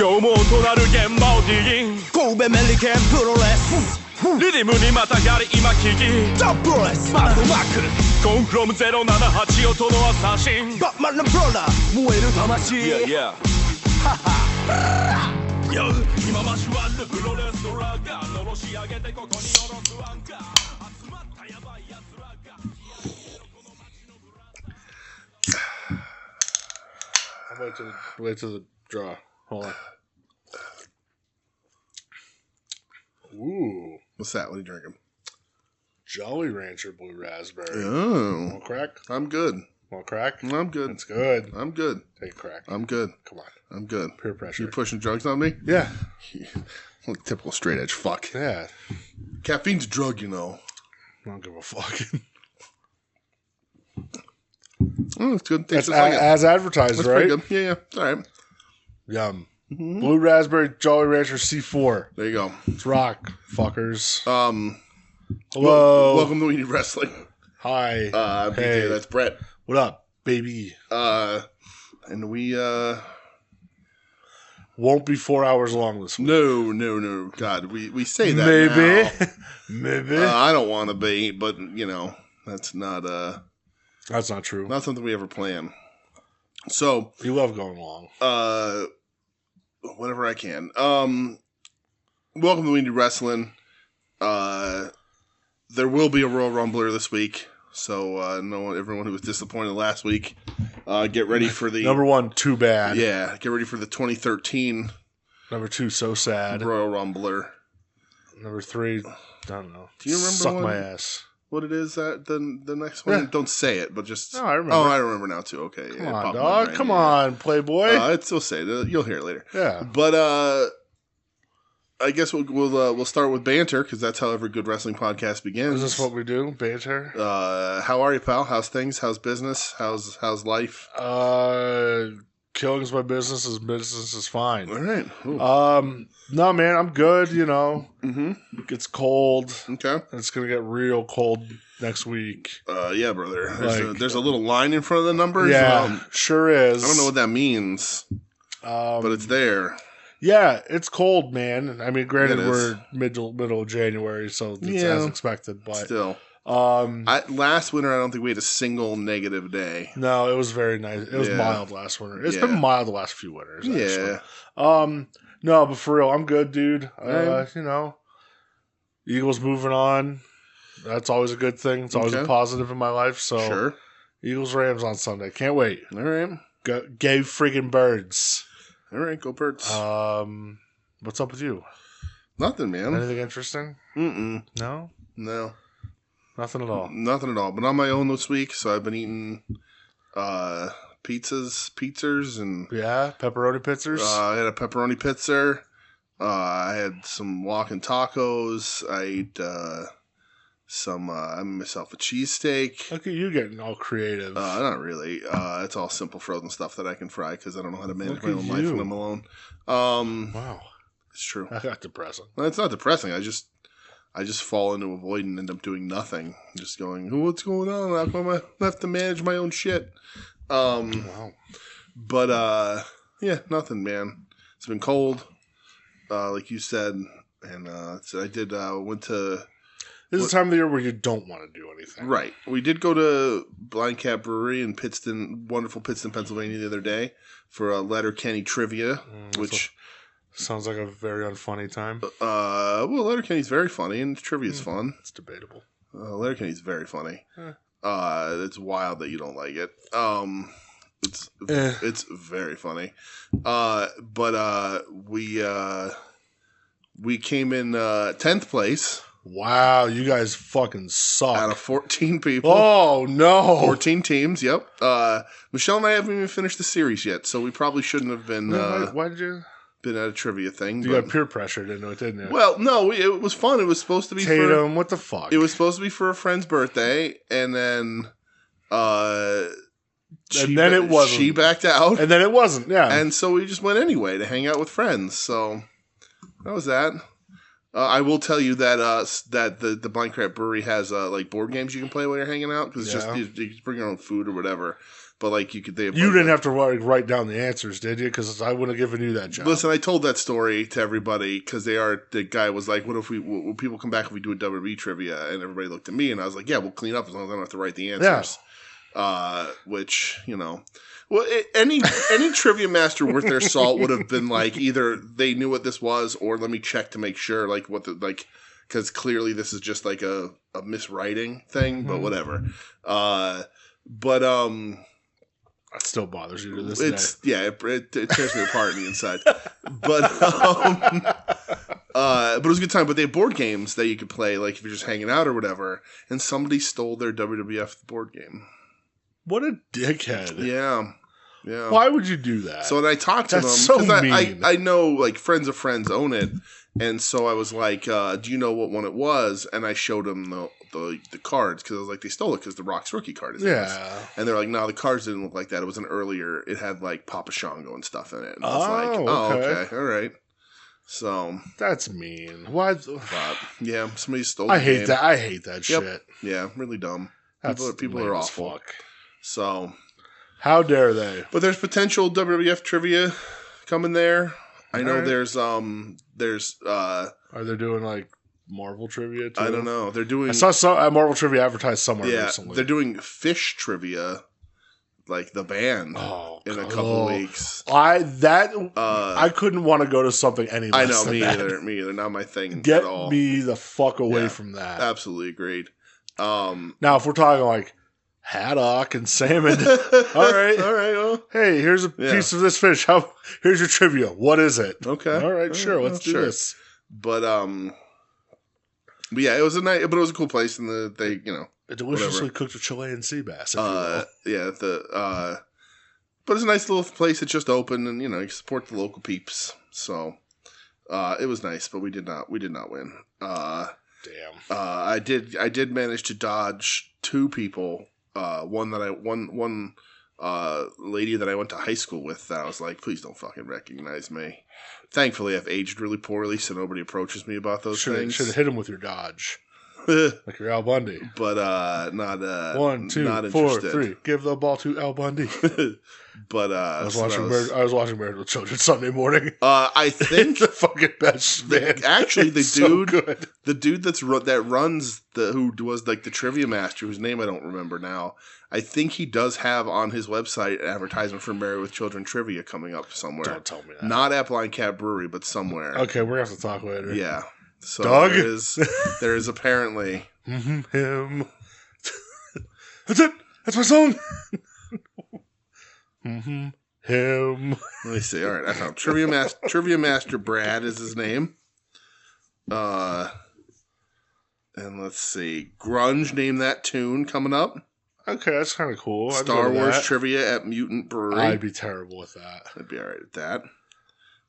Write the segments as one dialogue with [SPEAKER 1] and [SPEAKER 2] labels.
[SPEAKER 1] 今日も音鳴る現場をディギン神戸メリケンプロレスリディムにまたがり今聞きトップレスバッドマックルコンフロム078音のアサシンバッマンのブローダー燃える魂 Yeah ハハ今マシュアルプロレスラーがのろし上げてここに下ろすアンカー集まったヤバいやつらが
[SPEAKER 2] Wait till the draw. Hold on. Ooh.
[SPEAKER 3] What's that? What are you drinking?
[SPEAKER 2] Jolly Rancher Blue Raspberry.
[SPEAKER 3] Oh.
[SPEAKER 2] Want crack?
[SPEAKER 3] I'm good.
[SPEAKER 2] Want crack?
[SPEAKER 3] I'm good.
[SPEAKER 2] It's good.
[SPEAKER 3] I'm good.
[SPEAKER 2] Take a crack.
[SPEAKER 3] I'm good.
[SPEAKER 2] Come on.
[SPEAKER 3] I'm good.
[SPEAKER 2] Peer pressure.
[SPEAKER 3] You pushing drugs on me?
[SPEAKER 2] Yeah.
[SPEAKER 3] Typical straight edge fuck.
[SPEAKER 2] Yeah.
[SPEAKER 3] Caffeine's a drug, you know.
[SPEAKER 2] I don't give a fuck.
[SPEAKER 3] Oh, it's good.
[SPEAKER 2] That's as advertised,
[SPEAKER 3] That's
[SPEAKER 2] right?
[SPEAKER 3] pretty good. Yeah. All right.
[SPEAKER 2] Yum. Mm-hmm. Blue Raspberry Jolly Rancher C4.
[SPEAKER 3] There you go.
[SPEAKER 2] Let's rock, fuckers.
[SPEAKER 3] Hello. Welcome to WeNeedWrestling.
[SPEAKER 2] Hi.
[SPEAKER 3] I'm
[SPEAKER 2] hey.
[SPEAKER 3] BJ, that's Brett.
[SPEAKER 2] What up, baby?
[SPEAKER 3] And we
[SPEAKER 2] won't be 4 hours long this week.
[SPEAKER 3] No. God, we say that
[SPEAKER 2] Maybe.
[SPEAKER 3] now.
[SPEAKER 2] Maybe.
[SPEAKER 3] I don't want to be, but you know, that's not
[SPEAKER 2] true.
[SPEAKER 3] Not something we ever plan. So
[SPEAKER 2] you love going long.
[SPEAKER 3] Whenever I can. Welcome to WeNeedWrestling. There will be a Royal Rumbler this week, so everyone who was disappointed last week, get ready for the
[SPEAKER 2] number one. Too bad.
[SPEAKER 3] Yeah, get ready for the 2013.
[SPEAKER 2] Number two. So sad.
[SPEAKER 3] Royal Rumbler.
[SPEAKER 2] Number three. I don't know.
[SPEAKER 3] Do you remember
[SPEAKER 2] Suck my ass.
[SPEAKER 3] What it is that the next one?
[SPEAKER 2] Yeah.
[SPEAKER 3] Don't say it, but just.
[SPEAKER 2] No, I remember.
[SPEAKER 3] Oh, I remember now too. Okay,
[SPEAKER 2] Come on, dog. Come on, Playboy.
[SPEAKER 3] Still say it. You'll hear it later.
[SPEAKER 2] Yeah,
[SPEAKER 3] but I guess we'll start with banter because that's how every good wrestling podcast begins.
[SPEAKER 2] Is this what we do? Banter.
[SPEAKER 3] How are you, pal? How's things? How's business? How's life?
[SPEAKER 2] Killing's my business. His business is fine.
[SPEAKER 3] All right. Ooh.
[SPEAKER 2] No, man, I'm good. You know,
[SPEAKER 3] Mm-hmm.
[SPEAKER 2] It's cold.
[SPEAKER 3] Okay.
[SPEAKER 2] It's gonna get real cold next week.
[SPEAKER 3] Yeah, brother.
[SPEAKER 2] Like,
[SPEAKER 3] There's a little line in front of the numbers.
[SPEAKER 2] Yeah, sure is.
[SPEAKER 3] I don't know what that means, but it's there.
[SPEAKER 2] Yeah, it's cold, man. I mean, granted,
[SPEAKER 3] It is.
[SPEAKER 2] we're middle of January, so it's as expected. But
[SPEAKER 3] still, last winter, I don't think we had a single negative day.
[SPEAKER 2] No, it was very nice. It was mild last winter. It's been mild the last few winters. Actually. No, but for real, I'm good, dude. You know, Eagles moving on. That's always a good thing. It's always a positive in my life. So,
[SPEAKER 3] sure.
[SPEAKER 2] Eagles Rams on Sunday. Can't wait.
[SPEAKER 3] All right.
[SPEAKER 2] Go friggin' birds.
[SPEAKER 3] All right, go Birds.
[SPEAKER 2] What's up with you?
[SPEAKER 3] Nothing, man.
[SPEAKER 2] Anything interesting?
[SPEAKER 3] Mm-mm.
[SPEAKER 2] No?
[SPEAKER 3] No.
[SPEAKER 2] Nothing at all.
[SPEAKER 3] Nothing at all. But on my own this week, so I've been eating pizzas, and
[SPEAKER 2] pepperoni pizzas.
[SPEAKER 3] I had a pepperoni pizza. I had some walking tacos. I ate I made myself a cheesesteak.
[SPEAKER 2] Look at you getting all creative.
[SPEAKER 3] Not really. It's all simple frozen stuff that I can fry because I don't know how to manage my own
[SPEAKER 2] you.
[SPEAKER 3] life when I'm alone.
[SPEAKER 2] Wow,
[SPEAKER 3] it's true.
[SPEAKER 2] That got depressing.
[SPEAKER 3] Well, it's not depressing. I just fall into avoid and end up doing nothing. Just going, what's going on? How come I have to manage my own shit?
[SPEAKER 2] Wow.
[SPEAKER 3] But nothing, man. It's been cold, like you said, and so I did. Went to.
[SPEAKER 2] This is the time of the year where you don't want to do anything.
[SPEAKER 3] Right. We did go to Blind Cat Brewery in wonderful Pittston, Pennsylvania the other day for a Letterkenny trivia, which
[SPEAKER 2] sounds like a very unfunny time.
[SPEAKER 3] Well, Letterkenny's very funny and trivia's fun.
[SPEAKER 2] It's debatable.
[SPEAKER 3] Letterkenny's very funny. It's wild that you don't like it. It's very funny. But we came in 10th place.
[SPEAKER 2] Wow, you guys fucking suck.
[SPEAKER 3] Out of 14 people.
[SPEAKER 2] Oh, no.
[SPEAKER 3] 14 teams, yep. Michelle and I haven't even finished the series yet, so we probably shouldn't have been
[SPEAKER 2] why did you?
[SPEAKER 3] Been at a trivia thing.
[SPEAKER 2] You got peer pressure into it, didn't you?
[SPEAKER 3] Well, no, it was fun. It was supposed to be
[SPEAKER 2] Tatum, what the fuck?
[SPEAKER 3] It was supposed to be for a friend's birthday, and then
[SPEAKER 2] it wasn't.
[SPEAKER 3] She backed out.
[SPEAKER 2] And then it wasn't, yeah.
[SPEAKER 3] And so we just went anyway to hang out with friends, so that was that. I will tell you that that the Blind Crab Brewery has like board games you can play while you're hanging out because it's just you bring your own food or whatever. But like you didn't
[SPEAKER 2] have to write down the answers, did you? Because I wouldn't have given you that job.
[SPEAKER 3] Listen, I told that story to everybody because the guy was like, "What if will people come back if we do a WWE trivia?" And everybody looked at me and I was like, "Yeah, we'll clean up as long as I don't have to write the answers." Yeah. Which well, any trivia master worth their salt would have been like either they knew what this was or let me check to make sure like what the like because clearly this is just like a miswriting thing, but whatever.
[SPEAKER 2] That still bothers you to this day.
[SPEAKER 3] Yeah, it tears me apart on the inside. But it was a good time. But they have board games that you could play, like if you're just hanging out or whatever. And somebody stole their WWF board game.
[SPEAKER 2] What a dickhead!
[SPEAKER 3] Yeah.
[SPEAKER 2] Why would you do that?
[SPEAKER 3] So when I talked to them,
[SPEAKER 2] so mean.
[SPEAKER 3] I know like friends of friends own it, and so I was like, "Do you know what one it was?" And I showed them the cards because I was like, they stole it because the Rock's rookie card is this. And they're like, no, the cards didn't look like that. It was an earlier. It had like Papa Shango and stuff in it. And I was like, okay, all right. So
[SPEAKER 2] that's mean. Why?
[SPEAKER 3] But yeah, somebody stole.
[SPEAKER 2] I hate that. I hate that shit.
[SPEAKER 3] Yeah, really dumb. People are awful.
[SPEAKER 2] Fuck.
[SPEAKER 3] So
[SPEAKER 2] how dare they?
[SPEAKER 3] But there's potential WWF trivia coming there. I know there's are
[SPEAKER 2] they doing like Marvel trivia too?
[SPEAKER 3] I don't know. They're doing.
[SPEAKER 2] I saw some Marvel trivia advertised somewhere recently.
[SPEAKER 3] They're doing fish trivia, like the band, in a couple weeks.
[SPEAKER 2] I couldn't want to go to something any less.
[SPEAKER 3] I know,
[SPEAKER 2] than
[SPEAKER 3] me
[SPEAKER 2] that.
[SPEAKER 3] either. Me either. Not my thing.
[SPEAKER 2] Get
[SPEAKER 3] at all.
[SPEAKER 2] me the fuck away from that.
[SPEAKER 3] Absolutely agreed.
[SPEAKER 2] Now, if we're talking like haddock and salmon, all right. Well, hey, here's a piece of this fish. Here's your trivia. What is it?
[SPEAKER 3] Okay.
[SPEAKER 2] All right. Sure. Let's do this.
[SPEAKER 3] But yeah, it was but it was a cool place, and they
[SPEAKER 2] a deliciously cooked Chilean sea bass.
[SPEAKER 3] But it's a nice little place. It's just open, and you support the local peeps. So it was nice, but we did not win.
[SPEAKER 2] Damn.
[SPEAKER 3] I did manage to dodge two people. One lady that I went to high school with that I was like, please don't fucking recognize me. Thankfully, I've aged really poorly, so nobody approaches me about those things.
[SPEAKER 2] Should have hit him with your dodge. Like your Al Bundy.
[SPEAKER 3] But not
[SPEAKER 2] 1, 2,
[SPEAKER 3] not
[SPEAKER 2] 4,
[SPEAKER 3] interested.
[SPEAKER 2] 3. Give the ball to Al Bundy.
[SPEAKER 3] But
[SPEAKER 2] I was watching Married with Children Sunday morning.
[SPEAKER 3] I think
[SPEAKER 2] the fucking best man.
[SPEAKER 3] Actually, the dude that runs who was like the trivia master, whose name I don't remember now. I think he does have on his website an advertisement for Married with Children trivia coming up somewhere.
[SPEAKER 2] Don't tell me that.
[SPEAKER 3] Not at Blind Cat Brewery, but somewhere.
[SPEAKER 2] Okay, we're gonna have to talk later.
[SPEAKER 3] Yeah. So
[SPEAKER 2] Doug?
[SPEAKER 3] there is apparently
[SPEAKER 2] him. That's it. That's my song. Him.
[SPEAKER 3] Let me see. All right, I found Trivia Master Brad is his name. And let's see, Grunge, name that tune coming up.
[SPEAKER 2] Okay, that's kind of cool.
[SPEAKER 3] Star Wars trivia at Mutant Brewery.
[SPEAKER 2] I'd be terrible with that.
[SPEAKER 3] I'd be all right at that.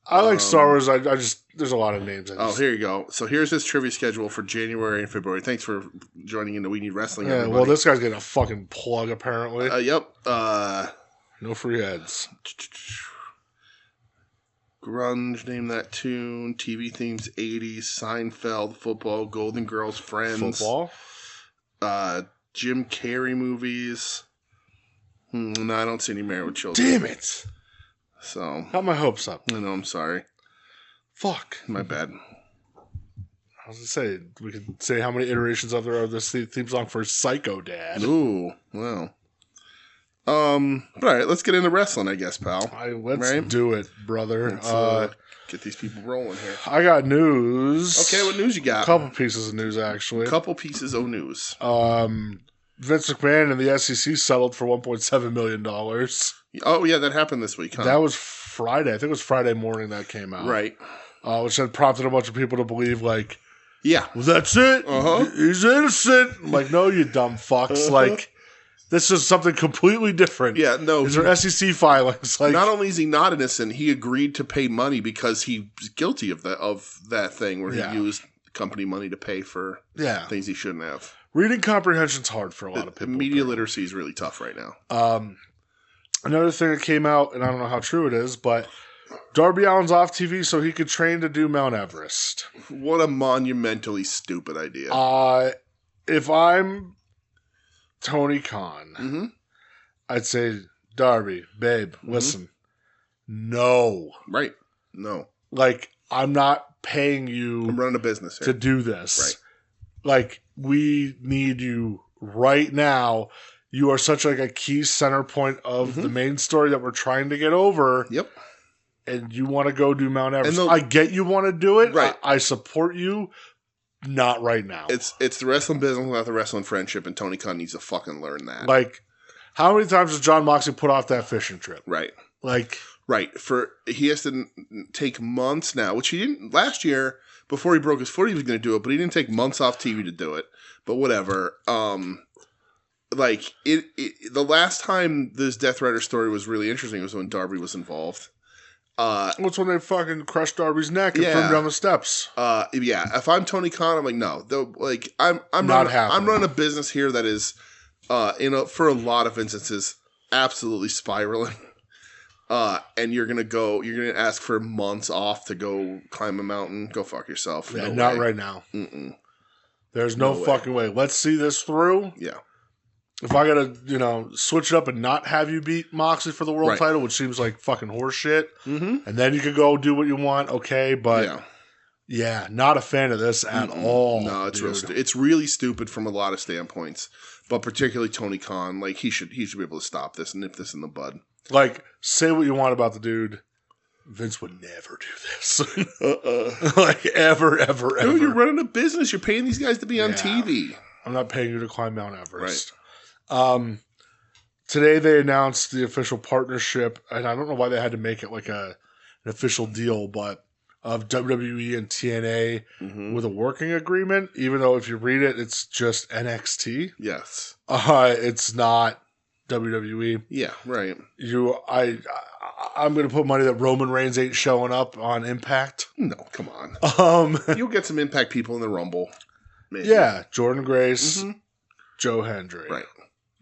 [SPEAKER 2] I like Star Wars. I just there's a lot of names.
[SPEAKER 3] Here you go. So here's his trivia schedule for January and February. Thanks for joining into We Need Wrestling.
[SPEAKER 2] Yeah,
[SPEAKER 3] everybody.
[SPEAKER 2] well, this guy's getting a fucking plug apparently.
[SPEAKER 3] Yep.
[SPEAKER 2] No free ads.
[SPEAKER 3] Grunge, name that tune. TV themes 80s. Seinfeld, football, Golden Girls, Friends.
[SPEAKER 2] Football.
[SPEAKER 3] Jim Carrey movies. No, I don't see any Married with Children.
[SPEAKER 2] Damn it.
[SPEAKER 3] So
[SPEAKER 2] got my hopes up.
[SPEAKER 3] I know, I'm sorry.
[SPEAKER 2] Fuck.
[SPEAKER 3] My bad.
[SPEAKER 2] I was gonna say we could say how many iterations of there are this theme song for Psycho Dad.
[SPEAKER 3] Ooh, well. But all right, let's get into wrestling, I guess, pal.
[SPEAKER 2] Let's do it, brother.
[SPEAKER 3] Let's, get these people rolling here.
[SPEAKER 2] I got news.
[SPEAKER 3] Okay, what news you got?
[SPEAKER 2] A couple pieces of news, actually.
[SPEAKER 3] Couple pieces of news.
[SPEAKER 2] Vince McMahon and the SEC settled for $1.7 million.
[SPEAKER 3] Oh, yeah, that happened this week, huh?
[SPEAKER 2] That was Friday. I think it was Friday morning that came out.
[SPEAKER 3] Right.
[SPEAKER 2] Which had prompted a bunch of people to believe, like,
[SPEAKER 3] yeah,
[SPEAKER 2] well, that's it.
[SPEAKER 3] Uh-huh.
[SPEAKER 2] He's innocent. I'm like, no, you dumb fucks. Like, this is something completely different.
[SPEAKER 3] Yeah, no.
[SPEAKER 2] These are SEC filings. Like,
[SPEAKER 3] not only is he not innocent, he agreed to pay money because he's guilty of that thing where he used company money to pay for things he shouldn't have.
[SPEAKER 2] Reading comprehension's hard for a lot of people.
[SPEAKER 3] Media literacy is really tough right now.
[SPEAKER 2] Another thing that came out, and I don't know how true it is, but Darby Allin's off TV so he could train to do Mount Everest.
[SPEAKER 3] What a monumentally stupid idea.
[SPEAKER 2] If I'm Tony Khan, I'd say, Darby, babe, listen. No.
[SPEAKER 3] Right. No.
[SPEAKER 2] Like, I'm not paying you.
[SPEAKER 3] I'm running a business here
[SPEAKER 2] to do this.
[SPEAKER 3] Right.
[SPEAKER 2] Like, we need you right now. You are such like a key center point of the main story that we're trying to get over.
[SPEAKER 3] Yep. And
[SPEAKER 2] you want to go do Mount Everest. I get you want to do it.
[SPEAKER 3] Right.
[SPEAKER 2] I support you. Not right now.
[SPEAKER 3] It's the wrestling business, not the wrestling friendship, and Tony Khan needs to fucking learn that.
[SPEAKER 2] Like, how many times has John Moxley put off that fishing trip?
[SPEAKER 3] Right.
[SPEAKER 2] Like,
[SPEAKER 3] right. He has to take months now, which he didn't last year. Before he broke his foot, he was going to do it, but he didn't take months off TV to do it. But whatever. Like the last time this Death Rider story was really interesting was when Darby was involved.
[SPEAKER 2] What's when they fucking crushed Darby's neck and threw him down the steps?
[SPEAKER 3] Yeah. If I'm Tony Khan, I'm like, no. Like I'm running a business here that is, for a lot of instances, absolutely spiraling. And you're gonna ask for months off to go climb a mountain. Go fuck yourself.
[SPEAKER 2] Yeah, not right now. There's no fucking way. Let's see this through.
[SPEAKER 3] Yeah.
[SPEAKER 2] If I gotta, switch it up and not have you beat Moxley for the world title, which seems like fucking horseshit, and then you could go do what you want, okay? But yeah, not a fan of this at all.
[SPEAKER 3] No, it's really stupid from a lot of standpoints, but particularly Tony Khan. Like he should be able to stop this and nip this in the bud.
[SPEAKER 2] Like, say what you want about the dude. Vince would never do this. Like, ever.
[SPEAKER 3] Dude, you're running a business. You're paying these guys to be on TV.
[SPEAKER 2] I'm not paying you to climb Mount Everest. Right. Today they announced the official partnership, and I don't know why they had to make it like an official deal, but of WWE and TNA with a working agreement, even though if you read it, it's just NXT.
[SPEAKER 3] Yes.
[SPEAKER 2] It's not WWE.
[SPEAKER 3] Yeah, right.
[SPEAKER 2] I'm going to put money that Roman Reigns ain't showing up on Impact.
[SPEAKER 3] No, come on. You'll get some Impact people in the Rumble. Maybe.
[SPEAKER 2] Yeah, Jordan Grace, Joe Hendry.
[SPEAKER 3] Right.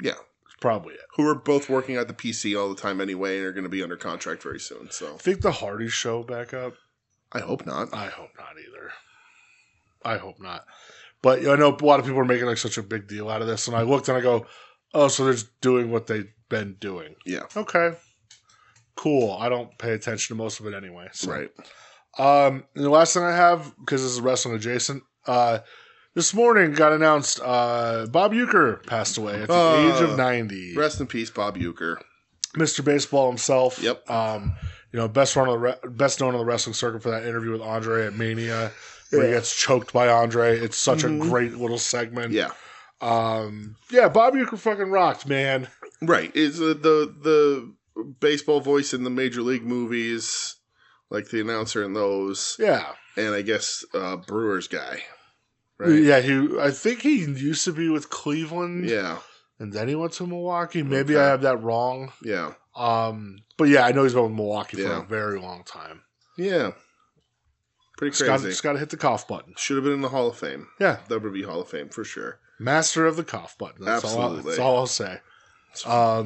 [SPEAKER 3] Yeah.
[SPEAKER 2] That's probably it.
[SPEAKER 3] Who are both working at the PC all the time anyway and are going to be under contract very soon. So,
[SPEAKER 2] think the Hardys show back up?
[SPEAKER 3] I hope not.
[SPEAKER 2] I hope not either. I hope not. But I know a lot of people are making like such a big deal out of this, and I looked and I go, oh, so they're just doing what they've been doing.
[SPEAKER 3] Yeah.
[SPEAKER 2] Okay. Cool. I don't pay attention to most of it anyway. So.
[SPEAKER 3] Right.
[SPEAKER 2] And the last thing I have, because this is wrestling adjacent, this morning got announced Bob Uecker passed away at the age of 90.
[SPEAKER 3] Rest in peace, Bob Uecker.
[SPEAKER 2] Mr. Baseball himself.
[SPEAKER 3] Yep.
[SPEAKER 2] Best known on the wrestling circuit for that interview with Andre at Mania, where he gets choked by Andre. It's such a great little segment.
[SPEAKER 3] Yeah.
[SPEAKER 2] Bob Uecker fucking rocked, man.
[SPEAKER 3] Right. It's the baseball voice in the Major League movies, like the announcer in those.
[SPEAKER 2] Yeah.
[SPEAKER 3] And I guess Brewers guy. Right?
[SPEAKER 2] Yeah, I think he used to be with Cleveland.
[SPEAKER 3] Yeah.
[SPEAKER 2] And then he went to Milwaukee. Maybe I have that wrong.
[SPEAKER 3] Yeah.
[SPEAKER 2] But yeah, I know he's been with Milwaukee for a very long time.
[SPEAKER 3] Yeah. Pretty crazy.
[SPEAKER 2] Just got to hit the cough button.
[SPEAKER 3] Should have been in the Hall of Fame.
[SPEAKER 2] Yeah.
[SPEAKER 3] WWE Hall of Fame, for sure.
[SPEAKER 2] Master of the cough button.
[SPEAKER 3] Absolutely.
[SPEAKER 2] That's all I'll say.
[SPEAKER 3] What's up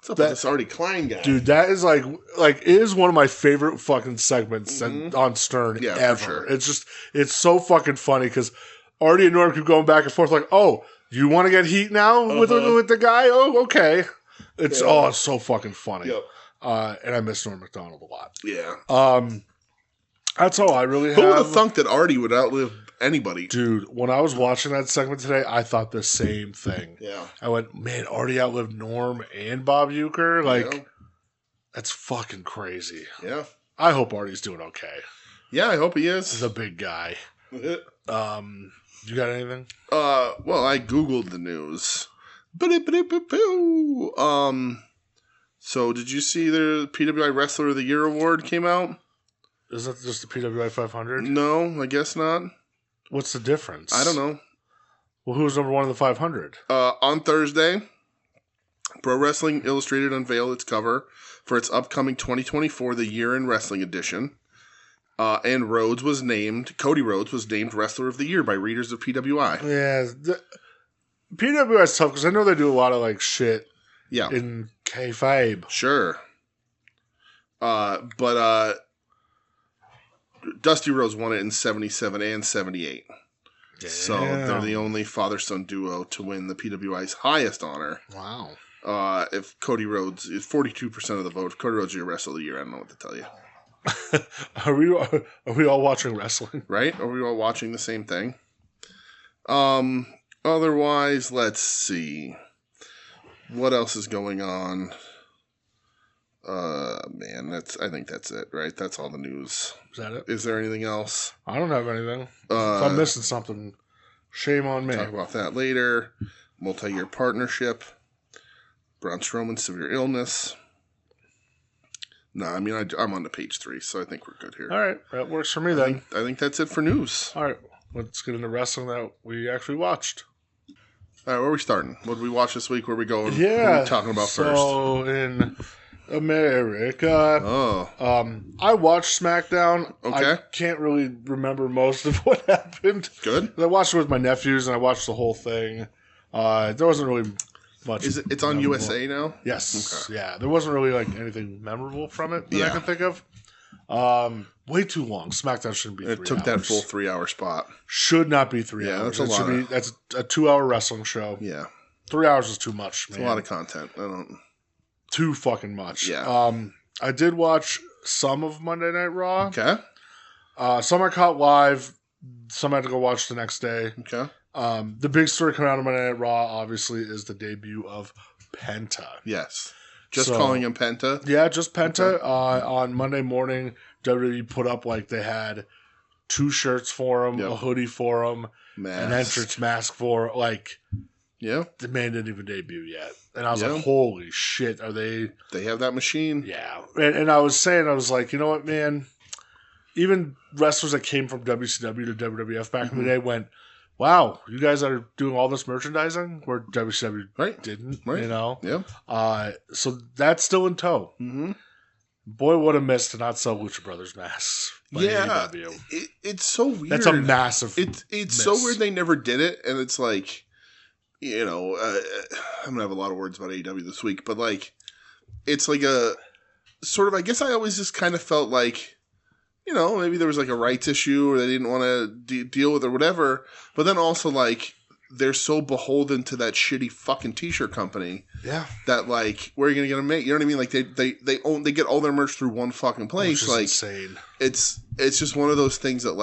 [SPEAKER 3] with this Artie Klein guy?
[SPEAKER 2] Dude, that is like it is one of my favorite fucking segments on Stern ever. For sure. It's so fucking funny because Artie and Norm keep going back and forth like, oh, you want to get heat now with the guy? Oh, okay. It's so fucking funny. Yep. And I miss Norm Macdonald a lot.
[SPEAKER 3] Yeah.
[SPEAKER 2] That's all I really have.
[SPEAKER 3] Who would have thunk that Artie would outlive anybody?
[SPEAKER 2] Dude, when I was watching that segment today, I thought the same thing.
[SPEAKER 3] Yeah.
[SPEAKER 2] I went, man, Artie outlived Norm and Bob Uecker? Like, that's fucking crazy.
[SPEAKER 3] Yeah.
[SPEAKER 2] I hope Artie's doing okay.
[SPEAKER 3] Yeah, I hope he is.
[SPEAKER 2] The big guy. You got anything?
[SPEAKER 3] Well, I Googled the news. So did you see the PWI Wrestler of the Year award came out?
[SPEAKER 2] Is that just the PWI 500?
[SPEAKER 3] No, I guess not.
[SPEAKER 2] What's the difference?
[SPEAKER 3] I don't know.
[SPEAKER 2] Well, who was number one in the 500?
[SPEAKER 3] On Thursday, Pro Wrestling Illustrated unveiled its cover for its upcoming 2024 The Year in Wrestling edition. And Cody Rhodes was named Wrestler of the Year by readers of PWI.
[SPEAKER 2] Yeah. PWI is tough because I know they do a lot of like shit in kayfabe.
[SPEAKER 3] Sure. But Dusty Rhodes won it in 77 and 78. Damn. So they're the only father-son duo to win the PWI's highest honor.
[SPEAKER 2] Wow.
[SPEAKER 3] If Cody Rhodes is 42% of the vote, if Cody Rhodes is your wrestler of the year, I don't know what to tell you.
[SPEAKER 2] Are we all watching wrestling?
[SPEAKER 3] Right? Are we all watching the same thing? Otherwise, let's see. What else is going on? Man, I think that's it, right? That's all the news.
[SPEAKER 2] Is that it?
[SPEAKER 3] Is there anything else?
[SPEAKER 2] I don't have anything. If I'm missing something, shame on me.
[SPEAKER 3] Talk about that later. Multi-year partnership. Braun Strowman, severe illness. No, I mean, I'm on to page 3, so I think we're good here.
[SPEAKER 2] All right. That works for me then.
[SPEAKER 3] I think that's it for news.
[SPEAKER 2] All right. Let's get into wrestling that we actually watched.
[SPEAKER 3] All right, where are we starting? What did we watch this week? Where are we going?
[SPEAKER 2] Yeah.
[SPEAKER 3] What are we talking about first?
[SPEAKER 2] So, in America, I watched SmackDown.
[SPEAKER 3] Okay.
[SPEAKER 2] I can't really remember most of what happened.
[SPEAKER 3] Good.
[SPEAKER 2] I watched it with my nephews, and I watched the whole thing. There wasn't really much.
[SPEAKER 3] It's on USA now?
[SPEAKER 2] Yes.
[SPEAKER 3] Okay.
[SPEAKER 2] Yeah. There wasn't really anything memorable from it that I can think of. Way too long. SmackDown shouldn't be 3 hours.
[SPEAKER 3] It took that full 3-hour spot.
[SPEAKER 2] Should not be 3 hours.
[SPEAKER 3] That's a lot.
[SPEAKER 2] That's a 2-hour wrestling show.
[SPEAKER 3] Yeah.
[SPEAKER 2] 3 hours is too much, man.
[SPEAKER 3] It's a lot of content.
[SPEAKER 2] Too fucking much.
[SPEAKER 3] Yeah.
[SPEAKER 2] I did watch some of Monday Night Raw.
[SPEAKER 3] Okay.
[SPEAKER 2] Some I caught live. Some I had to go watch the next day.
[SPEAKER 3] Okay.
[SPEAKER 2] The big story coming out of Monday Night Raw, obviously, is the debut of Penta.
[SPEAKER 3] Yes. Just calling him Penta?
[SPEAKER 2] Yeah, just Penta.
[SPEAKER 3] Okay.
[SPEAKER 2] On Monday morning, WWE put up they had 2 shirts for him, a hoodie for him, an entrance mask for
[SPEAKER 3] yeah.
[SPEAKER 2] The man didn't even debut yet. And I was like, holy shit, are they...
[SPEAKER 3] They have that machine?
[SPEAKER 2] Yeah. And I was like, you know what, man? Even wrestlers that came from WCW to WWF back in the day went, wow, you guys are doing all this merchandising where WCW didn't, you know?
[SPEAKER 3] Yeah.
[SPEAKER 2] So that's still in tow.
[SPEAKER 3] Mm-hmm.
[SPEAKER 2] Boy, what a miss to not sell Lucha Brothers masks by AEW.
[SPEAKER 3] It's so weird.
[SPEAKER 2] That's a massive
[SPEAKER 3] It's so weird they never did it, and it's like, you know, I'm going to have a lot of words about AEW this week, but it's like a sort of, I guess I always just kind of felt like, you know, maybe there was a rights issue or they didn't want to deal with it or whatever. But then also they're so beholden to that shitty fucking t-shirt company. Yeah. That where are you going to get them made? You know what I mean? They get all their merch through one fucking place.
[SPEAKER 2] Which is insane.
[SPEAKER 3] It's just one of those things that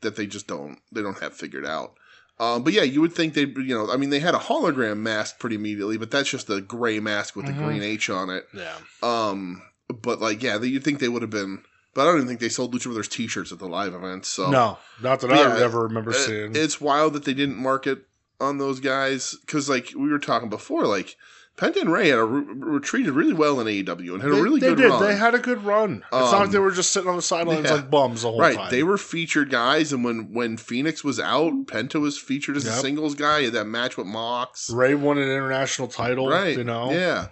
[SPEAKER 3] that they just don't have figured out. But yeah, you would think they had a hologram mask pretty immediately, but that's just a gray mask with the green H on it.
[SPEAKER 2] Yeah.
[SPEAKER 3] But you'd think they would have been. But I don't even think they sold Lucha Brothers t-shirts at the live events. So
[SPEAKER 2] no, not that I ever remember seeing.
[SPEAKER 3] It's wild that they didn't market on those guys because, we were talking before, Penta and Ray had treated really well in AEW and had a really good run.
[SPEAKER 2] They had a good run. It's not like they were just sitting on the sidelines like bums the whole time.
[SPEAKER 3] Right, they were featured guys, and when Phoenix was out, Penta was featured as a singles guy. He had that match with Mox.
[SPEAKER 2] Ray won an international title. Right, you know,
[SPEAKER 3] yeah.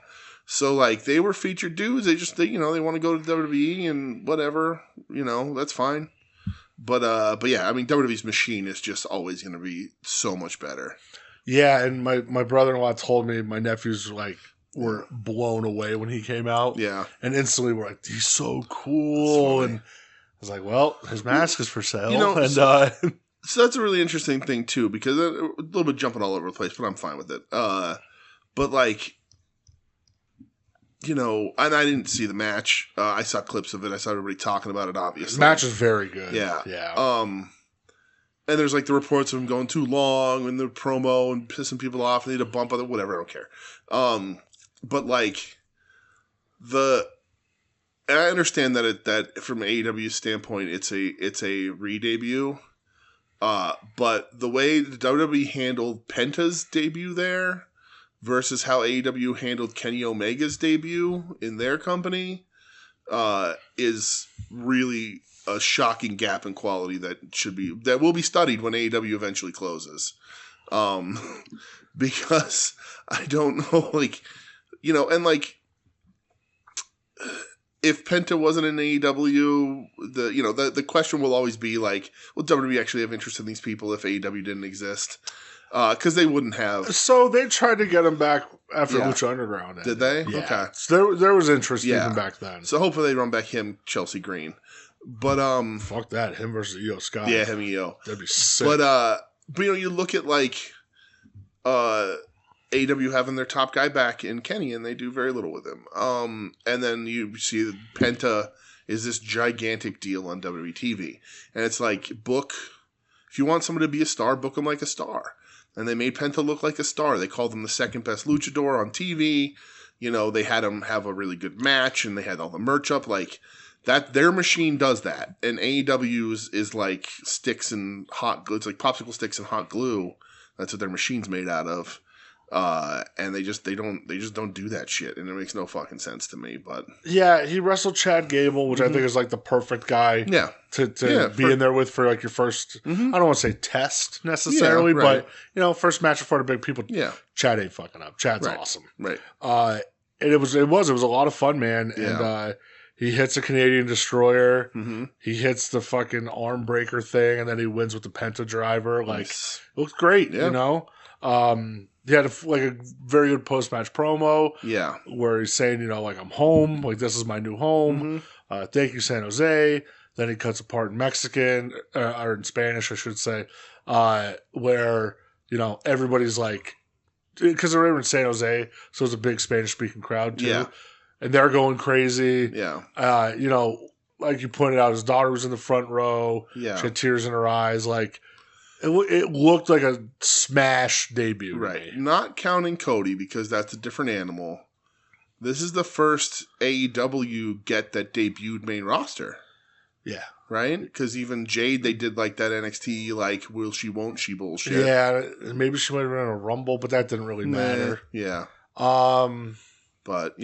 [SPEAKER 3] So, they were featured dudes. They want to go to WWE and whatever. You know, that's fine. But yeah, I mean, WWE's machine is just always going to be so much better. Yeah,
[SPEAKER 2] and my brother-in-law told me my nephews were blown away when he came out.
[SPEAKER 3] Yeah.
[SPEAKER 2] And instantly were like, he's so cool. And I was like, well, his mask is for sale.
[SPEAKER 3] You know,
[SPEAKER 2] and
[SPEAKER 3] so that's a really interesting thing, too, because a little bit jumping all over the place, but I'm fine with it. But, you know, and I didn't see the match. I saw clips of it. I saw everybody talking about it, obviously.
[SPEAKER 2] The match is very good.
[SPEAKER 3] Yeah.
[SPEAKER 2] Yeah.
[SPEAKER 3] And there's the reports of him going too long and the promo and pissing people off and they need a bump on it, whatever, I don't care. But and I understand that from AEW's standpoint it's a re-debut. But the way the WWE handled Penta's debut there versus how AEW handled Kenny Omega's debut in their company is really a shocking gap in quality that will be studied when AEW eventually closes. Because I don't know, if Penta wasn't in AEW, the question will always be will WWE actually have interest in these people if AEW didn't exist? Because they wouldn't have.
[SPEAKER 2] So they tried to get him back after Lucha Underground.
[SPEAKER 3] Did they?
[SPEAKER 2] Yeah.
[SPEAKER 3] Okay.
[SPEAKER 2] So there was interest even back then.
[SPEAKER 3] So hopefully they run back him, Chelsea Green. But
[SPEAKER 2] fuck that, him versus Io Sky.
[SPEAKER 3] Yeah, him and Io.
[SPEAKER 2] That'd be sick.
[SPEAKER 3] But you look at like AEW having their top guy back in Kenny, and they do very little with him. And then you see that Penta is this gigantic deal on WWE TV, and it's like if you want someone to be a star, book them like a star. And they made Penta look like a star. They called him the second best luchador on TV. They had him have a really good match, and they had all the merch up. Like that, their machine does that. And AEW's is like sticks and hot glue. It's like popsicle sticks and hot glue. That's what their machine's made out of. And they just don't do that shit, and it makes no fucking sense to me. But
[SPEAKER 2] yeah, he wrestled Chad Gable, which I think is like the perfect guy to be in there with for like your first. I don't want to say test necessarily, but first match in front of big people. Yeah, Chad ain't fucking up. Chad's awesome, right? And it was a lot of fun, man. And he hits a Canadian Destroyer. He hits the fucking arm breaker thing, and then he wins with the Penta driver. Like, it looks great, He had a very good post-match promo. Yeah. Where he's saying, like, I'm home. Like, this is my new home. Thank you, San Jose. Then he cuts apart in Mexican, or in Spanish, I should say, where, everybody's like, because they're in San Jose, so it's a big Spanish-speaking crowd, too. Yeah. And they're going crazy. Yeah. Like you pointed out, his daughter was in the front row. Yeah. She had tears in her eyes. Like, it looked like a smash debut.
[SPEAKER 3] Right. Not counting Cody, because that's a different animal. This is the first AEW get that debuted main roster. Yeah. Right? Because even Jade, they did like that NXT, like, will she, won't she bullshit.
[SPEAKER 2] Yeah. Maybe she might have been in a Rumble, but that didn't really matter.
[SPEAKER 3] Yeah. But,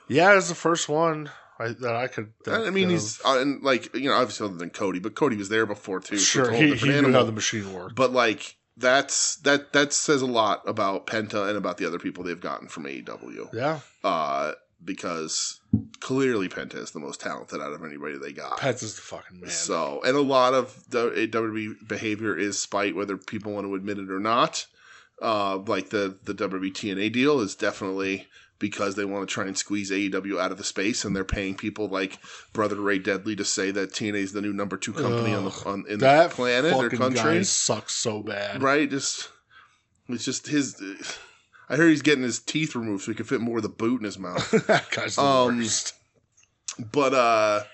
[SPEAKER 2] Yeah, it's the first one that I could.
[SPEAKER 3] He's and obviously other than Cody, but Cody was there before too.
[SPEAKER 2] Sure, so he knew how the machine worked.
[SPEAKER 3] But like that says a lot about Penta and about the other people they've gotten from AEW. Yeah. Because clearly Penta is the most talented out of anybody they got.
[SPEAKER 2] Penta's the fucking man.
[SPEAKER 3] So, and a lot of the WWE behavior is spite, whether people want to admit it or not. Like the WWE TNA deal is definitely because they want to try and squeeze AEW out of the space, and they're paying people like Brother Ray Deadly to say that TNA is the new number 2 company in the planet or country.
[SPEAKER 2] Guy sucks so bad,
[SPEAKER 3] right? It's just his. I heard he's getting his teeth removed so he can fit more of the boot in his mouth.
[SPEAKER 2] That guy's the worst.
[SPEAKER 3] But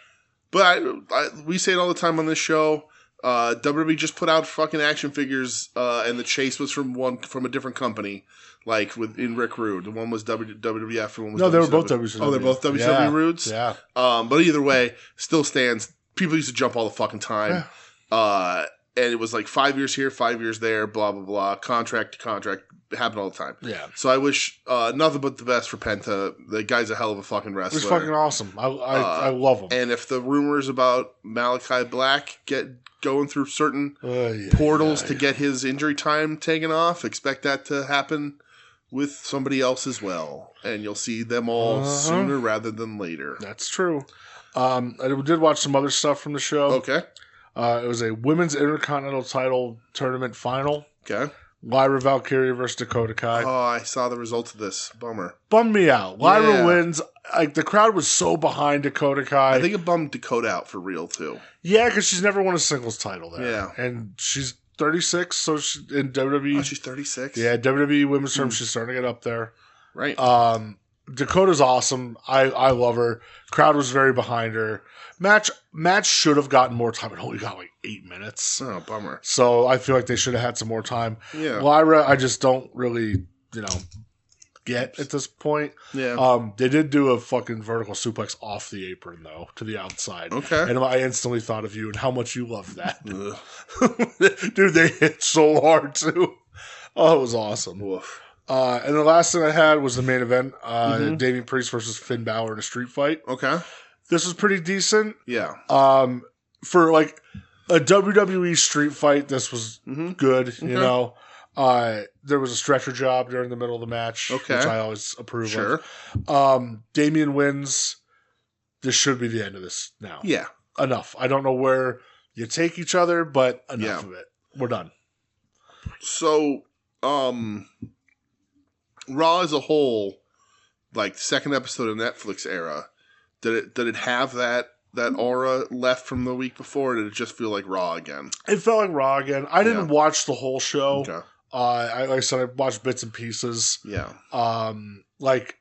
[SPEAKER 3] we say it all the time on this show. WWE just put out fucking action figures, and the chase was from a different company. Like in Rick Rude, the one was WWF, and one was
[SPEAKER 2] they were both WCW.
[SPEAKER 3] Oh, they're both WCW Rudes.
[SPEAKER 2] Yeah.
[SPEAKER 3] But either way, still stands. People used to jump all the fucking time. Yeah. And it was like 5 years here, 5 years there, blah blah blah, contract to contract, happened all the time. Yeah. So I wish nothing but the best for Penta. The guy's a hell of a fucking wrestler.
[SPEAKER 2] He's fucking awesome. I love him.
[SPEAKER 3] And if the rumors about Malachi Black get going through certain portals to get his injury time taken off, expect that to happen with somebody else as well, and you'll see them all sooner rather than later.
[SPEAKER 2] That's true. I did watch some other stuff from the show.
[SPEAKER 3] Okay.
[SPEAKER 2] It was a women's intercontinental title tournament final.
[SPEAKER 3] Okay.
[SPEAKER 2] Lyra Valkyria versus Dakota Kai.
[SPEAKER 3] Oh, I saw the results of this. Bummer.
[SPEAKER 2] Bummed me out. Lyra wins. Like, the crowd was so behind Dakota Kai.
[SPEAKER 3] I think it bummed Dakota out for real, too.
[SPEAKER 2] Yeah, because she's never won a singles title there. Yeah. And she's 36, so in WWE.
[SPEAKER 3] Oh, she's 36?
[SPEAKER 2] Yeah, WWE Women's Term, she's starting to get up there.
[SPEAKER 3] Right.
[SPEAKER 2] Dakota's awesome. I love her. Crowd was very behind her. Match should have gotten more time. It only got like 8 minutes.
[SPEAKER 3] Oh, bummer.
[SPEAKER 2] So I feel like they should have had some more time.
[SPEAKER 3] Yeah.
[SPEAKER 2] Lyra, I just don't really, get at this point. Yeah. They did do a fucking vertical suplex off the apron, though, to the outside.
[SPEAKER 3] Okay.
[SPEAKER 2] And I instantly thought of you and how much you loved that. Dude, they hit so hard, too. Oh, it was awesome.
[SPEAKER 3] Woof.
[SPEAKER 2] And the last thing I had was the main event, Damian Priest versus Finn Balor in a street fight.
[SPEAKER 3] Okay.
[SPEAKER 2] This was pretty decent.
[SPEAKER 3] Yeah.
[SPEAKER 2] For like a WWE street fight, this was good, okay. There was a stretcher job during the middle of the match, which I always approve of. Damian wins. This should be the end of this now.
[SPEAKER 3] Yeah.
[SPEAKER 2] Enough. I don't know where you take each other, but enough of it. We're done.
[SPEAKER 3] So, Raw as a whole, like second episode of Netflix era, did it have that aura left from the week before? Or did it just feel like Raw again?
[SPEAKER 2] It felt like Raw again. I didn't watch the whole show.
[SPEAKER 3] Okay.
[SPEAKER 2] Like I said, I watched bits and pieces.
[SPEAKER 3] Yeah.
[SPEAKER 2] Like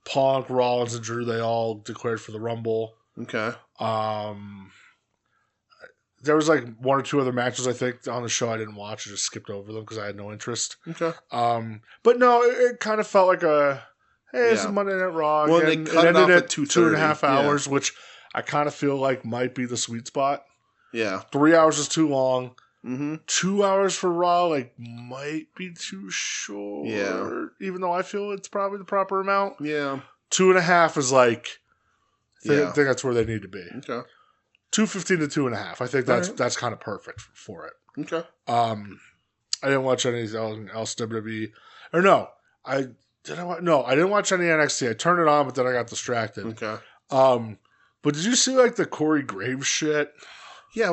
[SPEAKER 2] Punk, Rollins, and Drew, they all declared for the Rumble.
[SPEAKER 3] Okay.
[SPEAKER 2] There was like one or two other matches I think on the show I didn't watch. I just skipped over them because I had no interest.
[SPEAKER 3] Okay.
[SPEAKER 2] But no, it kind of felt like it's a Monday Night Raw.
[SPEAKER 3] Well,
[SPEAKER 2] again.
[SPEAKER 3] they cut it off at
[SPEAKER 2] 2.5 hours, which I kind of feel like might be the sweet spot.
[SPEAKER 3] Yeah.
[SPEAKER 2] 3 hours is too long.
[SPEAKER 3] Mm-hmm.
[SPEAKER 2] 2 hours for Raw might be too short.
[SPEAKER 3] Yeah.
[SPEAKER 2] Even though I feel it's probably the proper amount.
[SPEAKER 3] Yeah.
[SPEAKER 2] 2.5 is I think that's where they need to be.
[SPEAKER 3] Okay.
[SPEAKER 2] 2:15 to 2.5. I think that's kind of perfect for it.
[SPEAKER 3] Okay.
[SPEAKER 2] I didn't watch any else WWE. Or no, I didn't watch any NXT. I turned it on, but then I got distracted.
[SPEAKER 3] Okay.
[SPEAKER 2] But did you see the Corey Graves shit?
[SPEAKER 3] Yeah,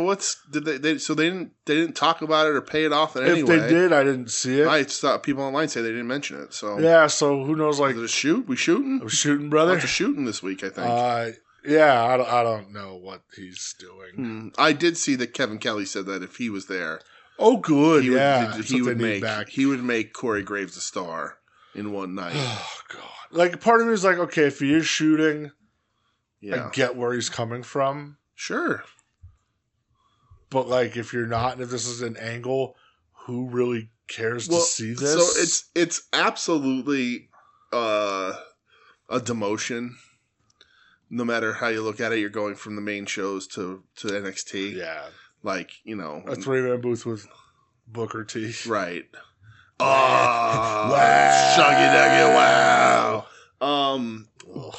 [SPEAKER 3] they didn't talk about it or pay it off in any way.
[SPEAKER 2] If they did, I didn't see it.
[SPEAKER 3] I saw people online say they didn't mention it. So
[SPEAKER 2] yeah, so who knows?
[SPEAKER 3] Is it a shoot? We shooting?
[SPEAKER 2] I'm shooting, brother.
[SPEAKER 3] Lots of shooting this week, I think.
[SPEAKER 2] Yeah, I don't know what he's doing.
[SPEAKER 3] I did see that Kevin Kelly said that if he was there,
[SPEAKER 2] oh good,
[SPEAKER 3] he would make Corey Graves a star in one night.
[SPEAKER 2] Oh god! Part of me is okay, if he is shooting,
[SPEAKER 3] yeah,
[SPEAKER 2] I get where he's coming from.
[SPEAKER 3] Sure.
[SPEAKER 2] But if you're not, and if this is an angle, who really cares to see this?
[SPEAKER 3] So it's absolutely a demotion. No matter how you look at it, you're going from the main shows to NXT.
[SPEAKER 2] Yeah.
[SPEAKER 3] A
[SPEAKER 2] 3-man booth with Booker T.
[SPEAKER 3] Right.
[SPEAKER 2] Wow.
[SPEAKER 3] Shuggy Duggy, wow.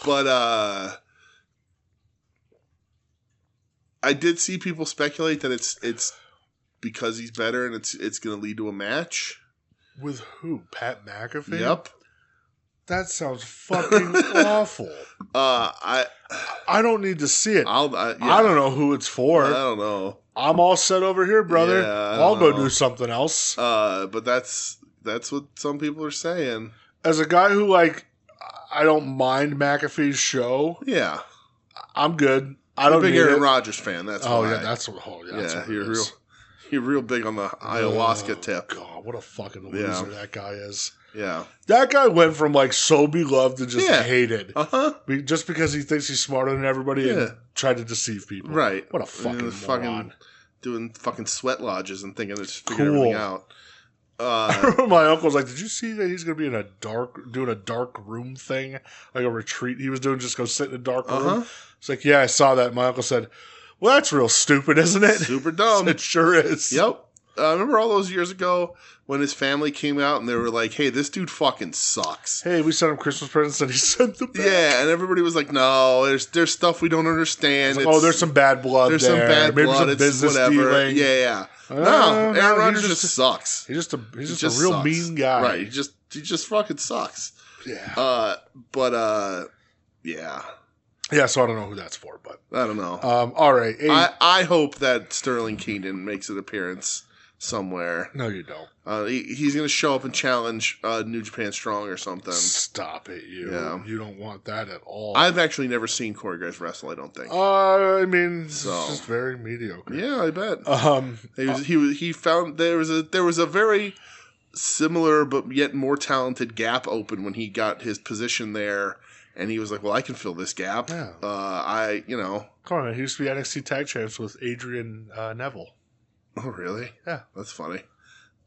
[SPEAKER 3] But I did see people speculate that it's because he's better and it's going to lead to a match.
[SPEAKER 2] With who? Pat McAfee?
[SPEAKER 3] Yep.
[SPEAKER 2] That sounds fucking awful. I don't need to see it. I don't know who it's for.
[SPEAKER 3] I don't know.
[SPEAKER 2] I'm all set over here, brother.
[SPEAKER 3] Yeah,
[SPEAKER 2] I'll go do something else.
[SPEAKER 3] But that's what some people are saying.
[SPEAKER 2] As a guy who I don't mind McAfee's show.
[SPEAKER 3] Yeah,
[SPEAKER 2] I'm good.
[SPEAKER 3] I'm a big Aaron Rodgers fan. That's why.
[SPEAKER 2] Yeah, that's what
[SPEAKER 3] you're real big on the ayahuasca tip.
[SPEAKER 2] God, what a fucking loser that guy is.
[SPEAKER 3] Yeah.
[SPEAKER 2] That guy went from so beloved to just hated.
[SPEAKER 3] Uh-huh.
[SPEAKER 2] Just because he thinks he's smarter than everybody and tried to deceive people.
[SPEAKER 3] Right.
[SPEAKER 2] What a fucking moron.
[SPEAKER 3] Doing fucking sweat lodges and thinking it's figuring everything out.
[SPEAKER 2] I remember my uncle was like, did you see that he's going to be doing a dark room thing? Like a retreat he was doing, just go sit in a dark room? It's like, yeah, I saw that. My uncle said, well, that's real stupid, isn't it?
[SPEAKER 3] Super dumb.
[SPEAKER 2] It sure is.
[SPEAKER 3] Yep. I remember all those years ago when his family came out and they were like, hey, this dude fucking sucks.
[SPEAKER 2] Hey, we sent him Christmas presents and he sent them back.
[SPEAKER 3] Yeah, and everybody was like, no, there's stuff we don't understand.
[SPEAKER 2] There's some bad blood there.
[SPEAKER 3] Some bad
[SPEAKER 2] Maybe
[SPEAKER 3] blood.
[SPEAKER 2] Some business dealing.
[SPEAKER 3] Yeah. No, Aaron Rodgers just sucks.
[SPEAKER 2] He's just a real mean guy.
[SPEAKER 3] Right. He just fucking sucks.
[SPEAKER 2] Yeah.
[SPEAKER 3] Yeah.
[SPEAKER 2] Yeah, so I don't know who that's for, but
[SPEAKER 3] I don't know.
[SPEAKER 2] All right.
[SPEAKER 3] I hope that Sterling Keenan makes an appearance somewhere.
[SPEAKER 2] No, you don't.
[SPEAKER 3] He's going to show up and challenge New Japan Strong or something.
[SPEAKER 2] Stop it, you. Yeah. You don't want that at all.
[SPEAKER 3] I've actually never seen Corey Graves wrestle, I don't think.
[SPEAKER 2] I mean, it's just very mediocre.
[SPEAKER 3] Yeah, I bet. He found there was a very similar but yet more talented gap open when he got his position there. And he was like, well, I can fill this gap.
[SPEAKER 2] Yeah.
[SPEAKER 3] Come
[SPEAKER 2] on, man. He used to be NXT Tag Champs with Adrian Neville.
[SPEAKER 3] Oh, really?
[SPEAKER 2] Yeah.
[SPEAKER 3] That's funny.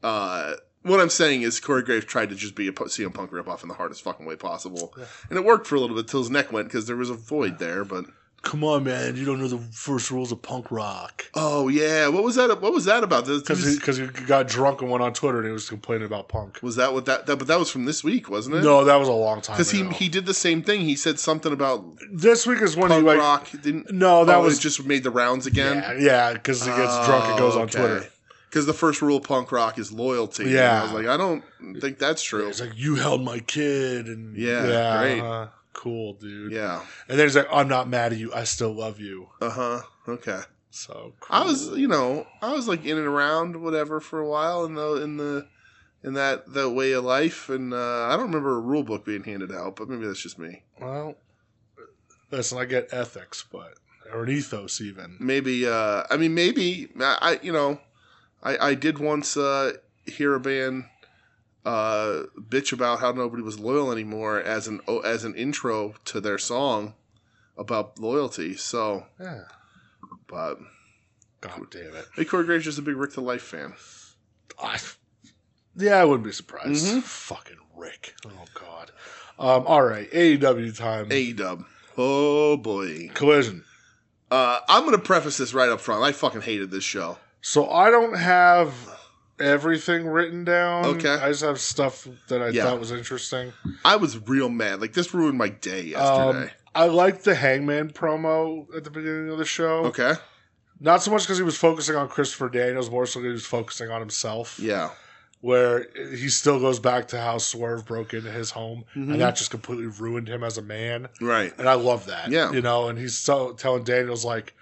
[SPEAKER 3] What I'm saying is Corey Graves tried to just be a CM Punk ripoff in the hardest fucking way possible. Yeah. And it worked for a little bit till his neck went because there was a void there, but...
[SPEAKER 2] Come on, man! You don't know the first rules of punk rock.
[SPEAKER 3] Oh yeah, what was that about?
[SPEAKER 2] Because he got drunk and went on Twitter and he was complaining about Punk.
[SPEAKER 3] Was that what that? But that was from this week, wasn't it?
[SPEAKER 2] No, that was a long time ago.
[SPEAKER 3] Because he did the same thing. He said something about
[SPEAKER 2] this week is when
[SPEAKER 3] punk
[SPEAKER 2] he
[SPEAKER 3] rock didn't.
[SPEAKER 2] No, that was
[SPEAKER 3] it just made the rounds again.
[SPEAKER 2] Yeah, because he gets drunk and goes on Twitter.
[SPEAKER 3] Because the first rule of punk rock is loyalty. Yeah, and I was like, I don't think that's true.
[SPEAKER 2] It's like you held my kid, and
[SPEAKER 3] great.
[SPEAKER 2] Cool, dude.
[SPEAKER 3] Yeah.
[SPEAKER 2] And then he's like, I'm not mad at you. I still love you.
[SPEAKER 3] Okay.
[SPEAKER 2] So cool.
[SPEAKER 3] I was like in and around whatever for a while in that way of life, and I don't remember a rule book being handed out, but maybe that's just me.
[SPEAKER 2] Well, listen, I get ethics, but or an ethos even.
[SPEAKER 3] Maybe. I did once hear a band bitch about how nobody was loyal anymore as an intro to their song about loyalty. So
[SPEAKER 2] yeah,
[SPEAKER 3] but
[SPEAKER 2] God damn it,
[SPEAKER 3] hey, Corey Graves just a big Rick to Life fan.
[SPEAKER 2] I wouldn't be surprised. Mm-hmm. Fucking Rick. Oh God. All right, AEW time.
[SPEAKER 3] AEW. Oh boy.
[SPEAKER 2] Collision.
[SPEAKER 3] I'm gonna preface this right up front. I fucking hated this show.
[SPEAKER 2] So I don't have everything written down.
[SPEAKER 3] Okay.
[SPEAKER 2] I just have stuff that I thought was interesting.
[SPEAKER 3] I was real mad. Like, this ruined my day yesterday.
[SPEAKER 2] I liked the Hangman promo at the beginning of the show.
[SPEAKER 3] Okay.
[SPEAKER 2] Not so much because he was focusing on Christopher Daniels, more so because he was focusing on himself.
[SPEAKER 3] Yeah.
[SPEAKER 2] Where he still goes back to how Swerve broke into his home, and that just completely ruined him as a man.
[SPEAKER 3] Right.
[SPEAKER 2] And I love that.
[SPEAKER 3] Yeah.
[SPEAKER 2] And he's so telling Daniels, like,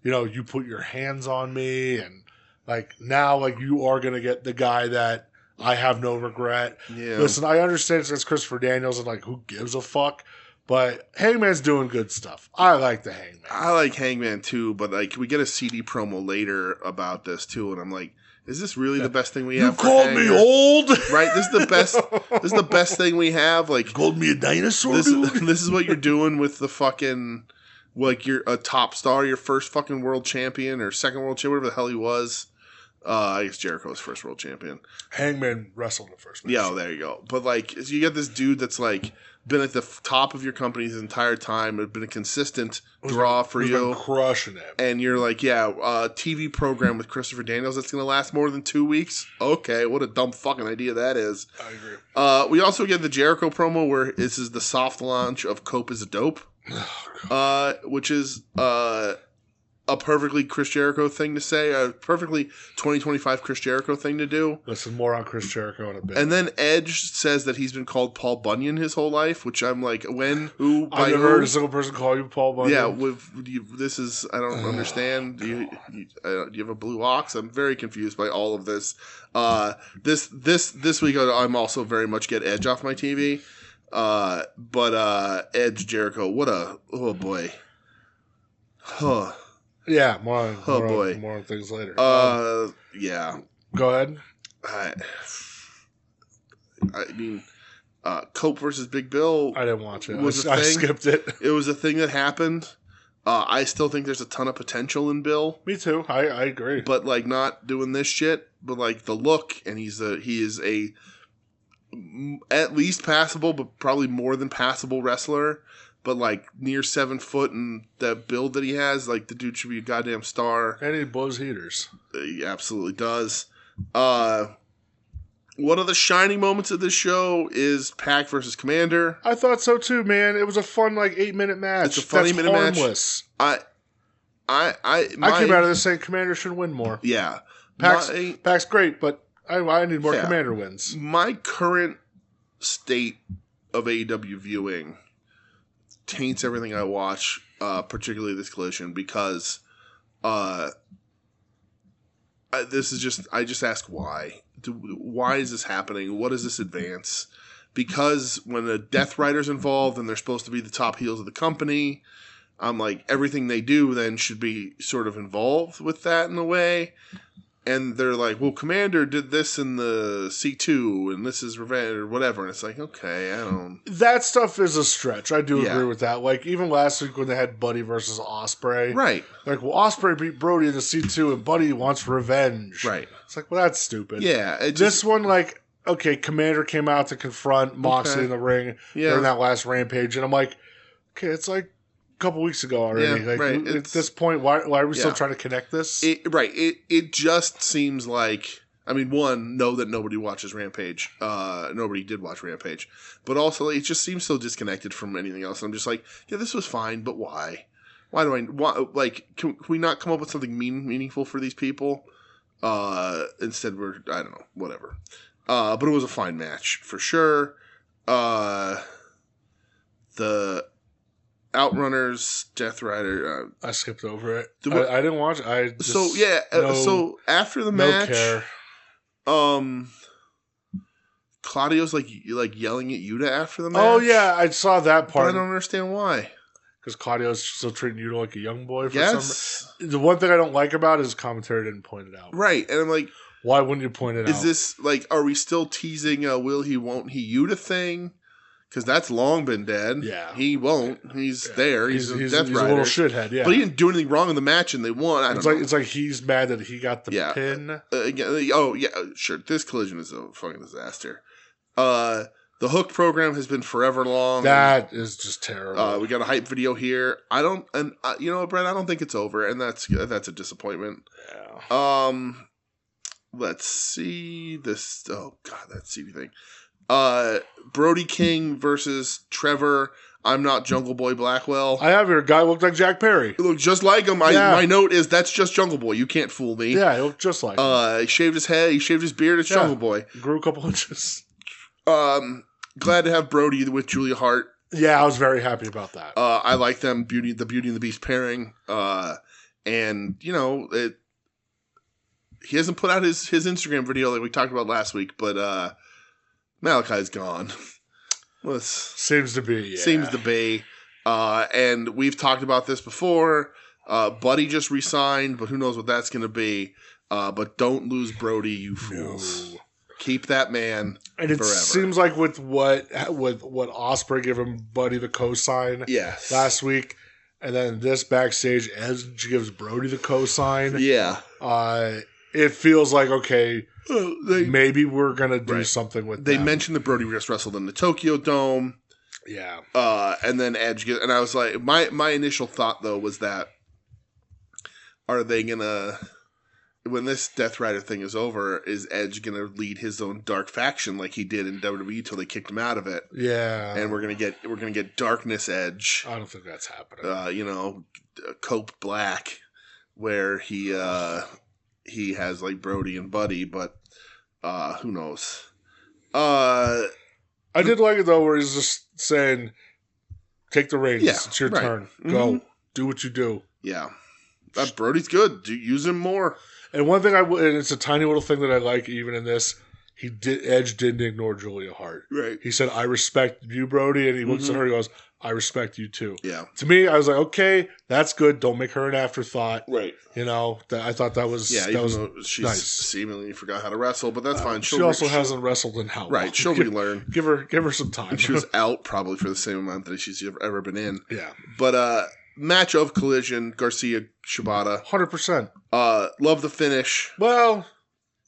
[SPEAKER 2] you put your hands on me, and like now, like you are gonna get the guy that I have no regret.
[SPEAKER 3] Yeah.
[SPEAKER 2] Listen, I understand it's Christopher Daniels, and like who gives a fuck? But Hangman's doing good stuff. I like the Hangman.
[SPEAKER 3] I like Hangman too, but like we get a CD promo later about this too, and I'm like, is this really the best thing we have?
[SPEAKER 2] You called me old,
[SPEAKER 3] right? This is the best. This is the best thing we have. Like,
[SPEAKER 2] you called me a dinosaur,
[SPEAKER 3] dude. This is what you're doing with the fucking. Like, you're a top star, your first fucking world champion or second world champion, whatever the hell he was. I guess Jericho's first world champion.
[SPEAKER 2] Hangman wrestled the first match.
[SPEAKER 3] Yeah, there you go. But, like, so you get this dude that's, like, been at the top of your company his entire time, been a consistent draw for you.
[SPEAKER 2] Been crushing it.
[SPEAKER 3] And you're like, TV program with Christopher Daniels that's going to last more than 2 weeks? Okay, what a dumb fucking idea that is.
[SPEAKER 2] I agree.
[SPEAKER 3] We also get the Jericho promo where this is the soft launch of Cope is a Dope. Which is a perfectly Chris Jericho thing to say, a perfectly 2025 Chris Jericho thing to do.
[SPEAKER 2] Listen, more on Chris Jericho in a bit.
[SPEAKER 3] And then Edge says that he's been called Paul Bunyan his whole life, which I'm like, when, who, by
[SPEAKER 2] I've never heard a single person call you Paul Bunyan.
[SPEAKER 3] Yeah, this is, I don't understand. Do you have a blue ox? I'm very confused by all of this. This week I'm also very much get Edge off my TV. But Edge Jericho, oh boy. Huh.
[SPEAKER 2] Yeah, more on things later.
[SPEAKER 3] Yeah.
[SPEAKER 2] Go ahead.
[SPEAKER 3] I mean, Cope versus Big Bill.
[SPEAKER 2] I didn't watch it. I skipped it.
[SPEAKER 3] It was a thing that happened. I still think there's a ton of potential in Bill.
[SPEAKER 2] Me too. I agree.
[SPEAKER 3] But like not doing this shit, but like the look, and he is a at least passable, but probably more than passable wrestler. But like near 7 foot and that build that he has, like the dude should be a goddamn star.
[SPEAKER 2] And he blows heaters.
[SPEAKER 3] He absolutely does. One of the shining moments of this show is Pac versus Commander.
[SPEAKER 2] I thought so too, man. It was a fun 8-minute match.
[SPEAKER 3] It's a fun 8-minute
[SPEAKER 2] match.
[SPEAKER 3] I
[SPEAKER 2] came out of this saying Commander should win more.
[SPEAKER 3] Yeah.
[SPEAKER 2] Pac's great, but I need more Commander wins.
[SPEAKER 3] My current state of AEW viewing taints everything I watch, particularly this Collision, because this is just, I just ask why. Why is this happening? What does this advance? Because when the Death Rider's involved and they're supposed to be the top heels of the company, I'm like, everything they do then should be sort of involved with that in a way. And they're like, well, Commander did this in the C2, and this is Revenge, or whatever. And it's like, okay, I don't...
[SPEAKER 2] That stuff is a stretch. I do agree with that. Like, even last week when they had Buddy versus Ospreay.
[SPEAKER 3] Right.
[SPEAKER 2] Like, well, Ospreay beat Brody in the C2, and Buddy wants revenge.
[SPEAKER 3] Right.
[SPEAKER 2] It's like, well, that's stupid.
[SPEAKER 3] Yeah.
[SPEAKER 2] This one, like, okay, Commander came out to confront Moxley in the ring during that last Rampage, and I'm like, okay, it's like couple weeks ago already.
[SPEAKER 3] Yeah, right.
[SPEAKER 2] At this point, why are we still trying to connect this?
[SPEAKER 3] It just seems like, I mean, one, know that nobody watches Rampage. Nobody did watch Rampage. But also, it just seems so disconnected from anything else. I'm just like, yeah, this was fine, but why? Can we not come up with something meaningful for these people? Instead, I don't know, whatever. But it was a fine match, for sure. The Outrunners, Death Rider.
[SPEAKER 2] I skipped over it. I didn't watch it.
[SPEAKER 3] So after the match,
[SPEAKER 2] care.
[SPEAKER 3] Claudio's like yelling at Yuta after the match.
[SPEAKER 2] Oh yeah, I saw that part.
[SPEAKER 3] But I don't understand why.
[SPEAKER 2] because Claudio's still treating you like a young boy.
[SPEAKER 3] Yes.
[SPEAKER 2] The one thing I don't like about it is commentary didn't point it out.
[SPEAKER 3] Right, and I'm like,
[SPEAKER 2] why wouldn't you point it out?
[SPEAKER 3] Is this like, are we still teasing will he, won't he, Yuta thing? Because that's long been dead.
[SPEAKER 2] Yeah.
[SPEAKER 3] He won't. He's there. He's a Death Rider.
[SPEAKER 2] He's a little shithead, yeah.
[SPEAKER 3] But he didn't do anything wrong in the match and they won. I don't know.
[SPEAKER 2] It's like he's mad that he got the pin.
[SPEAKER 3] Sure. This collision is a fucking disaster. The Hook program has been forever long.
[SPEAKER 2] That is just terrible.
[SPEAKER 3] We got a hype video here. I don't, and you know what, Brett? I don't think it's over, and that's a disappointment.
[SPEAKER 2] Yeah.
[SPEAKER 3] Let's see this. Oh God, that CD thing. Brody King versus Trevor. I'm not Jungle Boy Blackwell.
[SPEAKER 2] I have here a guy looked like Jack Perry.
[SPEAKER 3] He looked just like him. My note is that's just Jungle Boy. You can't fool me.
[SPEAKER 2] Yeah, he looked just like him.
[SPEAKER 3] He shaved his head. He shaved his beard. It's Jungle Boy.
[SPEAKER 2] Grew a couple inches.
[SPEAKER 3] Glad to have Brody with Julia Hart.
[SPEAKER 2] Yeah, I was very happy about that.
[SPEAKER 3] I like them the Beauty and the Beast pairing. And you know he hasn't put out his Instagram video like we talked about last week, but Malachi's gone.
[SPEAKER 2] Seems to be.
[SPEAKER 3] And we've talked about this before. Buddy just re-signed, but who knows what that's going to be. But don't lose Brody, you fools. No. Keep that man
[SPEAKER 2] and it
[SPEAKER 3] forever.
[SPEAKER 2] Seems like with what Ospreay gave him Buddy the co-sign last week, and then this backstage Edge gives Brody the co-sign.
[SPEAKER 3] Yeah.
[SPEAKER 2] It feels like, okay, maybe we're going to do something with
[SPEAKER 3] They mentioned that Brody just wrestled in the Tokyo Dome.
[SPEAKER 2] Yeah.
[SPEAKER 3] And then Edge and I was like, my initial thought, though, was that are they going to, when this Death Rider thing is over, is Edge going to lead his own dark faction like he did in WWE till they kicked him out of it? Yeah. And we're going to get Darkness Edge.
[SPEAKER 2] I don't think that's happening.
[SPEAKER 3] Cope Black, where he has like Brody and Buddy, but who knows?
[SPEAKER 2] I did like it though, where he's just saying, "Take the reins. It's your turn. Go. Do what you do."
[SPEAKER 3] Yeah, Brody's good. Use him more.
[SPEAKER 2] And one thing and it's a tiny little thing that I like, even in this, Edge didn't ignore Julia Hart.
[SPEAKER 3] Right.
[SPEAKER 2] He said, "I respect you, Brody," and he looks at her. He goes, "I respect you too."
[SPEAKER 3] Yeah.
[SPEAKER 2] To me, I was like, okay, that's good. Don't make her an afterthought.
[SPEAKER 3] Right.
[SPEAKER 2] You know, I thought that was
[SPEAKER 3] though she's
[SPEAKER 2] nice.
[SPEAKER 3] Seemingly forgot how to wrestle, but that's fine.
[SPEAKER 2] She also hasn't wrestled in how long?
[SPEAKER 3] Right. She'll relearn.
[SPEAKER 2] Give her some time.
[SPEAKER 3] And she was out probably for the same amount that she's ever been in.
[SPEAKER 2] Yeah.
[SPEAKER 3] But match of Collision, Garcia Shibata.
[SPEAKER 2] 100%.
[SPEAKER 3] Love the finish.
[SPEAKER 2] Well.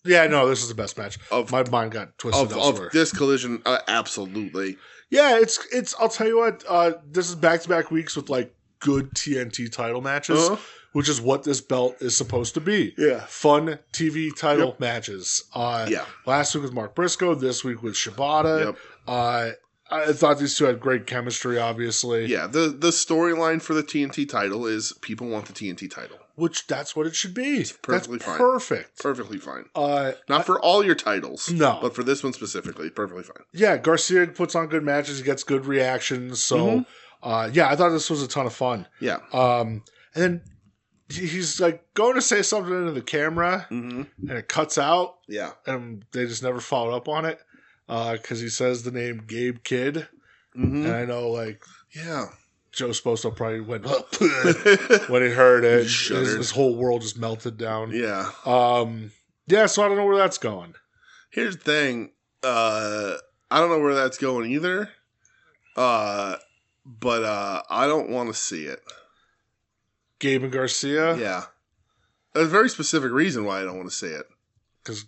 [SPEAKER 2] Yeah, no, this is the best match. My mind got twisted elsewhere.
[SPEAKER 3] Of this Collision, absolutely.
[SPEAKER 2] Yeah, it's. I'll tell you what. This is back-to-back weeks with like good TNT title matches, which is what this belt is supposed to be.
[SPEAKER 3] Yeah,
[SPEAKER 2] fun TV title matches. Last week with Mark Briscoe. This week with Shibata. Yep. I thought these two had great chemistry. Obviously,
[SPEAKER 3] yeah. The storyline for the TNT title is people want the TNT title.
[SPEAKER 2] Which that's what it should be.
[SPEAKER 3] It's perfectly fine. Perfectly fine. Not for all your titles.
[SPEAKER 2] No.
[SPEAKER 3] But for this one specifically, perfectly fine.
[SPEAKER 2] Yeah, Garcia puts on good matches. He gets good reactions. So, I thought this was a ton of fun.
[SPEAKER 3] Yeah.
[SPEAKER 2] And then he's like going to say something into the camera, and it cuts out.
[SPEAKER 3] Yeah.
[SPEAKER 2] And they just never followed up on it because he says the name Gabe Kidd. And I know, like...
[SPEAKER 3] Yeah.
[SPEAKER 2] Joe Sposto probably went when he heard it. His whole world just melted down.
[SPEAKER 3] Yeah.
[SPEAKER 2] So I don't know where that's going.
[SPEAKER 3] Here's the thing. I don't know where that's going either. But I don't want to see it.
[SPEAKER 2] Gabe and Garcia?
[SPEAKER 3] Yeah. There's a very specific reason why I don't want to see it.
[SPEAKER 2] Because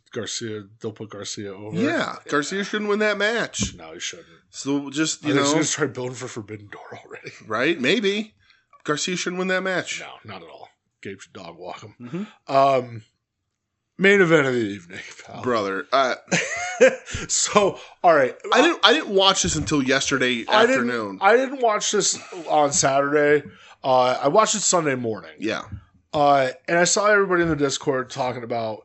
[SPEAKER 2] they'll put Garcia over.
[SPEAKER 3] Yeah. Garcia shouldn't win that match.
[SPEAKER 2] No, he shouldn't.
[SPEAKER 3] So just,
[SPEAKER 2] you know. He's going to try building for Forbidden Door already.
[SPEAKER 3] Right? Maybe. Garcia shouldn't win that match.
[SPEAKER 2] No, not at all. Gabe should dog walk him. Main event of the evening, pal.
[SPEAKER 3] Brother.
[SPEAKER 2] So, all right.
[SPEAKER 3] I didn't watch this until yesterday afternoon.
[SPEAKER 2] I didn't watch this on Saturday. I watched it Sunday morning.
[SPEAKER 3] Yeah.
[SPEAKER 2] And I saw everybody in the Discord talking about,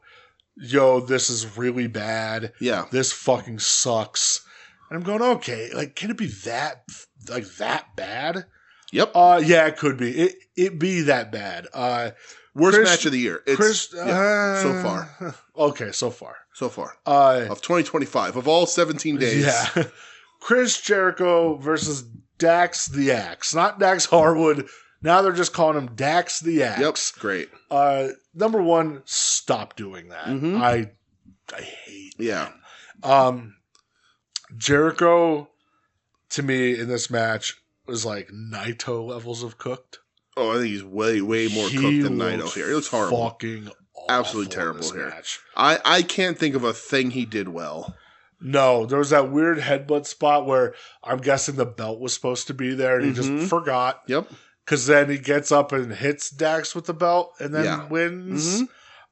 [SPEAKER 2] yo, this is really bad.
[SPEAKER 3] Yeah.
[SPEAKER 2] This fucking sucks. And I'm going, okay, like, can it be that bad?
[SPEAKER 3] Yep.
[SPEAKER 2] Yeah, it could be. It be that bad.
[SPEAKER 3] Worst match of the year. So far.
[SPEAKER 2] Okay, so far.
[SPEAKER 3] Of 2025. Of all 17 days.
[SPEAKER 2] Yeah. Chris Jericho versus Dax the Axe. Not Dax Harwood. Now they're just calling him Dax the Axe.
[SPEAKER 3] Yep, great.
[SPEAKER 2] Number one, stop doing that.
[SPEAKER 3] Mm-hmm.
[SPEAKER 2] I hate that. Jericho, to me, in this match, was like Naito levels of cooked.
[SPEAKER 3] Oh, I think he's way more cooked than Naito here. He looks horrible.
[SPEAKER 2] Fucking
[SPEAKER 3] absolutely terrible here.
[SPEAKER 2] Match.
[SPEAKER 3] I can't think of a thing he did well.
[SPEAKER 2] No, there was that weird headbutt spot where I'm guessing the belt was supposed to be there and he just forgot.
[SPEAKER 3] Yep.
[SPEAKER 2] Because then he gets up and hits Dax with the belt and then wins.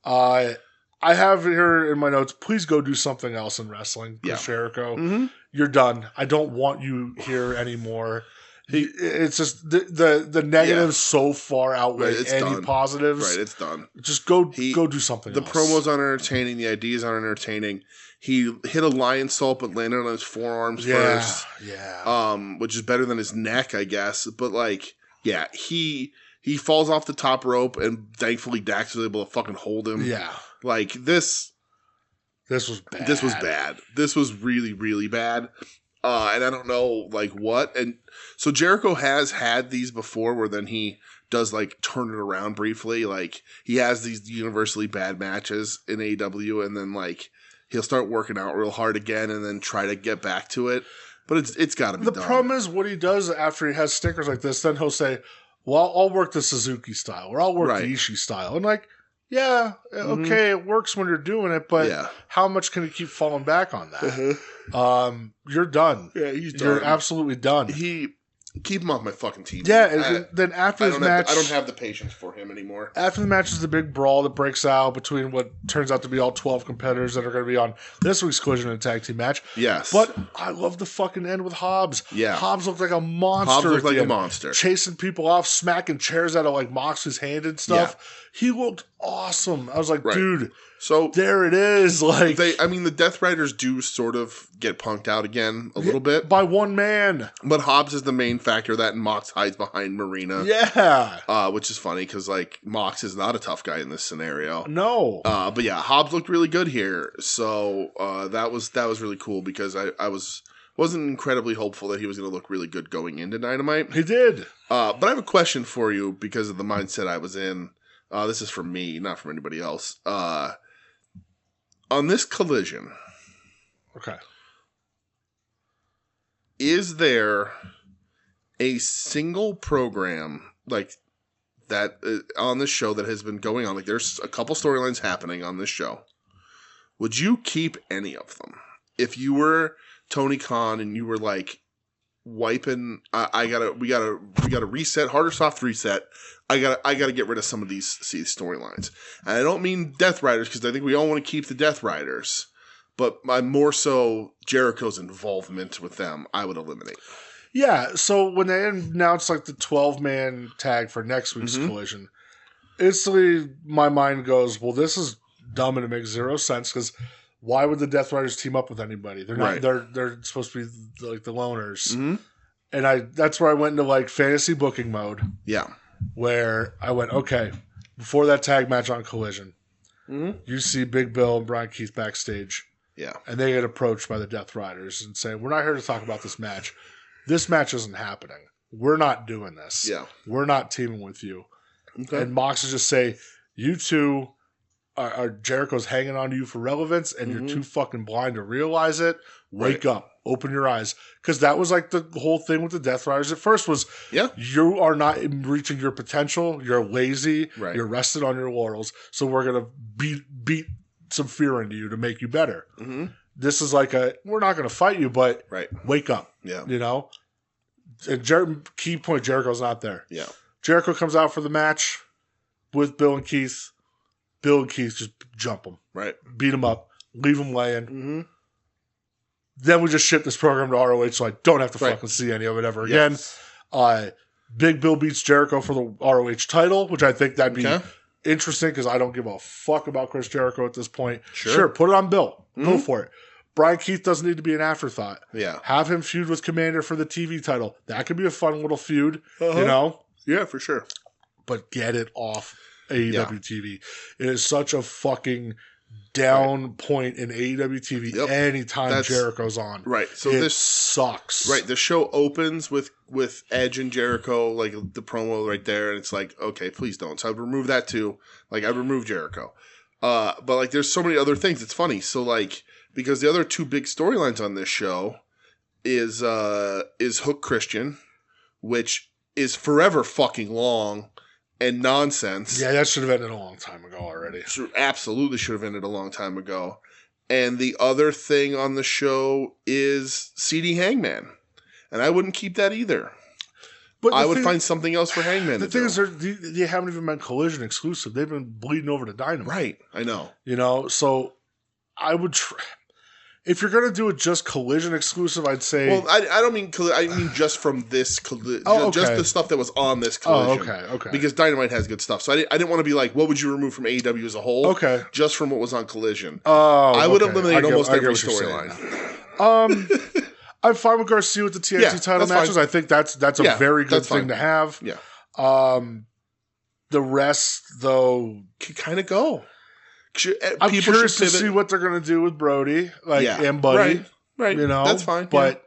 [SPEAKER 2] I have here in my notes, please go do something else in wrestling, Chris Jericho. You're done. I don't want you here anymore. It's just the negatives so far outweigh any positives.
[SPEAKER 3] Right, it's done.
[SPEAKER 2] Just go do something else.
[SPEAKER 3] The promos aren't entertaining. The ideas aren't entertaining. He hit a lion salt but landed on his forearms first. Yeah. Which is better than his neck, I guess. But he falls off the top rope and thankfully Dax was able to fucking hold him. Yeah. This was bad. This was bad. This was really, really bad. And I don't know what. And so Jericho has had these before where then he does turn it around briefly. He has these universally bad matches in AEW and then he'll start working out real hard again and then try to get back to it. But it's got to be done. The
[SPEAKER 2] problem is what he does after he has stickers like this, then he'll say, well, I'll work the Suzuki style or I'll work the Ishii style. And okay, it works when you're doing it, but how much can he keep falling back on that? You're done. Yeah, he's done. You're absolutely done.
[SPEAKER 3] Keep him off my fucking team.
[SPEAKER 2] Yeah, then after his match...
[SPEAKER 3] I don't have the patience for him anymore.
[SPEAKER 2] After the match is the big brawl that breaks out between what turns out to be all 12 competitors that are going to be on this week's Collision and Tag Team match.
[SPEAKER 3] Yes.
[SPEAKER 2] But I love the fucking end with Hobbs.
[SPEAKER 3] Yeah.
[SPEAKER 2] Hobbs looked like a monster.
[SPEAKER 3] Hobbs looked like a monster.
[SPEAKER 2] Chasing people off, smacking chairs out of Moxley's hand and stuff. Yeah. He looked awesome. I was like, dude... So there it is.
[SPEAKER 3] The Death Riders do sort of get punked out again a little bit
[SPEAKER 2] by one man, but Hobbs
[SPEAKER 3] is the main factor that Mox hides behind Marina.
[SPEAKER 2] Yeah,
[SPEAKER 3] which is funny because Mox is not a tough guy in this scenario.
[SPEAKER 2] No,
[SPEAKER 3] but yeah, Hobbs looked really good here. So that was really cool because I wasn't incredibly hopeful that he was going to look really good going into Dynamite.
[SPEAKER 2] He did.
[SPEAKER 3] But I have a question for you because of the mindset I was in. This is from me, not from anybody else. On this Collision,
[SPEAKER 2] okay,
[SPEAKER 3] is there a single program that on this show that has been going on? There's a couple storylines happening on this show. Would you keep any of them if you were Tony Khan and you were wiping? We gotta reset, hard or soft reset. I gotta get rid of some of these storylines. And I don't mean Death Riders because I think we all want to keep the Death Riders, but I'm more so Jericho's involvement with them. I would eliminate.
[SPEAKER 2] Yeah. So when they announced the 12-man tag for next week's Collision, instantly my mind goes, well, this is dumb and it makes zero sense because why would the Death Riders team up with anybody? They're not. They're supposed to be the loners. Mm-hmm. And that's where I went into fantasy booking mode.
[SPEAKER 3] Yeah.
[SPEAKER 2] Where I went, okay, before that tag match on Collision, you see Big Bill and Brian Keith backstage.
[SPEAKER 3] Yeah. And
[SPEAKER 2] they get approached by the Death Riders and say, we're not here to talk about this match. This match isn't happening. We're not doing this.
[SPEAKER 3] Yeah.
[SPEAKER 2] We're not teaming with you.
[SPEAKER 3] Okay.
[SPEAKER 2] And Mox will just say, you two are Jericho's hanging on to you for relevance and you're too fucking blind to realize it. Wake up. Open your eyes. Because that was the whole thing with the Death Riders at first was, you are not reaching your potential. You're lazy.
[SPEAKER 3] Right.
[SPEAKER 2] You're rested on your laurels. So we're going to beat some fear into you to make you better.
[SPEAKER 3] Mm-hmm.
[SPEAKER 2] This is we're not going to fight you, but wake up.
[SPEAKER 3] Yeah.
[SPEAKER 2] You know? And key point, Jericho's not there.
[SPEAKER 3] Yeah.
[SPEAKER 2] Jericho comes out for the match with Bill and Keith. Bill and Keith just jump him.
[SPEAKER 3] Right.
[SPEAKER 2] Beat him up. Leave him laying.
[SPEAKER 3] Mm-hmm.
[SPEAKER 2] Then we just ship this program to ROH so I don't have to fucking see any of it ever again. Big Bill beats Jericho for the ROH title, which I think that'd be interesting because I don't give a fuck about Chris Jericho at this point. Sure, put it on Bill. Go for it. Brian Keith doesn't need to be an afterthought.
[SPEAKER 3] Yeah.
[SPEAKER 2] Have him feud with Commander for the TV title. That could be a fun little feud, you know?
[SPEAKER 3] Yeah, for sure.
[SPEAKER 2] But get it off AEW TV. It is such a fucking down point in AEW TV anytime Jericho's on.
[SPEAKER 3] Right. So
[SPEAKER 2] this sucks.
[SPEAKER 3] Right. The show opens with Edge and Jericho, like the promo right there, and it's like, okay, please don't. So I'd remove that too. Like, I removed Jericho. But like, there's so many other things. It's funny. So like, because the other two big storylines on this show is Hook Christian, which is forever fucking long and nonsense.
[SPEAKER 2] Yeah, that should have ended a long time ago already.
[SPEAKER 3] Absolutely should have ended a long time ago. And the other thing on the show is CD Hangman. And I wouldn't keep that either. But I would find something else for Hangman to do.
[SPEAKER 2] The thing is, they haven't even been Collision exclusive. They've been bleeding over to Dynamite.
[SPEAKER 3] Right, I know.
[SPEAKER 2] You know, so I would... If you're going to do it just Collision exclusive, I'd say...
[SPEAKER 3] Well, I don't mean... I mean just from this... Just the stuff that was on this Collision.
[SPEAKER 2] Okay. Because
[SPEAKER 3] Dynamite has good stuff. So I didn't want to be like, what would you remove from AEW as a whole?
[SPEAKER 2] Okay.
[SPEAKER 3] Just from what was on Collision.
[SPEAKER 2] I
[SPEAKER 3] would eliminate almost every storyline.
[SPEAKER 2] I'm fine with Garcia with the TNT title matches. Fine. I think that's a very good thing to have.
[SPEAKER 3] Yeah.
[SPEAKER 2] The rest, though...
[SPEAKER 3] Can kind of go.
[SPEAKER 2] I'm curious to see what they're going to do with Brody, and Buddy.
[SPEAKER 3] Right.
[SPEAKER 2] You know,
[SPEAKER 3] that's fine.
[SPEAKER 2] But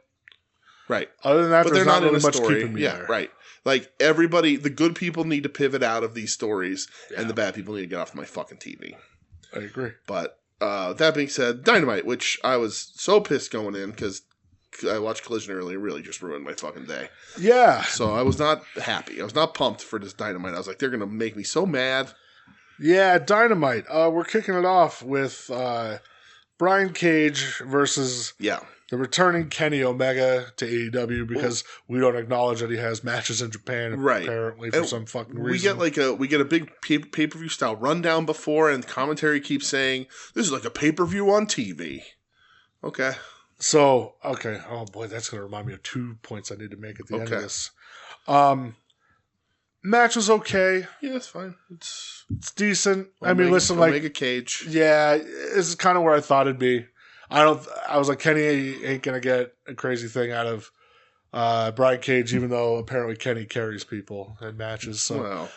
[SPEAKER 2] other than that,
[SPEAKER 3] but
[SPEAKER 2] there's not really much
[SPEAKER 3] story.
[SPEAKER 2] keeping me there.
[SPEAKER 3] Right. Like everybody, the good people need to pivot out of these stories, and the bad people need to get off my fucking TV.
[SPEAKER 2] I agree.
[SPEAKER 3] But that being said, Dynamite, which I was so pissed going in because I watched Collision earlier, really just ruined my fucking day.
[SPEAKER 2] Yeah.
[SPEAKER 3] So I was not happy. I was not pumped for this Dynamite. I was like, they're going to make me so mad.
[SPEAKER 2] Yeah, Dynamite. We're kicking it off with Brian Cage versus the returning Kenny Omega to AEW because we don't acknowledge that he has matches in Japan apparently for some fucking reason.
[SPEAKER 3] We get a big pay-per-view style rundown before, and commentary keeps saying this is like a pay-per-view on TV. Okay.
[SPEAKER 2] So oh boy, that's going to remind me of 2 points I need to make at the end of this. Match was okay.
[SPEAKER 3] Yeah, it's fine. It's
[SPEAKER 2] decent. Omega
[SPEAKER 3] Cage.
[SPEAKER 2] Yeah, this is kind of where I thought it'd be. I was like, Kenny ain't gonna get a crazy thing out of Brian Cage, even though apparently Kenny carries people in matches. So,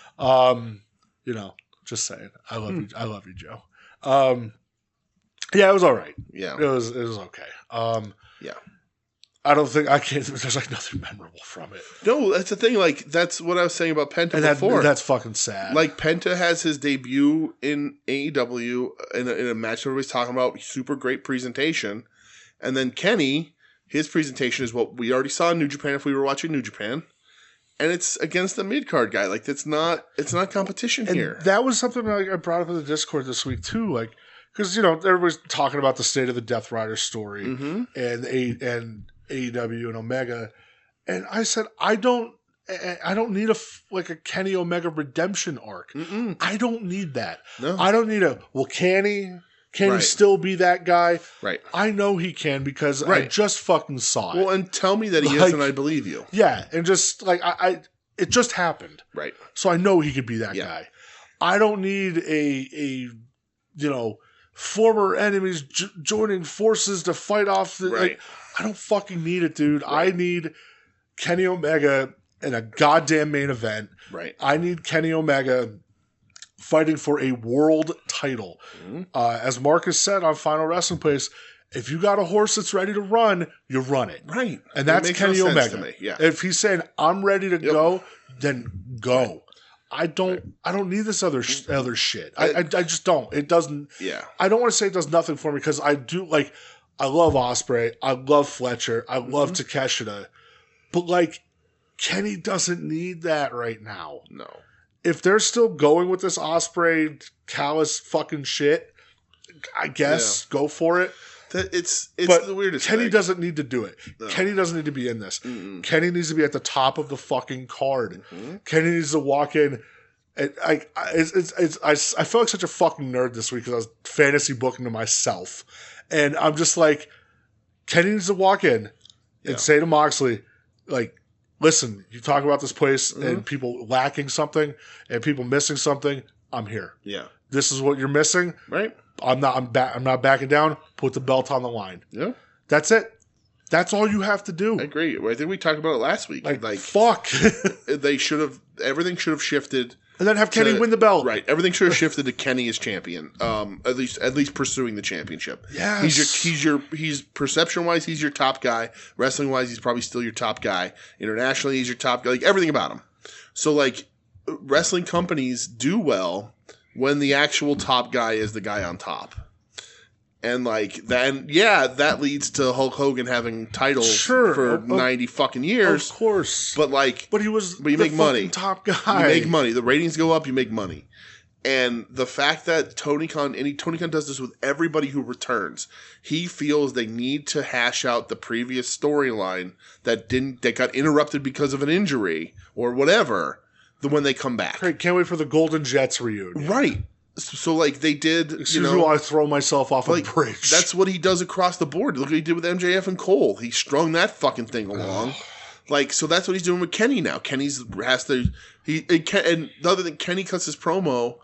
[SPEAKER 2] just saying. I love you, Joe. Yeah, it was all right.
[SPEAKER 3] Yeah,
[SPEAKER 2] it was okay.
[SPEAKER 3] Yeah.
[SPEAKER 2] I don't think there's like nothing memorable from it.
[SPEAKER 3] No, that's the thing. Like, that's what I was saying about Penta before.
[SPEAKER 2] That's fucking sad.
[SPEAKER 3] Like, Penta has his debut in AEW in a match everybody's talking about. Super great presentation. And then Kenny, his presentation is what we already saw in New Japan if we were watching New Japan. And it's against the mid-card guy. Like, it's not competition here.
[SPEAKER 2] That was something I brought up in the Discord this week, too. Like, because, everybody's talking about the state of the Death Rider story and AEW and Omega, and I said I don't need a Kenny Omega redemption arc.
[SPEAKER 3] Mm-mm.
[SPEAKER 2] I don't need that.
[SPEAKER 3] No.
[SPEAKER 2] I don't need can he still be that guy?
[SPEAKER 3] Right.
[SPEAKER 2] I know he can because I just fucking saw it.
[SPEAKER 3] Well, and tell me that he is, and I believe you.
[SPEAKER 2] Yeah, and just it just happened.
[SPEAKER 3] Right.
[SPEAKER 2] So I know he could be that guy. I don't need a former enemies joining forces to fight off the. I don't fucking need it, dude. Right. I need Kenny Omega in a goddamn main event.
[SPEAKER 3] Right.
[SPEAKER 2] I need Kenny Omega fighting for a world title. Mm-hmm. As Marcus said on Final Wrestling Place, if you got a horse that's ready to run, you run it.
[SPEAKER 3] Right.
[SPEAKER 2] And that's Kenny Omega.
[SPEAKER 3] To me. Yeah.
[SPEAKER 2] If he's saying, I'm ready to go, then go. Right. I don't need this other shit. I just don't. It doesn't.
[SPEAKER 3] Yeah.
[SPEAKER 2] I don't want to say it does nothing for me because I do like. I love Ospreay. I love Fletcher. I love Takeshita. But, Kenny doesn't need that right now.
[SPEAKER 3] No.
[SPEAKER 2] If they're still going with this Ospreay callous fucking shit, I guess go for it.
[SPEAKER 3] It's
[SPEAKER 2] but
[SPEAKER 3] the weirdest
[SPEAKER 2] Kenny
[SPEAKER 3] thing.
[SPEAKER 2] Doesn't need to do it. No. Kenny doesn't need to be in this.
[SPEAKER 3] Mm-mm.
[SPEAKER 2] Kenny needs to be at the top of the fucking card.
[SPEAKER 3] Mm-hmm.
[SPEAKER 2] Kenny needs to walk in. I feel like such a fucking nerd this week because I was fantasy booking to myself. And I'm just like, Kenny needs to walk in and say to Moxley, listen, you talk about this place and people lacking something and people missing something. I'm here.
[SPEAKER 3] Yeah.
[SPEAKER 2] This is what you're missing.
[SPEAKER 3] Right.
[SPEAKER 2] I'm not backing down. Put the belt on the line.
[SPEAKER 3] Yeah.
[SPEAKER 2] That's it. That's all you have to do.
[SPEAKER 3] I agree. I think we talked about it last week.
[SPEAKER 2] Like fuck.
[SPEAKER 3] Everything should have shifted.
[SPEAKER 2] And then have Kenny win the belt.
[SPEAKER 3] Right. Everything should have shifted to Kenny as champion. At least pursuing the championship.
[SPEAKER 2] Yes.
[SPEAKER 3] He's perception wise, he's your top guy. Wrestling wise, he's probably still your top guy. Internationally, he's your top guy. Like everything about him. So like wrestling companies do well when the actual top guy is the guy on top. And like then, that leads to Hulk Hogan having titles for 90 fucking years.
[SPEAKER 2] Of course,
[SPEAKER 3] but you make money.
[SPEAKER 2] Top guy,
[SPEAKER 3] you make money. The ratings go up. You make money. And the fact that Tony Khan does this with everybody who returns, he feels they need to hash out the previous storyline that got interrupted because of an injury or whatever. When they come back,
[SPEAKER 2] great. Can't wait for the Golden Jets reunion.
[SPEAKER 3] Right. So, like, they did,
[SPEAKER 2] Excuse me while I throw myself off a bridge.
[SPEAKER 3] That's what he does across the board. Look what he did with MJF and Cole. He strung that fucking thing along. So that's what he's doing with Kenny now. And other than Kenny cuts his promo,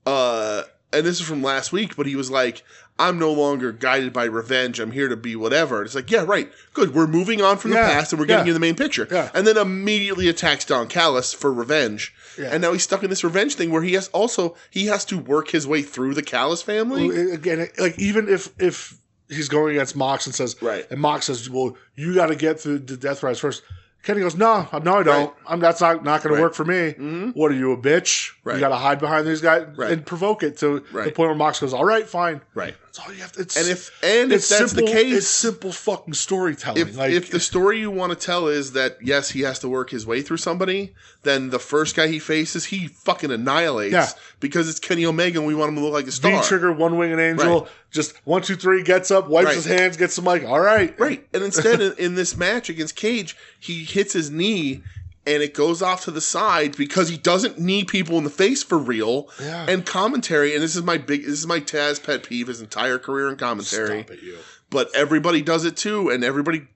[SPEAKER 3] and this is from last week, but he was like, I'm no longer guided by revenge. I'm here to be whatever. And it's like, yeah, right. Good. We're moving on from the past and we're getting in the main picture. Yeah. And then immediately attacks Don Callis for revenge. Yeah. And now he's stuck in this revenge thing where he has to work his way through the Callis family.
[SPEAKER 2] Well, again, like even if he's going against Mox and says,
[SPEAKER 3] right.
[SPEAKER 2] And Mox says, well, you got to get through the Death Rise first. Kenny goes, no, I don't. Right. That's not going to work for me. Mm-hmm. What are you, a bitch? Right. You got to hide behind these guys and provoke it to the point where Mox goes, all right, fine.
[SPEAKER 3] Right.
[SPEAKER 2] That's all you have to.
[SPEAKER 3] If that's
[SPEAKER 2] simple,
[SPEAKER 3] the case,
[SPEAKER 2] it's simple fucking storytelling.
[SPEAKER 3] If the story you want to tell is that yes, he has to work his way through somebody, then the first guy he faces, he fucking annihilates because it's Kenny Omega and we want him to look like a star.
[SPEAKER 2] V-trigger, one-winged angel, just 1, 2, 3, gets up, wipes his hands, gets some all right.
[SPEAKER 3] Right. And instead in this match against Cage, he hits his knee and it goes off to the side because he doesn't knee people in the face for real. Yeah. And commentary, and this is my Taz pet peeve his entire career in commentary.
[SPEAKER 2] Stop it, you.
[SPEAKER 3] But everybody does it too, and everybody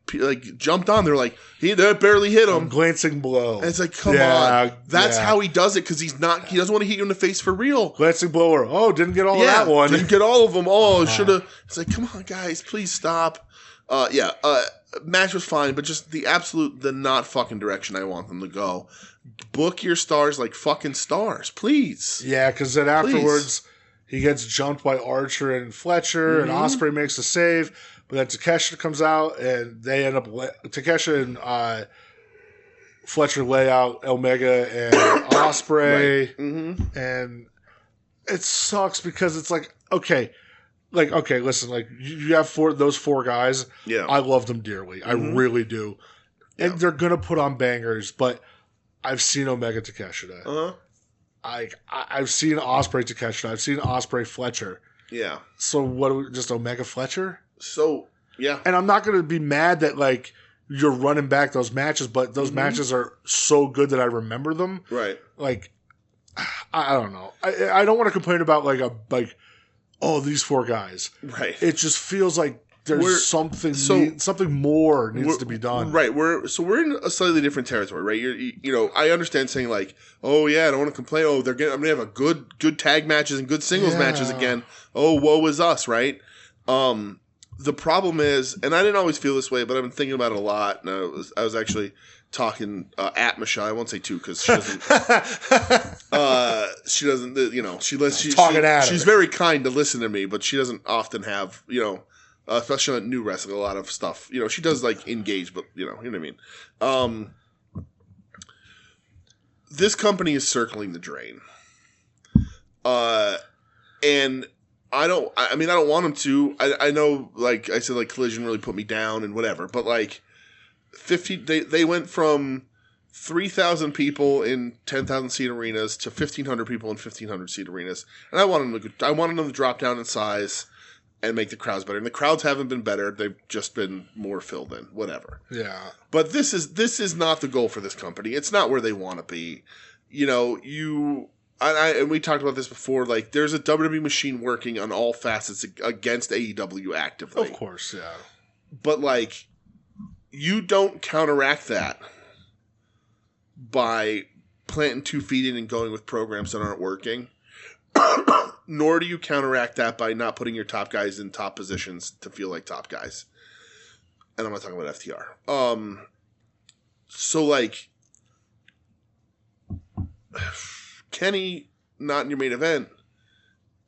[SPEAKER 3] jumped on. They're like, that barely hit him.
[SPEAKER 2] Glancing blow.
[SPEAKER 3] And it's like, come on. That's how he does it because he doesn't want to hit you in the face for real.
[SPEAKER 2] Glancing blower. Oh, didn't get all of that one.
[SPEAKER 3] Didn't get all of them. Oh, should have. It's like, come on, guys, please stop. Match was fine, but just the not fucking direction I want them to go. Book your stars like fucking stars, please.
[SPEAKER 2] Yeah, because then afterwards he gets jumped by Archer and Fletcher, and Ospreay makes a save, but then Takeshita comes out, and they end up Takeshita and Fletcher lay out Omega and Ospreay, and it sucks because it's like okay, listen, like you have those four guys.
[SPEAKER 3] Yeah,
[SPEAKER 2] I love them dearly. I really do, and they're gonna put on bangers. But I've seen Omega Takeshita. I've seen Ospreay Takeshita. I've seen Ospreay Fletcher.
[SPEAKER 3] Yeah.
[SPEAKER 2] So what? Just Omega Fletcher?
[SPEAKER 3] So yeah.
[SPEAKER 2] And I'm not gonna be mad that like you're running back those matches, but those matches are so good that I remember them.
[SPEAKER 3] Right.
[SPEAKER 2] Like I don't know. I don't want to complain about these four guys.
[SPEAKER 3] Right.
[SPEAKER 2] It just feels like there's something more needs to be done.
[SPEAKER 3] Right. We're in a slightly different territory, right? I understand saying like, oh yeah, I don't want to complain. Oh, I'm gonna have a good tag matches and good singles matches again. Oh, woe is us, right? The problem is, and I didn't always feel this way, but I've been thinking about it a lot. And I was actually talking at Michelle. I won't say to because she doesn't. She doesn't. She's very kind to listen to me, but she doesn't often have especially on new wrestling, a lot of stuff. She does like engage, but you know what I mean. This company is circling the drain, and I don't want them to. I know, like I said, like Collision really put me down and whatever, but like 50, they went from 3,000 people in 10,000 seat arenas to 1,500 people in 1,500 seat arenas, and I wanted them to drop down in size and make the crowds better. And the crowds haven't been better; they've just been more filled in, whatever.
[SPEAKER 2] Yeah.
[SPEAKER 3] But this is not the goal for this company. It's not where they want to be. And we talked about this before. Like, there's a WWE machine working on all facets against AEW actively.
[SPEAKER 2] Of course, yeah.
[SPEAKER 3] But like, you don't counteract that by planting 2 feet in and going with programs that aren't working. Nor do you counteract that by not putting your top guys in top positions to feel like top guys. and I'm not talking about FTR. So, like, Kenny not in your main event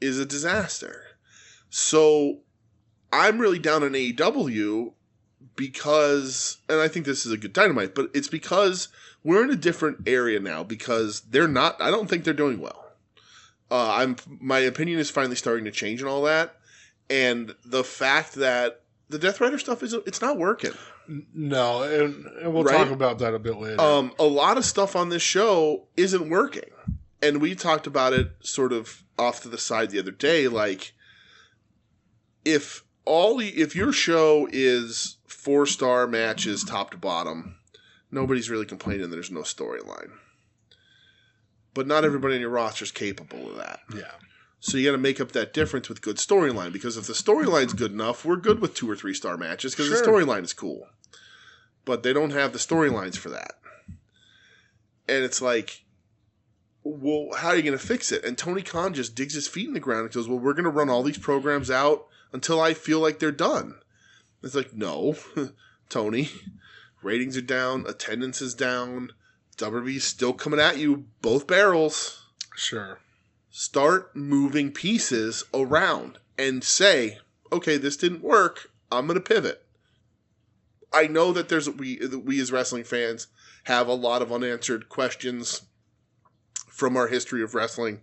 [SPEAKER 3] is a disaster. So, I'm really down on AEW because, and I think this is a good Dynamite, but it's because we're in a different area now because they're not, I don't think they're doing well. My opinion is finally starting to change and all that. And the fact that the Death Rider stuff it's not working.
[SPEAKER 2] No, and we'll talk about that a bit later.
[SPEAKER 3] A lot of stuff on this show isn't working. And we talked about it sort of off to the side the other day. Like, if your show is 4-star matches top to bottom, nobody's really complaining there's no storyline. But not everybody in your roster is capable of that.
[SPEAKER 2] Yeah.
[SPEAKER 3] So you got to make up that difference with good storyline. Because if the storyline's good enough, we're good with 2 or 3-star matches because the storyline is cool. But they don't have the storylines for that. And it's like, well, how are you going to fix it? And Tony Khan just digs his feet in the ground and goes, well, we're going to run all these programs out until I feel like they're done. It's like, no, Tony, ratings are down, attendance is down, WWE's still coming at you, both barrels.
[SPEAKER 2] Sure. Start
[SPEAKER 3] moving pieces around and say, okay, this didn't work, I'm going to pivot. I know that we as wrestling fans have a lot of unanswered questions from our history of wrestling,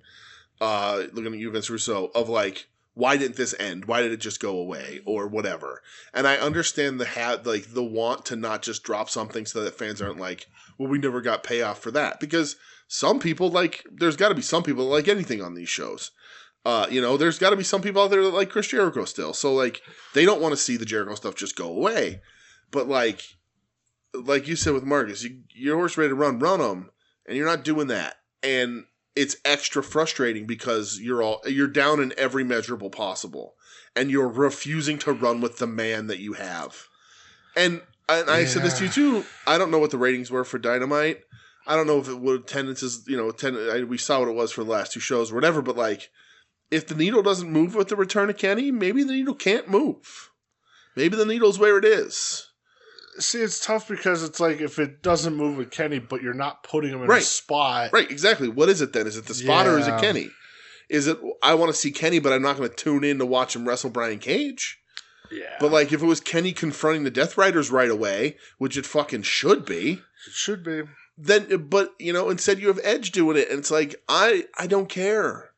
[SPEAKER 3] looking at you, Vince Russo, of like, why didn't this end? Why did it just go away? Or whatever. And I understand the want to not just drop something so that fans aren't like, well, we never got payoff for that. Because some people there's got to be some people that like anything on these shows. There's got to be some people out there that like Chris Jericho still. So like, they don't want to see the Jericho stuff just go away. But like you said with Marcus, your horse ready to run them, and you're not doing that. And it's extra frustrating because you're down in every measurable possible, and you're refusing to run with the man that you have. And I said this to you too. I don't know what the ratings were for Dynamite. I don't know if it would attendance is we saw what it was for the last 2 shows or whatever. But like, if the needle doesn't move with the return of Kenny, maybe the needle can't move. Maybe the needle's where it is.
[SPEAKER 2] See, it's tough because it's like if it doesn't move with Kenny, but you're not putting him in a spot.
[SPEAKER 3] Right, exactly. What is it then? Is it the spot or is it Kenny? Is it, I want to see Kenny, but I'm not going to tune in to watch him wrestle Brian Cage?
[SPEAKER 2] Yeah.
[SPEAKER 3] But like if it was Kenny confronting the Death Riders right away, which it fucking should be.
[SPEAKER 2] It should be.
[SPEAKER 3] Then, but, instead you have Edge doing it, and it's like, I don't care.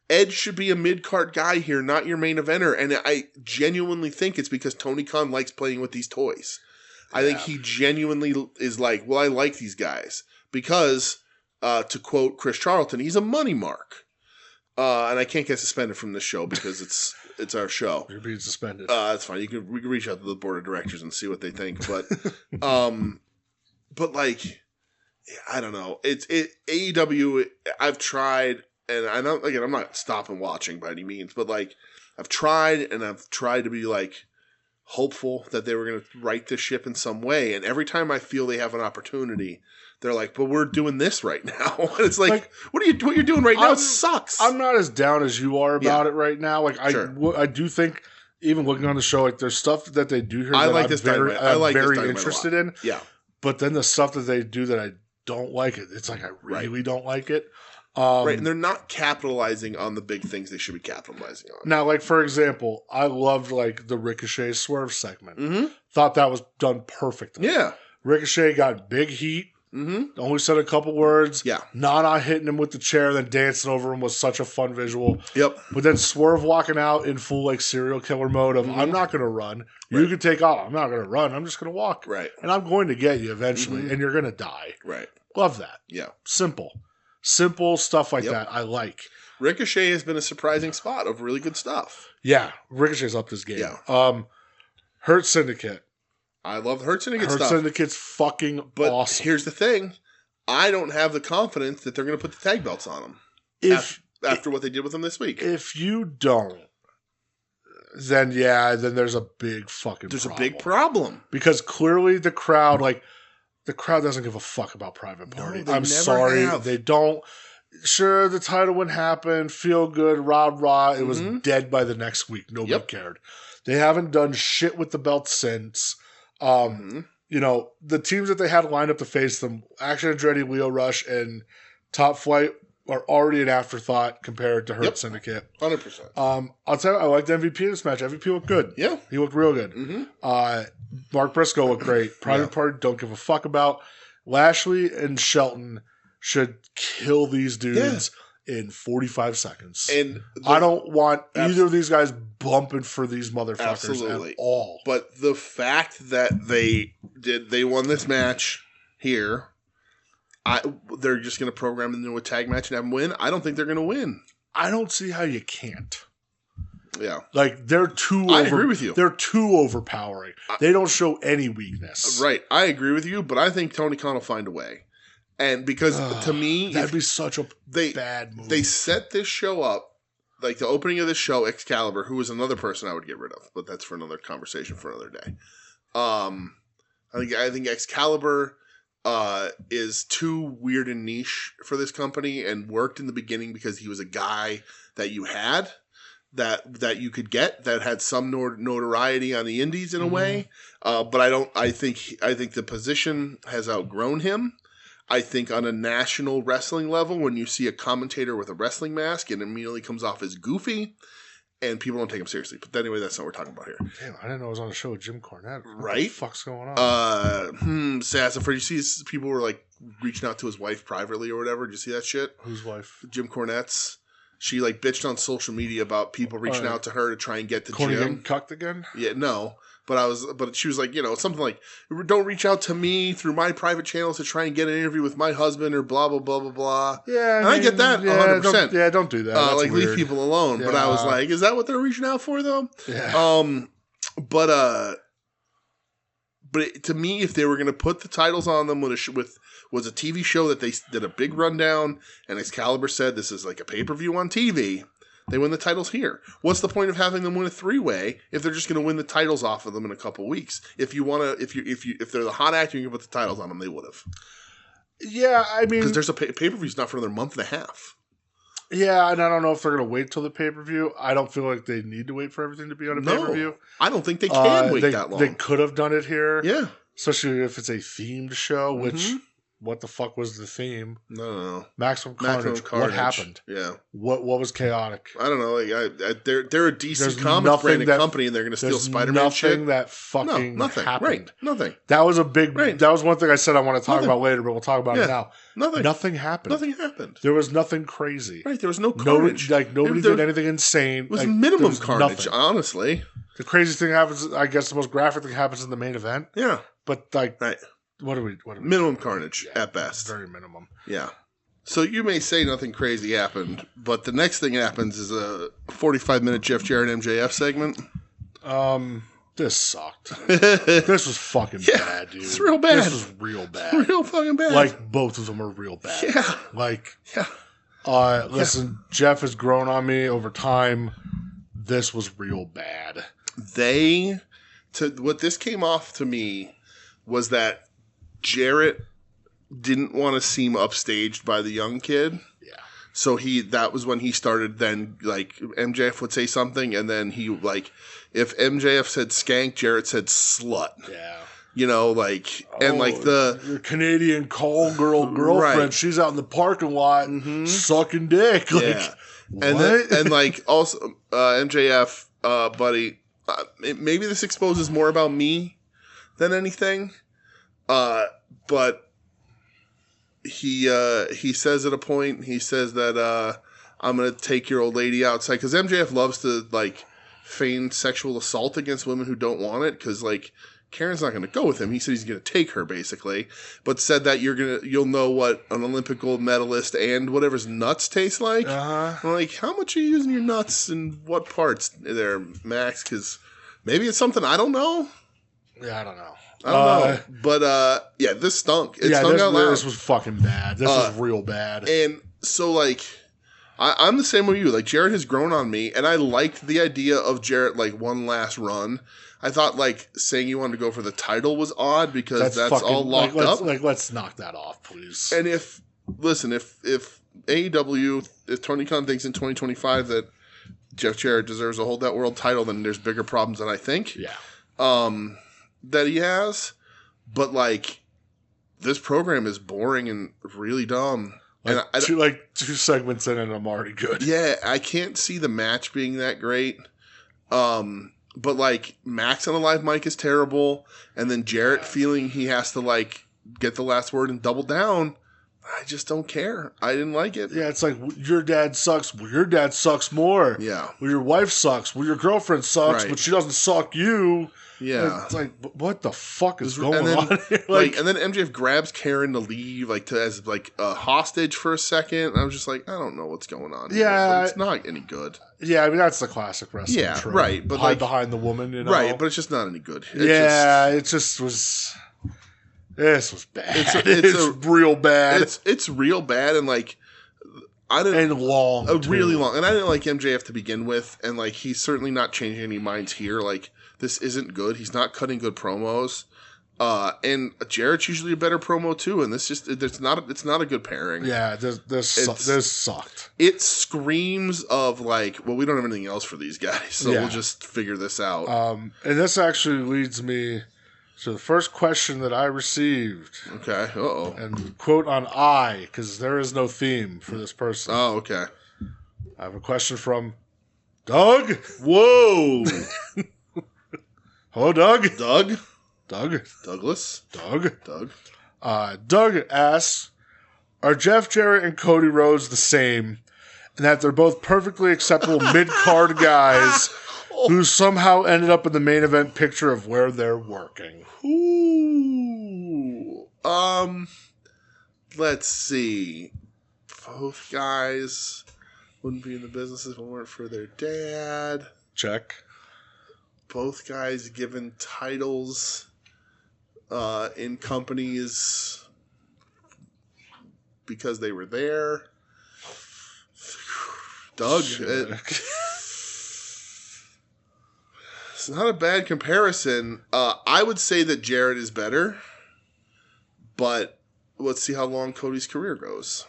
[SPEAKER 3] Edge should be a mid-card guy here, not your main eventer. And I genuinely think it's because Tony Khan likes playing with these toys. I think he genuinely is like, well, I like these guys. Because, to quote Chris Charlton, he's a money mark. And I can't get suspended from this show because it's our show.
[SPEAKER 2] You're being suspended.
[SPEAKER 3] That's fine. We can reach out to the board of directors and see what they think. But, but like, I don't know. It's AEW. I've tried, and I don't. Again, I'm not stopping watching by any means, but like, I've tried to be like hopeful that they were going to right this ship in some way. And every time I feel they have an opportunity, they're like, "But we're doing this right now." And it's like what you're doing right now sucks.
[SPEAKER 2] I'm not as down as you are about it right now. Like I do think, even looking on the show, like there's stuff that they do here
[SPEAKER 3] I'm
[SPEAKER 2] very interested in.
[SPEAKER 3] Yeah,
[SPEAKER 2] but then the stuff that they do that I don't like it. It's like I really don't like it.
[SPEAKER 3] Right, and they're not capitalizing on the big things they should be capitalizing on.
[SPEAKER 2] Now, like, for example, I loved, like, the Ricochet Swerve segment.
[SPEAKER 3] Mm-hmm.
[SPEAKER 2] Thought that was done perfectly.
[SPEAKER 3] Yeah.
[SPEAKER 2] Ricochet got big heat.
[SPEAKER 3] Mm-hmm.
[SPEAKER 2] Only said a couple words.
[SPEAKER 3] Yeah.
[SPEAKER 2] Nana hitting him with the chair, then dancing over him was such a fun visual.
[SPEAKER 3] Yep.
[SPEAKER 2] But then Swerve walking out in full, like, serial killer mode of, I'm not going to run.
[SPEAKER 3] Right.
[SPEAKER 2] You can take off. I'm not going to run. I'm just going to walk.
[SPEAKER 3] Right.
[SPEAKER 2] And I'm going to get you eventually, and you're going to die.
[SPEAKER 3] Right.
[SPEAKER 2] Love that.
[SPEAKER 3] Yeah.
[SPEAKER 2] Simple stuff like that I like.
[SPEAKER 3] Ricochet has been a surprising spot of really good stuff.
[SPEAKER 2] Yeah, Ricochet's upped his game.
[SPEAKER 3] Yeah.
[SPEAKER 2] Hurt Syndicate.
[SPEAKER 3] I love Hurt Syndicate stuff.
[SPEAKER 2] Hurt Syndicate's fucking awesome.
[SPEAKER 3] Here's the thing. I don't have the confidence that they're going to put the tag belts on them after what they did with them this week.
[SPEAKER 2] If you don't, then there's a big fucking
[SPEAKER 3] problem.
[SPEAKER 2] There's
[SPEAKER 3] a big problem.
[SPEAKER 2] Because clearly the crowd doesn't give a fuck about Private Party. I'm sorry. They don't. Sure, the title wouldn't happen. Feel good, rah. It was dead by the next week. Nobody cared. They haven't done shit with the belt since. You know, the teams that they had lined up to face them, Action Andretti, Leo Rush, and Top Flight are already an afterthought compared to Hurt Syndicate.
[SPEAKER 3] 100%.
[SPEAKER 2] I'll tell you, I liked MVP in this match. MVP looked good.
[SPEAKER 3] Yeah.
[SPEAKER 2] He looked real good. Mark Briscoe looked great. Private Party, don't give a fuck about. Lashley and Shelton should kill these dudes in 45 seconds. And I don't want either of these guys bumping for these motherfuckers at all.
[SPEAKER 3] But the fact that they won this match here, they're just going to program them into a tag match and have them win. I don't think they're going to win.
[SPEAKER 2] I don't see how you can't.
[SPEAKER 3] Yeah.
[SPEAKER 2] Like, they're too
[SPEAKER 3] I agree with you.
[SPEAKER 2] They're too overpowering. They don't show any weakness.
[SPEAKER 3] Right. I agree with you, but I think Tony Khan will find a way. And because to me,
[SPEAKER 2] that'd be such a bad move.
[SPEAKER 3] They set this show up, like the opening of this show, Excalibur, who was another person I would get rid of, but that's for another conversation for another day. I think Excalibur is too weird and niche for this company, and worked in the beginning because he was a guy that you had that you could get that had some notoriety on the indies in a way. But I think the position has outgrown him. I think on a national wrestling level, when you see a commentator with a wrestling mask, it immediately comes off as goofy, and people don't take him seriously. But anyway, that's not what we're talking about here.
[SPEAKER 2] Damn, I didn't know I was on a show with Jim Cornette.
[SPEAKER 3] What
[SPEAKER 2] the fuck's going on?
[SPEAKER 3] Sassafras. You see, people were like reaching out to his wife privately or whatever. Did you see that shit?
[SPEAKER 2] Whose wife?
[SPEAKER 3] Jim Cornette's. She like bitched on social media about people reaching out to her to try and get the
[SPEAKER 2] Corny
[SPEAKER 3] Jim.
[SPEAKER 2] getting cucked again?
[SPEAKER 3] Yeah, no. But she was like, you know, something like, don't reach out to me through my private channels to try and get an interview with my husband or blah, blah, blah, blah, blah.
[SPEAKER 2] Yeah.
[SPEAKER 3] I get that 100%.
[SPEAKER 2] Don't do that. That's
[SPEAKER 3] like,
[SPEAKER 2] weird.
[SPEAKER 3] leave people alone. Yeah. But I was like, is that what they're reaching out for, though?
[SPEAKER 2] Yeah.
[SPEAKER 3] But to me, if they were going to put the titles on them was a TV show that they did a big rundown, and Excalibur said this is like a pay-per-view on TV, they win the titles here. What's the point of having them win a three-way if they're just going to win the titles off of them in a couple weeks? If they're the hot actor, you can put the titles on them. They would have.
[SPEAKER 2] Yeah, I mean,
[SPEAKER 3] because there's a pay-per-view's not for another month and a half.
[SPEAKER 2] Yeah, and I don't know if they're going to wait till the pay-per-view. I don't feel like they need to wait for everything to be on a pay-per-view.
[SPEAKER 3] I don't think they can wait that long.
[SPEAKER 2] They could have done it here.
[SPEAKER 3] Yeah.
[SPEAKER 2] Especially if it's a themed show, which, what the fuck was the theme?
[SPEAKER 3] No.
[SPEAKER 2] Maximum Carnage. What happened?
[SPEAKER 3] Yeah.
[SPEAKER 2] What was chaotic?
[SPEAKER 3] I don't know. Like, they're a DC Comics branded company, and they're going to steal Spider-Man shit.
[SPEAKER 2] Nothing that fucking
[SPEAKER 3] nothing.
[SPEAKER 2] happened.
[SPEAKER 3] Right. Nothing.
[SPEAKER 2] That was a big... Right. That was one thing I said I want to talk about later, but we'll talk about it now.
[SPEAKER 3] Nothing.
[SPEAKER 2] Nothing happened.
[SPEAKER 3] Nothing happened.
[SPEAKER 2] There was nothing crazy.
[SPEAKER 3] Right. There was no carnage.
[SPEAKER 2] Nobody did anything insane.
[SPEAKER 3] It was minimum carnage, honestly.
[SPEAKER 2] The crazy thing happens, I guess the most graphic thing happens in the main event.
[SPEAKER 3] Yeah.
[SPEAKER 2] But, like... Right. What are we
[SPEAKER 3] minimum carnage at best.
[SPEAKER 2] Very minimum.
[SPEAKER 3] Yeah. So you may say nothing crazy happened, but the next thing happens is a 45-minute Jeff Jarrett MJF segment.
[SPEAKER 2] This sucked. This was fucking bad, dude.
[SPEAKER 3] It's real bad.
[SPEAKER 2] This was real bad.
[SPEAKER 3] Real fucking bad.
[SPEAKER 2] Like, both of them are real bad.
[SPEAKER 3] Yeah.
[SPEAKER 2] Like, listen, Jeff has grown on me over time. This was real bad.
[SPEAKER 3] What this came off to me was that Jarrett didn't want to seem upstaged by the young kid.
[SPEAKER 2] Yeah.
[SPEAKER 3] So that was when he started then, like, MJF would say something, and then he, like, if MJF said skank, Jarrett said slut.
[SPEAKER 2] Yeah.
[SPEAKER 3] You know, like, and like
[SPEAKER 2] your Canadian call girlfriend, right. She's out in the parking lot sucking dick. Like,
[SPEAKER 3] yeah. And like, also, MJF, buddy, maybe this exposes more about me than anything. But he says at a point, he says that I'm going to take your old lady outside, because MJF loves to, like, feign sexual assault against women who don't want it, because, like, Karen's not going to go with him. He said he's going to take her, basically, but said that you'll know what an Olympic gold medalist and whatever's nuts taste like. I'm like, how much are you using your nuts and what parts there, Max? Because maybe it's something I don't know.
[SPEAKER 2] Yeah, I don't know.
[SPEAKER 3] I don't know. But, yeah, this stunk. It stunk out loud.
[SPEAKER 2] This was fucking bad. This was real bad.
[SPEAKER 3] And so, like, I'm the same with you. Like, Jarrett has grown on me, and I liked the idea of Jarrett, like, one last run. I thought, like, saying you wanted to go for the title was odd, because that's fucking, all locked up.
[SPEAKER 2] Let's knock that off, please.
[SPEAKER 3] And if AEW, if Tony Khan thinks in 2025 that Jeff Jarrett deserves to hold that world title, then there's bigger problems than I think.
[SPEAKER 2] Yeah.
[SPEAKER 3] that he has, but like this program is boring and really dumb.
[SPEAKER 2] Like, and two segments in and I'm already good.
[SPEAKER 3] Yeah, I can't see the match being that great. But like Max on a live mic is terrible, and then Jarrett feeling he has to like get the last word and double down. I just don't care. I didn't like it.
[SPEAKER 2] Yeah, it's like your dad sucks. Well, your dad sucks more.
[SPEAKER 3] Yeah.
[SPEAKER 2] Well, your wife sucks. Well, your girlfriend sucks, but she doesn't suck you.
[SPEAKER 3] Yeah.
[SPEAKER 2] It's like, what the fuck is going on here?
[SPEAKER 3] And then MJF grabs Karen to leave, like as like a hostage for a second. And I was just like, I don't know what's going on.
[SPEAKER 2] Yeah,
[SPEAKER 3] here, but it's not any good.
[SPEAKER 2] Yeah, I mean that's the classic wrestling.
[SPEAKER 3] Yeah,
[SPEAKER 2] trope.
[SPEAKER 3] right. But
[SPEAKER 2] hide behind the woman, you know.
[SPEAKER 3] Right, but it's just not any good.
[SPEAKER 2] It just was. This was bad. It's real bad.
[SPEAKER 3] It's real bad, and like
[SPEAKER 2] long,
[SPEAKER 3] really long. And I didn't like MJF to begin with, and like he's certainly not changing any minds here. Like this isn't good. He's not cutting good promos. And Jarrett's usually a better promo too, and it's not a good pairing.
[SPEAKER 2] Yeah, this sucked.
[SPEAKER 3] It screams of like, well, we don't have anything else for these guys, so we'll just figure this out.
[SPEAKER 2] And this actually leads me to the first question that I received.
[SPEAKER 3] Okay. Uh-oh.
[SPEAKER 2] And quote on I, because there is no theme for this person.
[SPEAKER 3] Oh, okay.
[SPEAKER 2] I have a question from Doug.
[SPEAKER 3] Whoa.
[SPEAKER 2] Hello, Doug.
[SPEAKER 3] Doug.
[SPEAKER 2] Douglas.
[SPEAKER 3] Doug.
[SPEAKER 2] Doug asks, are Jeff Jarrett and Cody Rhodes the same, and that they're both perfectly acceptable mid-card guys who somehow ended up in the main event picture of where they're working?
[SPEAKER 3] Ooh. Let's see. Both guys wouldn't be in the business if it weren't for their dad.
[SPEAKER 2] Check.
[SPEAKER 3] Both guys given titles in companies because they were there. Doug. It's not a bad comparison. I would say that Jarrett is better, but let's see how long Cody's career goes.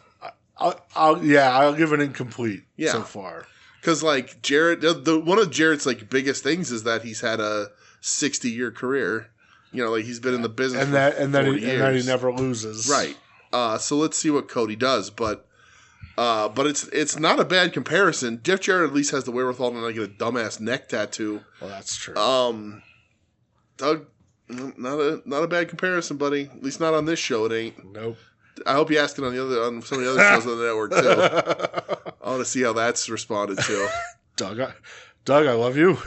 [SPEAKER 2] I'll give it incomplete so far.
[SPEAKER 3] Because like Jarrett, one of Jarrett's like biggest things is that he's had a 60-year career. You know, like he's been in the business for 40 years.
[SPEAKER 2] And that he never loses.
[SPEAKER 3] Right. So let's see what Cody does, but it's not a bad comparison. Jeff Jarrett at least has the wherewithal to not get a dumbass neck tattoo.
[SPEAKER 2] Well, that's true.
[SPEAKER 3] Doug, not a bad comparison, buddy. At least not on this show. It ain't.
[SPEAKER 2] Nope.
[SPEAKER 3] I hope you ask it on some of the other shows on the network too. I want to see how that's responded to.
[SPEAKER 2] Doug, I love you.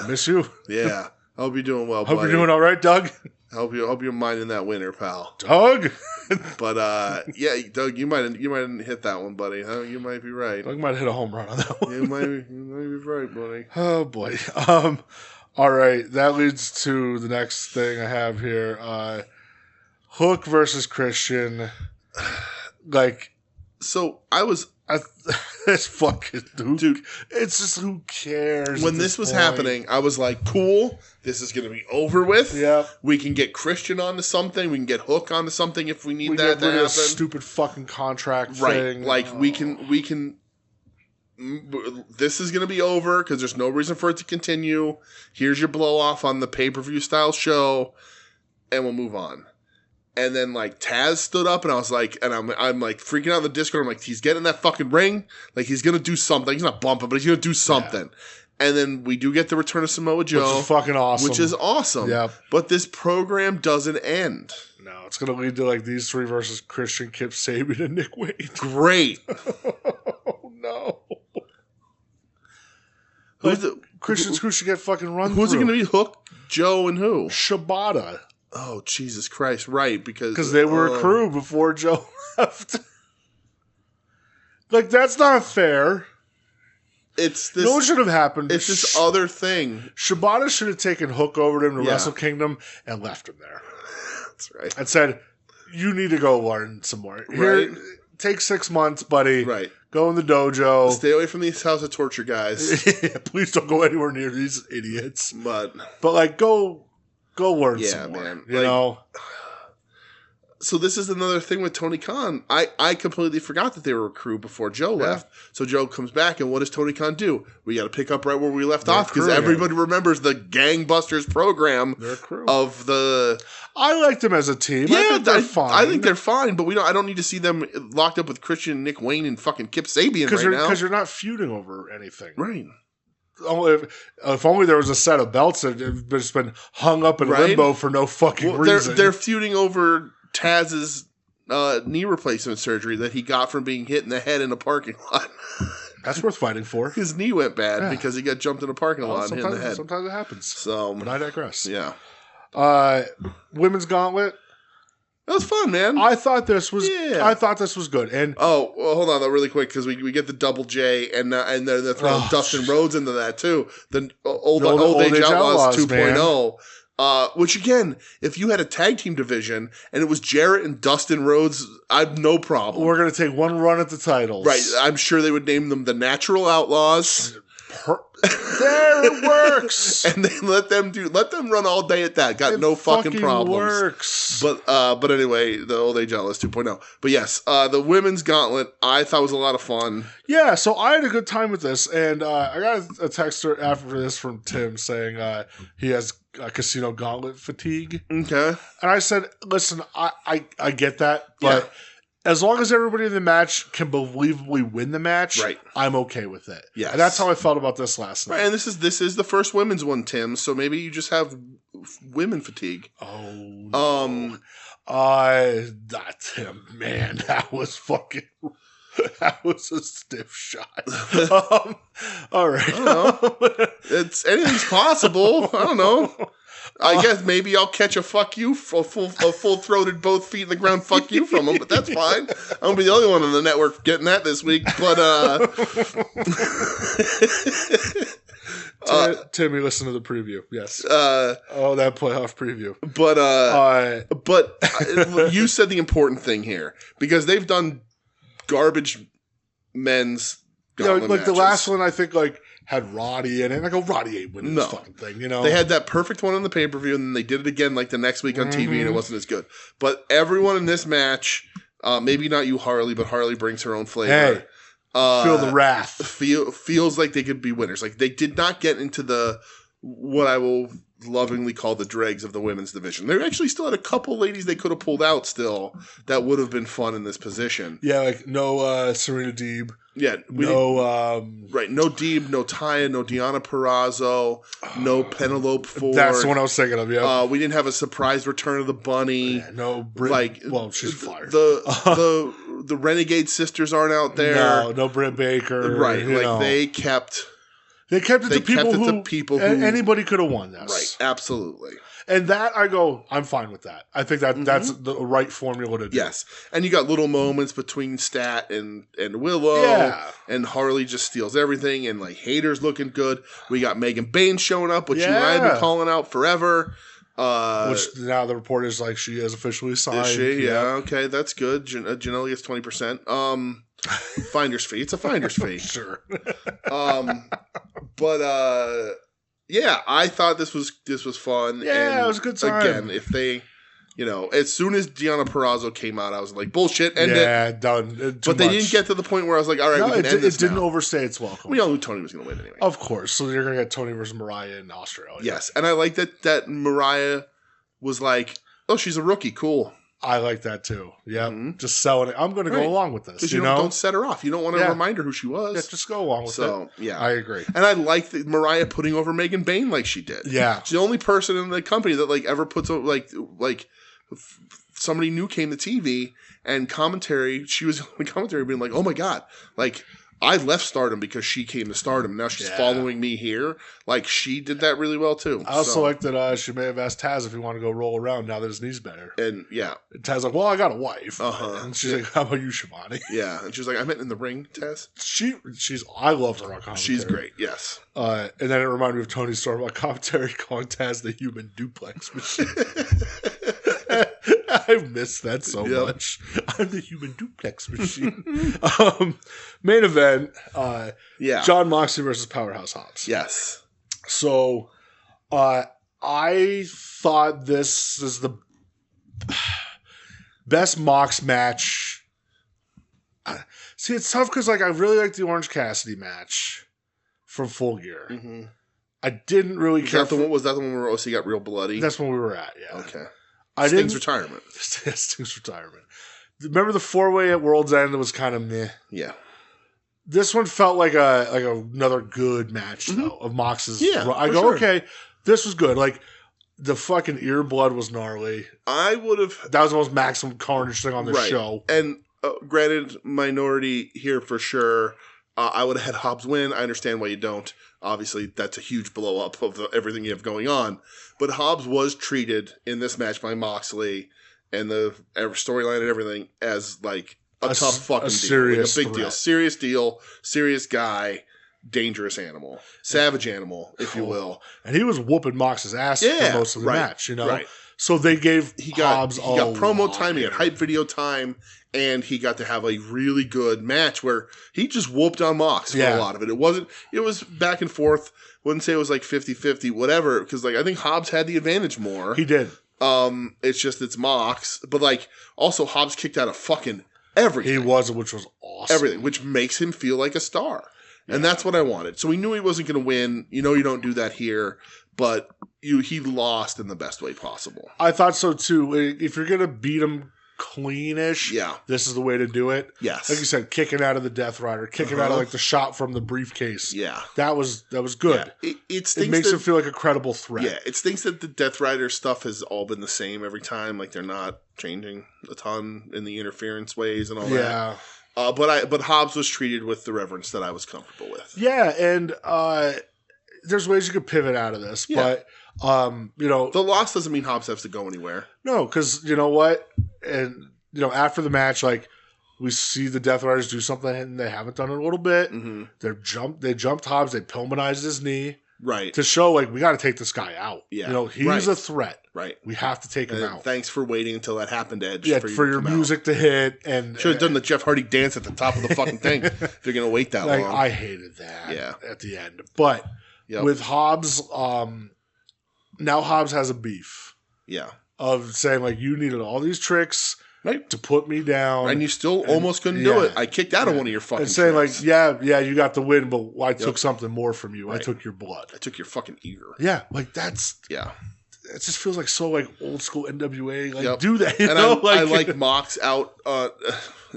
[SPEAKER 2] Miss you.
[SPEAKER 3] Yeah. I hope you're doing well,
[SPEAKER 2] Hope
[SPEAKER 3] buddy.
[SPEAKER 2] you're doing all right, Doug.
[SPEAKER 3] I hope you're minding that winner, pal.
[SPEAKER 2] Doug.
[SPEAKER 3] But yeah, Doug, you might hit that one, buddy. You might be right.
[SPEAKER 2] Doug might hit a home run on that one.
[SPEAKER 3] You might be right, buddy.
[SPEAKER 2] Oh boy. All right, that leads to the next thing I have here. Hook versus Christian. Like,
[SPEAKER 3] so
[SPEAKER 2] this fucking dude. It's just, who cares?
[SPEAKER 3] When this was happening, I was like, cool. This is going to be over with.
[SPEAKER 2] Yeah.
[SPEAKER 3] We can get Christian onto something. We can get Hook onto something if we need that to happen.
[SPEAKER 2] Of stupid fucking contract thing.
[SPEAKER 3] Like, we can. This is going to be over because there's no reason for it to continue. Here's your blow off on the pay-per-view style show, and we'll move on. And then like Taz stood up, and I was like, and I'm like freaking out in the Discord. I'm like, he's getting in that fucking ring, like he's gonna do something. He's not bumping, but he's gonna do something. Yeah. And then we do get the return of Samoa Joe,
[SPEAKER 2] which is fucking awesome.
[SPEAKER 3] Which is awesome.
[SPEAKER 2] Yeah.
[SPEAKER 3] But this program doesn't end.
[SPEAKER 2] No, it's gonna lead to like these three versus Christian, Kip Sabian, and Nick Wade.
[SPEAKER 3] Great.
[SPEAKER 2] Oh no. Christian's who should get fucking run.
[SPEAKER 3] Who's it gonna be? Hook, Joe, and who?
[SPEAKER 2] Shibata.
[SPEAKER 3] Oh, Jesus Christ. Right, because
[SPEAKER 2] they were a crew before Joe left. Like, that's not fair.
[SPEAKER 3] It's this.
[SPEAKER 2] No, what should have happened?
[SPEAKER 3] It's this other thing.
[SPEAKER 2] Shibata should have taken Hook over to him to Wrestle Kingdom and left him there.
[SPEAKER 3] That's right.
[SPEAKER 2] And said, you need to go learn some more. Here, take 6 months, buddy.
[SPEAKER 3] Right.
[SPEAKER 2] Go in the dojo.
[SPEAKER 3] Stay away from these House of Torture guys.
[SPEAKER 2] Please don't go anywhere near these idiots.
[SPEAKER 3] But
[SPEAKER 2] like, go learn some more.
[SPEAKER 3] Man.
[SPEAKER 2] You know?
[SPEAKER 3] So this is another thing with Tony Khan. I completely forgot that they were a crew before Joe left. So Joe comes back, and what does Tony Khan do? We got to pick up right where we left off because everybody remembers the Gangbusters program of the. I
[SPEAKER 2] liked them as a team. Yeah, I think they're fine.
[SPEAKER 3] I think they're fine, but I don't need to see them locked up with Christian, Nick Wayne, and fucking Kip Sabian right now
[SPEAKER 2] because you're not feuding over anything,
[SPEAKER 3] right?
[SPEAKER 2] If only there was a set of belts that had just been hung up in limbo for no fucking reason.
[SPEAKER 3] They're feuding over Taz's knee replacement surgery that he got from being hit in the head in a parking lot.
[SPEAKER 2] That's worth fighting for.
[SPEAKER 3] His knee went bad because he got jumped in a parking lot and hit in the head.
[SPEAKER 2] Sometimes it happens.
[SPEAKER 3] So,
[SPEAKER 2] but I digress.
[SPEAKER 3] Yeah.
[SPEAKER 2] Women's Gauntlet.
[SPEAKER 3] That was fun, man.
[SPEAKER 2] I thought this was good. And
[SPEAKER 3] well, hold on, though, really quick, because we get the Double J, and they're throwing Dustin Rhodes into that too. The old age Outlaws 2.0. Which again, if you had a tag team division and it was Jarrett and Dustin Rhodes, I've no problem.
[SPEAKER 2] We're gonna take one run at the titles,
[SPEAKER 3] right? I'm sure they would name them the Natural Outlaws.
[SPEAKER 2] There it works,
[SPEAKER 3] and then let them run all day at that. Got no fucking problems.
[SPEAKER 2] Works.
[SPEAKER 3] But anyway, the Old Age Outlaws 2.0. But yes, the Women's Gauntlet I thought was a lot of fun.
[SPEAKER 2] Yeah, so I had a good time with this, and I got a text after this from Tim saying he has Casino Gauntlet fatigue.
[SPEAKER 3] Okay,
[SPEAKER 2] and I said, listen, I get that, but. Yeah. As long as everybody in the match can believably win the match, right. I'm okay with it.
[SPEAKER 3] Yes.
[SPEAKER 2] And that's how I felt about this last night.
[SPEAKER 3] Right, and this is the first women's one, Tim, so maybe you just have women fatigue.
[SPEAKER 2] Oh, no. Tim, man, that was a stiff shot. All right.
[SPEAKER 3] I don't know. Anything's possible. I don't know. I guess maybe I'll catch a fuck you, a full-throated, both feet in the ground fuck you from him, but that's fine. I'm going to be the only one on the network getting that this week, but
[SPEAKER 2] Tim, you listen to the preview, yes. That playoff preview.
[SPEAKER 3] But you said the important thing here, because they've done garbage men's gauntlet
[SPEAKER 2] matches. The last one, I think, had Roddy in it. And I go, Roddy ain't winning this fucking thing,
[SPEAKER 3] They had that perfect one on the pay-per-view, and then they did it again the next week on TV, and it wasn't as good. But everyone in this match, maybe not you, Harley, but Harley brings her own flavor.
[SPEAKER 2] Hey, feel the wrath.
[SPEAKER 3] Feels like they could be winners. They did not get into what I will lovingly call the dregs of the women's division. They actually still had a couple ladies they could have pulled out still that would have been fun in this position.
[SPEAKER 2] Yeah, no Serena Deeb.
[SPEAKER 3] Yeah,
[SPEAKER 2] no
[SPEAKER 3] Deeb, no Taya, no Deonna Purrazzo, no Penelope Ford.
[SPEAKER 2] That's the one I was thinking of. Yeah,
[SPEAKER 3] we didn't have a surprise return of the bunny.
[SPEAKER 2] Yeah, no, Britt. She's fired.
[SPEAKER 3] The Renegade sisters aren't out there.
[SPEAKER 2] No Britt Baker.
[SPEAKER 3] Right, they kept.
[SPEAKER 2] They kept it to people who anybody could have won this.
[SPEAKER 3] Right, absolutely.
[SPEAKER 2] And that, I go, I'm fine with that. I think that's the right formula to do.
[SPEAKER 3] Yes. And you got little moments between Stat and Willow. Yeah. And Harley just steals everything. And, Hater's looking good. We got Megan Bain showing up, which you and I have been calling out forever.
[SPEAKER 2] Which now the report is she is officially signed.
[SPEAKER 3] Is she? Yeah. Okay, that's good. Janelle gets 20%. Finder's fee. It's a finder's fee.
[SPEAKER 2] Sure.
[SPEAKER 3] Yeah, I thought this was fun.
[SPEAKER 2] Yeah,
[SPEAKER 3] and
[SPEAKER 2] it was a good time.
[SPEAKER 3] Again, if they, as soon as Deonna Purrazzo came out, I was like, bullshit, end it.
[SPEAKER 2] Yeah, done.
[SPEAKER 3] But they didn't get to the point where I was like, all right, we can end this
[SPEAKER 2] now. It didn't overstay its welcome.
[SPEAKER 3] We all knew Tony was going to win anyway.
[SPEAKER 2] Of course. So you're going to get Tony versus Mariah in Australia.
[SPEAKER 3] Yes, and I like that Mariah was like, oh, she's a rookie, cool.
[SPEAKER 2] I like that too. Yeah, just selling it. I'm going to go along with this.
[SPEAKER 3] Because don't set her off. You don't want to remind her who she was.
[SPEAKER 2] Yeah, just go along with it. So yeah, I agree.
[SPEAKER 3] And I like Mariah putting over Megan Bain like she did.
[SPEAKER 2] Yeah,
[SPEAKER 3] she's the only person in the company that ever puts over somebody new came to TV and commentary. She was on commentary being like, "Oh my god, I left Stardom because she came to Stardom. Now she's following me here." She did that really well, too.
[SPEAKER 2] I also like that she may have asked Taz if he wanted to go roll around now that his knee's better.
[SPEAKER 3] And, yeah.
[SPEAKER 2] And Taz's like, well, I got a wife. And she's like, how about you, Shivani?
[SPEAKER 3] Yeah. And she's like, I meant in the ring, Taz.
[SPEAKER 2] I love her on commentary.
[SPEAKER 3] She's great, yes.
[SPEAKER 2] And then it reminded me of Tony's story about commentary calling Taz the human duplex machine. I miss that so much. I'm the human duplex machine. Main event. John Moxley versus Powerhouse Hobbs.
[SPEAKER 3] Yes.
[SPEAKER 2] So, I thought this is Best Mox match. See, it's tough because like I really like the Orange Cassidy match from Full Gear. Mm-hmm. I didn't really care.
[SPEAKER 3] Was that the one where OC got real bloody?
[SPEAKER 2] That's when we were at. Yeah.
[SPEAKER 3] Okay.
[SPEAKER 2] Sting's
[SPEAKER 3] retirement.
[SPEAKER 2] Sting's retirement. Remember the 4-way at World's End that was kind of meh.
[SPEAKER 3] Yeah.
[SPEAKER 2] This one felt like another good match though of Mox's.
[SPEAKER 3] Yeah.
[SPEAKER 2] I go, okay, this was good. Like the fucking ear blood was gnarly.
[SPEAKER 3] That
[SPEAKER 2] was the most maximum Carnage thing on the show.
[SPEAKER 3] And granted, minority here for sure. I would have had Hobbs win. I understand why you don't. Obviously, that's a huge blow up of everything you have going on. But Hobbs was treated in this match by Moxley and the storyline and everything as like a tough fucking deal. Like a big deal. Serious deal. Serious guy. Dangerous animal. Savage animal, if you will.
[SPEAKER 2] And he was whooping Mox's ass for most of the match, you know?
[SPEAKER 3] Right.
[SPEAKER 2] So they gave Hobbs
[SPEAKER 3] he got promo time, he got hype video time, and he got to have a really good match where he just whooped on Mox for a lot of it. It was back and forth. Wouldn't say it was like 50-50, whatever, because like I think Hobbs had the advantage more.
[SPEAKER 2] He did.
[SPEAKER 3] It's Mox. But like also Hobbs kicked out of fucking everything.
[SPEAKER 2] Which was awesome.
[SPEAKER 3] Everything, which makes him feel like a star. Yeah. And that's what I wanted. So we knew he wasn't going to win. You know you don't do that here. But he lost in the best way possible.
[SPEAKER 2] I thought so too. If you're going to beat him cleanish, this is the way to do it.
[SPEAKER 3] Yes.
[SPEAKER 2] Like you said, kicking out of the Death Rider, kicking out of like the shot from the briefcase.
[SPEAKER 3] Yeah.
[SPEAKER 2] That was good.
[SPEAKER 3] Yeah.
[SPEAKER 2] It makes him feel like a credible threat.
[SPEAKER 3] Yeah. It stinks that the Death Rider stuff has all been the same every time. Like they're not changing a ton in the interference ways and all that. Yeah. But Hobbs was treated with the reverence that I was comfortable with.
[SPEAKER 2] Yeah, and there's ways you could pivot out of this, but
[SPEAKER 3] the loss doesn't mean Hobbs has to go anywhere.
[SPEAKER 2] No, because you know what, and after the match, like we see the Death Riders do something and they haven't done it a little bit. Mm-hmm. They jumped Hobbs, they Pillmanized his knee,
[SPEAKER 3] right,
[SPEAKER 2] to show like we got to take this guy out.
[SPEAKER 3] Yeah,
[SPEAKER 2] he's a threat.
[SPEAKER 3] Right,
[SPEAKER 2] we have to take him out.
[SPEAKER 3] Thanks for waiting until that happened, Edge.
[SPEAKER 2] Yeah, for your music to hit, and
[SPEAKER 3] should have done the Jeff Hardy dance at the top of the fucking thing. If you're gonna wait that long,
[SPEAKER 2] I hated that. Yeah. At the end, but with Hobbs, now Hobbs has a beef.
[SPEAKER 3] Yeah,
[SPEAKER 2] of saying like you needed all these tricks. Right. To put me down.
[SPEAKER 3] And you still almost couldn't do it. I kicked out of one of your fucking
[SPEAKER 2] tricks. And saying
[SPEAKER 3] tricks.
[SPEAKER 2] like, you got the win, but I took something more from you. Right. I took your blood.
[SPEAKER 3] I took your fucking ear.
[SPEAKER 2] Yeah, like that's...
[SPEAKER 3] Yeah.
[SPEAKER 2] It just feels like so like old school NWA. Like do that.
[SPEAKER 3] I like Mox out.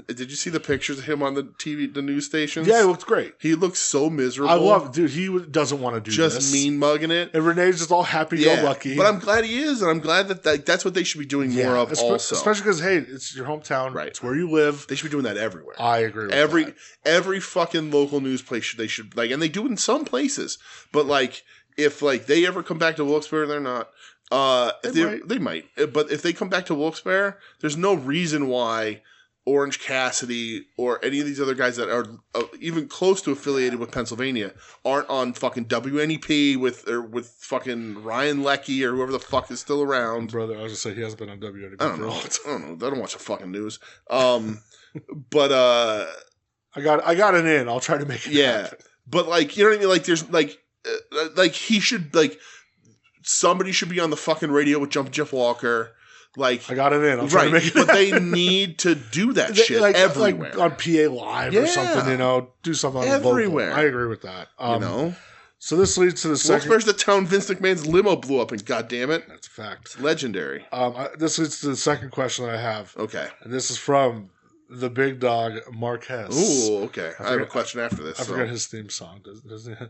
[SPEAKER 3] Did you see the pictures of him on the TV, the news stations?
[SPEAKER 2] Yeah, he looked great.
[SPEAKER 3] He looks so miserable.
[SPEAKER 2] I love it, dude. He doesn't want to do
[SPEAKER 3] just
[SPEAKER 2] this.
[SPEAKER 3] mean mugging it.
[SPEAKER 2] And Renee's just all happy go lucky.
[SPEAKER 3] But I'm glad he is, and I'm glad that that's what they should be doing more of. Also,
[SPEAKER 2] especially because hey, it's your hometown. Right, it's where you live.
[SPEAKER 3] They should be doing that everywhere.
[SPEAKER 2] I agree. With
[SPEAKER 3] every fucking local news place they should like, and they do it in some places. But like, if like they ever come back to Wilkes-Barre, they're not. They might. But if they come back to Wilkes-Barre, there's no reason why Orange Cassidy or any of these other guys that are even close to affiliated with Pennsylvania aren't on fucking WNEP with fucking Ryan Leckie or whoever the fuck is still around.
[SPEAKER 2] Brother, I was gonna say he hasn't been on WNEP.
[SPEAKER 3] I don't know. I don't watch the fucking news. But
[SPEAKER 2] I got an in. I'll try to make it happen.
[SPEAKER 3] But like, you know what I mean? Like there's like he should like. Somebody should be on the fucking radio with Jumpin' Jeff Walker. Like
[SPEAKER 2] I got it in. I'm trying to make it
[SPEAKER 3] but they need to do that shit everywhere.
[SPEAKER 2] Like on PA Live or something, do something on
[SPEAKER 3] everywhere.
[SPEAKER 2] The vocal. I agree with that. So this leads to the second.
[SPEAKER 3] Wilkes-Barre's the town Vince McMahon's limo blew up in. Goddammit.
[SPEAKER 2] That's a fact.
[SPEAKER 3] It's legendary.
[SPEAKER 2] This leads to the second question I have.
[SPEAKER 3] Okay.
[SPEAKER 2] And this is from the big dog Marquez.
[SPEAKER 3] Ooh, okay. I have a question after this.
[SPEAKER 2] I forgot his theme song. Doesn't he?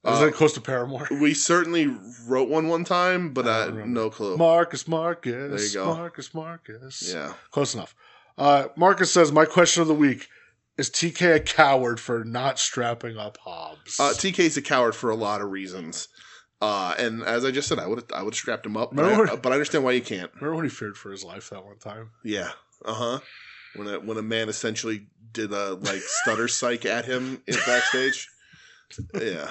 [SPEAKER 2] Is that close to Paramore?
[SPEAKER 3] We certainly wrote one time, but no clue.
[SPEAKER 2] Marcus.
[SPEAKER 3] There you go.
[SPEAKER 2] Marcus.
[SPEAKER 3] Yeah.
[SPEAKER 2] Close enough. Marcus says, my question of the week, is TK a coward for not strapping up Hobbs?
[SPEAKER 3] TK's a coward for a lot of reasons. And as I just said, I would have strapped him up, but I understand why you can't.
[SPEAKER 2] Remember when he feared for his life that one time?
[SPEAKER 3] Yeah. Uh-huh. When a man essentially did a stutter psych at him in backstage. Yeah.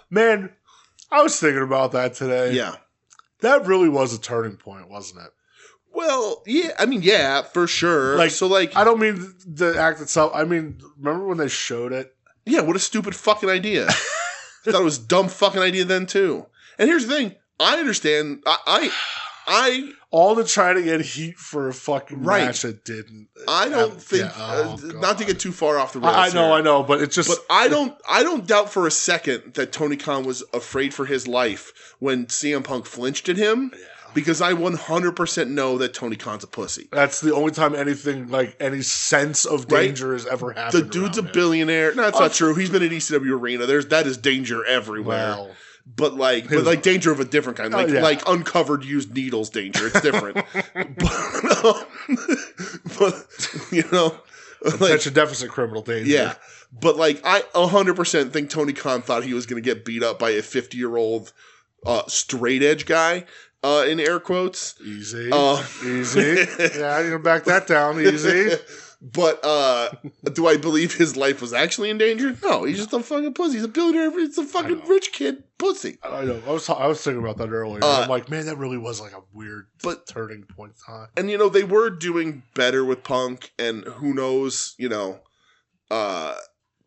[SPEAKER 2] Man, I was thinking about that today.
[SPEAKER 3] Yeah.
[SPEAKER 2] That really was a turning point, wasn't it?
[SPEAKER 3] Well, yeah. I mean, yeah, for sure. I
[SPEAKER 2] don't mean the act itself. I mean, remember when they showed it?
[SPEAKER 3] Yeah, what a stupid fucking idea. I thought it was a dumb fucking idea then, too. And here's the thing. I understand. I
[SPEAKER 2] all to try to get heat for a fucking match that didn't.
[SPEAKER 3] I don't think not to get too far off the rails.
[SPEAKER 2] I know, but it's just.
[SPEAKER 3] But I don't doubt for a second that Tony Khan was afraid for his life when CM Punk flinched at him. Yeah. Because I 100% know that Tony Khan's a pussy.
[SPEAKER 2] That's the only time anything like any sense of danger has ever happened.
[SPEAKER 3] The dude's a billionaire. No, that's not true. He's been at ECW Arena. That is danger everywhere. Well, but danger of a different kind, like uncovered used needles danger. It's different. but
[SPEAKER 2] attention deficit criminal danger.
[SPEAKER 3] Yeah, but I 100% think Tony Khan thought he was going to get beat up by a 50-year-old straight edge guy. In air quotes.
[SPEAKER 2] Easy. Easy. Yeah, you can back that down. Easy.
[SPEAKER 3] But do I believe his life was actually in danger? No, he's just a fucking pussy. He's a billionaire. He's a fucking rich kid pussy.
[SPEAKER 2] I know. I was thinking about that earlier. I'm like, man, that really was like a weird turning point in time.
[SPEAKER 3] And, they were doing better with Punk, and who knows,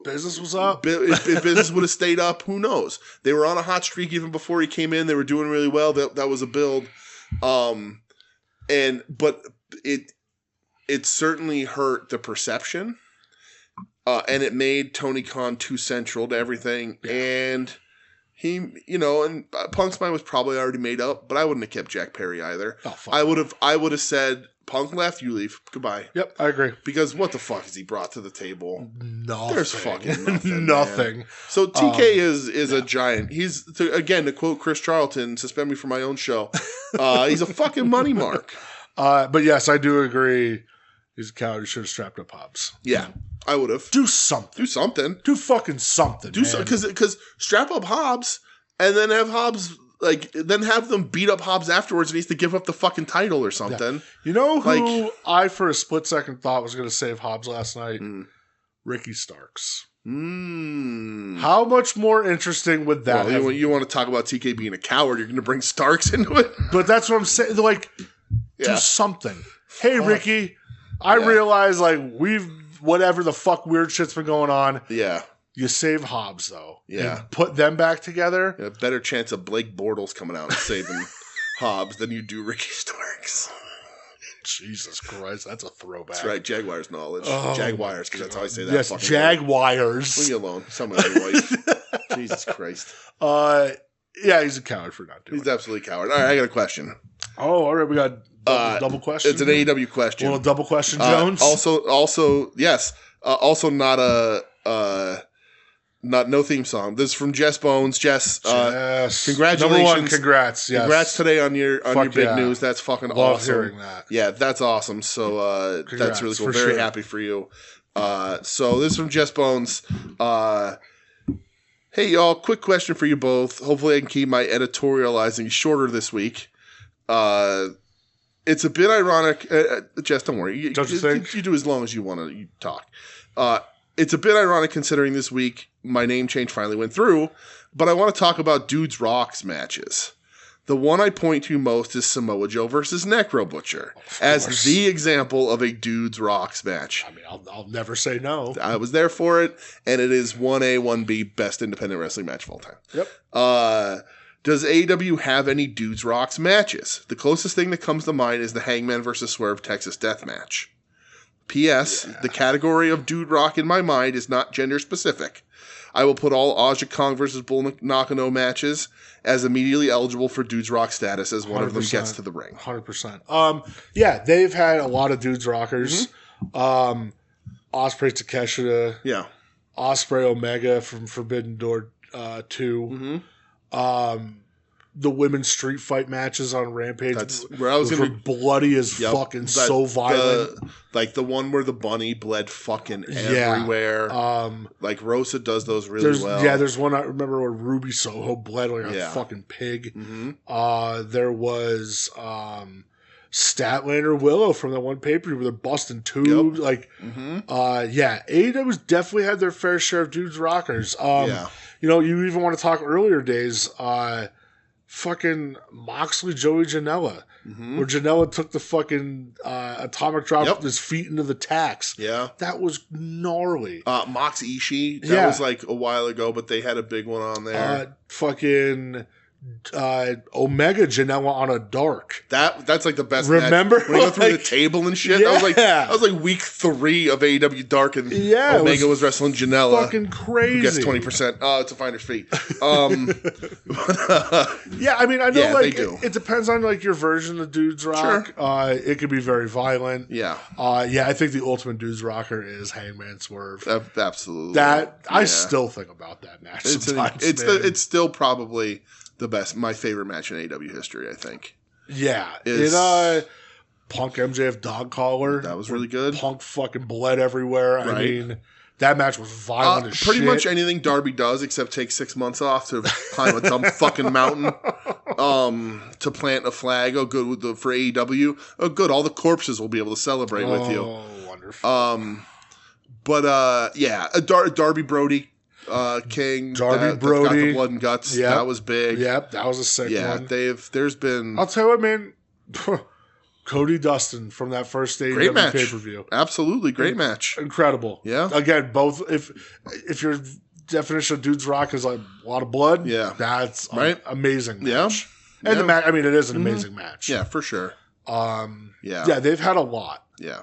[SPEAKER 2] business was up.
[SPEAKER 3] If business would have stayed up, who knows? They were on a hot streak even before he came in. They were doing really well. That was a build. But it certainly hurt the perception. And it made Tony Khan too central to everything. Yeah. And he, and Punk's mind was probably already made up, but I wouldn't have kept Jack Perry either. Oh, I would have said, Punk left, you leave. Goodbye.
[SPEAKER 2] Yep, I agree.
[SPEAKER 3] Because what the fuck has he brought to the table?
[SPEAKER 2] Nothing.
[SPEAKER 3] There's fucking nothing.
[SPEAKER 2] Nothing.
[SPEAKER 3] Man. So TK is a giant. He's, to quote Chris Charlton, suspend me from my own show, he's a fucking money mark.
[SPEAKER 2] But yes, I do agree. He's a coward. He should have strapped up Hobbs.
[SPEAKER 3] Yeah, I would have.
[SPEAKER 2] Do something.
[SPEAKER 3] Do
[SPEAKER 2] fucking something.
[SPEAKER 3] Do something. Because strap up Hobbs and then have Hobbs... then have them beat up Hobbs afterwards and he needs to give up the fucking title or something. Yeah.
[SPEAKER 2] You know who I, for a split second, thought was going to save Hobbs last night? Ricky Starks. How much more interesting would that have been?
[SPEAKER 3] You want to talk about TK being a coward, you're going to bring Starks into it?
[SPEAKER 2] But that's what I'm saying. Do something. Hey, Ricky, I realize, whatever the fuck weird shit's been going on.
[SPEAKER 3] Yeah.
[SPEAKER 2] You save Hobbs, though.
[SPEAKER 3] Yeah.
[SPEAKER 2] And put them back together.
[SPEAKER 3] A better chance of Blake Bortles coming out and saving Hobbs than you do Ricky Starks.
[SPEAKER 2] Jesus Christ, that's a throwback.
[SPEAKER 3] That's right, Jaguars knowledge. Oh, Jaguars, because that's how I say that.
[SPEAKER 2] Yes, Jaguars.
[SPEAKER 3] Leave me alone. Someone your wife. Jesus Christ.
[SPEAKER 2] Yeah, he's a coward for not doing it.
[SPEAKER 3] He's absolutely a coward. All right, I got a question.
[SPEAKER 2] Oh, all right, we got double question.
[SPEAKER 3] It's an AEW question.
[SPEAKER 2] A little double question, Jones.
[SPEAKER 3] Also, yes. Also not no theme song. This is from Jess Bones. Jess, congratulations.
[SPEAKER 2] Number one, congrats. Yes.
[SPEAKER 3] Congrats today on your big news. That's fucking
[SPEAKER 2] Love
[SPEAKER 3] awesome.
[SPEAKER 2] Hearing that.
[SPEAKER 3] Yeah, that's awesome. So that's really cool. Very happy for you. So this is from Jess Bones. Hey y'all, quick question for you both. Hopefully I can keep my editorializing shorter this week. It's a bit ironic. Jess, don't worry.
[SPEAKER 2] Don't you think?
[SPEAKER 3] You do as long as you want to talk. It's a bit ironic considering this week my name change finally went through, but I want to talk about Dudes Rocks matches. The one I point to most is Samoa Joe versus Necro Butcher as the example of a Dudes Rocks match.
[SPEAKER 2] I mean, I'll never say no.
[SPEAKER 3] I was there for it, and it is 1A, 1B best independent wrestling match of all time.
[SPEAKER 2] Yep.
[SPEAKER 3] Does AEW have any Dudes Rocks matches? The closest thing that comes to mind is the Hangman versus Swerve Texas Death Match. P.S. The category of Dude Rock in my mind is not gender specific. I will put all Aja Kong versus Bull Nakano matches as immediately eligible for Dudes Rock status as one of them gets to the ring.
[SPEAKER 2] 100%. Yeah, they've had a lot of Dudes Rockers. Mm-hmm. Ospreay Takeshita.
[SPEAKER 3] Yeah.
[SPEAKER 2] Ospreay Omega from Forbidden Door 2. Mm-hmm. The women's street fight matches on Rampage.
[SPEAKER 3] That's where I was going to
[SPEAKER 2] be bloody as fucking so violent.
[SPEAKER 3] The one where the bunny bled fucking everywhere. Like Rosa does those really well.
[SPEAKER 2] Yeah, there's one I remember where Ruby Soho bled like a fucking pig. Mm-hmm. There was Statlander Willow from that one pay-per-view where they're busting tubes. Yep. AEW's definitely had their fair share of Dudes Rockers. You even want to talk earlier days. Fucking Moxley, Joey Janela, where Janela took the fucking atomic drop with his feet into the tacks.
[SPEAKER 3] Yeah.
[SPEAKER 2] That was gnarly.
[SPEAKER 3] Mox Ishii, that was like a while ago, but they had a big one on there.
[SPEAKER 2] Fucking Omega Janela on a dark.
[SPEAKER 3] That's like the best.
[SPEAKER 2] Remember
[SPEAKER 3] match. When they go through the table and shit?
[SPEAKER 2] Yeah.
[SPEAKER 3] That was like week 3 of AEW Dark, and Omega was wrestling Janela.
[SPEAKER 2] Fucking crazy.
[SPEAKER 3] Who gets 20%. It's a finder's fee.
[SPEAKER 2] Yeah, I mean, I know
[SPEAKER 3] they do.
[SPEAKER 2] It depends on like your version of Dudes Rock.
[SPEAKER 3] Sure.
[SPEAKER 2] It could be very violent.
[SPEAKER 3] Yeah.
[SPEAKER 2] I think the ultimate Dudes Rocker is Hangman Swerve.
[SPEAKER 3] Absolutely.
[SPEAKER 2] I still think about that match sometimes.
[SPEAKER 3] It's still probably the best, my favorite match in AEW history, I think.
[SPEAKER 2] Yeah. Punk MJF dog collar.
[SPEAKER 3] That was really good.
[SPEAKER 2] Punk fucking bled everywhere. Right. I mean, that match was violent as shit.
[SPEAKER 3] Pretty much anything Darby does except take 6 months off to climb a dumb fucking mountain to plant a flag. Oh, good for AEW. Oh, good. All the corpses will be able to celebrate with you.
[SPEAKER 2] Oh, wonderful.
[SPEAKER 3] Darby Brody. King.
[SPEAKER 2] Darby Brody.
[SPEAKER 3] Got the blood and guts. Yep. That was big.
[SPEAKER 2] Yep, that was a sick one.
[SPEAKER 3] There's been...
[SPEAKER 2] I'll tell you what, man. Cody Dustin from that first AEW pay-per-view.
[SPEAKER 3] Absolutely. Great match.
[SPEAKER 2] Incredible.
[SPEAKER 3] Yeah.
[SPEAKER 2] Again, both... If your definition of Dudes Rock is like a lot of blood, that's an amazing match. And the match, I mean, it is an amazing match.
[SPEAKER 3] Yeah, for sure.
[SPEAKER 2] Yeah, they've had a lot.
[SPEAKER 3] Yeah.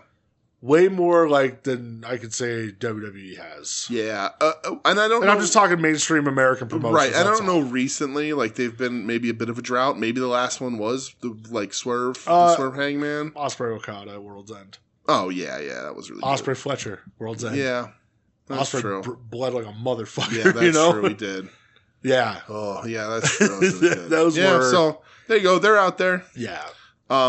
[SPEAKER 2] Way more than I could say WWE has.
[SPEAKER 3] Yeah, and I don't. And
[SPEAKER 2] I'm just talking mainstream American promotions.
[SPEAKER 3] Right, I don't know. Recently, they've been maybe a bit of a drought. Maybe the last one was the Swerve Hangman,
[SPEAKER 2] Ospreay Okada, World's End.
[SPEAKER 3] Oh yeah, that was really
[SPEAKER 2] Ospreay
[SPEAKER 3] good.
[SPEAKER 2] Fletcher, World's End.
[SPEAKER 3] Yeah, that's
[SPEAKER 2] Ospreay
[SPEAKER 3] true.
[SPEAKER 2] Bled like a motherfucker.
[SPEAKER 3] Yeah, that's true. We did.
[SPEAKER 2] Yeah.
[SPEAKER 3] Oh yeah, that's true. That was really good.
[SPEAKER 2] Those were.
[SPEAKER 3] So there you go. They're out there.
[SPEAKER 2] Yeah.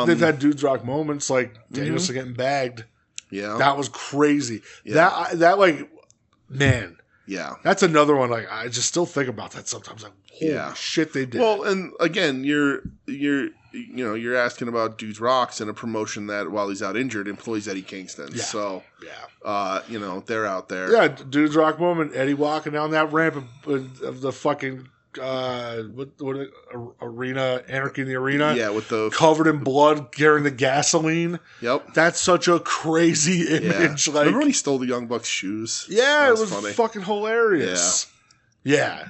[SPEAKER 2] They've had Dudes Rock moments like Danielson getting bagged.
[SPEAKER 3] Yeah,
[SPEAKER 2] that was crazy. Yeah. That man. Yeah, that's another one. I just still think about that sometimes. Holy shit, they did.
[SPEAKER 3] Well, and again, you're asking about Dudes Rocks in a promotion that while he's out injured employs Eddie Kingston. Yeah. So they're out there.
[SPEAKER 2] Yeah, Dudes Rock moment. Eddie walking down that ramp of the fucking. Arena, Anarchy in the Arena.
[SPEAKER 3] Yeah, with the
[SPEAKER 2] covered in blood, carrying the gasoline.
[SPEAKER 3] Yep,
[SPEAKER 2] that's such a crazy image.
[SPEAKER 3] Yeah. Remember when he stole the Young Bucks' shoes?
[SPEAKER 2] Yeah, it was funny. Fucking hilarious. Yeah,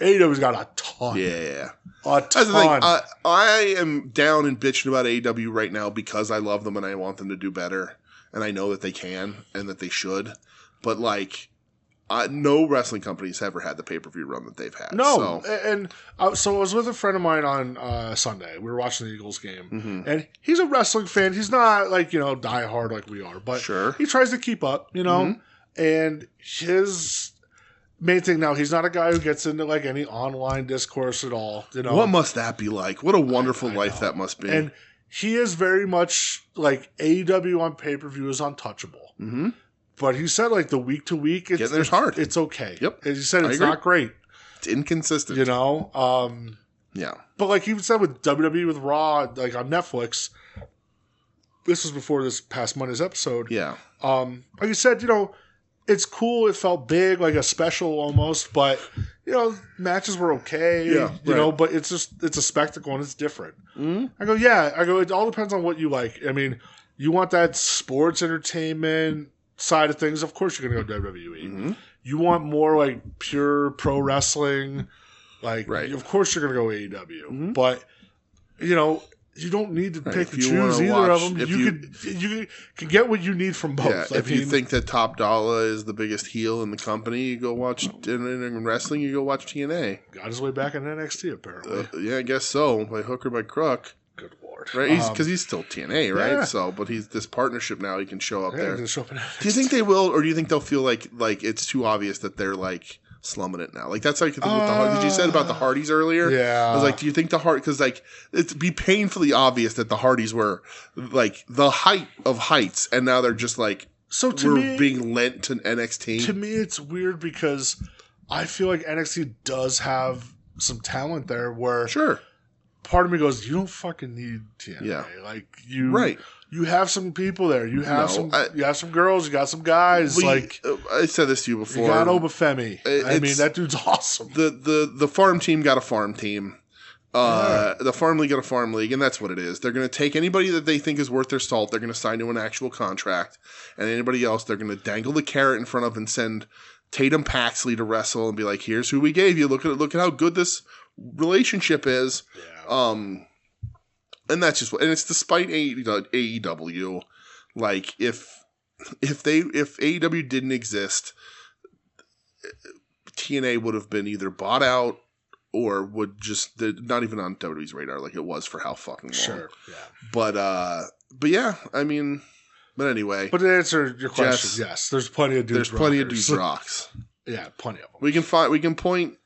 [SPEAKER 2] AEW's got a ton.
[SPEAKER 3] Yeah,
[SPEAKER 2] a ton. That's the thing.
[SPEAKER 3] I am down and bitching about AEW right now because I love them and I want them to do better, and I know that they can and that they should, but no wrestling company's ever had the pay-per-view run that they've had.
[SPEAKER 2] No. So I was with a friend of mine on Sunday. We were watching the Eagles game. And he's a wrestling fan. He's not die hard like we are. But he tries to keep up, And his main thing now, he's not a guy who gets into any online discourse at all.
[SPEAKER 3] What must that be like? What a wonderful life that must be.
[SPEAKER 2] And he is very much AEW on pay-per-view is untouchable. Mm-hmm. But he said, the week to week, it's
[SPEAKER 3] hard.
[SPEAKER 2] It's okay.
[SPEAKER 3] Yep.
[SPEAKER 2] As he said, it's not great.
[SPEAKER 3] It's inconsistent.
[SPEAKER 2] Yeah. But he said with WWE with Raw, on Netflix, this was before this past Monday's episode.
[SPEAKER 3] Yeah.
[SPEAKER 2] Like you said, it's cool. It felt big, like a special almost. But matches were okay. Yeah. But it's a spectacle and it's different. Mm-hmm. I go. It all depends on what you like. I mean, you want that sports entertainment side of things, of course you're going to go WWE. Mm-hmm. You want more pure pro wrestling, of course you're going to go AEW. Mm-hmm. But you don't need to pick and choose either of them. You can get what you need from both.
[SPEAKER 3] Yeah, if you think that Top Dollar is the biggest heel in the company, you go watch in wrestling. You go watch TNA.
[SPEAKER 2] Got his way back in NXT apparently.
[SPEAKER 3] Yeah, I guess so. By hook or by crook.
[SPEAKER 2] Good lord,
[SPEAKER 3] right? Because he's still TNA, right? Yeah. So, but he's this partnership now. He can show up there.
[SPEAKER 2] Show up in NXT.
[SPEAKER 3] Do you think they will, or do you think they'll feel like it's too obvious that they're slumming it now? That's with the because you said about the Hardys earlier.
[SPEAKER 2] Yeah,
[SPEAKER 3] I was do you think the because it'd be painfully obvious that the Hardys were the height of heights, and now they're just
[SPEAKER 2] so to me
[SPEAKER 3] being lent to NXT.
[SPEAKER 2] To me, it's weird because I feel like NXT does have some talent there. Where part of me goes, you don't fucking need TNA.
[SPEAKER 3] Yeah.
[SPEAKER 2] You have some people there. You have you have some girls. You got some guys.
[SPEAKER 3] I said this to you before.
[SPEAKER 2] You got Obafemi. That dude's awesome.
[SPEAKER 3] The farm team got a farm team. The farm league got a farm league, and that's what it is. They're going to take anybody that they think is worth their salt. They're going to sign to an actual contract, and anybody else they're going to dangle the carrot in front of and send Tatum Paxley to wrestle and be like, "Here's who we gave you. Look at how good this relationship is.
[SPEAKER 2] Yeah.
[SPEAKER 3] And that's just what, and it's despite AEW. Like if AEW didn't exist, TNA would have been either bought out or would just not even on WWE's radar like it was for how fucking long.
[SPEAKER 2] Sure. Yeah.
[SPEAKER 3] But yeah, I mean, but anyway.
[SPEAKER 2] But to answer your question, yes, there's plenty of dudes.
[SPEAKER 3] There's plenty of dudes rocks.
[SPEAKER 2] Yeah, plenty of them.
[SPEAKER 3] We can point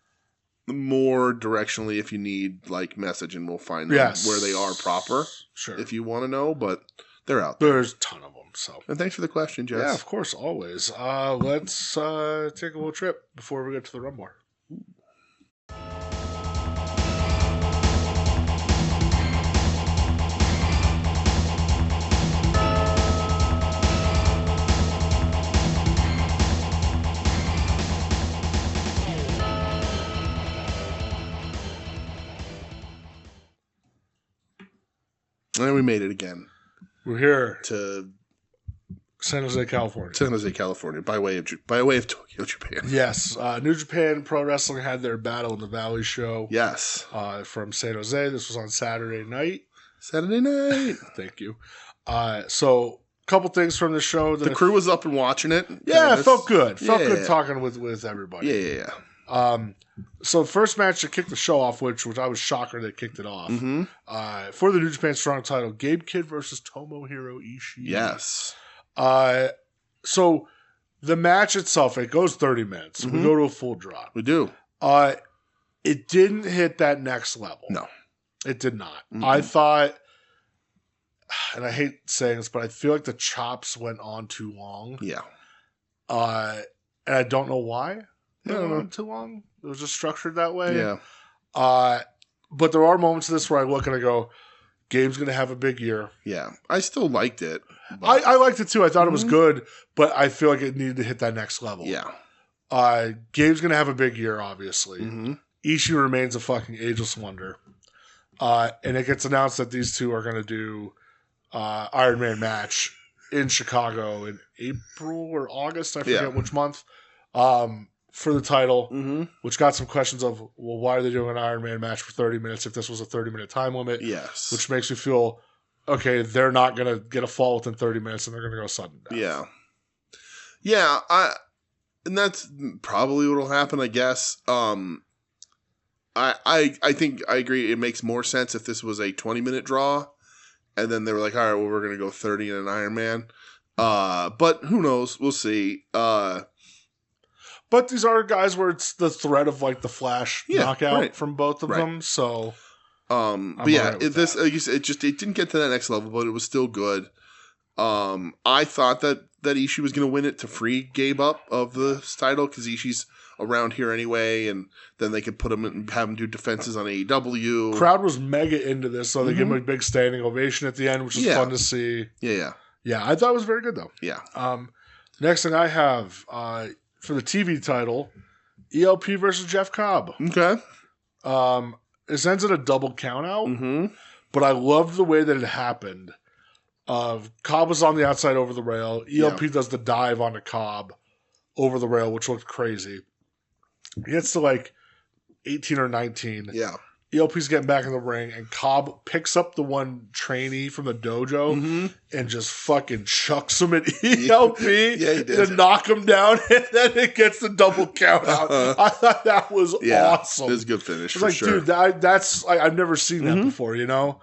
[SPEAKER 3] more directionally if you need like message, and we'll find them where they are proper.
[SPEAKER 2] Sure.
[SPEAKER 3] If you want to know, but they're out there.
[SPEAKER 2] There's a ton of them. So.
[SPEAKER 3] And thanks for the question, Jess.
[SPEAKER 2] Yeah, of course, always. Let's take a little trip before we get to the Rum War.
[SPEAKER 3] And we made it again.
[SPEAKER 2] We're here
[SPEAKER 3] to
[SPEAKER 2] San Jose, California. By way of Tokyo, Japan. Yes. New Japan Pro Wrestling had their Battle in the Valley show.
[SPEAKER 3] Yes.
[SPEAKER 2] From San Jose. This was on Saturday night. Thank you. So, a couple things from the show.
[SPEAKER 3] The crew was up and watching it.
[SPEAKER 2] Yeah, it felt good. Felt good talking with everybody.
[SPEAKER 3] Yeah.
[SPEAKER 2] So, the first match that kicked the show off, which I was shocked they kicked it off, for the New Japan Strong title, Gabe Kidd versus Tomohiro Ishii.
[SPEAKER 3] Yes.
[SPEAKER 2] So the match itself, it goes 30 minutes. We go to a full draw.
[SPEAKER 3] We do.
[SPEAKER 2] It didn't hit that next level.
[SPEAKER 3] No.
[SPEAKER 2] It did not. I thought, and I hate saying this, but I feel like the chops went on too long.
[SPEAKER 3] Yeah.
[SPEAKER 2] And I don't know why they went on too long. It was just structured that way.
[SPEAKER 3] Yeah.
[SPEAKER 2] But there are moments of this where I look and I go, Gabe's going to have a big year.
[SPEAKER 3] Yeah. I still liked it.
[SPEAKER 2] I liked it too. I thought it was good, but I feel like it needed to hit that next level.
[SPEAKER 3] Yeah.
[SPEAKER 2] Gabe's going to have a big year, obviously. Ishii remains a fucking ageless wonder. And it gets announced that these two are going to do Iron Man match in Chicago in April or August. I forget which month. For the title, which got some questions of, well, why are they doing an Iron Man match for 30 minutes if this was a 30-minute time limit?
[SPEAKER 3] Yes.
[SPEAKER 2] Which makes me feel, okay, they're not going to get a fall within 30 minutes and they're going to go sudden death.
[SPEAKER 3] Yeah. Yeah, and that's probably what will happen, I guess. I think I agree. It makes more sense if this was a 20-minute draw, and then they were like, all right, well, we're going to go 30 in an Iron Man. But who knows? We'll see.
[SPEAKER 2] But these are guys where it's the threat of like the Flash knockout from both of them. So,
[SPEAKER 3] but yeah, like you said, it didn't get to that next level, but it was still good. I thought that Ishii was going to win it to free Gabe up of the title because Ishii's around here anyway, and then they could put him and have him do defenses on AEW.
[SPEAKER 2] Crowd was mega into this, so they give him a big standing ovation at the end, which was fun to see.
[SPEAKER 3] Yeah.
[SPEAKER 2] I thought it was very good though.
[SPEAKER 3] Yeah.
[SPEAKER 2] Next thing I have. For the TV title, ELP versus Jeff Cobb.
[SPEAKER 3] Okay.
[SPEAKER 2] This ends in a double countout, but I loved the way that it happened. Cobb was on the outside over the rail. ELP does the dive onto Cobb over the rail, which looked crazy. He gets to like 18 or 19.
[SPEAKER 3] Yeah.
[SPEAKER 2] ELP's getting back in the ring, and Cobb picks up the one trainee from the dojo and just fucking chucks him at ELP to knock him down, and then it gets the double count out. I thought that was awesome.
[SPEAKER 3] It was a good finish,
[SPEAKER 2] for sure. Dude, that's I've never seen that before, you know?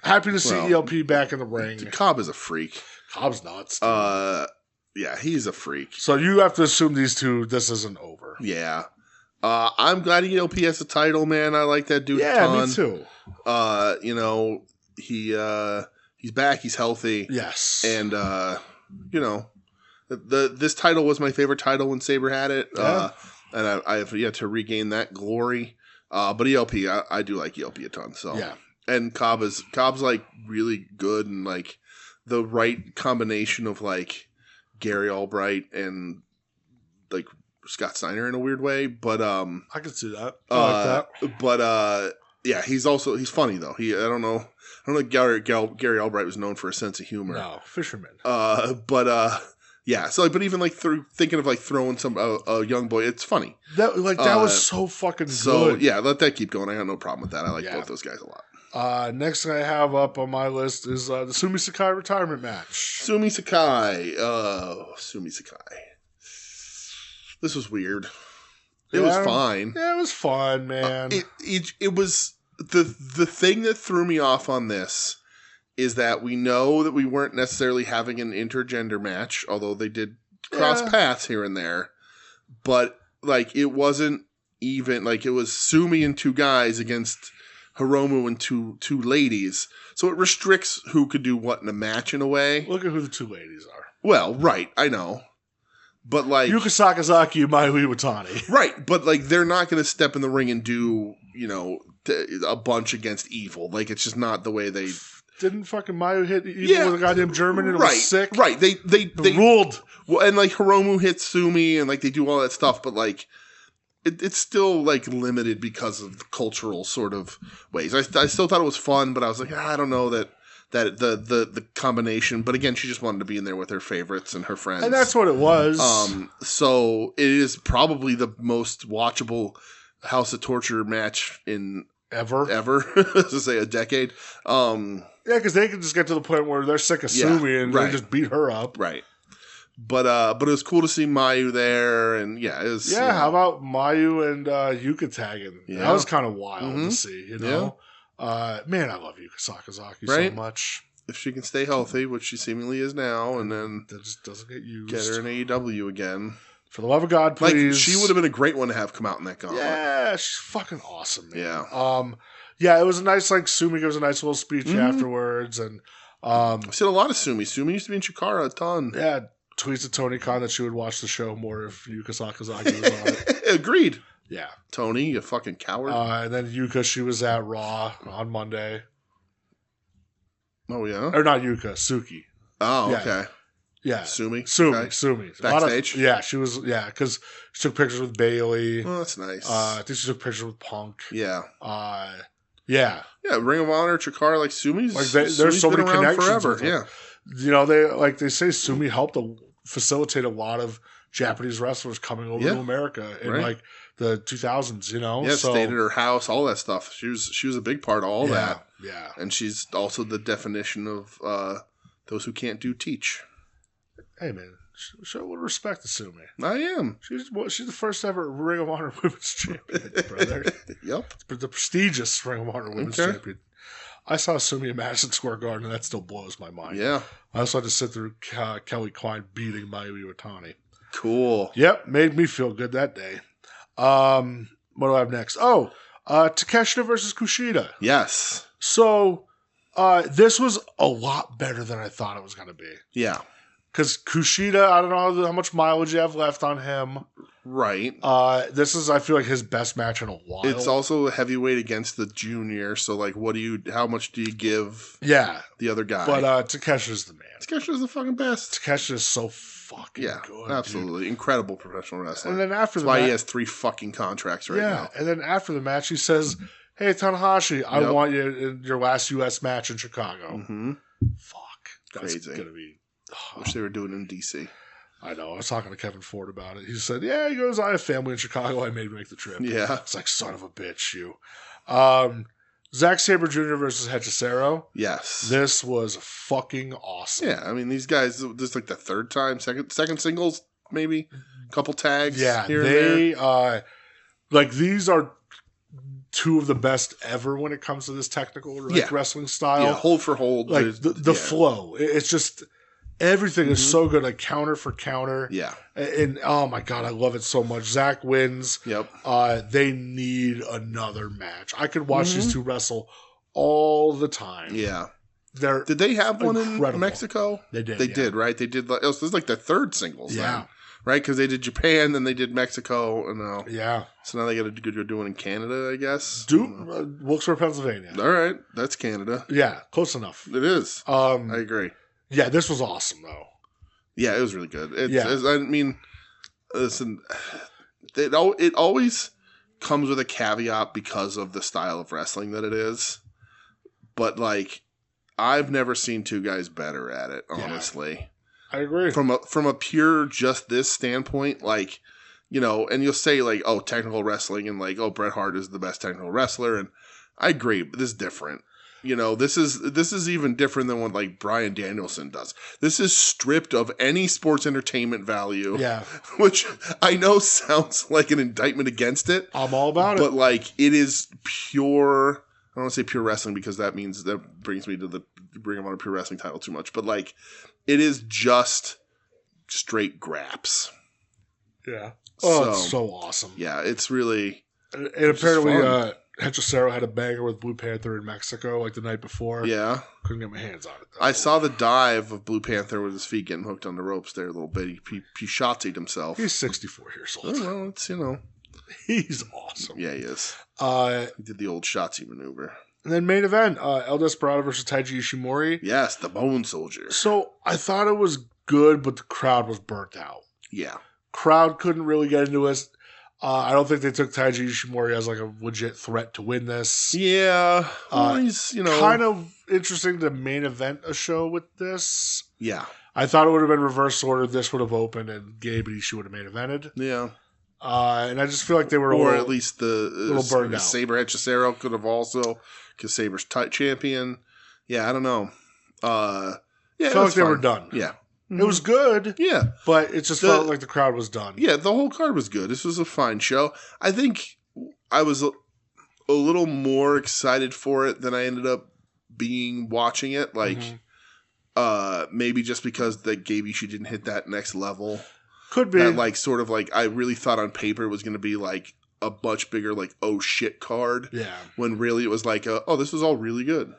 [SPEAKER 2] Happy to see ELP back in the ring.
[SPEAKER 3] Dude, Cobb is a freak.
[SPEAKER 2] Cobb's nuts.
[SPEAKER 3] Yeah, he's a freak.
[SPEAKER 2] So you have to assume these two, this isn't over.
[SPEAKER 3] Yeah. I'm glad ELP has the title, man. I like that dude a ton.
[SPEAKER 2] Yeah, me too.
[SPEAKER 3] You know, he's back, he's healthy.
[SPEAKER 2] Yes.
[SPEAKER 3] And you know, this title was my favorite title when Sabre had it.
[SPEAKER 2] Yeah.
[SPEAKER 3] And I have yet to regain that glory. But ELP, I do like ELP a ton. So
[SPEAKER 2] yeah.
[SPEAKER 3] And Cobb's like really good and like the right combination of like Gary Albright and like Scott Steiner in a weird way, but
[SPEAKER 2] I could see that. I like
[SPEAKER 3] that. But yeah, he's funny though. I don't know Gary Albright was known for a sense of humor.
[SPEAKER 2] No, fisherman.
[SPEAKER 3] But Yeah, so but even like thinking of like throwing a young boy, it's funny.
[SPEAKER 2] That was so fucking good.
[SPEAKER 3] So yeah, let that keep going. I got no problem with that. I like both those guys a lot.
[SPEAKER 2] Next thing I have up on my list is the Sumi Sakai retirement match.
[SPEAKER 3] Sumi Sakai. This was weird. It was fine.
[SPEAKER 2] Yeah, it was fun, man.
[SPEAKER 3] It was the thing that threw me off on this is that we know that we weren't necessarily having an intergender match, although they did cross paths here and there. But like it wasn't even like it was Sumi and two guys against Hiromu and two ladies. So it restricts who could do what in a match in a way.
[SPEAKER 2] Look at who the two ladies are.
[SPEAKER 3] Well, right, I know. But like
[SPEAKER 2] Yuka Sakazaki and Mayu Iwatani.
[SPEAKER 3] Right, but like they're not going to step in the ring and do, a bunch against Evil. Like it's just not the way they
[SPEAKER 2] didn't fucking Mayu hit Evil with a goddamn German and it was sick.
[SPEAKER 3] Right. They
[SPEAKER 2] ruled.
[SPEAKER 3] Well, and like Hiromu hits Sumi and like they do all that stuff, but like it's still like limited because of the cultural sort of ways. I still thought it was fun, but I was like, I don't know that the combination, but again, she just wanted to be in there with her favorites and her friends.
[SPEAKER 2] And that's what it was.
[SPEAKER 3] So it is probably the most watchable House of Torture match in ever, to say a decade.
[SPEAKER 2] Yeah, because they can just get to the point where they're sick of Sumi and they just beat her up.
[SPEAKER 3] Right. But it was cool to see Mayu there, and it was.
[SPEAKER 2] Yeah, how about Mayu and Yuka tagging? Yeah. That was kind of wild to see, Yeah. Man, I love Yuka Sakazaki so much.
[SPEAKER 3] If she can stay healthy, which she seemingly is now, and then
[SPEAKER 2] that just doesn't get used.
[SPEAKER 3] Get her in AEW again.
[SPEAKER 2] For the love of God, please.
[SPEAKER 3] Like, she would have been a great one to have come out in that gauntlet.
[SPEAKER 2] Yeah, she's fucking awesome, man.
[SPEAKER 3] Yeah.
[SPEAKER 2] Yeah, it was a nice, Sumi gives a nice little speech afterwards, and
[SPEAKER 3] I've seen a lot of Sumi. Sumi used to be in Chikara a ton.
[SPEAKER 2] Yeah, tweets to Tony Khan that she would watch the show more if Yuka Sakazaki was on it.
[SPEAKER 3] Agreed.
[SPEAKER 2] Yeah.
[SPEAKER 3] Tony, you fucking coward.
[SPEAKER 2] And then Yuka, she was at Raw on Monday.
[SPEAKER 3] Oh, yeah?
[SPEAKER 2] Or not Yuka, Suki.
[SPEAKER 3] Oh, okay.
[SPEAKER 2] Yeah.
[SPEAKER 3] Sumi.
[SPEAKER 2] Backstage? She was, because she took pictures with Bailey.
[SPEAKER 3] Oh, that's nice.
[SPEAKER 2] I think she took pictures with Punk.
[SPEAKER 3] Yeah.
[SPEAKER 2] Yeah,
[SPEAKER 3] Ring of Honor, Chikara, like Sumi's.
[SPEAKER 2] Like there's so many connections
[SPEAKER 3] forever.
[SPEAKER 2] Yeah. They say Sumi helped facilitate a lot of Japanese wrestlers coming over to America in the 2000s,
[SPEAKER 3] Yeah, stayed at her house, all that stuff. She was a big part of all that.
[SPEAKER 2] Yeah.
[SPEAKER 3] And she's also the definition of those who can't do teach.
[SPEAKER 2] Hey, man, show a little respect to Sumi.
[SPEAKER 3] I am.
[SPEAKER 2] She's the first ever Ring of Honor Women's Champion, brother.
[SPEAKER 3] Yep.
[SPEAKER 2] The prestigious Ring of Honor Women's Champion. I saw Sumi at Madison Square Garden, and that still blows my mind.
[SPEAKER 3] Yeah.
[SPEAKER 2] I also had to sit through Kelly Klein beating Mayu Iwatani.
[SPEAKER 3] Cool.
[SPEAKER 2] Yep, made me feel good that day. What do I have next? Oh, Takeshita versus Kushida.
[SPEAKER 3] Yes.
[SPEAKER 2] So, this was a lot better than I thought it was going to be.
[SPEAKER 3] Yeah.
[SPEAKER 2] Because Kushida, I don't know how much mileage you have left on him.
[SPEAKER 3] Right.
[SPEAKER 2] This is, I feel like, his best match in a while.
[SPEAKER 3] It's also a heavyweight against the junior, so, like, how much do you give the other guy?
[SPEAKER 2] But Takeshi's the man.
[SPEAKER 3] Takeshi's the fucking best.
[SPEAKER 2] Takeshi is so fucking good.
[SPEAKER 3] Absolutely. Dude. Incredible professional wrestling.
[SPEAKER 2] And then after
[SPEAKER 3] That's why he has 3 fucking contracts right now.
[SPEAKER 2] And then after the match, he says, "Hey, Tanahashi, I want you in your last U.S. match in Chicago."
[SPEAKER 3] Mm-hmm.
[SPEAKER 2] Fuck. That's
[SPEAKER 3] crazy.
[SPEAKER 2] Gonna be...
[SPEAKER 3] Wish they were doing it in D.C.
[SPEAKER 2] I know. I was talking to Kevin Ford about it. He said, he goes, I have family in Chicago. I made make the trip.
[SPEAKER 3] Yeah.
[SPEAKER 2] It's like, son of a bitch, you. Zack Sabre Jr. versus Hechicero.
[SPEAKER 3] Yes.
[SPEAKER 2] This was fucking awesome.
[SPEAKER 3] Yeah, I mean, these guys, this is like the third time, second singles, maybe? Couple tags.
[SPEAKER 2] Yeah,
[SPEAKER 3] here and there.
[SPEAKER 2] These are two of the best ever when it comes to this technical wrestling style.
[SPEAKER 3] Yeah, hold for hold.
[SPEAKER 2] Like, the flow. It's just... Everything is so good, like counter for counter.
[SPEAKER 3] Yeah.
[SPEAKER 2] And oh my God, I love it so much. Zach wins.
[SPEAKER 3] Yep.
[SPEAKER 2] They need another match. I could watch these two wrestle all the time.
[SPEAKER 3] Yeah.
[SPEAKER 2] Did
[SPEAKER 3] they have one in Mexico?
[SPEAKER 2] They did.
[SPEAKER 3] They did, right? They did. This is like their third singles.
[SPEAKER 2] Yeah.
[SPEAKER 3] Then, right? Because they did Japan, then they did Mexico, and now.
[SPEAKER 2] Yeah.
[SPEAKER 3] So now they got to do one in Canada, I guess.
[SPEAKER 2] Wilkesboro, Pennsylvania.
[SPEAKER 3] All right. That's Canada.
[SPEAKER 2] Yeah. Close enough.
[SPEAKER 3] It is. I agree.
[SPEAKER 2] Yeah, this was awesome, though.
[SPEAKER 3] Yeah, it was really good. I mean, listen, it always comes with a caveat because of the style of wrestling that it is. But, like, I've never seen two guys better at it, honestly.
[SPEAKER 2] I agree.
[SPEAKER 3] From a pure just this standpoint, like, you know, and you'll say like, oh, technical wrestling, and like, oh, Bret Hart is the best technical wrestler, and I agree, but this is different. You know, this is even different than what like Bryan Danielson does. This is stripped of any sports entertainment value.
[SPEAKER 2] Yeah.
[SPEAKER 3] Which I know sounds like an indictment against it.
[SPEAKER 2] I'm all about it.
[SPEAKER 3] But like, it is pure. I don't want to say pure wrestling because that brings me to bring him on a pure wrestling title too much. But like, it is just straight graps.
[SPEAKER 2] Yeah. Oh, it's so awesome.
[SPEAKER 3] Yeah, it's really.
[SPEAKER 2] And apparently, Hechicero had a banger with Blue Panther in Mexico like the night before.
[SPEAKER 3] Yeah.
[SPEAKER 2] Couldn't get my hands on it, though.
[SPEAKER 3] I saw the dive of Blue Panther with his feet getting hooked on the ropes there a little bit. He shotzied himself.
[SPEAKER 2] He's 64 years old.
[SPEAKER 3] Oh, well, it's, you know.
[SPEAKER 2] He's awesome.
[SPEAKER 3] Yeah, he is. He did the old Shotzi maneuver.
[SPEAKER 2] And then main event, El Desperado versus Taiji Ishimori.
[SPEAKER 3] Yes, the Bone Soldier.
[SPEAKER 2] So I thought it was good, but the crowd was burnt out.
[SPEAKER 3] Yeah.
[SPEAKER 2] Crowd couldn't really get into it. I don't think they took Taiji Ishimori as like a legit threat to win this.
[SPEAKER 3] Yeah. Well, he's, you know.
[SPEAKER 2] Kind of interesting to main event a show with this.
[SPEAKER 3] Yeah.
[SPEAKER 2] I thought it would have been reverse order. This would have opened and Gabe and Ishii would have main evented.
[SPEAKER 3] Yeah.
[SPEAKER 2] And I just feel like they were
[SPEAKER 3] or at least the
[SPEAKER 2] little burned out.
[SPEAKER 3] Saber Hechicero could have also, because Saber's champion. Yeah, I don't know. Yeah,
[SPEAKER 2] felt like they were done.
[SPEAKER 3] Yeah.
[SPEAKER 2] It was good.
[SPEAKER 3] Yeah.
[SPEAKER 2] But it just felt like the crowd was done.
[SPEAKER 3] Yeah, the whole card was good. This was a fine show. I think I was a little more excited for it than I ended up being watching it. Like, maybe just because the Gabe Ishii didn't hit that next level.
[SPEAKER 2] Could be.
[SPEAKER 3] That, like, sort of like, I really thought on paper it was going to be like a much bigger, like, oh shit card.
[SPEAKER 2] Yeah.
[SPEAKER 3] When really it was like, oh, this was all really good.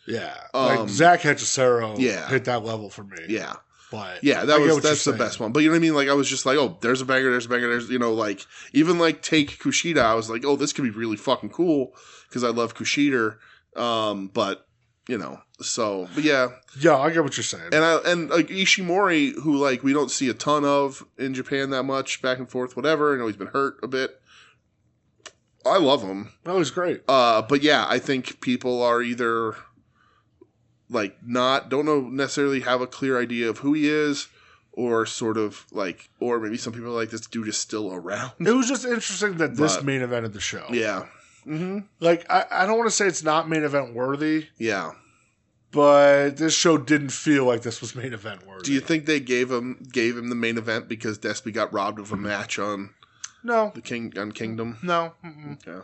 [SPEAKER 2] Yeah. Like, Zach Hechicero hit that level for me.
[SPEAKER 3] Yeah.
[SPEAKER 2] But
[SPEAKER 3] yeah, that's the best one. But you know what I mean? Like, I was just like, oh, there's a banger, there's, you know, like, even like take Kushida, I was like, oh, this could be really fucking cool because I love Kushida. But, you know, so, but yeah.
[SPEAKER 2] Yeah, I get what you're saying.
[SPEAKER 3] And like Ishimori, who like we don't see a ton of in Japan that much, back and forth, whatever. I know he's been hurt a bit. I love him.
[SPEAKER 2] Oh, he's great.
[SPEAKER 3] But yeah, I think people are either like don't know necessarily have a clear idea of who he is, or sort of like, or maybe some people are like, this dude is still around.
[SPEAKER 2] It was just interesting that this main evented the show.
[SPEAKER 3] Yeah. Mm-hmm.
[SPEAKER 2] Like, I don't want to say it's not main event worthy.
[SPEAKER 3] Yeah.
[SPEAKER 2] But this show didn't feel like this was main event worthy.
[SPEAKER 3] Do you think they gave him the main event because Despy got robbed of a match on Kingdom?
[SPEAKER 2] No.
[SPEAKER 3] Okay.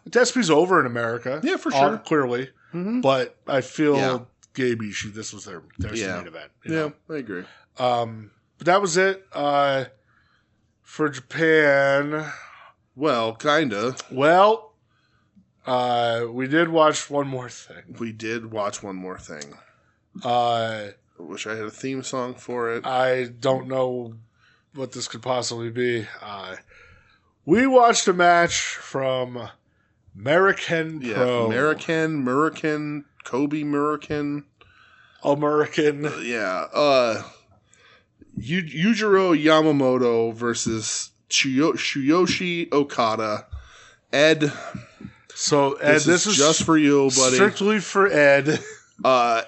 [SPEAKER 2] Despy's over in America.
[SPEAKER 3] Yeah, for sure.
[SPEAKER 2] Clearly. Mm-hmm. But I feel Gabe Ishii, this was their main event. You know?
[SPEAKER 3] I agree.
[SPEAKER 2] But that was it. For Japan.
[SPEAKER 3] Well, kinda.
[SPEAKER 2] Well, we did watch one more thing. I
[SPEAKER 3] wish I had a theme song for it.
[SPEAKER 2] I don't know what this could possibly be. We watched a match from American Pro.
[SPEAKER 3] American, Kobe American. Yujiro Yamamoto versus Tsuyoshi Okada. Ed.
[SPEAKER 2] So, Ed, this is
[SPEAKER 3] just for you, buddy.
[SPEAKER 2] Strictly for Ed.
[SPEAKER 3] Ed,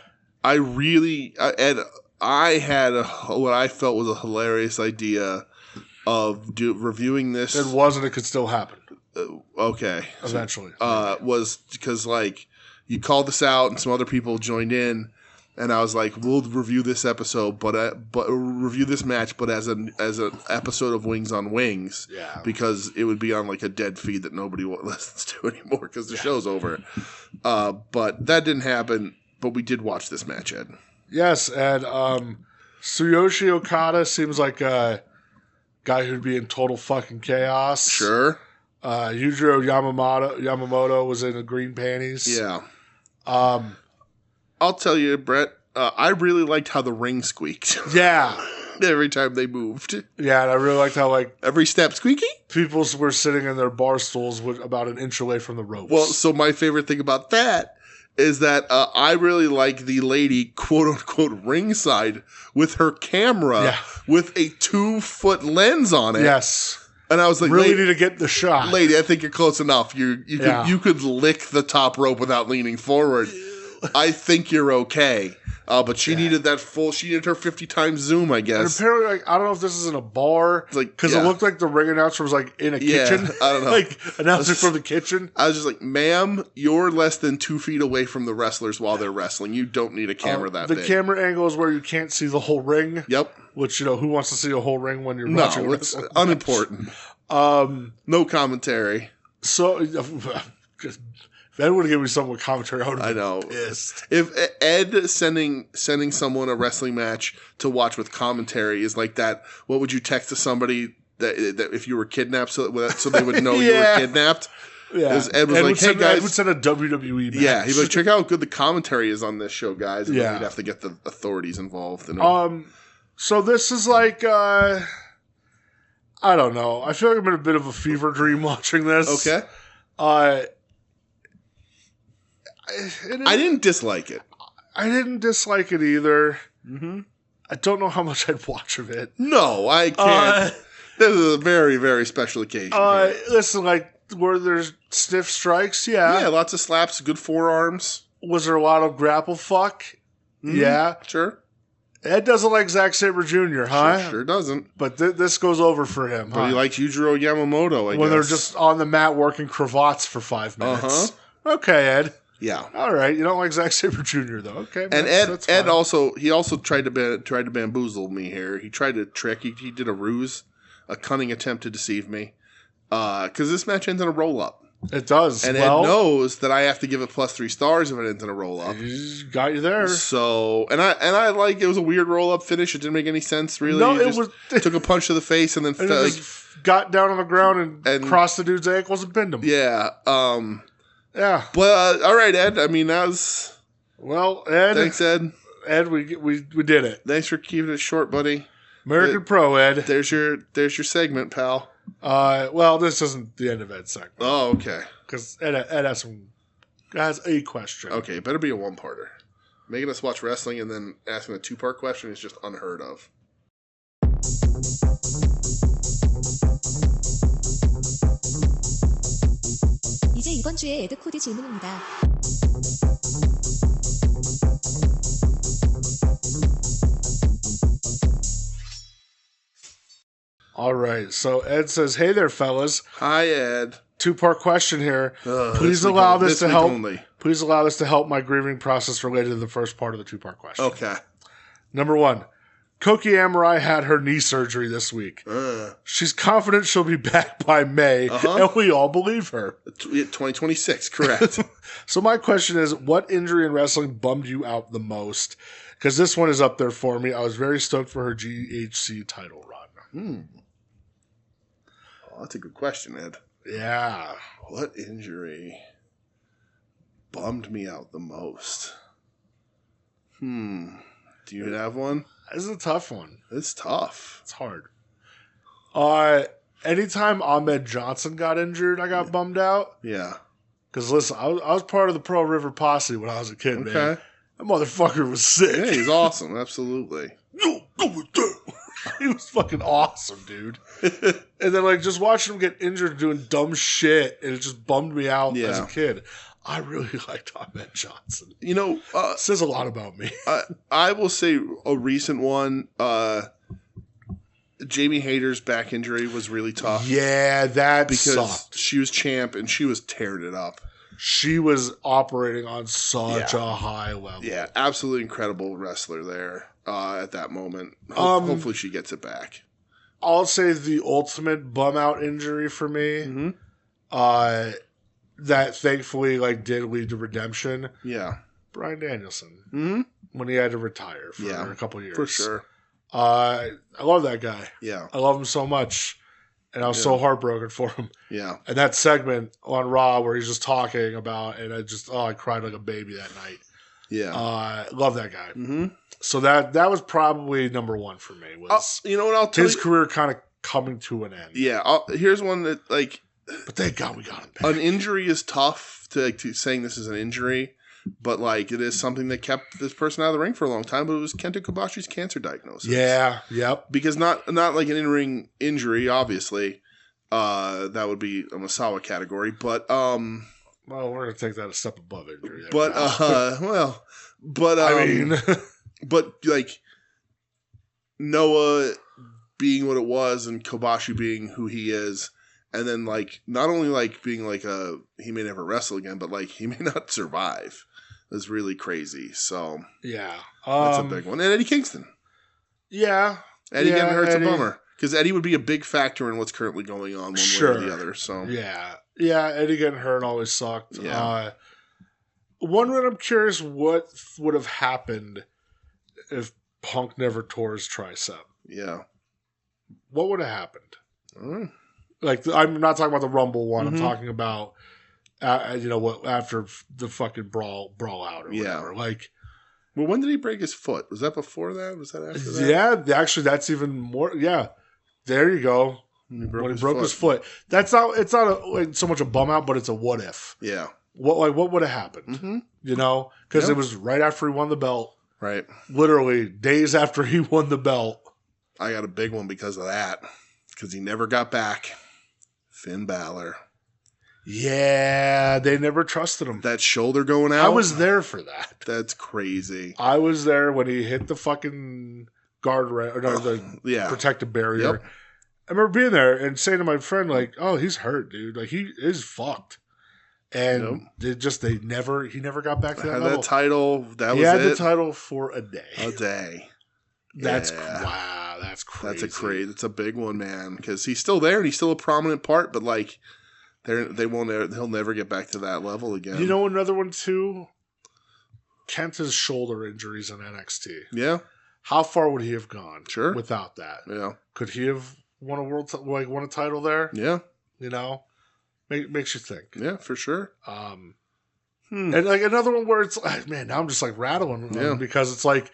[SPEAKER 3] I had what I felt was a hilarious idea of reviewing this.
[SPEAKER 2] It wasn't. It could still happen.
[SPEAKER 3] Okay.
[SPEAKER 2] Eventually.
[SPEAKER 3] Was because, like, you called this out and some other people joined in, and I was like, we'll review this episode, but review this match, but as an episode of Wings on Wings.
[SPEAKER 2] Yeah.
[SPEAKER 3] Because it would be on, like, a dead feed that nobody listens to anymore because the show's over. But that didn't happen, but we did watch this match, Ed.
[SPEAKER 2] Yes, and Tsuyoshi Okada seems like a guy who'd be in total fucking chaos.
[SPEAKER 3] Sure.
[SPEAKER 2] Yujiro Yamamoto was in the green panties.
[SPEAKER 3] Yeah. I'll tell you, Brett, I really liked how the ring squeaked.
[SPEAKER 2] Yeah.
[SPEAKER 3] Every time they moved.
[SPEAKER 2] Yeah, and I really liked how, like...
[SPEAKER 3] Every step squeaky?
[SPEAKER 2] People were sitting in their bar stools about an inch away from the ropes.
[SPEAKER 3] Well, so my favorite thing about that is that I really like the lady, quote-unquote, ringside with her camera with a 2-foot lens on it.
[SPEAKER 2] Yes.
[SPEAKER 3] And I was like,
[SPEAKER 2] really need to get the shot.
[SPEAKER 3] Lady, I think you're close enough. You could lick the top rope without leaning forward. I think you're okay. But she needed she needed her 50 times zoom, I guess.
[SPEAKER 2] And apparently, like, I don't know if this is in a bar, because it looked like the ring announcer was like in a kitchen.
[SPEAKER 3] I don't know.
[SPEAKER 2] Like, announcing from the kitchen.
[SPEAKER 3] I was just like, ma'am, you're less than 2 feet away from the wrestlers while they're wrestling. You don't need a camera that big.
[SPEAKER 2] The camera angle is where you can't see the whole ring.
[SPEAKER 3] Yep.
[SPEAKER 2] Which, who wants to see a whole ring when you're watching
[SPEAKER 3] No, it's unimportant. No commentary.
[SPEAKER 2] So, if Ed would have given me someone with commentary, I would have been pissed.
[SPEAKER 3] If Ed sending someone a wrestling match to watch with commentary is like that, what would you text to somebody that if you were kidnapped so they would know you were kidnapped?
[SPEAKER 2] Yeah.
[SPEAKER 3] Ed was like, hey guys.
[SPEAKER 2] Ed would send a WWE match.
[SPEAKER 3] Yeah, he'd be like, check out how good the commentary is on this show, guys. And then we'd have to get the authorities involved.
[SPEAKER 2] So this is like, I don't know. I feel like I'm in a bit of a fever dream watching this.
[SPEAKER 3] Okay.
[SPEAKER 2] I
[SPEAKER 3] didn't dislike it.
[SPEAKER 2] I didn't dislike it either. Mm-hmm. I don't know how much I'd watch of it.
[SPEAKER 3] No, I can't. This is a very, very special occasion.
[SPEAKER 2] Listen, like, where there's stiff strikes,
[SPEAKER 3] Yeah, lots of slaps, good forearms.
[SPEAKER 2] Was there a lot of grapple fuck? Mm-hmm. Yeah.
[SPEAKER 3] Sure.
[SPEAKER 2] Ed doesn't like Zack Sabre Jr., huh?
[SPEAKER 3] Sure doesn't.
[SPEAKER 2] But this goes over for him,
[SPEAKER 3] But he likes Yujiro Yamamoto, I guess.
[SPEAKER 2] When they're just on the mat working cravats for 5 minutes. Uh-huh. Okay, Ed.
[SPEAKER 3] Yeah.
[SPEAKER 2] All right. You don't like Zack Sabre Jr., though. Okay.
[SPEAKER 3] And Ed also tried to bamboozle me here. He tried to trick. He did a ruse, a cunning attempt to deceive me. Because this match ends in a roll-up.
[SPEAKER 2] It does.
[SPEAKER 3] And Ed knows that I have to give it +3 stars if it ends in a roll-up.
[SPEAKER 2] He's got you there.
[SPEAKER 3] So, and I like, it was a weird roll-up finish. It didn't make any sense, really.
[SPEAKER 2] No, it was...
[SPEAKER 3] took a punch to the face and then...
[SPEAKER 2] got down on the ground and crossed the dude's ankles and pinned him.
[SPEAKER 3] Yeah.
[SPEAKER 2] Yeah.
[SPEAKER 3] But, all right, Ed. I mean, that was...
[SPEAKER 2] Well, Ed...
[SPEAKER 3] Thanks, Ed.
[SPEAKER 2] Ed, we did it.
[SPEAKER 3] Thanks for keeping it short, buddy.
[SPEAKER 2] American Pro, Ed.
[SPEAKER 3] There's your segment, pal.
[SPEAKER 2] Well, this isn't the end of Ed's segment.
[SPEAKER 3] Oh, okay.
[SPEAKER 2] Because Ed has a question.
[SPEAKER 3] Okay, it better be a one-parter. Making us watch wrestling and then asking a 2-part question is just unheard of.
[SPEAKER 4] 이제 이번 주에 에드 코드 질문입니다.
[SPEAKER 2] All right. So Ed says, "Hey there, fellas.
[SPEAKER 3] Hi, Ed.
[SPEAKER 2] 2-part question here. Please allow this to help my grieving process related to the first part of the 2-part question."
[SPEAKER 3] Okay.
[SPEAKER 2] Number 1. Koki Amurai had her knee surgery this week. She's confident she'll be back by May, and we all believe her.
[SPEAKER 3] 2026, correct.
[SPEAKER 2] So my question is, what injury in wrestling bummed you out the most? Because this one is up there for me. I was very stoked for her GHC title run.
[SPEAKER 3] Oh, that's a good question, Ed.
[SPEAKER 2] Yeah.
[SPEAKER 3] What injury bummed me out the most? Do you have one?
[SPEAKER 2] This is a tough one.
[SPEAKER 3] It's tough.
[SPEAKER 2] It's hard. Anytime Ahmed Johnson got injured, I got bummed out.
[SPEAKER 3] Yeah.
[SPEAKER 2] Because listen, I was part of the Pro River Posse when I was a kid, man. That motherfucker was sick.
[SPEAKER 3] Yeah, he's awesome. Absolutely.
[SPEAKER 2] No, go with that. He was fucking awesome, dude. And then, like, just watching him get injured doing dumb shit, and it just bummed me out as a kid. I really liked Ahmed Johnson.
[SPEAKER 3] You know,
[SPEAKER 2] says a lot about me.
[SPEAKER 3] I will say a recent one. Jamie Hayter's back injury was really tough.
[SPEAKER 2] Yeah, that
[SPEAKER 3] sucked. She was champ and she was tearing it up.
[SPEAKER 2] She was operating on such a high level.
[SPEAKER 3] Yeah, absolutely incredible wrestler there at that moment. Hopefully she gets it back.
[SPEAKER 2] I'll say the ultimate bum out injury for me. That thankfully did lead to redemption.
[SPEAKER 3] Yeah.
[SPEAKER 2] Bryan Danielson. When he had to retire for a couple years.
[SPEAKER 3] For sure.
[SPEAKER 2] I love that guy.
[SPEAKER 3] Yeah.
[SPEAKER 2] I love him so much. And I was so heartbroken for him.
[SPEAKER 3] Yeah.
[SPEAKER 2] And that segment on Raw where he's just talking about, and I cried like a baby that night.
[SPEAKER 3] Yeah.
[SPEAKER 2] Love that guy. So that was probably number one for me. Was
[SPEAKER 3] you know what? I'll tell
[SPEAKER 2] his career kind of coming to an end.
[SPEAKER 3] Yeah. Here's one that
[SPEAKER 2] but thank God we got him back.
[SPEAKER 3] An injury is tough to saying this is an injury, but it is something that kept this person out of the ring for a long time. But it was Kenta Kobashi's cancer diagnosis.
[SPEAKER 2] Yeah. Yep.
[SPEAKER 3] Because not like an in-ring injury, obviously. That would be a Masawa category, but
[SPEAKER 2] well, we're gonna take that a step above injury.
[SPEAKER 3] But I mean, But like Noah being what it was and Kobashi being who he is, and then like not only like being like he may never wrestle again, but like he may not survive is really crazy. So
[SPEAKER 2] yeah,
[SPEAKER 3] that's a big one. And Eddie Kingston.
[SPEAKER 2] Yeah.
[SPEAKER 3] Eddie getting hurt's a bummer. Because Eddie would be a big factor in what's currently going on one way or the other. So
[SPEAKER 2] yeah, Eddie getting hurt always sucked.
[SPEAKER 3] Yeah.
[SPEAKER 2] One that I'm curious what would have happened if Punk never tore his tricep.
[SPEAKER 3] Yeah.
[SPEAKER 2] What would have happened? Like, I'm not talking about the Rumble one. I'm talking about, after the fucking brawl out or whatever. Like,
[SPEAKER 3] well, when did he break his foot? Was that before that? Was that after that?
[SPEAKER 2] Yeah, actually, that's even more. Yeah, there you go. When he broke his foot. It's not so much a bum out, but it's a what if.
[SPEAKER 3] Yeah.
[SPEAKER 2] What would have happened? Because it was right after he won the belt.
[SPEAKER 3] Right.
[SPEAKER 2] Literally days after he won the belt.
[SPEAKER 3] I got a big one because of that. Because he never got back. Finn Balor.
[SPEAKER 2] Yeah, they never trusted him.
[SPEAKER 3] That shoulder going out.
[SPEAKER 2] I was there for that.
[SPEAKER 3] That's crazy.
[SPEAKER 2] I was there when he hit the fucking guardrail, the protective barrier.
[SPEAKER 3] Yep.
[SPEAKER 2] I remember being there and saying to my friend, like, "Oh, he's hurt, dude. Like he is fucked." And he never got back to that level.
[SPEAKER 3] That title. He
[SPEAKER 2] had the title for a day.
[SPEAKER 3] That's
[SPEAKER 2] wow. That's crazy.
[SPEAKER 3] It's a big one, man. Because he's still there and he's still a prominent part, but like. He'll never get back to that level again.
[SPEAKER 2] You know another one too? Kenta's shoulder injuries in NXT.
[SPEAKER 3] Yeah.
[SPEAKER 2] How far would he have gone?
[SPEAKER 3] Sure.
[SPEAKER 2] Without that.
[SPEAKER 3] Yeah.
[SPEAKER 2] Could he have won a title there?
[SPEAKER 3] Yeah.
[SPEAKER 2] Makes you think.
[SPEAKER 3] Yeah, for sure.
[SPEAKER 2] And like another one where it's like, man, now I'm just like rattling because it's like,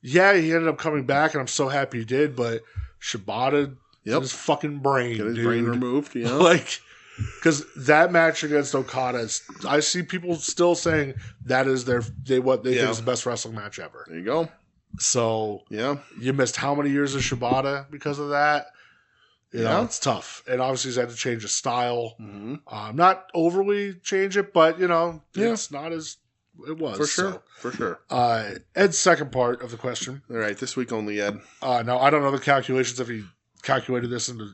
[SPEAKER 2] yeah, he ended up coming back and I'm so happy he did, but Shibata his fucking brain,
[SPEAKER 3] get his brain removed,
[SPEAKER 2] like. Because that match against Okada, I see people still saying that is what they think is the best wrestling match ever.
[SPEAKER 3] There you go.
[SPEAKER 2] So you missed how many years of Shibata because of that? You know, it's tough. And obviously he's had to change his style. Not overly change it, but it's not as it was.
[SPEAKER 3] For sure.
[SPEAKER 2] Ed's second part of the question.
[SPEAKER 3] All right, this week only, Ed.
[SPEAKER 2] Now I don't know the calculations if he calculated this into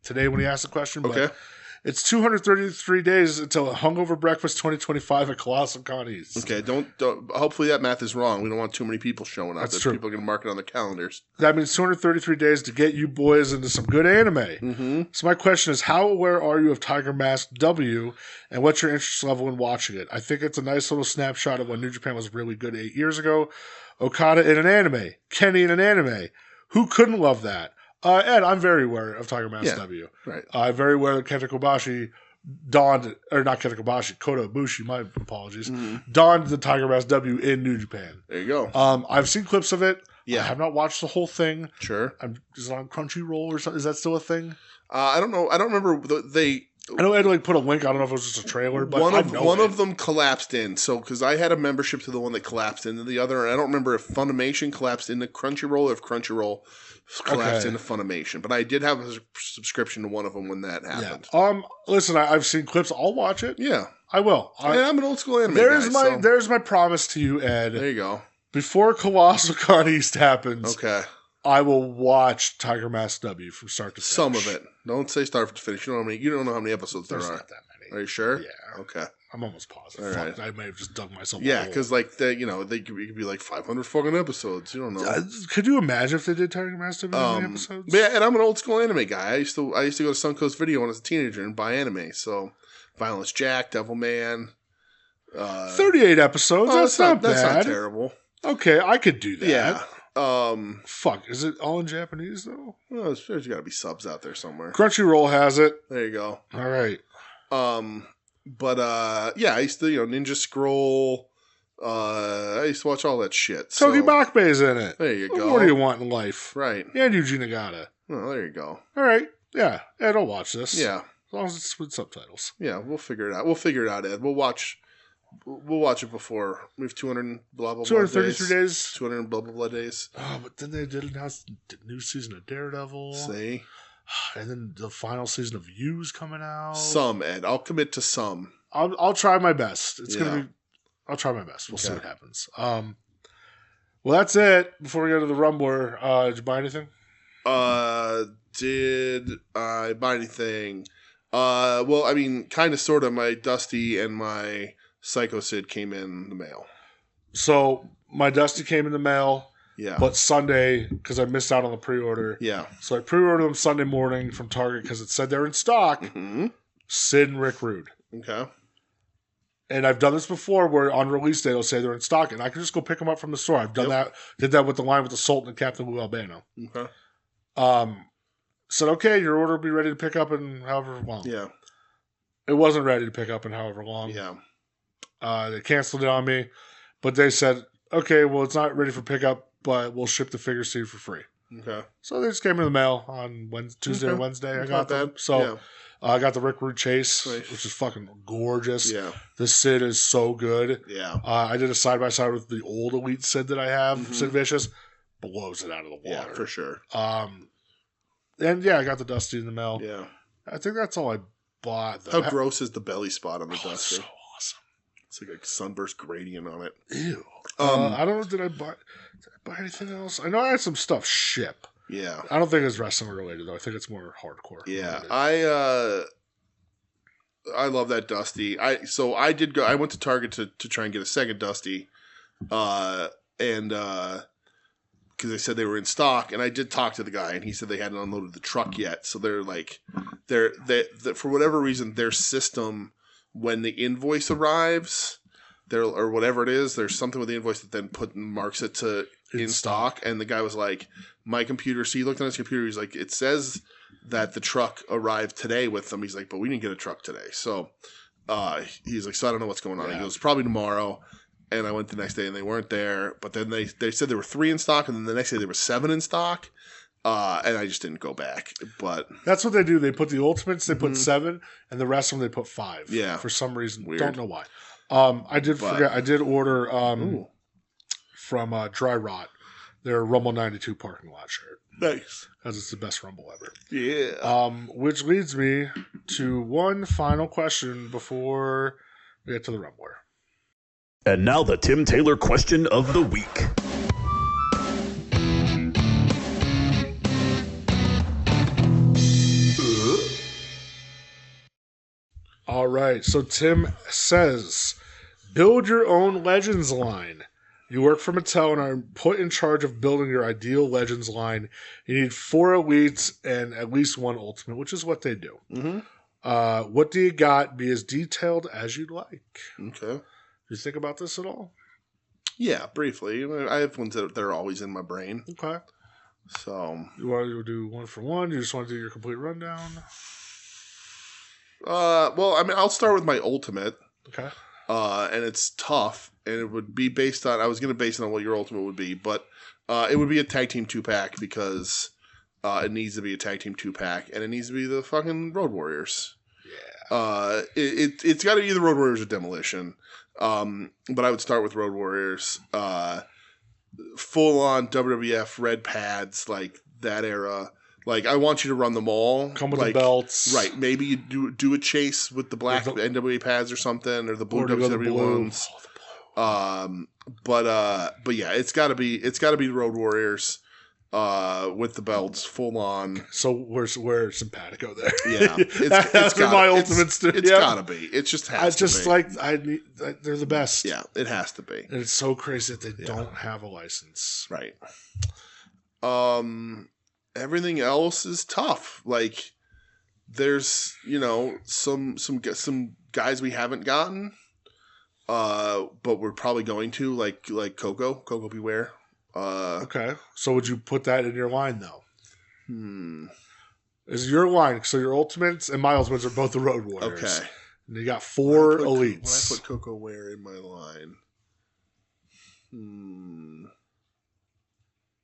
[SPEAKER 2] today when he asked the question, but it's 233 days until Hungover Breakfast 2025 at Colossal Con East.
[SPEAKER 3] Okay, don't. Hopefully that math is wrong. We don't want too many people showing up.
[SPEAKER 2] That's true.
[SPEAKER 3] People are going to mark it on their calendars.
[SPEAKER 2] That means 233 days to get you boys into some good anime. So my question is, how aware are you of Tiger Mask W, and what's your interest level in watching it? I think it's a nice little snapshot of when New Japan was really good 8 years ago. Okada in an anime. Kenny in an anime. Who couldn't love that? Ed, I'm very aware of Tiger Mask W.
[SPEAKER 3] Right.
[SPEAKER 2] I'm very aware that Kota Ibushi Kota Ibushi, my apologies, donned the Tiger Mask W in New Japan.
[SPEAKER 3] There you go.
[SPEAKER 2] I've seen clips of it.
[SPEAKER 3] Yeah.
[SPEAKER 2] I have not watched the whole thing.
[SPEAKER 3] Sure.
[SPEAKER 2] Is it on Crunchyroll or something? Is that still a thing?
[SPEAKER 3] I don't know. I don't remember.
[SPEAKER 2] I know Ed put a link. I don't know if it was just a trailer, but
[SPEAKER 3] one of them collapsed in. So because I had a membership to the one that collapsed into the other, and I don't remember if Funimation collapsed into Crunchyroll or if Crunchyroll collapsed into Funimation. But I did have a subscription to one of them when that happened.
[SPEAKER 2] Yeah. Listen, I've seen clips. I'll watch it.
[SPEAKER 3] Yeah,
[SPEAKER 2] I will.
[SPEAKER 3] I'm an old school anime guy.
[SPEAKER 2] There's my promise to you, Ed.
[SPEAKER 3] There you go.
[SPEAKER 2] Before Colossal Con East happens, I will watch Tiger Mask W from start to finish.
[SPEAKER 3] Some of it. Don't say start to finish. You don't know how many episodes there are.
[SPEAKER 2] Not that many.
[SPEAKER 3] Are you sure?
[SPEAKER 2] Yeah.
[SPEAKER 3] Okay.
[SPEAKER 2] I'm almost positive.
[SPEAKER 3] All right.
[SPEAKER 2] I may have just dug myself.
[SPEAKER 3] Yeah, because like they could be like 500 fucking episodes. You don't know.
[SPEAKER 2] Could you imagine if they did Tiger Mask W episodes?
[SPEAKER 3] Yeah, and I'm an old school anime guy. I used to go to Suncoast Video when I was a teenager and buy anime. So, Violence Jack, Devilman.
[SPEAKER 2] 38 episodes. That's not bad.
[SPEAKER 3] That's not terrible.
[SPEAKER 2] Okay, I could do that.
[SPEAKER 3] Yeah.
[SPEAKER 2] Fuck, is it all in Japanese though?
[SPEAKER 3] Well, there's got to be subs out there somewhere.
[SPEAKER 2] Crunchyroll has it.
[SPEAKER 3] There you go.
[SPEAKER 2] All right.
[SPEAKER 3] But yeah, I used to Ninja Scroll. I used to watch all that shit.
[SPEAKER 2] Togi Bakbei's in it.
[SPEAKER 3] There you go.
[SPEAKER 2] What do you want in life?
[SPEAKER 3] Right.
[SPEAKER 2] And Yuji Nagata.
[SPEAKER 3] Oh, there you go.
[SPEAKER 2] All right. Yeah. Ed, I'll watch this.
[SPEAKER 3] Yeah.
[SPEAKER 2] As long as it's with subtitles.
[SPEAKER 3] Yeah, we'll figure it out. Ed. We'll watch it before we have 200 blah blah
[SPEAKER 2] 233 days.
[SPEAKER 3] 200 blah blah blah days.
[SPEAKER 2] Oh, but then they did announce the new season of Daredevil.
[SPEAKER 3] See?
[SPEAKER 2] And then the final season of You's coming out.
[SPEAKER 3] Some, Ed. I'll commit to some.
[SPEAKER 2] I'll try my best. It's gonna be. I'll try my best. We'll see what happens. Well, that's it. Before we go to the Rumbler, did you buy anything?
[SPEAKER 3] Did I buy anything? Well, I mean, kind of, sort of. My Dusty and my Psycho Sid came in the mail.
[SPEAKER 2] So my Dusty came in the mail.
[SPEAKER 3] Yeah.
[SPEAKER 2] But Sunday, because I missed out on the pre-order.
[SPEAKER 3] Yeah.
[SPEAKER 2] So I pre-ordered them Sunday morning from Target because it said they're in stock.
[SPEAKER 3] Mm-hmm.
[SPEAKER 2] Sid and Rick Rude.
[SPEAKER 3] Okay.
[SPEAKER 2] And I've done this before where on release day they'll say they're in stock and I can just go pick them up from the store. I've done that. Did that with the line with the Sultan and Captain Lou Albano.
[SPEAKER 3] Okay.
[SPEAKER 2] Said, okay, your order will be ready to pick up in however long.
[SPEAKER 3] Yeah.
[SPEAKER 2] It wasn't ready to pick up in however long.
[SPEAKER 3] Yeah.
[SPEAKER 2] They canceled it on me. But they said, okay, well, it's not ready for pickup, but we'll ship the figures to you for free.
[SPEAKER 3] Okay.
[SPEAKER 2] So they just came in the mail on Tuesday or Wednesday. I got them. So I got the Rick Rude Chase, which is fucking gorgeous.
[SPEAKER 3] Yeah.
[SPEAKER 2] The Sid is so good.
[SPEAKER 3] Yeah.
[SPEAKER 2] I did a side-by-side with the old Elite Sid that I have, Sid Vicious. Blows it out of the water.
[SPEAKER 3] Yeah, for sure.
[SPEAKER 2] And yeah, I got the Dusty in the mail.
[SPEAKER 3] Yeah.
[SPEAKER 2] I think that's all I bought, though.
[SPEAKER 3] How gross is the belly spot on the Dusty?
[SPEAKER 2] So awesome.
[SPEAKER 3] It's like a sunburst gradient on it.
[SPEAKER 2] Ew. I don't know, did I buy anything else? I know I had some stuff ship.
[SPEAKER 3] Yeah.
[SPEAKER 2] I don't think it's wrestling related, though. I think it's more hardcore.
[SPEAKER 3] Yeah.
[SPEAKER 2] Related.
[SPEAKER 3] I love that Dusty. I went to Target to try and get a second Dusty. Because they said they were in stock, and I did talk to the guy, and he said they hadn't unloaded the truck yet. So they're like, they're for whatever reason, their system, when the invoice arrives, there or whatever it is, there's something with the invoice that then marks it to in stock. And the guy was like, my computer. So he looked on his computer. He's like, it says that the truck arrived today with them. He's like, but we didn't get a truck today. So he's like, so I don't know what's going on. Yeah. He goes, probably tomorrow. And I went the next day and they weren't there. But then they said there were 3 in stock, and then the next day there were 7 in stock. And I just didn't go back. But
[SPEAKER 2] that's what they do. They put the Ultimates, they put 7, and the rest of them they put 5.
[SPEAKER 3] Yeah.
[SPEAKER 2] For some reason.
[SPEAKER 3] Weird.
[SPEAKER 2] Don't know why. I did order from Dry Rot their Rumble 92 parking lot shirt.
[SPEAKER 3] Nice.
[SPEAKER 2] Because it's the best Rumble ever.
[SPEAKER 3] Yeah.
[SPEAKER 2] Which leads me to one final question before we get to the Rumbler.
[SPEAKER 1] And now the Tim Taylor question of the week.
[SPEAKER 2] All right. So Tim says, build your own Legends line. You work for Mattel and are put in charge of building your ideal Legends line. You need 4 Elites and at least 1 Ultimate, which is what they do.
[SPEAKER 3] Mm-hmm.
[SPEAKER 2] What do you got? Be as detailed as you'd like.
[SPEAKER 3] Okay.
[SPEAKER 2] You think about this at all?
[SPEAKER 3] Yeah, briefly. I have ones that are always in my brain.
[SPEAKER 2] Okay.
[SPEAKER 3] So
[SPEAKER 2] you want to do 1 for 1? You just want to do your complete rundown?
[SPEAKER 3] Well, I mean, I'll start with my Ultimate.
[SPEAKER 2] Okay.
[SPEAKER 3] And it's tough, and it would be based on. I was going to base it on what your Ultimate would be, but it would be a tag team 2-pack because it needs to be a tag team 2-pack, and it needs to be the fucking Road Warriors. Yeah. It's got to be the Road Warriors or Demolition. But I would start with Road Warriors. Full on WWF red pads, like that era. Like, I want you to run them all.
[SPEAKER 2] Come with the belts.
[SPEAKER 3] Right. Maybe you do a chase with the black NWA pads or something, or the blue WWE ones. But yeah, it's gotta be the Road Warriors. With the belts full on.
[SPEAKER 2] So we're simpatico there.
[SPEAKER 3] Yeah, it's
[SPEAKER 2] my Ultimates too.
[SPEAKER 3] It's gotta be. It just has to be.
[SPEAKER 2] They're the best.
[SPEAKER 3] Yeah, it has to be.
[SPEAKER 2] And it's so crazy that they don't have a license.
[SPEAKER 3] Right. Everything else is tough. Like, there's some guys we haven't gotten, but we're probably going to like Coco Beware.
[SPEAKER 2] Okay. So would you put that in your line, though? Is your line, so your Ultimates and my Ultimates are both the Road Warriors.
[SPEAKER 3] Okay.
[SPEAKER 2] And you got 4 Elites.
[SPEAKER 3] When I put Coco Ware in my line.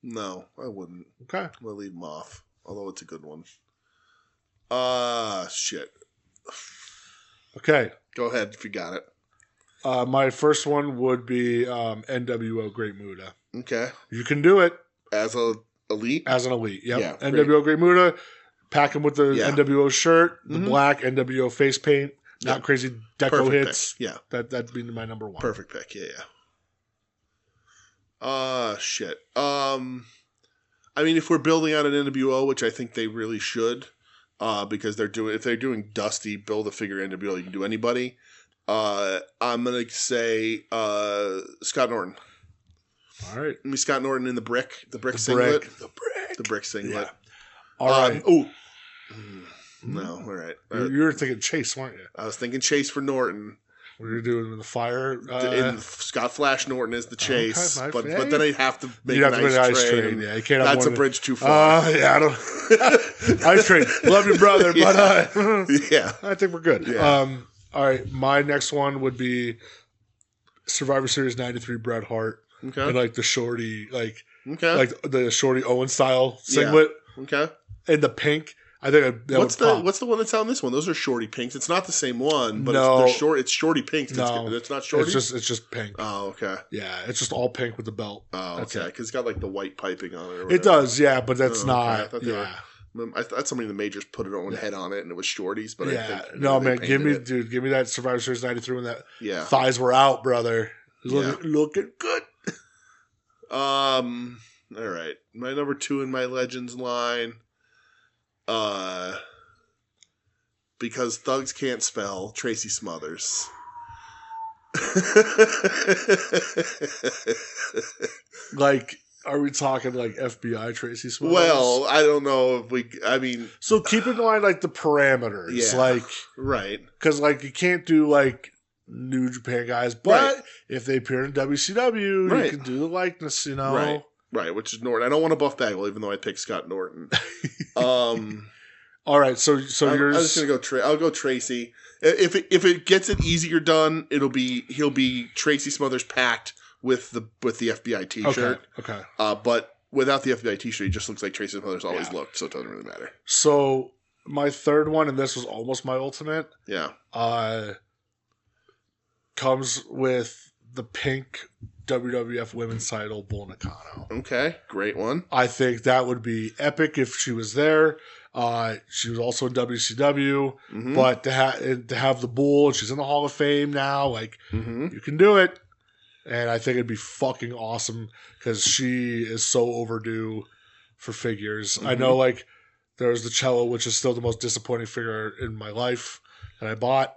[SPEAKER 3] No, I wouldn't.
[SPEAKER 2] Okay.
[SPEAKER 3] I'm going to leave him off, although it's a good one. Shit.
[SPEAKER 2] Okay.
[SPEAKER 3] Go ahead if you got it.
[SPEAKER 2] My first one would be NWO Great Muta.
[SPEAKER 3] Okay.
[SPEAKER 2] You can do it.
[SPEAKER 3] As an elite?
[SPEAKER 2] As an elite, yep.
[SPEAKER 3] Yeah.
[SPEAKER 2] NWO Great Muta, pack him with the NWO shirt, the black NWO face paint, not crazy deco
[SPEAKER 3] Perfect
[SPEAKER 2] hits.
[SPEAKER 3] Pick. Yeah.
[SPEAKER 2] That'd be my number 1.
[SPEAKER 3] Perfect pick, yeah. Shit. I mean, if we're building out an NWO, which I think they really should, because if they're doing Dusty, build a figure NWO, you can do anybody. I'm gonna say Scott Norton.
[SPEAKER 2] All right.
[SPEAKER 3] I mean, Scott Norton in the brick singlet. The brick singlet.
[SPEAKER 2] Yeah. All right.
[SPEAKER 3] No, all right.
[SPEAKER 2] You were thinking Chase, weren't you?
[SPEAKER 3] I was thinking Chase for Norton.
[SPEAKER 2] What are you doing in the fire?
[SPEAKER 3] Scott Flash Norton is the Chase,
[SPEAKER 2] okay,
[SPEAKER 3] but then I'd have to make
[SPEAKER 2] an
[SPEAKER 3] ice train.
[SPEAKER 2] Yeah, you can't.
[SPEAKER 3] That's a bridge too far.
[SPEAKER 2] Yeah, I don't. Ice train, love you, brother, but
[SPEAKER 3] yeah,
[SPEAKER 2] I think we're good.
[SPEAKER 3] Yeah.
[SPEAKER 2] All right, my next one would be Survivor Series '93 Bret Hart,
[SPEAKER 3] okay,
[SPEAKER 2] and like the shorty, like the shorty Owen style singlet,
[SPEAKER 3] okay,
[SPEAKER 2] and the pink. I think
[SPEAKER 3] what's the one that's on this one? Those are shorty pinks. It's not the same one, but they're short. It's shorty pinks.
[SPEAKER 2] No,
[SPEAKER 3] it's not shorty.
[SPEAKER 2] It's just pink.
[SPEAKER 3] Oh, okay.
[SPEAKER 2] Yeah, it's just all pink with the belt.
[SPEAKER 3] Oh, okay. Because it's got like the white piping on it.
[SPEAKER 2] It does, yeah, but that's not.
[SPEAKER 3] Okay. I thought somebody in the majors put it on head on it, and it was shorties. But
[SPEAKER 2] yeah,
[SPEAKER 3] I think,
[SPEAKER 2] no, man, give me that Survivor Series '93 when that thighs were out, brother. It was looking good.
[SPEAKER 3] All right, my number 2 in my Legends line. Because thugs can't spell, Tracy Smothers.
[SPEAKER 2] Like, are we talking like FBI Tracy Smothers?
[SPEAKER 3] Well, I don't know
[SPEAKER 2] so keep in mind like the parameters,
[SPEAKER 3] right?
[SPEAKER 2] Because like you can't do like New Japan guys, but if they appear in WCW, you can do the likeness, you know.
[SPEAKER 3] Right, which is Norton. I don't want to buff Bagwell, even though I picked Scott Norton.
[SPEAKER 2] All right, so
[SPEAKER 3] I'm just gonna go. I'll go Tracy. If it gets it easier done, he'll be Tracy Smothers packed with the FBI T-shirt.
[SPEAKER 2] Okay.
[SPEAKER 3] But without the FBI T-shirt, he just looks like Tracy Smothers always looked, so it doesn't really matter.
[SPEAKER 2] So my third one, and this was almost my ultimate.
[SPEAKER 3] Yeah.
[SPEAKER 2] Comes with the pink WWF Women's Title, Bull Nakano.
[SPEAKER 3] Okay, great one.
[SPEAKER 2] I think that would be epic if she was there. She was also in WCW, but to have the Bull, and she's in the Hall of Fame now, like, you can do it. And I think it'd be fucking awesome because she is so overdue for figures. I know, like, there's the Cello, which is still the most disappointing figure in my life that I bought.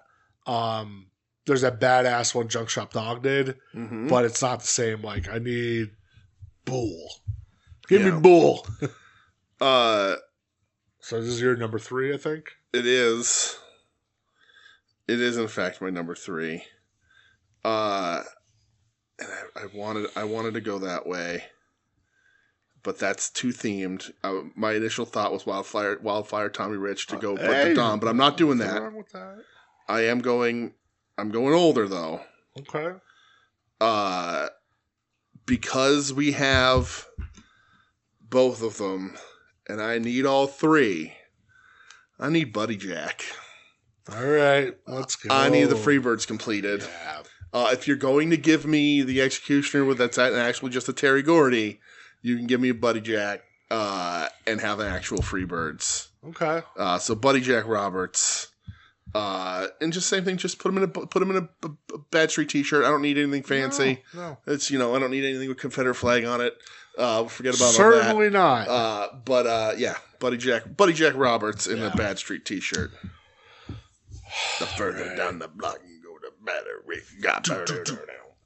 [SPEAKER 2] There's that badass one Junk Shop Dog did, but it's not the same. Like, I need Bull. Give me Bull. So this is your number 3, I think?
[SPEAKER 3] It is. It is, in fact, my number 3. And I wanted to go that way, but that's too themed. My initial thought was Wildfire Tommy Rich to go put the Dom, but I'm not doing that.
[SPEAKER 2] Wrong with that.
[SPEAKER 3] I'm going older though.
[SPEAKER 2] Okay.
[SPEAKER 3] Because we have both of them, and I need all 3. I need Buddy Jack.
[SPEAKER 2] All right, let's go.
[SPEAKER 3] I need the Freebirds completed.
[SPEAKER 2] Yeah.
[SPEAKER 3] If you're going to give me the Executioner that's actually just a Terry Gordy, you can give me a Buddy Jack and have an actual Freebirds.
[SPEAKER 2] Okay.
[SPEAKER 3] So Buddy Jack Roberts, and just same thing. Just put him in a Bad Street T-shirt. I don't need anything fancy.
[SPEAKER 2] No.
[SPEAKER 3] It's I don't need anything with Confederate flag on it. Forget about
[SPEAKER 2] Certainly
[SPEAKER 3] all that.
[SPEAKER 2] not.
[SPEAKER 3] Yeah, Buddy Jack Roberts in a Bad Street T-shirt. The further down the block you go, the better we got.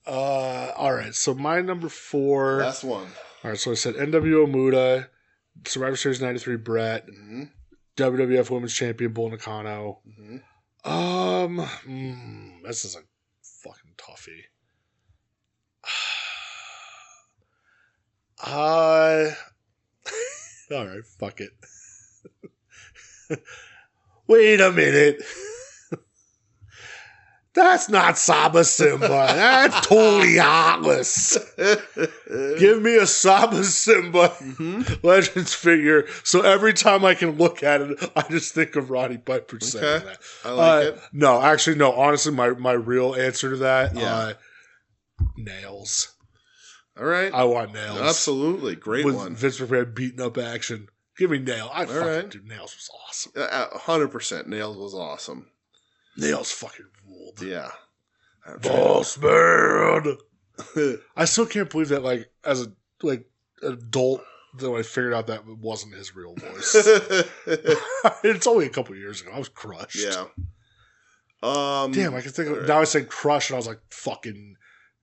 [SPEAKER 2] All right, so my number 4.
[SPEAKER 3] Last one.
[SPEAKER 2] All right, so I said NWO Muda, Survivor Series '93 Brett, WWF Women's Champion Bull Nakano. This is a fucking toughie. All right, fuck it. Wait a minute. That's not Saba Simba. That's totally heartless. Give me a Saba Simba Legends figure. So every time I can look at it, I just think of Roddy Piper saying that.
[SPEAKER 3] I like it.
[SPEAKER 2] No, actually, no. Honestly, my real answer to that, nails.
[SPEAKER 3] All right.
[SPEAKER 2] I want nails.
[SPEAKER 3] Absolutely. Great
[SPEAKER 2] with
[SPEAKER 3] one.
[SPEAKER 2] Vince McMahon beating up action. Give me nails. Dude, nails was awesome.
[SPEAKER 3] 100%. Nails was awesome.
[SPEAKER 2] Nails fucking ruled.
[SPEAKER 3] Yeah.
[SPEAKER 2] Boss man. I still can't believe that, like, as a adult, that I figured out that it wasn't his real voice. It's only a couple years ago. I was crushed.
[SPEAKER 3] Yeah.
[SPEAKER 2] Damn, I can think of now. I say crush, and I was like fucking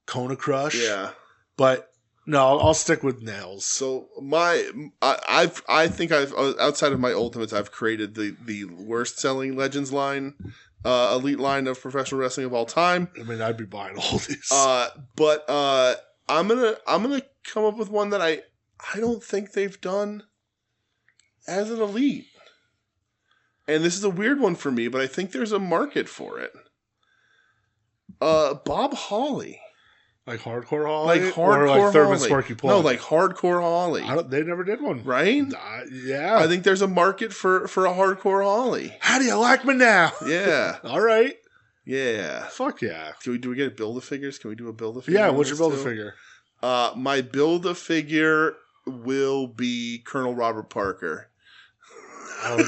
[SPEAKER 2] Kona Crush.
[SPEAKER 3] Yeah.
[SPEAKER 2] But no, I'll stick with Nails.
[SPEAKER 3] So I think I've outside of my Ultimates, I've created the worst selling Legends line, elite line of professional wrestling of all time.
[SPEAKER 2] I mean, I'd be buying all these.
[SPEAKER 3] But I'm gonna come up with one that I don't think they've done as an elite. And this is a weird one for me, but I think there's a market for it. Bob Holly.
[SPEAKER 2] Like Hardcore Holly?
[SPEAKER 3] Like Hardcore
[SPEAKER 2] Thurman
[SPEAKER 3] Holly.
[SPEAKER 2] Sparky Plug?
[SPEAKER 3] No, like Hardcore Holly.
[SPEAKER 2] They never did one.
[SPEAKER 3] Right?
[SPEAKER 2] Yeah.
[SPEAKER 3] I think there's a market for a Hardcore Holly.
[SPEAKER 2] How do you like me now?
[SPEAKER 3] Yeah.
[SPEAKER 2] All right.
[SPEAKER 3] Yeah.
[SPEAKER 2] Fuck yeah.
[SPEAKER 3] Do we get a Build-A-Figures? Can we do a Build-A-Figure?
[SPEAKER 2] Yeah, what's your Build-A-Figure?
[SPEAKER 3] My Build-A-Figure will be Colonel Robert Parker.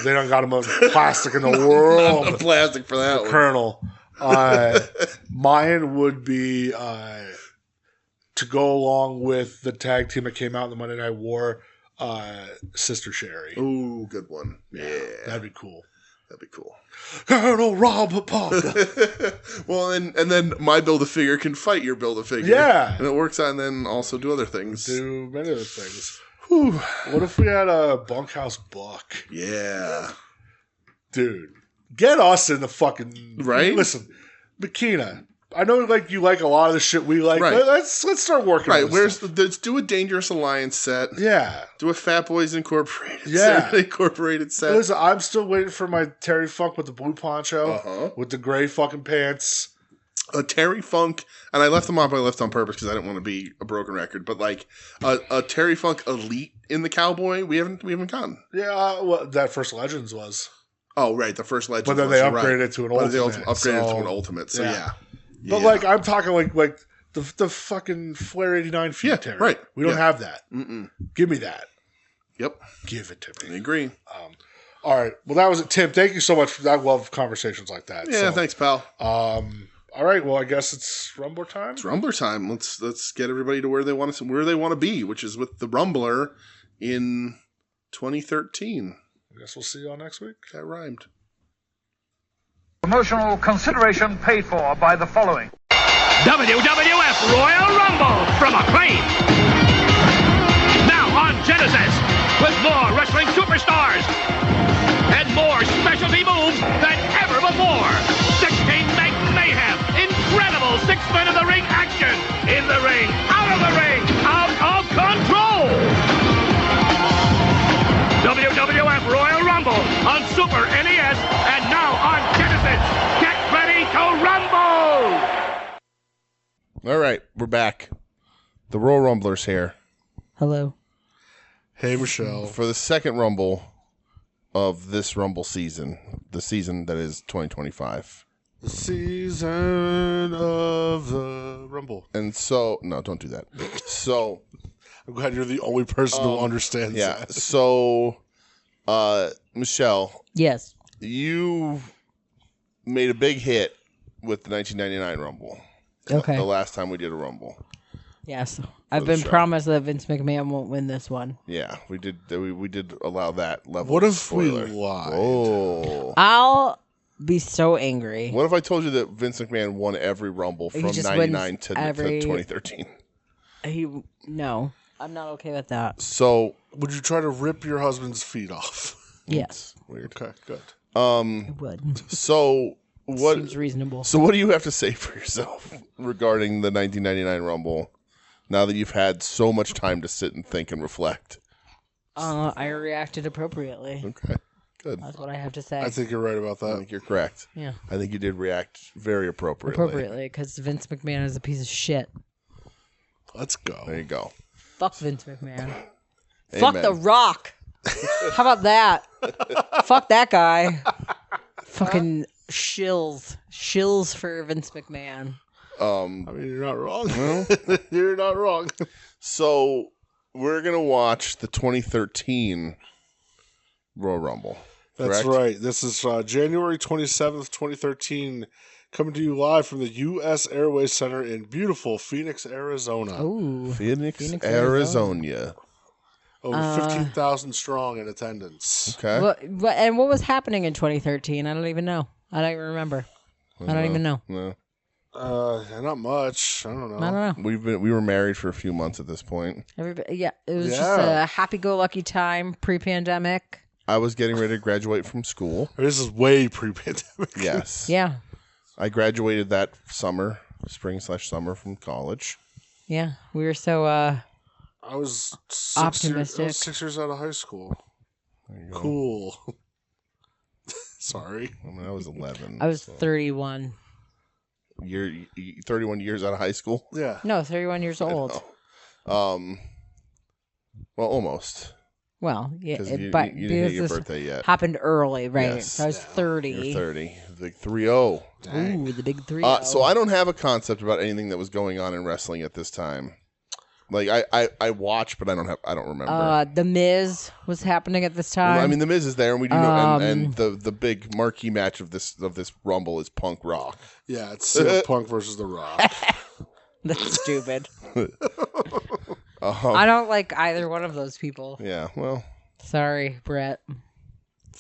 [SPEAKER 2] They don't got him of plastic in the world.
[SPEAKER 3] Not plastic for that one.
[SPEAKER 2] Colonel. Mine would be to go along with the tag team that came out in the Monday Night War, Sister Sherry.
[SPEAKER 3] Ooh, good one. Yeah.
[SPEAKER 2] That'd be cool.
[SPEAKER 3] That'd be cool.
[SPEAKER 2] Colonel Robert Parker.
[SPEAKER 3] Well, and then my Build-A-Figure can fight your Build-A-Figure.
[SPEAKER 2] Yeah.
[SPEAKER 3] And it works out and then also do other things.
[SPEAKER 2] Do many other things. Whew. What if we had a Bunkhouse Buck?
[SPEAKER 3] Yeah.
[SPEAKER 2] Dude, get us in the fucking...
[SPEAKER 3] Right?
[SPEAKER 2] Listen, Bikina, I know like you like a lot of the shit we like.
[SPEAKER 3] Right.
[SPEAKER 2] But let's start working on this stuff.
[SPEAKER 3] Let's do a Dangerous Alliance set.
[SPEAKER 2] Yeah.
[SPEAKER 3] Do a Fat Boys Incorporated
[SPEAKER 2] set.
[SPEAKER 3] Incorporated set.
[SPEAKER 2] Listen, I'm still waiting for my Terry Funk with the blue poncho, with the gray fucking pants.
[SPEAKER 3] A Terry Funk, and I left them on, but I left on purpose because I didn't want to be a broken record. But like a Terry Funk Elite in the Cowboy, we haven't gotten.
[SPEAKER 2] Yeah, well, that first Legends was.
[SPEAKER 3] Oh right, the first Legends.
[SPEAKER 2] But then they upgraded it to an Ultimate.
[SPEAKER 3] They upgraded it to an Ultimate. So yeah.
[SPEAKER 2] But like I'm talking like the fucking Flair 89 feet Terry.
[SPEAKER 3] Right.
[SPEAKER 2] We don't have that.
[SPEAKER 3] Mm-mm.
[SPEAKER 2] Give me that.
[SPEAKER 3] Yep.
[SPEAKER 2] Give it to me.
[SPEAKER 3] I agree.
[SPEAKER 2] All right. Well, that was it, Tim. Thank you so much. I love conversations like that.
[SPEAKER 3] Yeah. Thanks, pal.
[SPEAKER 2] All right. Well, I guess it's Rumbler time.
[SPEAKER 3] It's Rumbler time. Let's get everybody to where they want to be, which is with the Rumbler in 2013.
[SPEAKER 2] I guess we'll see you all next week.
[SPEAKER 3] That rhymed.
[SPEAKER 5] Promotional consideration paid for by the following:
[SPEAKER 1] WWF Royal Rumble from Acclaim. Now on Genesis, with more wrestling superstars and more specialty moves than ever before. 16-man mayhem, incredible 6 men in the ring action, in the ring, out of the ring, out of control. WWF Royal Rumble on Super NES and now on Genesis. Get ready to rumble!
[SPEAKER 3] All right, we're back. The Royal Rumblers here.
[SPEAKER 6] Hello.
[SPEAKER 2] Hey, Michelle.
[SPEAKER 3] For the second Rumble of this Rumble season, the season that is 2025.
[SPEAKER 2] The season of the Rumble.
[SPEAKER 3] And so, no, don't do that. So,
[SPEAKER 2] I'm glad you're the only person who understands that.
[SPEAKER 3] So, Michelle.
[SPEAKER 6] Yes.
[SPEAKER 3] You made a big hit with the 1999 Rumble.
[SPEAKER 6] Okay.
[SPEAKER 3] The last time we did a Rumble.
[SPEAKER 6] Yes. I've been promised that Vince McMahon won't win this one.
[SPEAKER 3] Yeah, we did allow that level.
[SPEAKER 2] What
[SPEAKER 3] of
[SPEAKER 2] if
[SPEAKER 3] spoiler.
[SPEAKER 2] we lied?
[SPEAKER 3] Oh.
[SPEAKER 6] I'll be so angry.
[SPEAKER 3] What if I told you that Vince McMahon won every Rumble from 99 to 2013?
[SPEAKER 6] No. I'm not okay with that.
[SPEAKER 3] So,
[SPEAKER 2] would you try to rip your husband's feet off?
[SPEAKER 6] Yes.
[SPEAKER 2] Weird. Okay, good.
[SPEAKER 6] I would.
[SPEAKER 3] So what
[SPEAKER 6] seems reasonable.
[SPEAKER 3] So what do you have to say for yourself regarding the 1999 Rumble now that you've had so much time to sit and think and reflect?
[SPEAKER 6] I reacted appropriately.
[SPEAKER 3] Okay. Good.
[SPEAKER 6] That's what I have to say.
[SPEAKER 2] I think you're right about that.
[SPEAKER 3] I think you're correct.
[SPEAKER 6] Yeah.
[SPEAKER 3] I think you did react very appropriately.
[SPEAKER 6] Appropriately, because Vince McMahon is a piece of shit.
[SPEAKER 2] Let's go.
[SPEAKER 3] There you go.
[SPEAKER 6] Fuck Vince McMahon.
[SPEAKER 3] Amen.
[SPEAKER 6] Fuck The Rock. How about that? Fuck that guy. Fucking shills. Shills for Vince McMahon.
[SPEAKER 2] I mean, you're not wrong. You're not wrong.
[SPEAKER 3] So, we're going to watch the 2013 Royal Rumble.
[SPEAKER 2] That's
[SPEAKER 3] correct?
[SPEAKER 2] right. This is January 27th, 2013. Coming to you live from the U.S. Airways Center in beautiful Phoenix, Arizona.
[SPEAKER 6] Oh,
[SPEAKER 7] Phoenix, Arizona.
[SPEAKER 2] Over 15,000 strong in attendance.
[SPEAKER 7] Okay.
[SPEAKER 6] And what was happening in 2013? I don't even know. I don't even remember. I don't even know.
[SPEAKER 7] No.
[SPEAKER 2] Not much. I don't know.
[SPEAKER 7] We were married for a few months at this point.
[SPEAKER 6] It was just a happy-go-lucky time pre-pandemic.
[SPEAKER 7] I was getting ready to graduate from school.
[SPEAKER 2] This is way pre-pandemic.
[SPEAKER 7] Yes.
[SPEAKER 6] Yeah.
[SPEAKER 7] I graduated that spring/summer from college.
[SPEAKER 6] Yeah. We were so
[SPEAKER 2] I was
[SPEAKER 6] optimistic.
[SPEAKER 2] I was 6 years out of high school. Cool. Sorry.
[SPEAKER 7] I mean, I was 11.
[SPEAKER 6] I was 31.
[SPEAKER 7] You're 31 years out of high school?
[SPEAKER 2] Yeah.
[SPEAKER 6] No, 31 years old.
[SPEAKER 7] Well, almost.
[SPEAKER 6] Well, yeah,
[SPEAKER 7] Because you
[SPEAKER 6] but
[SPEAKER 7] didn't hit your birthday yet.
[SPEAKER 6] Happened early, right?
[SPEAKER 7] Yes.
[SPEAKER 6] So I was 30.
[SPEAKER 7] You're 30. The 3-0.
[SPEAKER 6] Ooh, the big 3-0.
[SPEAKER 7] So I don't have a concept about anything that was going on in wrestling at this time. Like I watch, but I don't remember.
[SPEAKER 6] The Miz was happening at this time.
[SPEAKER 7] Well, I mean, the Miz is there, and we do know, and the big marquee match of this Rumble is Punk Rock.
[SPEAKER 2] Yeah, it's CM Punk versus The Rock.
[SPEAKER 6] That's stupid. I don't like either one of those people.
[SPEAKER 7] Yeah, well,
[SPEAKER 6] sorry, Brett.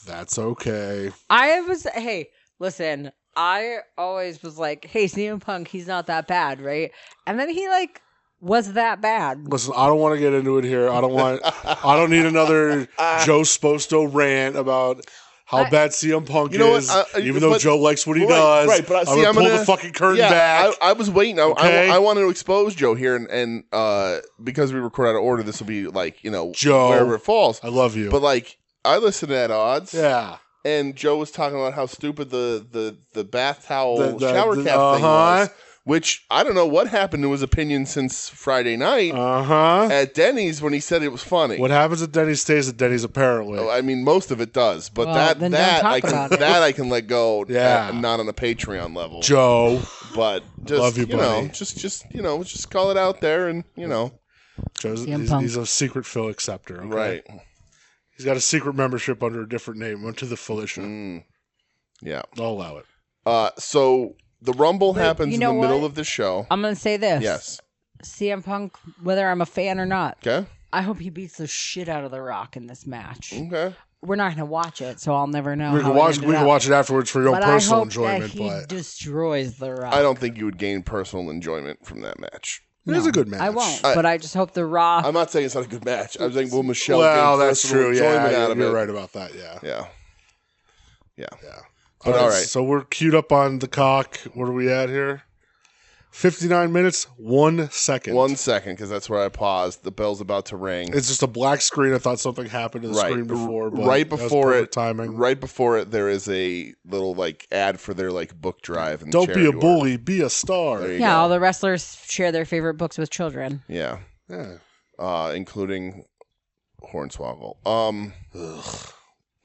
[SPEAKER 2] That's okay.
[SPEAKER 6] Hey, listen. I always was like, hey, CM Punk, he's not that bad, right? And then he was that bad.
[SPEAKER 2] Listen, I don't want to get into it here. I don't need another Joe Sposto rant about how bad CM Punk is. Even though Joe likes what he does. Right, but I'm going to pull the fucking curtain back.
[SPEAKER 7] I was waiting.
[SPEAKER 2] Okay?
[SPEAKER 7] I wanted to expose Joe here, and because we record out of order, this will be
[SPEAKER 2] Joe,
[SPEAKER 7] wherever it falls.
[SPEAKER 2] I love you.
[SPEAKER 7] But I listened to At Odds.
[SPEAKER 2] Yeah.
[SPEAKER 7] And Joe was talking about how stupid the bath towel shower cap thing was. Which, I don't know what happened to his opinion since Friday night at Denny's when he said it was funny.
[SPEAKER 2] What happens at Denny's stays at Denny's, apparently.
[SPEAKER 7] I mean, most of it does. But I can let go not on a Patreon level.
[SPEAKER 2] Joe.
[SPEAKER 7] But just,
[SPEAKER 2] love you, buddy.
[SPEAKER 7] Just call it out there and,
[SPEAKER 2] he's a secret Phil acceptor. Okay?
[SPEAKER 7] Right.
[SPEAKER 2] He's got a secret membership under a different name. Went to the Felicia.
[SPEAKER 7] Yeah.
[SPEAKER 2] I'll allow it.
[SPEAKER 7] So... The Rumble happens in the middle of the show.
[SPEAKER 6] I'm going to say this.
[SPEAKER 7] Yes.
[SPEAKER 6] CM Punk, whether I'm a fan or not,
[SPEAKER 7] okay.
[SPEAKER 6] I hope he beats the shit out of The Rock in this match.
[SPEAKER 7] Okay.
[SPEAKER 6] We're not going to watch it, so I'll never know.
[SPEAKER 2] We can watch it afterwards for your own personal enjoyment.
[SPEAKER 6] That he destroys The Rock.
[SPEAKER 7] I don't think you would gain personal enjoyment from that match.
[SPEAKER 2] It is a good match.
[SPEAKER 6] I won't, but I just hope The Rock.
[SPEAKER 7] I'm not saying it's not a good match. I'm saying will Michelle
[SPEAKER 2] gain
[SPEAKER 7] that's
[SPEAKER 2] personal enjoyment out of it?
[SPEAKER 7] You're
[SPEAKER 2] right about that,
[SPEAKER 7] Yeah.
[SPEAKER 2] But all right. So we're queued up on the cock. What are we at here? 59 minutes, 1 second.
[SPEAKER 7] 1 second, because that's where I paused. The bell's about to ring.
[SPEAKER 2] It's just a black screen. I thought something happened to the screen before. But
[SPEAKER 7] right before it,
[SPEAKER 2] timing.
[SPEAKER 7] Right before it, there is a little ad for their book drive. And
[SPEAKER 2] don't be a bully, be a star.
[SPEAKER 6] Yeah, all the wrestlers share their favorite books with children.
[SPEAKER 7] Yeah. Including Hornswoggle.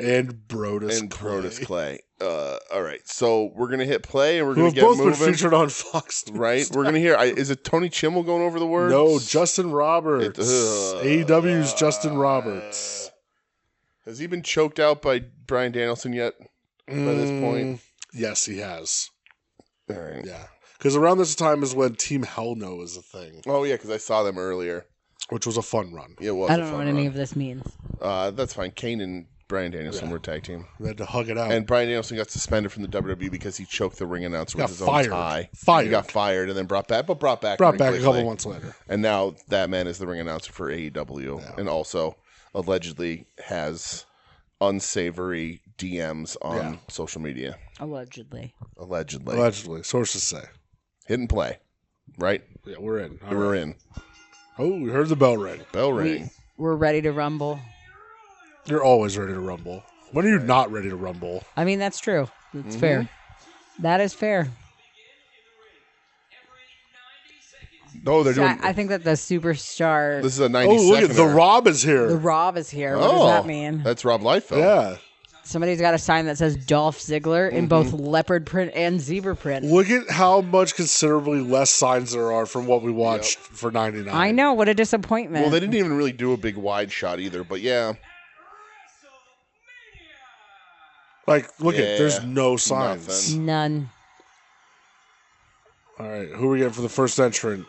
[SPEAKER 2] And Brodus
[SPEAKER 7] Clay. All right, so we're gonna hit play and we're gonna get
[SPEAKER 2] both
[SPEAKER 7] moving.
[SPEAKER 2] Been featured on Fox News.
[SPEAKER 7] Right? We're gonna hear. Is it Tony Chimmel going over the words?
[SPEAKER 2] No, Justin Roberts. AEW's Justin Roberts.
[SPEAKER 7] Has he been choked out by Bryan Danielson yet? By this point,
[SPEAKER 2] yes, he has.
[SPEAKER 7] All right.
[SPEAKER 2] Yeah, because around this time is when Team Hell No was a thing.
[SPEAKER 7] Oh yeah, because I saw them earlier,
[SPEAKER 2] which was a fun run.
[SPEAKER 7] Yeah, it was.
[SPEAKER 6] I don't know what any of this means.
[SPEAKER 7] That's fine. Kane and Bryan Danielson were tag team.
[SPEAKER 2] They had to hug it out.
[SPEAKER 7] And Bryan Danielson got suspended from the WWE because he choked the ring announcer with his own tie. He got fired and then brought back a couple months later. And now that man is the ring announcer for AEW and also allegedly has unsavory DMs on social media.
[SPEAKER 6] Allegedly.
[SPEAKER 2] Sources say.
[SPEAKER 7] Hit and play. Right?
[SPEAKER 2] Yeah, we're in.
[SPEAKER 7] We're in.
[SPEAKER 2] Oh, we heard the bell ring.
[SPEAKER 7] Bell ring.
[SPEAKER 6] We're ready to rumble.
[SPEAKER 2] You're always ready to rumble. When are you not ready to rumble?
[SPEAKER 6] I mean, that's true. That's fair. That is fair.
[SPEAKER 7] No, they're doing.
[SPEAKER 6] I think that the superstar.
[SPEAKER 7] This is a 90
[SPEAKER 2] look at The Rob is here.
[SPEAKER 6] The Rob is here. What does that mean?
[SPEAKER 7] That's Rob Liefeld.
[SPEAKER 2] Yeah.
[SPEAKER 6] Somebody's got a sign that says Dolph Ziggler in both leopard print and zebra print.
[SPEAKER 2] Look at how much considerably less signs there are from what we watched for 99.
[SPEAKER 6] I know. What a disappointment.
[SPEAKER 7] Well, they didn't even really do a big wide shot either, but yeah.
[SPEAKER 2] Look at, there's no signs.
[SPEAKER 6] None.
[SPEAKER 2] All right, who are we getting for the first entrant?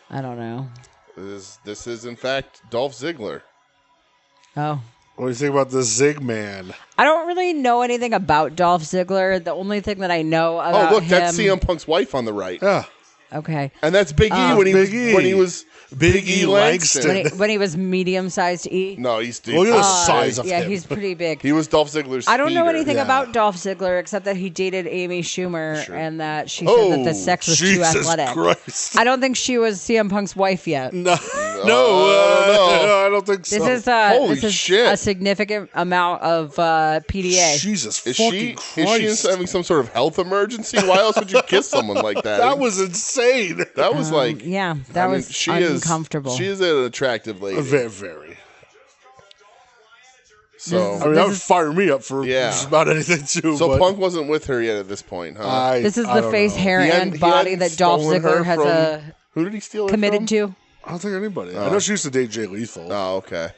[SPEAKER 6] I don't know.
[SPEAKER 7] This is in fact Dolph Ziggler.
[SPEAKER 6] Oh.
[SPEAKER 2] What do you think about the Zig Man?
[SPEAKER 6] I don't really know anything about Dolph Ziggler. The only thing that I know about
[SPEAKER 7] look,
[SPEAKER 6] him...
[SPEAKER 7] that's CM Punk's wife on the right.
[SPEAKER 2] Yeah.
[SPEAKER 6] Okay.
[SPEAKER 7] And that's Big E when he was Big E Langston.
[SPEAKER 6] When he was medium-sized E?
[SPEAKER 7] No, he's deep.
[SPEAKER 2] Look at the size of him.
[SPEAKER 6] Yeah, he's pretty big.
[SPEAKER 7] He was Dolph Ziggler's
[SPEAKER 6] I don't know
[SPEAKER 7] speeder.
[SPEAKER 6] anything about Dolph Ziggler except that he dated Amy Schumer and that she said that the sex was too athletic.
[SPEAKER 2] Christ.
[SPEAKER 6] I don't think she was CM Punk's wife yet.
[SPEAKER 2] No, I don't think so.
[SPEAKER 6] This is
[SPEAKER 7] shit.
[SPEAKER 6] a significant amount of PDA.
[SPEAKER 2] Jesus
[SPEAKER 7] Is
[SPEAKER 2] fucking Christ.
[SPEAKER 7] Is she having some sort of health emergency? Why else would you kiss someone like that?
[SPEAKER 2] That was insane.
[SPEAKER 7] That was like...
[SPEAKER 6] Yeah, that was uncomfortable.
[SPEAKER 7] She is an attractive lady.
[SPEAKER 2] Very, very.
[SPEAKER 7] So
[SPEAKER 2] I mean, that would fire me up for just about anything, too.
[SPEAKER 7] So Punk wasn't with her yet at this point, huh?
[SPEAKER 6] This is the face, hair, and body that Dolph Ziggler has
[SPEAKER 7] who did he steal
[SPEAKER 6] committed
[SPEAKER 7] from?
[SPEAKER 6] to.
[SPEAKER 2] I don't think anybody. I know she used to date Jay Lethal.
[SPEAKER 7] Oh, okay.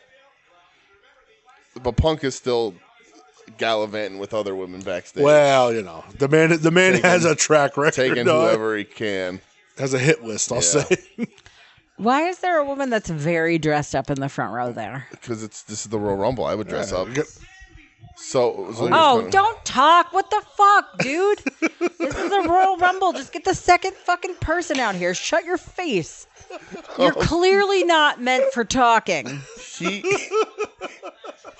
[SPEAKER 7] But Punk is still gallivanting with other women backstage.
[SPEAKER 2] Well, you know, the man has a track record.
[SPEAKER 7] Taking whoever he can.
[SPEAKER 2] Has a hit list, I'll say.
[SPEAKER 6] Why is there a woman that's very dressed up in the front row there?
[SPEAKER 7] Because this is the Royal Rumble. I would dress up. So
[SPEAKER 6] don't talk. What the fuck, dude? This is the Royal Rumble. Just get the second fucking person out here. Shut your face. You're clearly not meant for talking.
[SPEAKER 7] He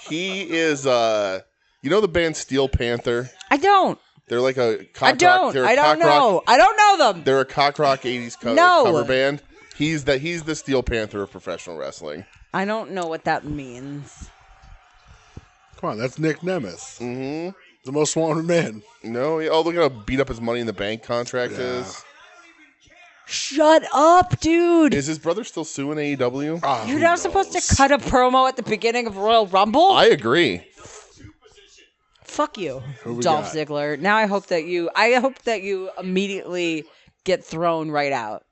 [SPEAKER 7] is you know the band Steel Panther?
[SPEAKER 6] I don't.
[SPEAKER 7] They're like a cock
[SPEAKER 6] I don't.
[SPEAKER 7] rock.
[SPEAKER 6] I don't know. I don't know them.
[SPEAKER 7] They're a cock rock 80s cover band. He's the Steel Panther of professional wrestling.
[SPEAKER 6] I don't know what that means.
[SPEAKER 2] Come on, that's Nick Nemeth. Mm-hmm. The most wanted man.
[SPEAKER 7] No, look at how beat up his Money in the Bank contract is.
[SPEAKER 6] Shut up, dude.
[SPEAKER 7] Is his brother still suing AEW?
[SPEAKER 6] You're not supposed to cut a promo at the beginning of Royal Rumble?
[SPEAKER 7] I agree.
[SPEAKER 6] Fuck you, Dolph Ziggler. Now I hope that you immediately get thrown right out.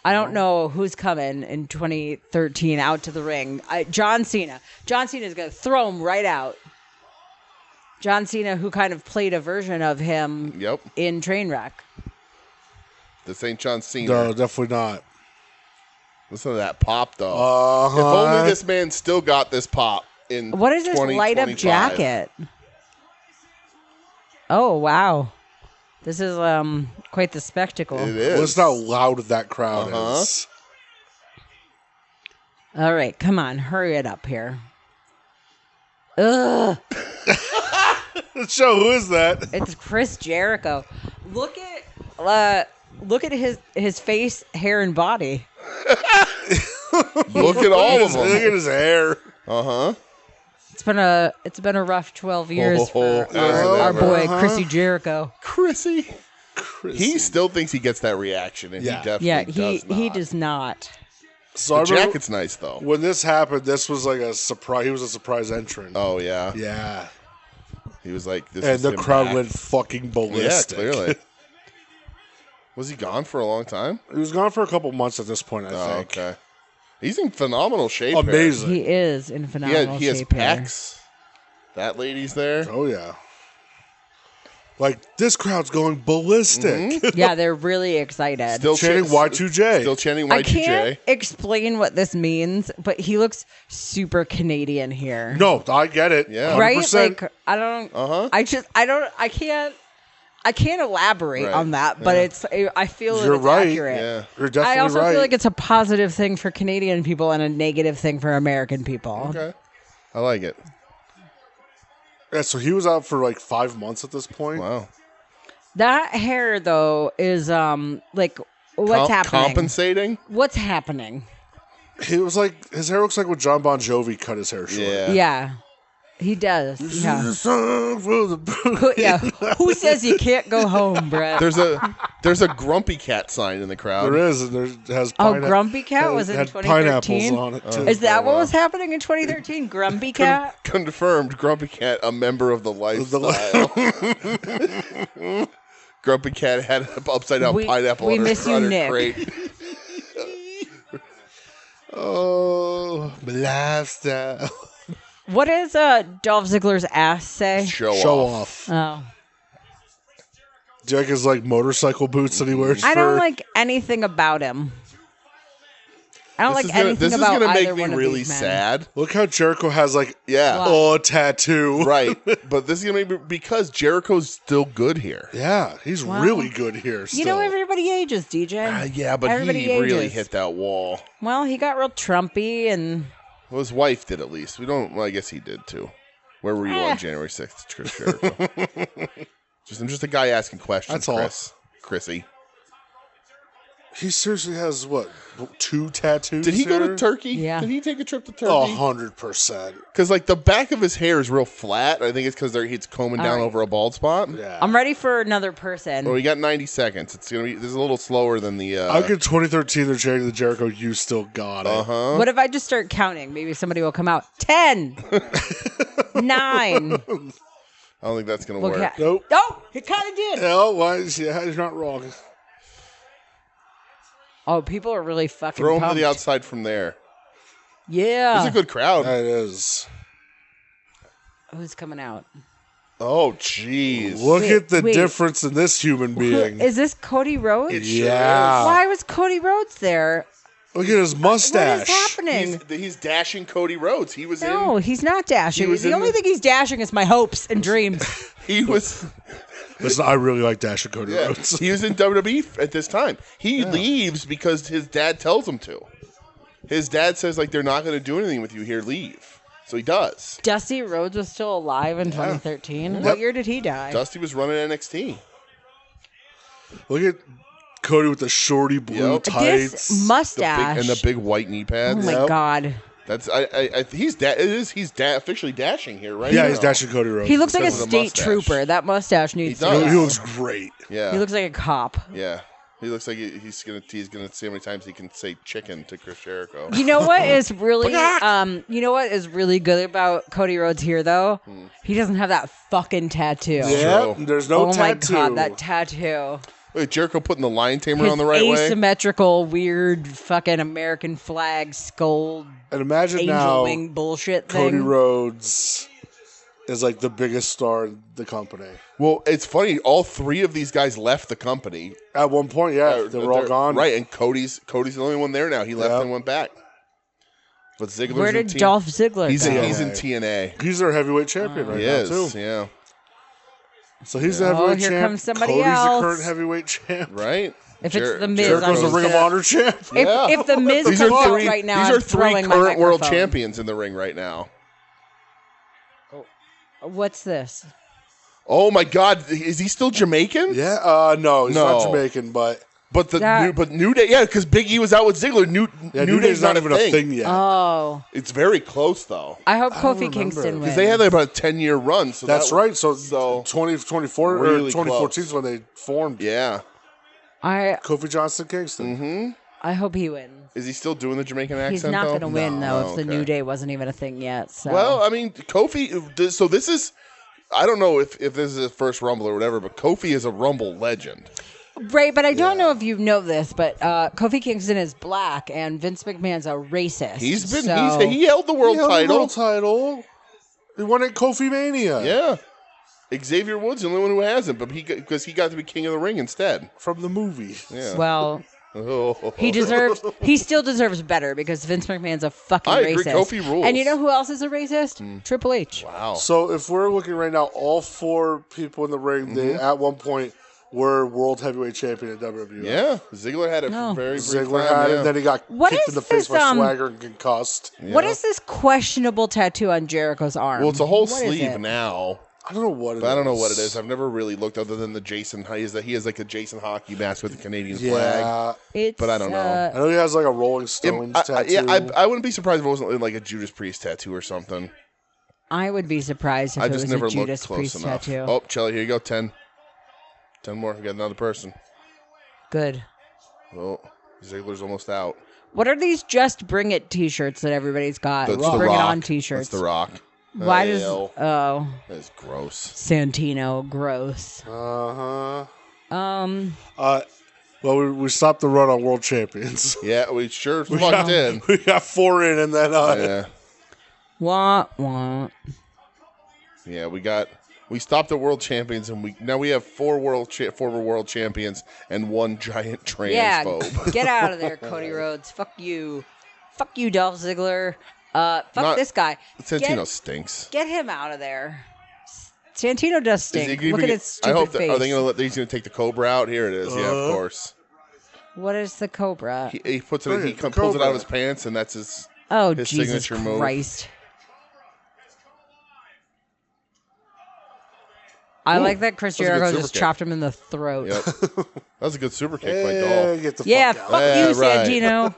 [SPEAKER 6] I don't know who's coming in 2013 out to the ring. John Cena. John Cena is going to throw him right out. John Cena, who kind of played a version of him in Trainwreck.
[SPEAKER 7] This ain't John Cena.
[SPEAKER 2] No, definitely not.
[SPEAKER 7] Listen to that pop, though. If only this man still got this pop in
[SPEAKER 6] What is this light-up jacket? Oh, wow. This is quite the spectacle.
[SPEAKER 7] It is.
[SPEAKER 2] Listen how loud that crowd is.
[SPEAKER 6] All right, come on. Hurry it up here. Ugh.
[SPEAKER 2] Show, who is that?
[SPEAKER 6] It's Chris Jericho. Look at his face, hair, and body.
[SPEAKER 7] Look at all of them.
[SPEAKER 2] Look at his hair.
[SPEAKER 7] Uh-huh.
[SPEAKER 6] It's been a rough 12 years for our boy Chrissy Jericho.
[SPEAKER 7] Chrissy. He still thinks he gets that reaction, and he definitely does not.
[SPEAKER 6] He does not.
[SPEAKER 2] So
[SPEAKER 7] the jacket's nice, though.
[SPEAKER 2] When this happened, this was like a surprise. He was a surprise entrant.
[SPEAKER 7] Oh, yeah.
[SPEAKER 2] Yeah.
[SPEAKER 7] He was like, this
[SPEAKER 2] and
[SPEAKER 7] is
[SPEAKER 2] the
[SPEAKER 7] him
[SPEAKER 2] crowd
[SPEAKER 7] back.
[SPEAKER 2] went fucking ballistic.
[SPEAKER 7] Yeah, clearly. Was he gone for a long time?
[SPEAKER 2] He was gone for a couple months at this point, I think.
[SPEAKER 7] Okay. He's in phenomenal shape.
[SPEAKER 2] Amazing.
[SPEAKER 6] He is in phenomenal shape.
[SPEAKER 7] He has pecs. That lady's there.
[SPEAKER 2] Oh, yeah. Like, this crowd's going ballistic.
[SPEAKER 7] Mm-hmm.
[SPEAKER 6] Yeah, they're really excited.
[SPEAKER 2] Still chanting Y2J.
[SPEAKER 7] Still chanting Y2J.
[SPEAKER 6] I can't explain what this means, but he looks super Canadian here.
[SPEAKER 2] No, I get it.
[SPEAKER 7] Yeah.
[SPEAKER 2] 100%.
[SPEAKER 6] Right? Like, I don't... I can't elaborate on that, but I feel
[SPEAKER 2] You're
[SPEAKER 6] it's
[SPEAKER 2] right.
[SPEAKER 6] accurate.
[SPEAKER 2] Yeah. You're definitely
[SPEAKER 6] I also
[SPEAKER 2] right.
[SPEAKER 6] feel like it's a positive thing for Canadian people and a negative thing for American people.
[SPEAKER 7] Okay. I like it.
[SPEAKER 2] Yeah, so he was out for like 5 months at this point.
[SPEAKER 7] Wow.
[SPEAKER 6] That hair, though, is like what's happening?
[SPEAKER 7] Compensating?
[SPEAKER 6] What's happening?
[SPEAKER 2] He was like, his hair looks like when John Bon Jovi cut his hair short.
[SPEAKER 6] Yeah. He does. Yeah. Who says you can't go home, Brett?
[SPEAKER 7] There's a Grumpy Cat sign in the crowd.
[SPEAKER 2] There is, and it has
[SPEAKER 6] Grumpy Cat was in 2013.
[SPEAKER 2] Pineapples on it too.
[SPEAKER 6] Is that what was happening in 2013? Grumpy Cat?
[SPEAKER 7] Confirmed. Grumpy Cat, a member of the lifestyle. Grumpy Cat had an upside down pineapple.
[SPEAKER 6] We
[SPEAKER 7] on her,
[SPEAKER 6] miss you,
[SPEAKER 7] on her
[SPEAKER 6] Nick.
[SPEAKER 7] crate.
[SPEAKER 2] Oh, lifestyle.
[SPEAKER 6] What does Dolph Ziggler's ass say?
[SPEAKER 7] Show
[SPEAKER 2] off.
[SPEAKER 6] Oh.
[SPEAKER 2] Do you like his motorcycle boots that he wears?
[SPEAKER 6] I don't like anything about him. I don't like anything about either one of these men. This is going to make me really
[SPEAKER 7] sad.
[SPEAKER 2] Look how Jericho has a tattoo.
[SPEAKER 7] Right. But this is going to make me, because Jericho's still good here.
[SPEAKER 2] Yeah, he's really good here still.
[SPEAKER 6] You know, everybody ages, DJ.
[SPEAKER 7] Yeah, but he really hit that wall.
[SPEAKER 6] Well, he got real Trumpy and...
[SPEAKER 7] Well, his wife did at least. I guess he did too. Where were you on January 6th, Chris Jericho? I'm just a guy asking questions,
[SPEAKER 2] That's all.
[SPEAKER 7] Chrissy.
[SPEAKER 2] He seriously has, 2 tattoos?
[SPEAKER 7] Did he go to Turkey?
[SPEAKER 6] Yeah.
[SPEAKER 7] Did he take a trip to Turkey?
[SPEAKER 2] 100%.
[SPEAKER 7] Because, the back of his hair is real flat. I think it's because it's combing down over a bald spot.
[SPEAKER 2] Yeah.
[SPEAKER 6] I'm ready for another person.
[SPEAKER 7] Well, we got 90 seconds. This is a little slower than the...
[SPEAKER 2] I'll get 2013, the Cherry to the Jericho. You still got it.
[SPEAKER 7] Uh-huh.
[SPEAKER 6] What if I just start counting? Maybe somebody will come out. 10. 9.
[SPEAKER 7] I don't think that's going to work.
[SPEAKER 2] Nope.
[SPEAKER 6] Oh, it kind of did.
[SPEAKER 2] No, he's not wrong.
[SPEAKER 6] Oh, people are really fucking
[SPEAKER 7] Throw him
[SPEAKER 6] pumped.
[SPEAKER 7] to the outside from there.
[SPEAKER 6] Yeah.
[SPEAKER 7] It's a good crowd.
[SPEAKER 2] That is.
[SPEAKER 6] Who's coming out?
[SPEAKER 7] Oh, jeez.
[SPEAKER 2] Look at the difference in this human being.
[SPEAKER 6] Is this Cody Rhodes?
[SPEAKER 2] Yeah.
[SPEAKER 6] Why was Cody Rhodes there?
[SPEAKER 2] Look at his mustache.
[SPEAKER 6] What is happening?
[SPEAKER 7] He's dashing Cody Rhodes. He's
[SPEAKER 6] not dashing. The only thing he's dashing is my hopes and dreams.
[SPEAKER 7] He was...
[SPEAKER 2] Listen, I really like Dash and Cody Rhodes.
[SPEAKER 7] He was in WWE at this time. He leaves because his dad tells him to. His dad says, they're not going to do anything with you here. Leave. So he does.
[SPEAKER 6] Dusty Rhodes was still alive in 2013.
[SPEAKER 2] Yep.
[SPEAKER 6] What year did he die?
[SPEAKER 7] Dusty was running NXT.
[SPEAKER 2] Look at Cody with the shorty blue tights.
[SPEAKER 6] This mustache.
[SPEAKER 7] And the big white knee pads.
[SPEAKER 6] Oh, my God.
[SPEAKER 7] That's he's officially dashing here, right?
[SPEAKER 2] Yeah, he's dashing Cody Rhodes.
[SPEAKER 6] He looks like a state trooper. That mustache needs to go.
[SPEAKER 2] He looks great.
[SPEAKER 7] Yeah.
[SPEAKER 6] He looks like a cop.
[SPEAKER 7] Yeah. He looks like he's gonna see how many times he can say chicken to Chris Jericho.
[SPEAKER 6] You know what is really good about Cody Rhodes here though? He doesn't have that fucking tattoo.
[SPEAKER 2] Yeah, there's no tattoo.
[SPEAKER 6] Oh my God, that tattoo.
[SPEAKER 7] Wait, Jericho putting the lion tamer on the right way?
[SPEAKER 6] Asymmetrical, weird, fucking American flag skull.
[SPEAKER 2] And imagine
[SPEAKER 6] angel
[SPEAKER 2] now,
[SPEAKER 6] wing bullshit
[SPEAKER 2] Cody
[SPEAKER 6] thing.
[SPEAKER 2] Rhodes is the biggest star in the company.
[SPEAKER 7] Well, it's funny. All 3 of these guys left the company
[SPEAKER 2] at one point. Yeah, they were all gone.
[SPEAKER 7] Right, and Cody's the only one there now. He left and went back. But Ziggler's
[SPEAKER 6] Where did Dolph Ziggler
[SPEAKER 7] He's
[SPEAKER 6] go?
[SPEAKER 7] He's in TNA.
[SPEAKER 2] He's their heavyweight champion right now too.
[SPEAKER 7] Yeah.
[SPEAKER 2] So he's the heavyweight champ.
[SPEAKER 6] Here comes somebody
[SPEAKER 2] Cody's
[SPEAKER 6] else.
[SPEAKER 2] the current heavyweight champ.
[SPEAKER 7] Right.
[SPEAKER 6] If it's the Miz,
[SPEAKER 2] Jericho's the Ring of Honor champ.
[SPEAKER 6] If the Miz comes out right now,
[SPEAKER 7] these are 3 current world
[SPEAKER 6] microphone.
[SPEAKER 7] champions in the ring right now.
[SPEAKER 6] What's this?
[SPEAKER 7] Oh my God, is he still Jamaican?
[SPEAKER 2] Yeah. No, he's not Jamaican, but
[SPEAKER 7] New Day, yeah, because Big E was out with Ziggler. New Day's not even a thing
[SPEAKER 2] yet.
[SPEAKER 6] Oh,
[SPEAKER 7] it's very close though.
[SPEAKER 6] I hope Kofi Kingston wins
[SPEAKER 7] because they had about a 10-year run. So
[SPEAKER 2] that's right. So 2024
[SPEAKER 7] really
[SPEAKER 2] or 2014 is when they formed.
[SPEAKER 7] Yeah.
[SPEAKER 2] Kofi Johnston Kingston.
[SPEAKER 7] Mm-hmm.
[SPEAKER 6] I hope he wins.
[SPEAKER 7] Is he still doing the Jamaican accent?
[SPEAKER 6] He's not going to win though. If the
[SPEAKER 7] okay.
[SPEAKER 6] New Day wasn't even a thing yet. So.
[SPEAKER 7] Well, I mean, Kofi. So this is. I don't know if this is his first Rumble or whatever, but Kofi is a Rumble legend.
[SPEAKER 6] Right, but I don't know if you know this, but Kofi Kingston is black, and Vince McMahon's a racist.
[SPEAKER 7] He held the world
[SPEAKER 2] title. He won at Kofi Mania.
[SPEAKER 7] Yeah. Xavier Woods the only one who hasn't, but because he got to be King of the Ring instead
[SPEAKER 2] from the movie.
[SPEAKER 7] Yeah.
[SPEAKER 6] Well, he still deserves better because Vince McMahon's a fucking racist.
[SPEAKER 7] I agree. Kofi rules.
[SPEAKER 6] And you know who else is a racist? Triple H.
[SPEAKER 7] Wow.
[SPEAKER 2] So if we're looking right now, all 4 people in the ring, they at one point were world heavyweight champion at WWE.
[SPEAKER 7] Yeah, Ziggler had it very brief
[SPEAKER 2] Ziggler
[SPEAKER 7] time,
[SPEAKER 2] had it, and then he got kicked in the face by Swagger and concussed.
[SPEAKER 6] Yeah. What is this questionable tattoo on Jericho's arm?
[SPEAKER 7] Well, it's a whole sleeve now.
[SPEAKER 2] I don't know what it is.
[SPEAKER 7] I don't know what it is. I've never really looked other than the Jason. He has like a Jason hockey mask with the Canadian flag. But I don't know.
[SPEAKER 2] I know he has like a Rolling Stones tattoo.
[SPEAKER 7] I wouldn't be surprised if it wasn't like a Judas Priest tattoo or something.
[SPEAKER 6] I would be surprised if it was a Judas Priest tattoo.
[SPEAKER 7] Oh, Chelly, here you go. 10 more. We got another person.
[SPEAKER 6] Good.
[SPEAKER 7] Well, Ziggler's almost out.
[SPEAKER 6] What are these Just Bring It t-shirts that everybody's got?
[SPEAKER 7] That's
[SPEAKER 6] Bring It On t-shirts.
[SPEAKER 7] That's The Rock.
[SPEAKER 6] Why does...
[SPEAKER 7] That's gross.
[SPEAKER 6] Santino, gross.
[SPEAKER 2] Well, we stopped the run on World Champions.
[SPEAKER 7] Yeah, we sure fucked in.
[SPEAKER 2] We got 4 in, and then...
[SPEAKER 6] Wah.
[SPEAKER 7] Yeah, we stopped at world champions, and now we have 4 former world champions and 1 giant transphobe.
[SPEAKER 6] Yeah, get out of there, Cody Rhodes. Fuck you, Dolph Ziggler. Fuck this guy.
[SPEAKER 7] Santino stinks.
[SPEAKER 6] Get him out of there. Santino does stink. Look at his stupid face.
[SPEAKER 7] Are they going to let? He's going to take the Cobra out? Here it is. Yeah, of course.
[SPEAKER 6] What is the Cobra?
[SPEAKER 7] He puts it. He pulls it out of his pants, and that's his.
[SPEAKER 6] Oh,
[SPEAKER 7] his
[SPEAKER 6] Jesus
[SPEAKER 7] signature
[SPEAKER 6] Christ.
[SPEAKER 7] move.
[SPEAKER 6] I like that Chris Jericho just chopped him in the throat.
[SPEAKER 7] Yep. That was a good super kick by Dolph.
[SPEAKER 6] Fuck you, Santino.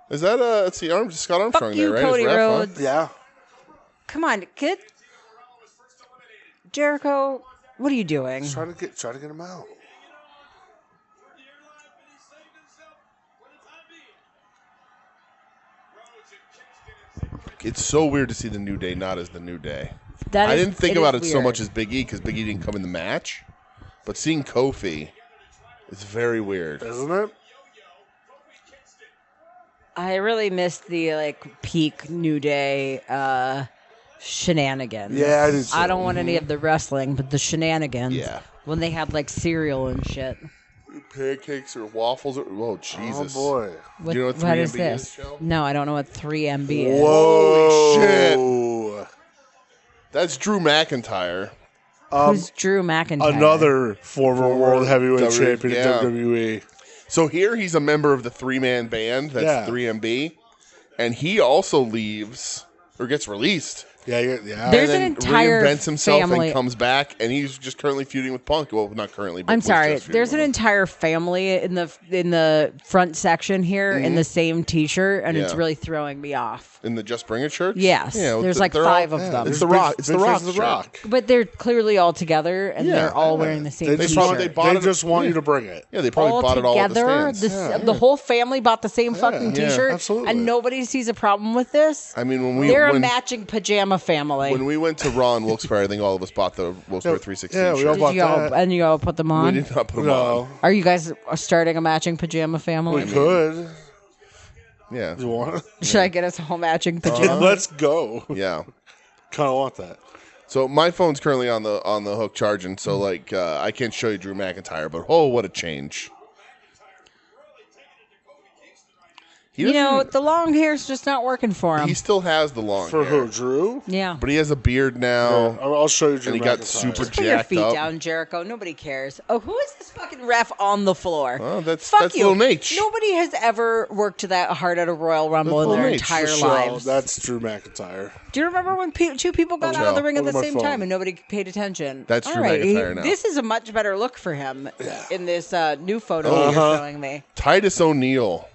[SPEAKER 7] Is that let's see, Scott Armstrong
[SPEAKER 6] fuck you,
[SPEAKER 7] there, right?
[SPEAKER 6] Cody Rhodes.
[SPEAKER 3] Yeah.
[SPEAKER 6] Come on, kid. Jericho, what are you doing?
[SPEAKER 3] Try to get him out.
[SPEAKER 7] It's so weird to see the New Day not as the New Day.
[SPEAKER 6] I
[SPEAKER 7] didn't think about it so much as Big E because Big E didn't come in the match, but seeing Kofi is very weird,
[SPEAKER 3] isn't it?
[SPEAKER 6] I really missed the peak New Day shenanigans.
[SPEAKER 3] Yeah, I did.
[SPEAKER 6] I don't want any of the wrestling, but the shenanigans.
[SPEAKER 7] Yeah.
[SPEAKER 6] When they had cereal and shit.
[SPEAKER 7] Pancakes or waffles or Jesus.
[SPEAKER 3] Oh boy.
[SPEAKER 7] Do you know what 3MB
[SPEAKER 6] what is this? No, I don't know what 3MB is.
[SPEAKER 7] Holy shit. That's Drew McIntyre.
[SPEAKER 6] Who's Drew McIntyre?
[SPEAKER 2] Another former world heavyweight champion in WWE.
[SPEAKER 7] So here he's a member of the 3-man band. That's 3MB. And he also leaves or gets released.
[SPEAKER 2] Yeah.
[SPEAKER 6] There's an entire
[SPEAKER 7] reinvents himself
[SPEAKER 6] family.
[SPEAKER 7] and comes back, and he's just currently feuding with Punk. Well, not currently. But
[SPEAKER 6] I'm sorry. There's an entire family in the front section here in the same T-shirt, and it's really throwing me off.
[SPEAKER 7] In the Just Bring It shirt?
[SPEAKER 6] Yes. Yeah, there's 5 of them.
[SPEAKER 7] It's the Rock. It's the Rock.
[SPEAKER 6] But they're clearly all together, and they're all wearing the same T-shirt.
[SPEAKER 2] They just want you to bring it.
[SPEAKER 7] Yeah, they probably
[SPEAKER 6] all
[SPEAKER 7] bought
[SPEAKER 6] together,
[SPEAKER 7] it all at the stands.
[SPEAKER 6] The whole family bought the same fucking T-shirt,
[SPEAKER 2] absolutely.
[SPEAKER 6] and nobody sees a problem with this.
[SPEAKER 7] I mean,
[SPEAKER 6] they're a matching pajama family.
[SPEAKER 7] When we went to Raw and Wilkes-Barre, I think all of us bought the Wilkes-Barre 316
[SPEAKER 2] we all
[SPEAKER 7] shirt.
[SPEAKER 2] bought that.
[SPEAKER 6] And you all put them on?
[SPEAKER 7] We did not put them on.
[SPEAKER 6] Are you guys starting a matching pajama family?
[SPEAKER 2] We could.
[SPEAKER 7] Yeah.
[SPEAKER 2] You want?
[SPEAKER 6] Should I get us a whole matching pajama?
[SPEAKER 2] Let's go.
[SPEAKER 7] Yeah.
[SPEAKER 2] Kind of want that.
[SPEAKER 7] So my phone's currently on the hook charging, so I can't show you Drew McIntyre, but what a change.
[SPEAKER 6] The long hair's just not working for him.
[SPEAKER 7] He still has the long
[SPEAKER 2] For
[SPEAKER 7] hair.
[SPEAKER 2] who, Drew?
[SPEAKER 6] Yeah.
[SPEAKER 7] But he has a beard now.
[SPEAKER 2] Yeah, I'll show you Drew
[SPEAKER 7] And he got super
[SPEAKER 6] Just put your
[SPEAKER 7] jacked
[SPEAKER 6] feet
[SPEAKER 7] up.
[SPEAKER 6] down, Jericho. Nobody cares. Oh, who is this fucking ref on the floor?
[SPEAKER 7] Oh, that's
[SPEAKER 6] you.
[SPEAKER 7] Little Nate.
[SPEAKER 6] Nobody has ever worked that hard at a Royal Rumble in their entire lives.
[SPEAKER 2] That's Drew McIntyre.
[SPEAKER 6] Do you remember when 2 people got out of the ring at the same time and nobody paid attention?
[SPEAKER 7] That's Drew McIntyre now.
[SPEAKER 6] This is a much better look for him in this new photo that you're showing me.
[SPEAKER 7] Titus O'Neil.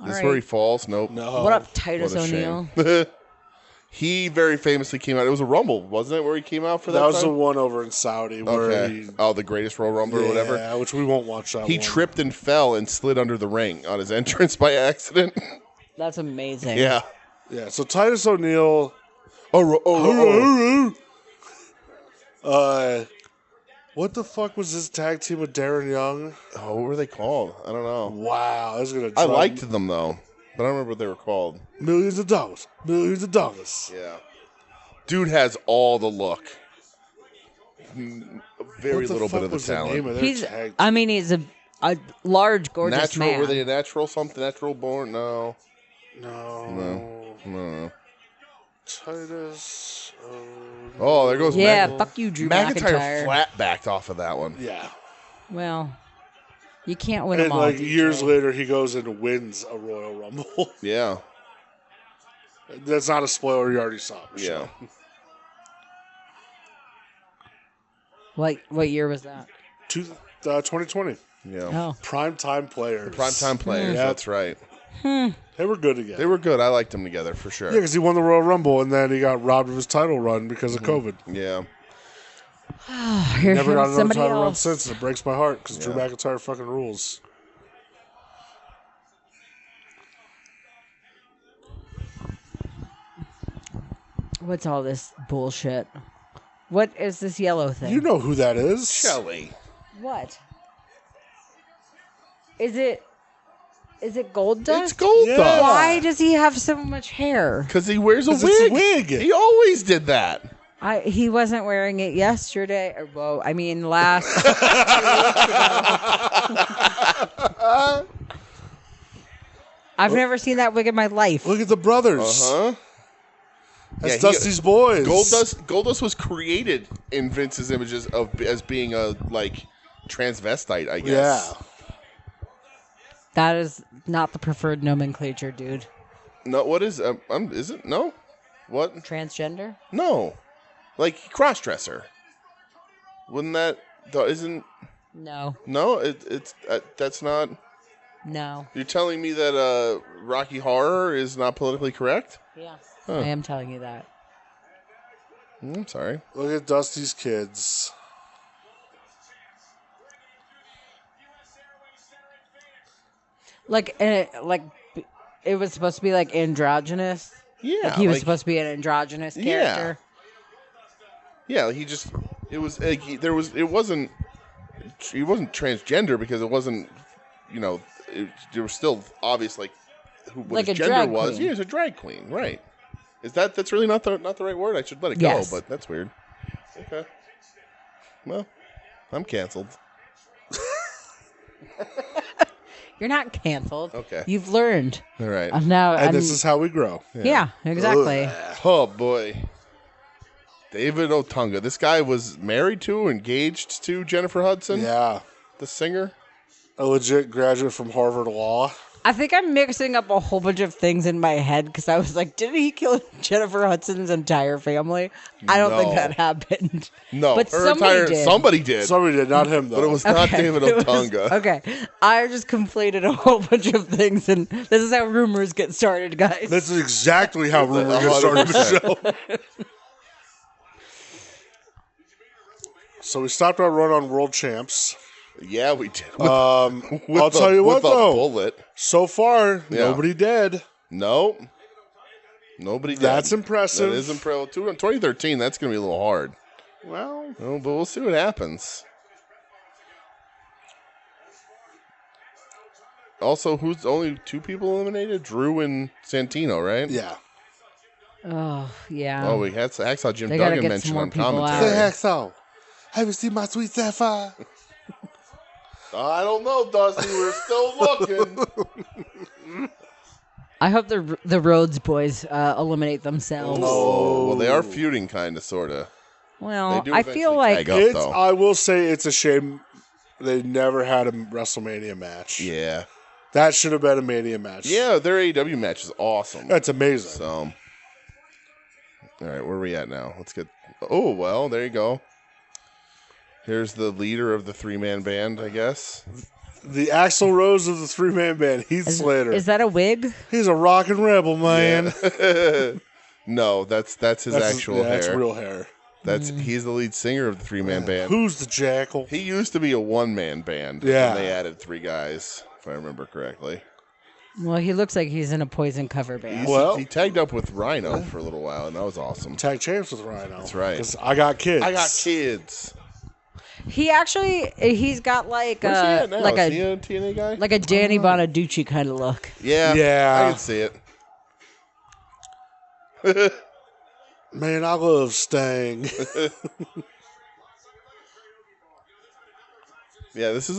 [SPEAKER 7] Is this
[SPEAKER 6] right.
[SPEAKER 7] where he falls? Nope.
[SPEAKER 2] No.
[SPEAKER 6] What up, Titus
[SPEAKER 7] What a
[SPEAKER 6] O'Neil?
[SPEAKER 7] shame. He very famously came out. It was a Rumble, wasn't it, where he came out for that?
[SPEAKER 2] That was
[SPEAKER 7] time?
[SPEAKER 2] the one over in Saudi where he...
[SPEAKER 7] the Greatest Royal Rumble or whatever.
[SPEAKER 2] Yeah, which we won't watch that
[SPEAKER 7] He
[SPEAKER 2] one.
[SPEAKER 7] tripped and fell and slid under the ring on his entrance by accident.
[SPEAKER 6] That's amazing.
[SPEAKER 7] Yeah.
[SPEAKER 2] Yeah, so Titus O'Neil... What the fuck was his tag team with Darren Young?
[SPEAKER 7] Oh, what were they called? I don't know.
[SPEAKER 2] Wow, this is gonna.
[SPEAKER 7] I liked them though, but I don't remember what they were called.
[SPEAKER 2] Millions of dollars. Millions of dollars.
[SPEAKER 7] Yeah. Dude has all the look. Very little bit of the talent.
[SPEAKER 6] He's a large, gorgeous
[SPEAKER 7] natural,
[SPEAKER 6] man.
[SPEAKER 7] Were they a natural something? Natural born? No.
[SPEAKER 2] Titus.
[SPEAKER 7] Oh, there goes.
[SPEAKER 6] Fuck you, Drew McIntyre.
[SPEAKER 7] Flat backed off of that one.
[SPEAKER 2] Yeah.
[SPEAKER 6] Well, you can't win
[SPEAKER 2] and
[SPEAKER 6] them all.
[SPEAKER 2] Years later, he goes and wins a Royal Rumble.
[SPEAKER 7] Yeah.
[SPEAKER 2] That's not a spoiler. You already saw it.
[SPEAKER 7] Yeah.
[SPEAKER 6] What year was that?
[SPEAKER 2] 2020.
[SPEAKER 7] Yeah.
[SPEAKER 6] Oh.
[SPEAKER 2] Primetime players.
[SPEAKER 7] Primetime players.
[SPEAKER 2] Yeah.
[SPEAKER 7] That's right.
[SPEAKER 2] They were good together.
[SPEAKER 7] They were good. I liked them together for sure.
[SPEAKER 2] Yeah, because he won the Royal Rumble and then he got robbed of his title run because of COVID.
[SPEAKER 7] Yeah.
[SPEAKER 2] Never got another title run since. And it breaks my heart because Drew McIntyre fucking rules.
[SPEAKER 6] What's all this bullshit? What is this yellow thing?
[SPEAKER 2] You know who that is.
[SPEAKER 7] Shelly.
[SPEAKER 6] What? Is it Is it Gold Dust?
[SPEAKER 7] It's Gold Dust.
[SPEAKER 6] Why does he have so much hair?
[SPEAKER 7] Because he wears a wig.
[SPEAKER 2] It's a wig.
[SPEAKER 7] He always did that.
[SPEAKER 6] He wasn't wearing it yesterday. Last 2 weeks ago. I've never seen that wig in my life.
[SPEAKER 2] Look at the brothers. That's Dusty's boys.
[SPEAKER 7] Gold Dust was created in Vince's images as being a transvestite, I guess.
[SPEAKER 2] Yeah.
[SPEAKER 6] That is not the preferred nomenclature, dude.
[SPEAKER 7] No, what is is it? No? What?
[SPEAKER 6] Transgender?
[SPEAKER 7] No. Like cross-dresser. Wouldn't that isn't
[SPEAKER 6] No.
[SPEAKER 7] No, it's that's not.
[SPEAKER 6] No.
[SPEAKER 7] You're telling me that Rocky Horror is not politically correct?
[SPEAKER 6] Yeah. I am telling you that.
[SPEAKER 7] I'm sorry.
[SPEAKER 2] Look at Dusty's kids.
[SPEAKER 6] It was supposed to be like androgynous.
[SPEAKER 7] Yeah.
[SPEAKER 6] Like he was supposed to be an androgynous character.
[SPEAKER 7] Yeah, he wasn't transgender because it wasn't, there was still obvious what his gender was.
[SPEAKER 6] Queen.
[SPEAKER 7] Yeah, he's a drag queen, right? That's really not the right word? I should let it go, but that's weird. Okay. Well, I'm canceled.
[SPEAKER 6] You're not canceled.
[SPEAKER 7] Okay.
[SPEAKER 6] You've learned.
[SPEAKER 7] All right.
[SPEAKER 2] And this is how we grow.
[SPEAKER 6] Yeah, exactly.
[SPEAKER 7] Oh, boy. David Otunga. This guy was engaged to Jennifer Hudson.
[SPEAKER 2] Yeah.
[SPEAKER 7] The singer.
[SPEAKER 2] A legit graduate from Harvard Law.
[SPEAKER 6] I think I'm mixing up a whole bunch of things in my head because I was like, didn't he kill Jennifer Hudson's entire family? I don't think that happened.
[SPEAKER 7] No,
[SPEAKER 6] but somebody did.
[SPEAKER 7] Somebody did.
[SPEAKER 2] Somebody did, not him, though.
[SPEAKER 7] But it was not David Otunga.
[SPEAKER 6] Okay. I just conflated a whole bunch of things, and this is how rumors get started, guys.
[SPEAKER 2] This is exactly how rumors get started the show. So we stopped our run on World Champs.
[SPEAKER 7] Yeah, we did.
[SPEAKER 2] I'll tell you what, though.
[SPEAKER 7] Bullet.
[SPEAKER 2] So far, nobody dead.
[SPEAKER 7] Nope. Nobody dead.
[SPEAKER 2] That's impressive.
[SPEAKER 7] That is impressive. 2013, that's going to be a little hard.
[SPEAKER 2] Well.
[SPEAKER 7] But we'll see what happens. Also, who's only 2 people eliminated? Drew and Santino, right?
[SPEAKER 2] Yeah.
[SPEAKER 6] Oh, yeah.
[SPEAKER 7] Oh, we had Hacksaw Jim Duggan mentioned on commentary.
[SPEAKER 2] Say Hacksaw. Have you seen my sweet Sapphire?
[SPEAKER 7] I don't know, Dusty. We're still looking.
[SPEAKER 6] I hope the Rhodes boys eliminate themselves.
[SPEAKER 7] Oh, well, they are feuding, kind of, sort of.
[SPEAKER 6] Well, I feel like
[SPEAKER 2] I will say it's a shame they never had a WrestleMania match.
[SPEAKER 7] Yeah,
[SPEAKER 2] that should have been a Mania match.
[SPEAKER 7] Yeah, their AEW match is awesome.
[SPEAKER 2] That's amazing.
[SPEAKER 7] So, all right, where are we at now? Let's get. Oh well, there you go. Here's the leader of the 3-man band, I guess.
[SPEAKER 2] The Axl Rose of the 3-man band, Heath Slater.
[SPEAKER 6] Is that a wig?
[SPEAKER 2] He's a rockin' rebel, man.
[SPEAKER 7] Yeah. No, that's his actual hair.
[SPEAKER 2] That's real hair.
[SPEAKER 7] He's the lead singer of the 3-man band.
[SPEAKER 2] Who's the jackal?
[SPEAKER 7] He used to be a 1-man band.
[SPEAKER 2] Yeah.
[SPEAKER 7] And they added 3 guys, if I remember correctly.
[SPEAKER 6] Well, he looks like he's in a Poison cover band.
[SPEAKER 7] He tagged up with Rhino for a little while, and that was awesome.
[SPEAKER 2] Tag champs with Rhino.
[SPEAKER 7] That's right.
[SPEAKER 2] Because I got kids.
[SPEAKER 6] He's got like
[SPEAKER 7] a TNA guy?
[SPEAKER 6] Like a Danny Bonaducci kind of look.
[SPEAKER 7] Yeah. I can see it.
[SPEAKER 2] Man, I love Sting.
[SPEAKER 7] Yeah, this is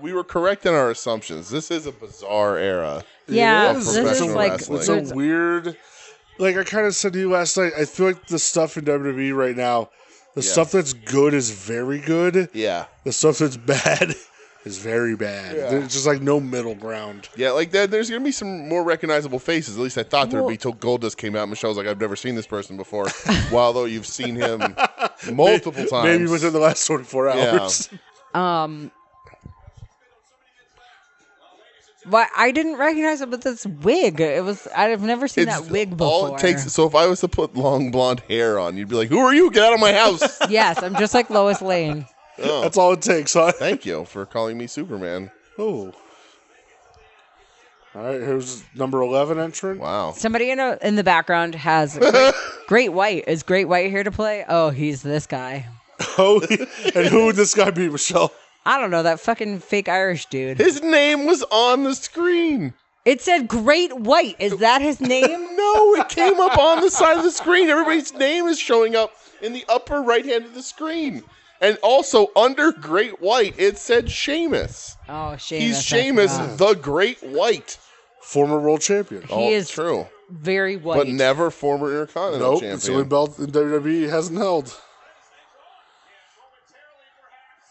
[SPEAKER 7] we were correct in our assumptions. This is a bizarre era.
[SPEAKER 6] Yeah,
[SPEAKER 7] this is like
[SPEAKER 2] it's a weird. Like I kind of said to you last night, I feel like the stuff in WWE right now, the stuff that's good is very good.
[SPEAKER 7] Yeah.
[SPEAKER 2] The stuff that's bad is very bad. Yeah. There's just like no middle ground.
[SPEAKER 7] Yeah, like there's going to be some more recognizable faces. At least I thought there'd be till Goldust came out. Michelle's like, I've never seen this person before. While though you've seen him multiple times.
[SPEAKER 2] Maybe within the last 24 hours.
[SPEAKER 7] Yeah.
[SPEAKER 6] But I didn't recognize it with this wig. I've never seen that wig before.
[SPEAKER 7] All it takes. So if I was to put long blonde hair on, you'd be like, "Who are you? Get out of my house!"
[SPEAKER 6] Yes, I'm just like Lois Lane.
[SPEAKER 2] Oh. That's all it takes, huh?
[SPEAKER 7] Thank you for calling me Superman.
[SPEAKER 2] Oh. All right, here's number 11 entrant.
[SPEAKER 7] Wow.
[SPEAKER 6] Somebody in the background has Great White. Is Great White here to play? Oh, he's this guy.
[SPEAKER 2] Oh, and who would this guy be, Michelle?
[SPEAKER 6] I don't know, that fucking fake Irish dude.
[SPEAKER 7] His name was on the screen.
[SPEAKER 6] It said Great White. Is that his name?
[SPEAKER 7] No, it came up on the side of the screen. Everybody's name is showing up in the upper right hand of the screen. And also, under Great White, it said Sheamus.
[SPEAKER 6] Oh, Sheamus.
[SPEAKER 7] He's Sheamus, the Great White.
[SPEAKER 2] Former world champion.
[SPEAKER 6] He is
[SPEAKER 7] true.
[SPEAKER 6] Very white.
[SPEAKER 7] But never former Intercontinental champion.
[SPEAKER 2] It's the only belt in WWE he hasn't held.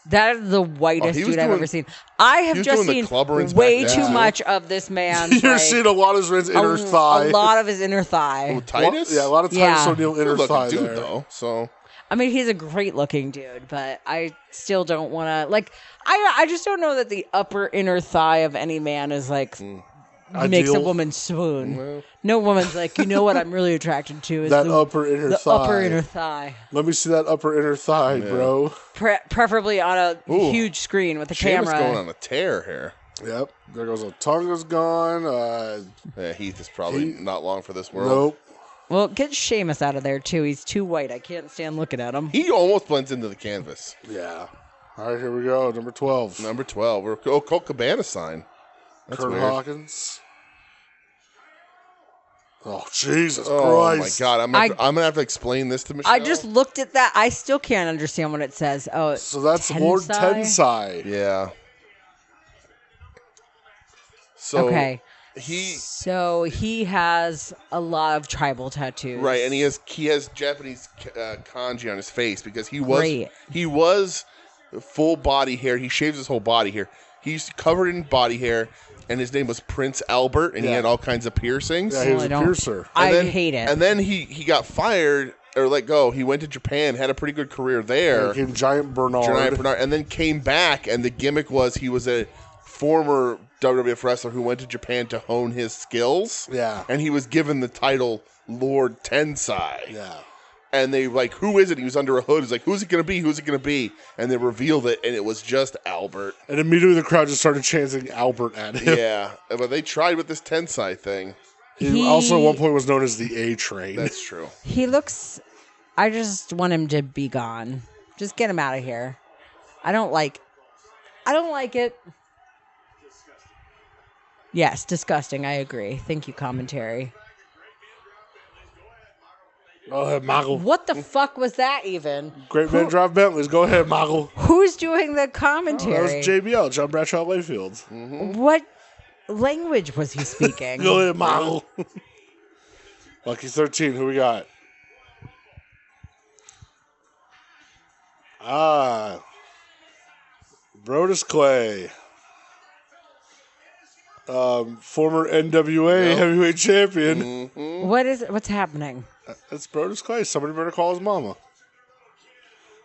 [SPEAKER 6] That is the whitest dude I've ever seen. I have just seen way too much of this man.
[SPEAKER 2] You're seeing a lot of his inner thigh.
[SPEAKER 6] A lot of his inner thigh.
[SPEAKER 7] Oh, Titus?
[SPEAKER 2] Yeah, a lot of Titus O'Neil inner thigh
[SPEAKER 7] dude,
[SPEAKER 2] there.
[SPEAKER 7] Though, so.
[SPEAKER 6] I mean, he's a great looking dude, but I still don't want to, like, I just don't know that the upper inner thigh of any man is like, makes a woman swoon. Well. No woman's like, you know what I'm really attracted to is
[SPEAKER 2] that upper inner thigh.
[SPEAKER 6] Upper inner thigh.
[SPEAKER 2] Let me see that upper inner thigh, bro.
[SPEAKER 6] Preferably on a huge screen with a camera.
[SPEAKER 7] Going on a tear here.
[SPEAKER 2] Yep. There goes Tonga's gone.
[SPEAKER 7] Heath is probably not long for this world.
[SPEAKER 2] Nope.
[SPEAKER 6] Well, get Sheamus out of there, too. He's too white. I can't stand looking at him.
[SPEAKER 7] He almost blends into the canvas.
[SPEAKER 2] Yeah. All right, here we go. Number 12.
[SPEAKER 7] Number 12. Colt Cabana sign. That's
[SPEAKER 2] Kurt
[SPEAKER 7] weird.
[SPEAKER 2] Hawkins. Oh, Jesus Christ.
[SPEAKER 7] Oh, my God. I'm going to have to explain this to Michelle.
[SPEAKER 6] I just looked at that. I still can't understand what it says. Oh,
[SPEAKER 2] so that's Lord Tensai.
[SPEAKER 7] Yeah. So,
[SPEAKER 6] okay.
[SPEAKER 7] He
[SPEAKER 6] has a lot of tribal tattoos,
[SPEAKER 7] right? And he has Japanese kanji on his face because he was full body hair. He shaves his whole body hair. He's covered in body hair, and his name was Prince Albert, and he had all kinds of piercings.
[SPEAKER 2] Yeah, he was a piercer.
[SPEAKER 6] I hate it.
[SPEAKER 7] And then he got fired or let go. He went to Japan, had a pretty good career there.
[SPEAKER 2] Yeah, he became Giant Bernard,
[SPEAKER 7] and then came back, and the gimmick was he was a former WWF wrestler who went to Japan to hone his skills.
[SPEAKER 2] Yeah.
[SPEAKER 7] And he was given the title Lord Tensai.
[SPEAKER 2] Yeah.
[SPEAKER 7] And they like, who is it? He was under a hood. He's like, who's it going to be? Who's it going to be? And they revealed it, and it was just Albert.
[SPEAKER 2] And immediately the crowd just started chanting Albert at him.
[SPEAKER 7] Yeah. But they tried with this Tensai thing.
[SPEAKER 2] He also at one point was known as the A-Train.
[SPEAKER 7] That's true.
[SPEAKER 6] He looks... I just want him to be gone. Just get him out of here. I don't like it. Yes, disgusting. I agree. Thank you, commentary.
[SPEAKER 2] Go ahead, Moggle.
[SPEAKER 6] What the fuck was that even?
[SPEAKER 2] Great Man Drive Bentleys. Go ahead, Moggle.
[SPEAKER 6] Who's doing the commentary?
[SPEAKER 2] That was JBL, John Bradshaw Layfield.
[SPEAKER 7] Mm-hmm.
[SPEAKER 6] What language was he speaking?
[SPEAKER 2] Go ahead, Moggle. Lucky 13. Who we got? Brodus Clay. Former NWA heavyweight champion.
[SPEAKER 7] Mm-hmm.
[SPEAKER 6] What's happening?
[SPEAKER 2] That's Brodus Clay. Somebody better call his mama.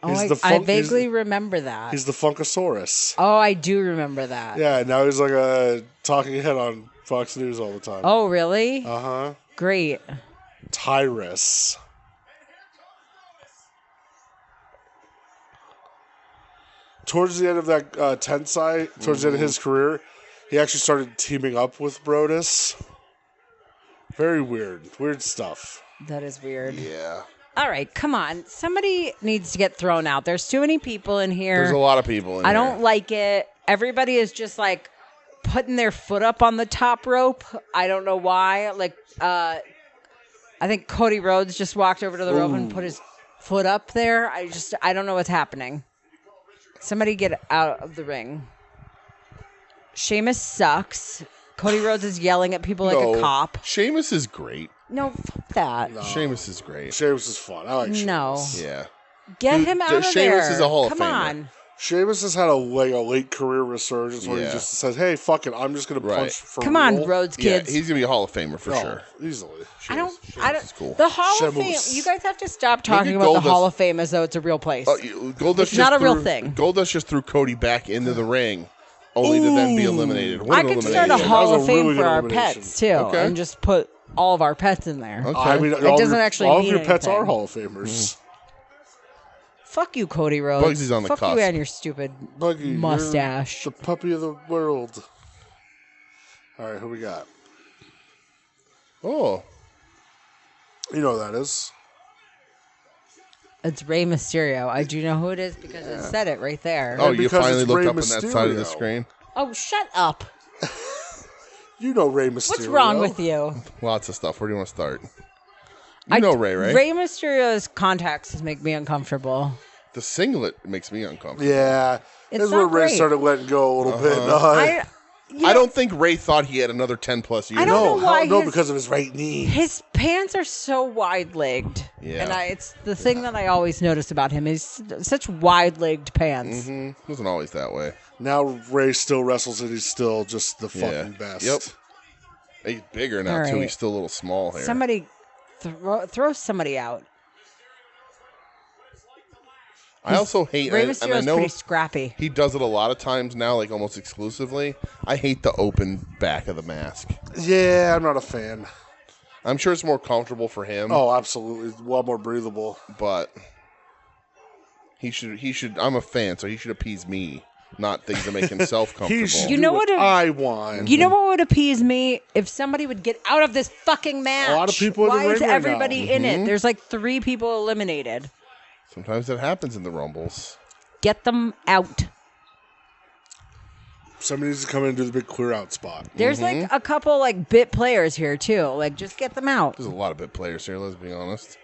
[SPEAKER 6] Oh, I vaguely remember that.
[SPEAKER 2] He's the Funkasaurus.
[SPEAKER 6] Oh, I do remember that.
[SPEAKER 2] Yeah, now he's like a talking head on Fox News all the time.
[SPEAKER 6] Oh, really?
[SPEAKER 2] Uh-huh.
[SPEAKER 6] Great.
[SPEAKER 2] Tyrus. Towards the end of that Tensai, towards the end of his career, he actually started teaming up with Brodus. Very weird. Weird stuff.
[SPEAKER 6] That is weird.
[SPEAKER 7] Yeah.
[SPEAKER 6] All right, come on. Somebody needs to get thrown out. There's too many people in here.
[SPEAKER 7] There's a lot of people in here.
[SPEAKER 6] I don't like it. Everybody is just like putting their foot up on the top rope. I don't know why. Like, I think Cody Rhodes just walked over to the rope and put his foot up there. I don't know what's happening. Somebody get out of the ring. Sheamus sucks. Cody Rhodes is yelling at people like a cop.
[SPEAKER 7] Sheamus is great.
[SPEAKER 6] No, fuck that.
[SPEAKER 7] No. Sheamus is great.
[SPEAKER 2] Sheamus is fun. I like Sheamus.
[SPEAKER 6] No.
[SPEAKER 7] Yeah.
[SPEAKER 6] Get him out of there.
[SPEAKER 7] Sheamus is a Hall of Famer.
[SPEAKER 6] Come on.
[SPEAKER 2] Sheamus has had a late career resurgence where he just says, hey, fuck it, I'm just going to punch for
[SPEAKER 6] Come on, Rhodes kids.
[SPEAKER 7] Yeah, he's going to be a Hall of Famer for sure.
[SPEAKER 2] Easily.
[SPEAKER 6] Sheamus
[SPEAKER 7] is cool.
[SPEAKER 6] The Hall of Fame, you guys have to stop talking about the Hall of Fame as though it's a real place. It's not a real thing.
[SPEAKER 7] Goldust just threw Cody back into the ring, only to then be eliminated.
[SPEAKER 6] I could start a Hall of Fame for our pets, too, and just put all of our pets in there.
[SPEAKER 2] Okay. I mean,
[SPEAKER 6] it doesn't actually mean
[SPEAKER 2] all of your pets
[SPEAKER 6] anything.
[SPEAKER 2] are Hall of Famers.
[SPEAKER 6] Fuck you, Cody Rhodes.
[SPEAKER 7] Bugsy's on the
[SPEAKER 6] Fuck
[SPEAKER 7] cusp.
[SPEAKER 6] you and your stupid mustache.
[SPEAKER 2] The puppy of the world. All right, who we got?
[SPEAKER 7] Oh.
[SPEAKER 2] You know who that is.
[SPEAKER 6] It's Rey Mysterio. I do know who it is because it said it right there.
[SPEAKER 7] Oh, you finally looked up on that side of the screen?
[SPEAKER 6] Oh, shut up.
[SPEAKER 2] You know Rey Mysterio.
[SPEAKER 6] What's wrong with you?
[SPEAKER 7] Lots of stuff. Where do you want to start? You know Rey, right?
[SPEAKER 6] Rey Mysterio's contacts make me uncomfortable.
[SPEAKER 7] The singlet makes me uncomfortable.
[SPEAKER 2] Yeah. This is where Rey started letting go a little bit.
[SPEAKER 7] I don't think Rey thought he had another 10-plus years.
[SPEAKER 6] I don't know why.
[SPEAKER 2] No, because of his right knee.
[SPEAKER 6] His pants are so wide-legged.
[SPEAKER 7] Yeah.
[SPEAKER 6] And it's the thing that I always notice about him is such wide-legged pants.
[SPEAKER 7] Mm-hmm. Wasn't always that way.
[SPEAKER 2] Now Rey still wrestles and he's still just the fucking best.
[SPEAKER 7] Yep. He's bigger now, too. He's still a little small here.
[SPEAKER 6] Somebody throw somebody out.
[SPEAKER 7] I also hate,
[SPEAKER 6] Rey
[SPEAKER 7] and I know
[SPEAKER 6] pretty scrappy.
[SPEAKER 7] He does it a lot of times now, like almost exclusively. I hate the open back of the mask.
[SPEAKER 2] Yeah, I'm not a fan.
[SPEAKER 7] I'm sure it's more comfortable for him.
[SPEAKER 2] Oh, absolutely. It's a lot more breathable.
[SPEAKER 7] But he should, I'm a fan, so he should appease me, not things that make himself comfortable.
[SPEAKER 6] You know what
[SPEAKER 2] I want.
[SPEAKER 6] You know what would appease me? If somebody would get out of this fucking match.
[SPEAKER 2] A lot of people in the ring
[SPEAKER 6] Why is
[SPEAKER 2] right
[SPEAKER 6] everybody
[SPEAKER 2] now?
[SPEAKER 6] in it? There's like 3 people eliminated.
[SPEAKER 7] Sometimes that happens in the Rumbles.
[SPEAKER 6] Get them out.
[SPEAKER 2] Somebody needs to come in and do the big clear out spot.
[SPEAKER 6] There's like a couple like bit players here too. Like just get them out.
[SPEAKER 7] There's a lot of bit players here, let's be honest.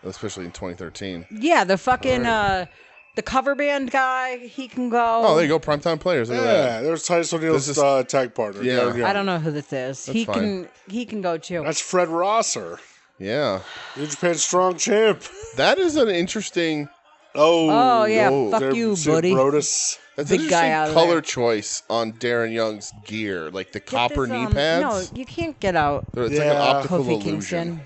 [SPEAKER 7] Especially in 2013.
[SPEAKER 6] Yeah, the fucking the cover band guy, he can go.
[SPEAKER 7] Oh, there you go, primetime players. Look at that.
[SPEAKER 2] There's Titus O'Neil's tag partner.
[SPEAKER 7] Yeah.
[SPEAKER 6] I don't know who this is. He can go too.
[SPEAKER 2] That's Fred Rosser.
[SPEAKER 7] Yeah.
[SPEAKER 2] New Japan Strong Champ.
[SPEAKER 7] That is an interesting...
[SPEAKER 6] Oh yeah, fuck you, buddy.
[SPEAKER 2] Brodus.
[SPEAKER 7] That's
[SPEAKER 6] big
[SPEAKER 7] an
[SPEAKER 6] guy
[SPEAKER 7] interesting
[SPEAKER 6] out of
[SPEAKER 7] color
[SPEAKER 6] there.
[SPEAKER 7] choice on Darren Young's gear. Like the copper knee
[SPEAKER 6] No,
[SPEAKER 7] pads.
[SPEAKER 6] you can't get out.
[SPEAKER 7] It's like an optical
[SPEAKER 6] Kofi
[SPEAKER 7] illusion.
[SPEAKER 6] Kingston.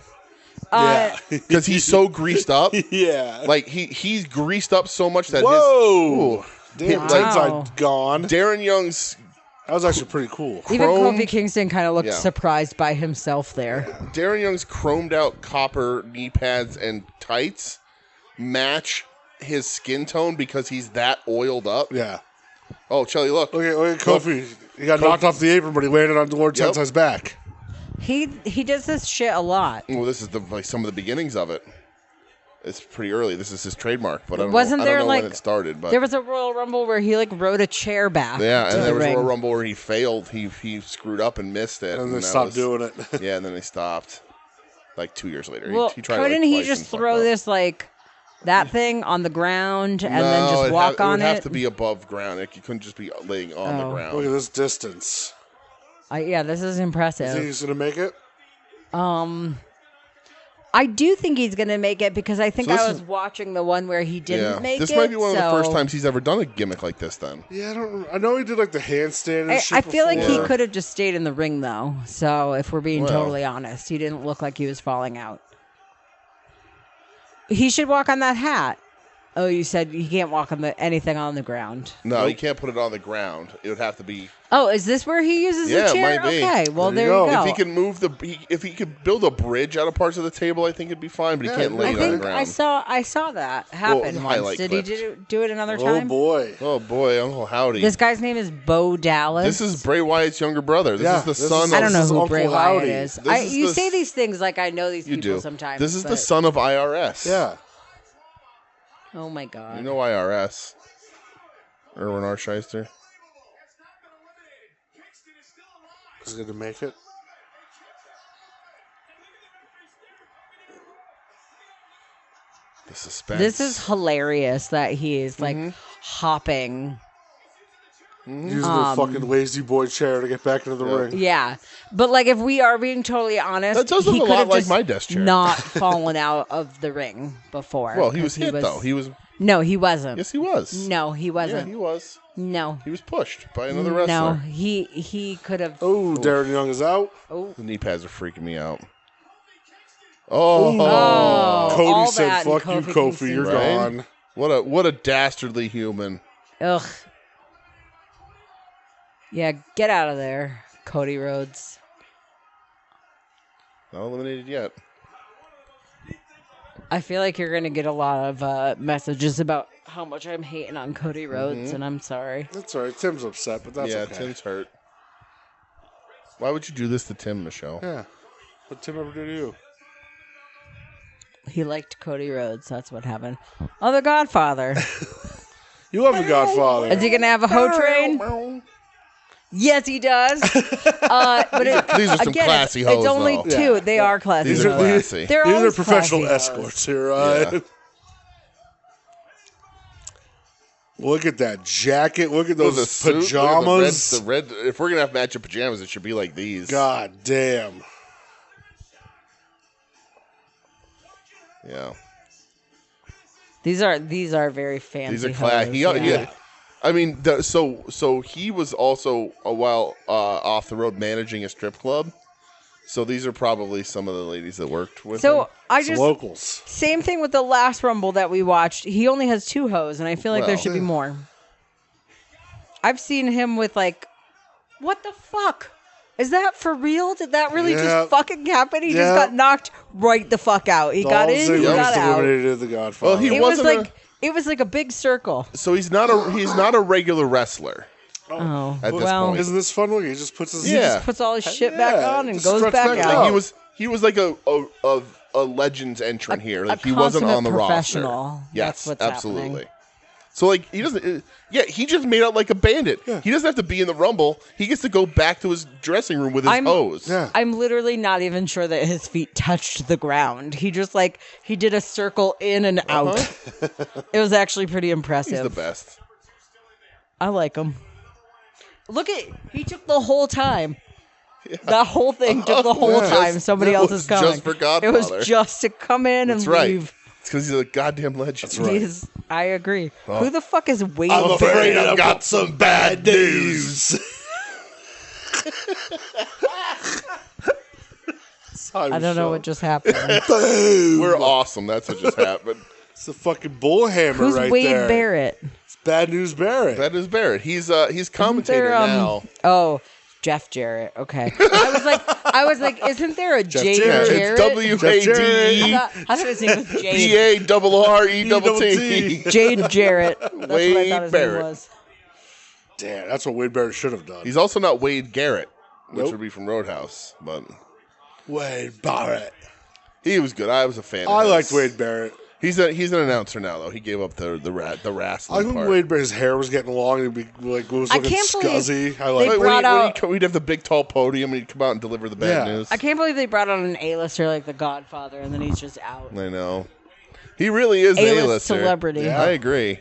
[SPEAKER 2] Yeah.
[SPEAKER 7] Because he's so greased up.
[SPEAKER 2] Yeah.
[SPEAKER 7] Like he's greased up so much that
[SPEAKER 2] Whoa!
[SPEAKER 7] his...
[SPEAKER 2] Damn, Tenside gone.
[SPEAKER 7] Darren Young's...
[SPEAKER 2] That was actually pretty cool.
[SPEAKER 6] Even Kofi Kingston kind of looked surprised by himself there.
[SPEAKER 7] Darren Young's chromed out copper knee pads and tights match his skin tone because he's that oiled up.
[SPEAKER 2] Yeah.
[SPEAKER 7] Oh, Chelly, look.
[SPEAKER 2] Look at Kofi. He got knocked off the apron, but he landed on Lord Tensai's back.
[SPEAKER 6] He does this shit a lot.
[SPEAKER 7] Well, this is some of the beginnings of it. It's pretty early. This is his trademark, but I don't know when it started. But
[SPEAKER 6] there was a Royal Rumble where he like rode a chair back.
[SPEAKER 7] Yeah, and there was
[SPEAKER 6] ring.
[SPEAKER 7] a Royal Rumble where he failed. He screwed up and missed it,
[SPEAKER 2] and they stopped doing it.
[SPEAKER 7] Yeah, and then they stopped. Like 2 years later.
[SPEAKER 6] Well,
[SPEAKER 7] he tried
[SPEAKER 6] couldn't he just throw this like that thing on the ground and then just walk on it?
[SPEAKER 7] It would have to be above ground. You couldn't just be laying on the ground.
[SPEAKER 2] Look at this distance.
[SPEAKER 6] Yeah, this is impressive.
[SPEAKER 2] You think he's gonna make it?
[SPEAKER 6] I do think he's going to make it because I think I was watching the one where he didn't make it.
[SPEAKER 7] This might be one of the first times he's ever done a gimmick like this then.
[SPEAKER 2] Yeah, I know he did like the handstand and shit
[SPEAKER 6] I feel like he
[SPEAKER 2] before.
[SPEAKER 6] could have just stayed in the ring though. So if we're being totally honest, he didn't look like he was falling out. He should walk on that hat. Oh, you said he can't walk on anything on the ground.
[SPEAKER 7] No, you can't put it on the ground. It would have to be...
[SPEAKER 6] Oh, is this where he uses the chair?
[SPEAKER 7] Yeah, it might be.
[SPEAKER 6] Okay, well, there you go.
[SPEAKER 7] If he can move if he could build a bridge out of parts of the table, I think it'd be fine, but he can't lay it on the ground.
[SPEAKER 6] I saw that happen once. Did he do it another time?
[SPEAKER 2] Oh,
[SPEAKER 7] boy, Uncle Howdy.
[SPEAKER 6] This guy's name is Bo Dallas.
[SPEAKER 7] This is Bray Wyatt's younger brother. This is the son of...
[SPEAKER 6] I don't know who Bray Wyatt
[SPEAKER 2] Howdy.
[SPEAKER 6] is. You say these things like I know these people sometimes.
[SPEAKER 7] This is the son of IRS.
[SPEAKER 2] Yeah.
[SPEAKER 6] Oh, my God.
[SPEAKER 7] You know IRS. Erwin R. Shyster.
[SPEAKER 2] Is he going to make it?
[SPEAKER 7] The suspense.
[SPEAKER 6] This is hilarious that he is like hopping.
[SPEAKER 2] Using the fucking lazy boy chair to get back into the ring.
[SPEAKER 6] Yeah. But like if we are being totally honest,
[SPEAKER 7] that does look
[SPEAKER 6] he
[SPEAKER 7] a
[SPEAKER 6] could
[SPEAKER 7] lot
[SPEAKER 6] have
[SPEAKER 7] like
[SPEAKER 6] just
[SPEAKER 7] my desk chair.
[SPEAKER 6] not fallen out of the ring before.
[SPEAKER 7] Well, he was hit though. He was...
[SPEAKER 6] No, he wasn't.
[SPEAKER 7] Yes, he was.
[SPEAKER 6] No, he wasn't.
[SPEAKER 7] Yeah, he was.
[SPEAKER 6] No.
[SPEAKER 7] He was pushed by another wrestler.
[SPEAKER 6] No, he could have.
[SPEAKER 2] Oh, Darren Young is out.
[SPEAKER 6] Oh.
[SPEAKER 7] The knee pads are freaking me out. Oh.
[SPEAKER 2] Cody said, fuck you, Kofi, you're gone.
[SPEAKER 7] What a dastardly human.
[SPEAKER 6] Ugh. Yeah, get out of there, Cody Rhodes.
[SPEAKER 7] Not eliminated yet.
[SPEAKER 6] I feel like you're going to get a lot of messages about how much I'm hating on Cody Rhodes, and I'm sorry.
[SPEAKER 2] That's all right. Tim's upset, but that's okay.
[SPEAKER 7] Yeah, Tim's hurt. Why would you do this to Tim, Michelle?
[SPEAKER 2] Yeah. What'd Tim ever do to you?
[SPEAKER 6] He liked Cody Rhodes. That's what happened. Oh, The Godfather.
[SPEAKER 2] You love The Godfather.
[SPEAKER 6] Is he going to have a hoe train? Yes, he does. But
[SPEAKER 7] these are some classy hoes.
[SPEAKER 6] It's only two. Yeah. They are classy.
[SPEAKER 7] These are classy.
[SPEAKER 2] These are professional escorts here. Yeah. Look at that jacket. Look at those pajamas.
[SPEAKER 7] The red. If we're gonna have matchup pajamas, it should be like these.
[SPEAKER 2] God damn.
[SPEAKER 7] Yeah.
[SPEAKER 6] These are very fancy.
[SPEAKER 7] These are classy. Yeah. I mean, so he was also a while off the road managing a strip club. So these are probably some of the ladies that worked with him.
[SPEAKER 2] Locals.
[SPEAKER 6] Same thing with the last Rumble that we watched. He only has 2 hoes, and I feel like there should be more. I've seen him with what the fuck? Is that for real? Did that really just fucking happen? He just got knocked right the fuck out. He got in, he got out.
[SPEAKER 2] The Godfather.
[SPEAKER 7] Well,
[SPEAKER 6] it was like a big circle.
[SPEAKER 7] So he's not a regular wrestler.
[SPEAKER 6] Oh,
[SPEAKER 7] at this point.
[SPEAKER 2] Isn't this fun? He just puts
[SPEAKER 6] all his shit back on and goes back out.
[SPEAKER 7] He was like a Legends entrant here. Like he wasn't on the roster. Yes,
[SPEAKER 6] that's what's
[SPEAKER 7] absolutely.
[SPEAKER 6] Happening.
[SPEAKER 7] So he doesn't. He just made out like a bandit. Yeah. He doesn't have to be in the Rumble. He gets to go back to his dressing room with his hose.
[SPEAKER 6] Yeah. I'm literally not even sure that his feet touched the ground. He just he did a circle in and out. It was actually pretty impressive.
[SPEAKER 7] He's the best.
[SPEAKER 6] I like him. Look he took the whole time. Yeah. That whole thing took the whole time. Somebody else is coming.
[SPEAKER 7] Just for Godfather.
[SPEAKER 6] It was just to come in and leave.
[SPEAKER 7] It's because he's a goddamn legend.
[SPEAKER 2] That's right.
[SPEAKER 6] I agree. Oh. Who the fuck is Wade?
[SPEAKER 2] I'm afraid I've got some bad news.
[SPEAKER 6] I don't know what just happened.
[SPEAKER 7] We're awesome. That's what just happened.
[SPEAKER 2] It's the fucking bullhammer
[SPEAKER 6] Who's
[SPEAKER 2] right
[SPEAKER 6] Wade
[SPEAKER 2] there.
[SPEAKER 6] Barrett?
[SPEAKER 2] It's Bad News Barrett.
[SPEAKER 7] Bad News Barrett. He's commentator now.
[SPEAKER 6] Oh, Jeff Jarrett. Okay. I was like, isn't there a Jade Jarrett?
[SPEAKER 7] It's W-A-D-E.
[SPEAKER 6] I thought his name was Jade.
[SPEAKER 7] B-A-R-R-E-T-T.
[SPEAKER 6] Jade Jarrett. That's
[SPEAKER 7] Wade
[SPEAKER 6] what I thought his
[SPEAKER 7] Barrett.
[SPEAKER 6] name was.
[SPEAKER 2] Damn, that's what Wade Barrett should have done.
[SPEAKER 7] He's also not Wade Garrett, which would be from Roadhouse, but
[SPEAKER 2] Wade Barrett.
[SPEAKER 7] He was good. I was a fan.
[SPEAKER 2] I liked Wade Barrett.
[SPEAKER 7] He's an announcer now, though. He gave up the wrestling.
[SPEAKER 2] I think Wade Barrett's hair was getting long and he'd be was looking scuzzy. I
[SPEAKER 7] like we'd have the big tall podium and he'd come out and deliver the bad news.
[SPEAKER 6] I can't believe they brought on an A-lister like the Godfather and then he's just out.
[SPEAKER 7] I know. He really is an A-lister.
[SPEAKER 6] Celebrity.
[SPEAKER 7] Yeah. I agree.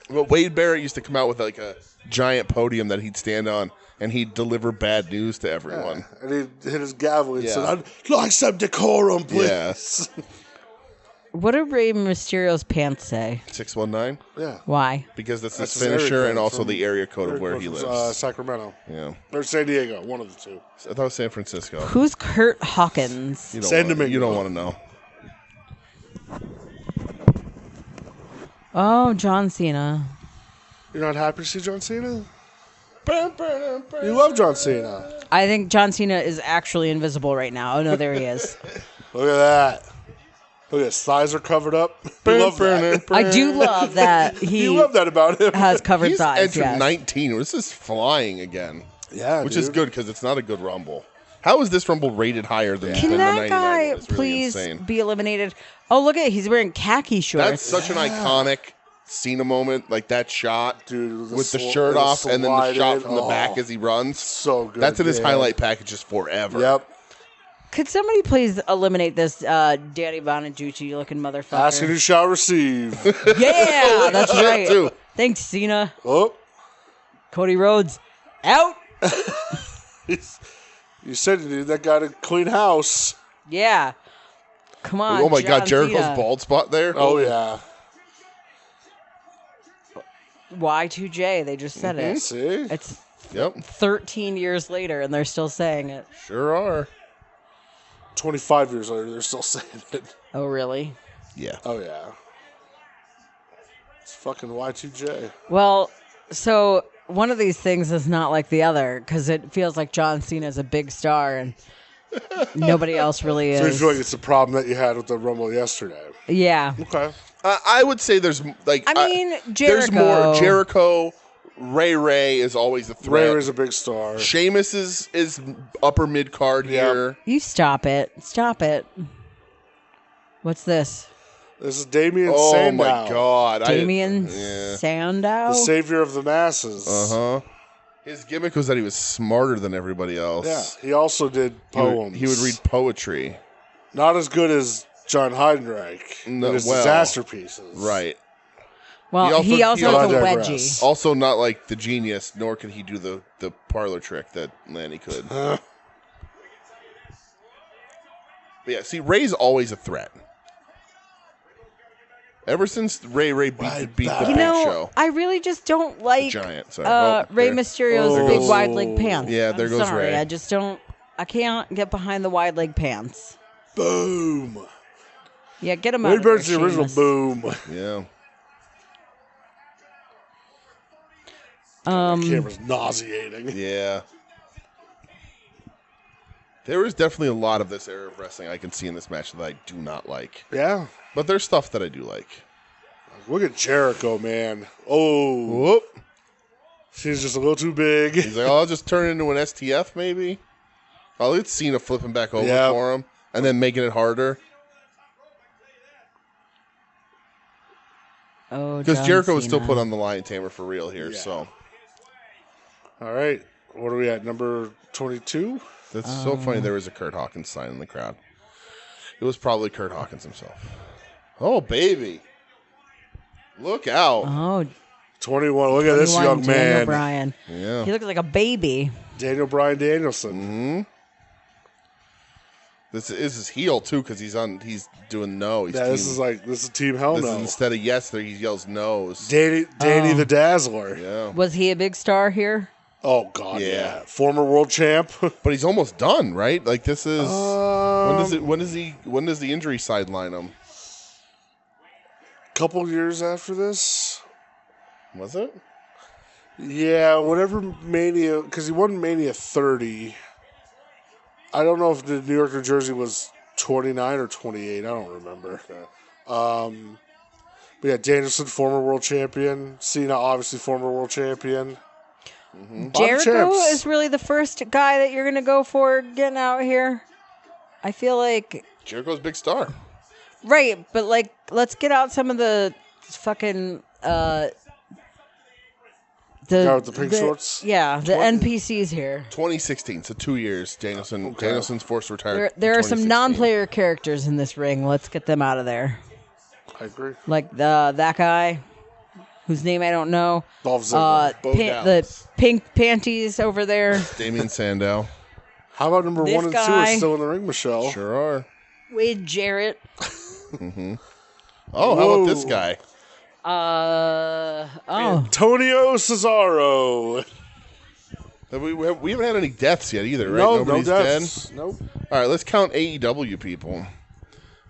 [SPEAKER 7] But Wade Barrett used to come out with a giant podium that he'd stand on. And he'd deliver bad news to everyone.
[SPEAKER 2] Yeah. And he'd hit his gavel and said, I'd like some decorum, please.
[SPEAKER 7] Yeah.
[SPEAKER 6] What do Rey Mysterio's pants say?
[SPEAKER 7] 619?
[SPEAKER 2] Yeah.
[SPEAKER 6] Why?
[SPEAKER 7] Because that's his finisher and also the area code of where he lives.
[SPEAKER 2] Sacramento.
[SPEAKER 7] Yeah.
[SPEAKER 2] Or San Diego, one of the two.
[SPEAKER 7] I thought it was San Francisco.
[SPEAKER 6] Who's Kurt Hawkins?
[SPEAKER 2] San Domingo.
[SPEAKER 7] You don't want to know.
[SPEAKER 6] Oh, John Cena.
[SPEAKER 2] You're not happy to see John Cena? You love John Cena.
[SPEAKER 6] I think John Cena is actually invisible right now. Oh, no, there he is.
[SPEAKER 2] Look at that. Look at his thighs are covered up. Love that.
[SPEAKER 6] I do love that
[SPEAKER 2] you love that about him.
[SPEAKER 6] Has covered thighs.
[SPEAKER 7] He's entered 19. This is flying again.
[SPEAKER 2] Yeah,
[SPEAKER 7] which is good because it's not a good Rumble. How is this Rumble rated higher than
[SPEAKER 6] Can that guy
[SPEAKER 7] really
[SPEAKER 6] please
[SPEAKER 7] insane.
[SPEAKER 6] be eliminated? Oh, look at it. He's wearing khaki shorts.
[SPEAKER 7] That's such an iconic Cena moment, like that shot,
[SPEAKER 2] dude,
[SPEAKER 7] with the shirt off and then the shot from the back as he runs.
[SPEAKER 2] So good.
[SPEAKER 7] That's in his highlight packages forever.
[SPEAKER 2] Yep.
[SPEAKER 6] Could somebody please eliminate this Danny Bonaducci looking motherfucker?
[SPEAKER 2] Ask and you shall receive.
[SPEAKER 6] Yeah, that's right. Too. Thanks, Cena.
[SPEAKER 2] Oh.
[SPEAKER 6] Cody Rhodes, out.
[SPEAKER 2] You said you needed that guy to clean house.
[SPEAKER 6] Yeah. Come on.
[SPEAKER 7] Oh my
[SPEAKER 6] John
[SPEAKER 7] God, Jericho's
[SPEAKER 6] Cena.
[SPEAKER 7] bald spot there.
[SPEAKER 2] Oh yeah.
[SPEAKER 6] Y2J, they just said it.
[SPEAKER 2] See?
[SPEAKER 6] It's 13 years later, and they're still saying it.
[SPEAKER 7] Sure are.
[SPEAKER 2] 25 years later, they're still saying it.
[SPEAKER 6] Oh, really?
[SPEAKER 7] Yeah.
[SPEAKER 2] Oh, yeah. It's fucking Y2J.
[SPEAKER 6] Well, so one of these things is not like the other, because it feels like John Cena is a big star, and nobody else really is.
[SPEAKER 2] So you feel like it's a problem that you had with the Rumble yesterday?
[SPEAKER 6] Yeah.
[SPEAKER 2] Okay.
[SPEAKER 7] I would say there's
[SPEAKER 6] Jericho.
[SPEAKER 7] There's more. Jericho, Ray is always a threat.
[SPEAKER 2] Ray's a big star.
[SPEAKER 7] Sheamus is upper mid card here.
[SPEAKER 6] You stop it. Stop it. What's this?
[SPEAKER 2] This is Damien Sandow.
[SPEAKER 7] Oh my God!
[SPEAKER 6] Damien Sandow,
[SPEAKER 2] the savior of the masses.
[SPEAKER 7] His gimmick was that he was smarter than everybody else.
[SPEAKER 2] Yeah, he also did poems.
[SPEAKER 7] He would read poetry.
[SPEAKER 2] Not as good as John Heidenreich.
[SPEAKER 7] No,
[SPEAKER 2] his disaster pieces.
[SPEAKER 7] Right.
[SPEAKER 6] Well, he also has a wedgie.
[SPEAKER 7] Also, not like the genius, nor could he do the parlor trick that Lanny could. But yeah, see, Ray's always a threat. Ever since Ray beat the Big Show.
[SPEAKER 6] I really just don't like
[SPEAKER 7] Giant, sorry.
[SPEAKER 6] Ray Mysterio's big wide leg pants.
[SPEAKER 7] Yeah, there goes Ray.
[SPEAKER 6] I just don't. I can't get behind the wide leg pants.
[SPEAKER 2] Boom.
[SPEAKER 6] Yeah, get him out of
[SPEAKER 2] Bird's
[SPEAKER 6] there,
[SPEAKER 2] the original
[SPEAKER 6] Sheamus.
[SPEAKER 2] boom.
[SPEAKER 7] Yeah.
[SPEAKER 2] The camera's nauseating.
[SPEAKER 7] Yeah. There is definitely a lot of this era of wrestling I can see in this match that I do not like.
[SPEAKER 2] Yeah.
[SPEAKER 7] But there's stuff that I do like.
[SPEAKER 2] Look at Jericho, man. Oh.
[SPEAKER 7] Whoop.
[SPEAKER 2] She's just a little too big.
[SPEAKER 7] He's like, I'll just turn it into an STF, maybe. Oh, it's Cena flipping back over for him and then making it harder.
[SPEAKER 6] Oh,
[SPEAKER 7] because Jericho was still put on the Lion Tamer for real here, so.
[SPEAKER 2] All right. What are we at? Number 22?
[SPEAKER 7] That's so funny. There was a Kurt Hawkins sign in the crowd. It was probably Kurt Hawkins himself. Oh, baby. Look out.
[SPEAKER 6] Oh,
[SPEAKER 2] 21. Look at this young man.
[SPEAKER 6] Daniel Bryan.
[SPEAKER 7] Yeah.
[SPEAKER 6] He looks like a baby.
[SPEAKER 2] Daniel Bryan Danielson.
[SPEAKER 7] Mm-hmm. This is his heel, too, because he's doing no.
[SPEAKER 2] This is Team Hell No.
[SPEAKER 7] This is instead of yes, there he yells no's.
[SPEAKER 2] Danny the Dazzler.
[SPEAKER 7] Yeah.
[SPEAKER 6] Was he a big star here?
[SPEAKER 2] Oh, God, yeah. Former world champ.
[SPEAKER 7] But he's almost done, right? Like, this is... when does the injury sideline him?
[SPEAKER 2] Couple years after this.
[SPEAKER 7] Was it?
[SPEAKER 2] Yeah, whatever Mania... Because he won Mania 30. I don't know if the New York, New Jersey was 29 or 28. I don't remember. But yeah, Danielson, former world champion. Cena, obviously former world champion.
[SPEAKER 6] Mm-hmm. Jericho is really the first guy that you're going to go for getting out here. I feel like...
[SPEAKER 7] Jericho's a big star.
[SPEAKER 6] Right, but like, let's get out some of the fucking...
[SPEAKER 2] the guy with the pink shorts?
[SPEAKER 6] Yeah, the NPCs here.
[SPEAKER 7] 2016, so 2 years. Danielson's forced to retire.
[SPEAKER 6] There are some non-player characters in this ring. Let's get them out of there.
[SPEAKER 2] I agree.
[SPEAKER 6] Like that guy, whose name I don't know.
[SPEAKER 2] Dolph Ziggler.
[SPEAKER 6] The pink panties over there.
[SPEAKER 7] Damien Sandow.
[SPEAKER 2] How about number 1 and 2 are still in the ring, Michelle?
[SPEAKER 7] Sure are.
[SPEAKER 6] Wade Jarrett.
[SPEAKER 7] Mm-hmm. Oh, how about this guy?
[SPEAKER 2] Antonio Cesaro.
[SPEAKER 7] We haven't had any deaths yet either, right?
[SPEAKER 2] No,
[SPEAKER 7] Nobody's
[SPEAKER 2] no deaths.
[SPEAKER 7] dead?
[SPEAKER 2] Nope.
[SPEAKER 7] All right, let's count AEW people.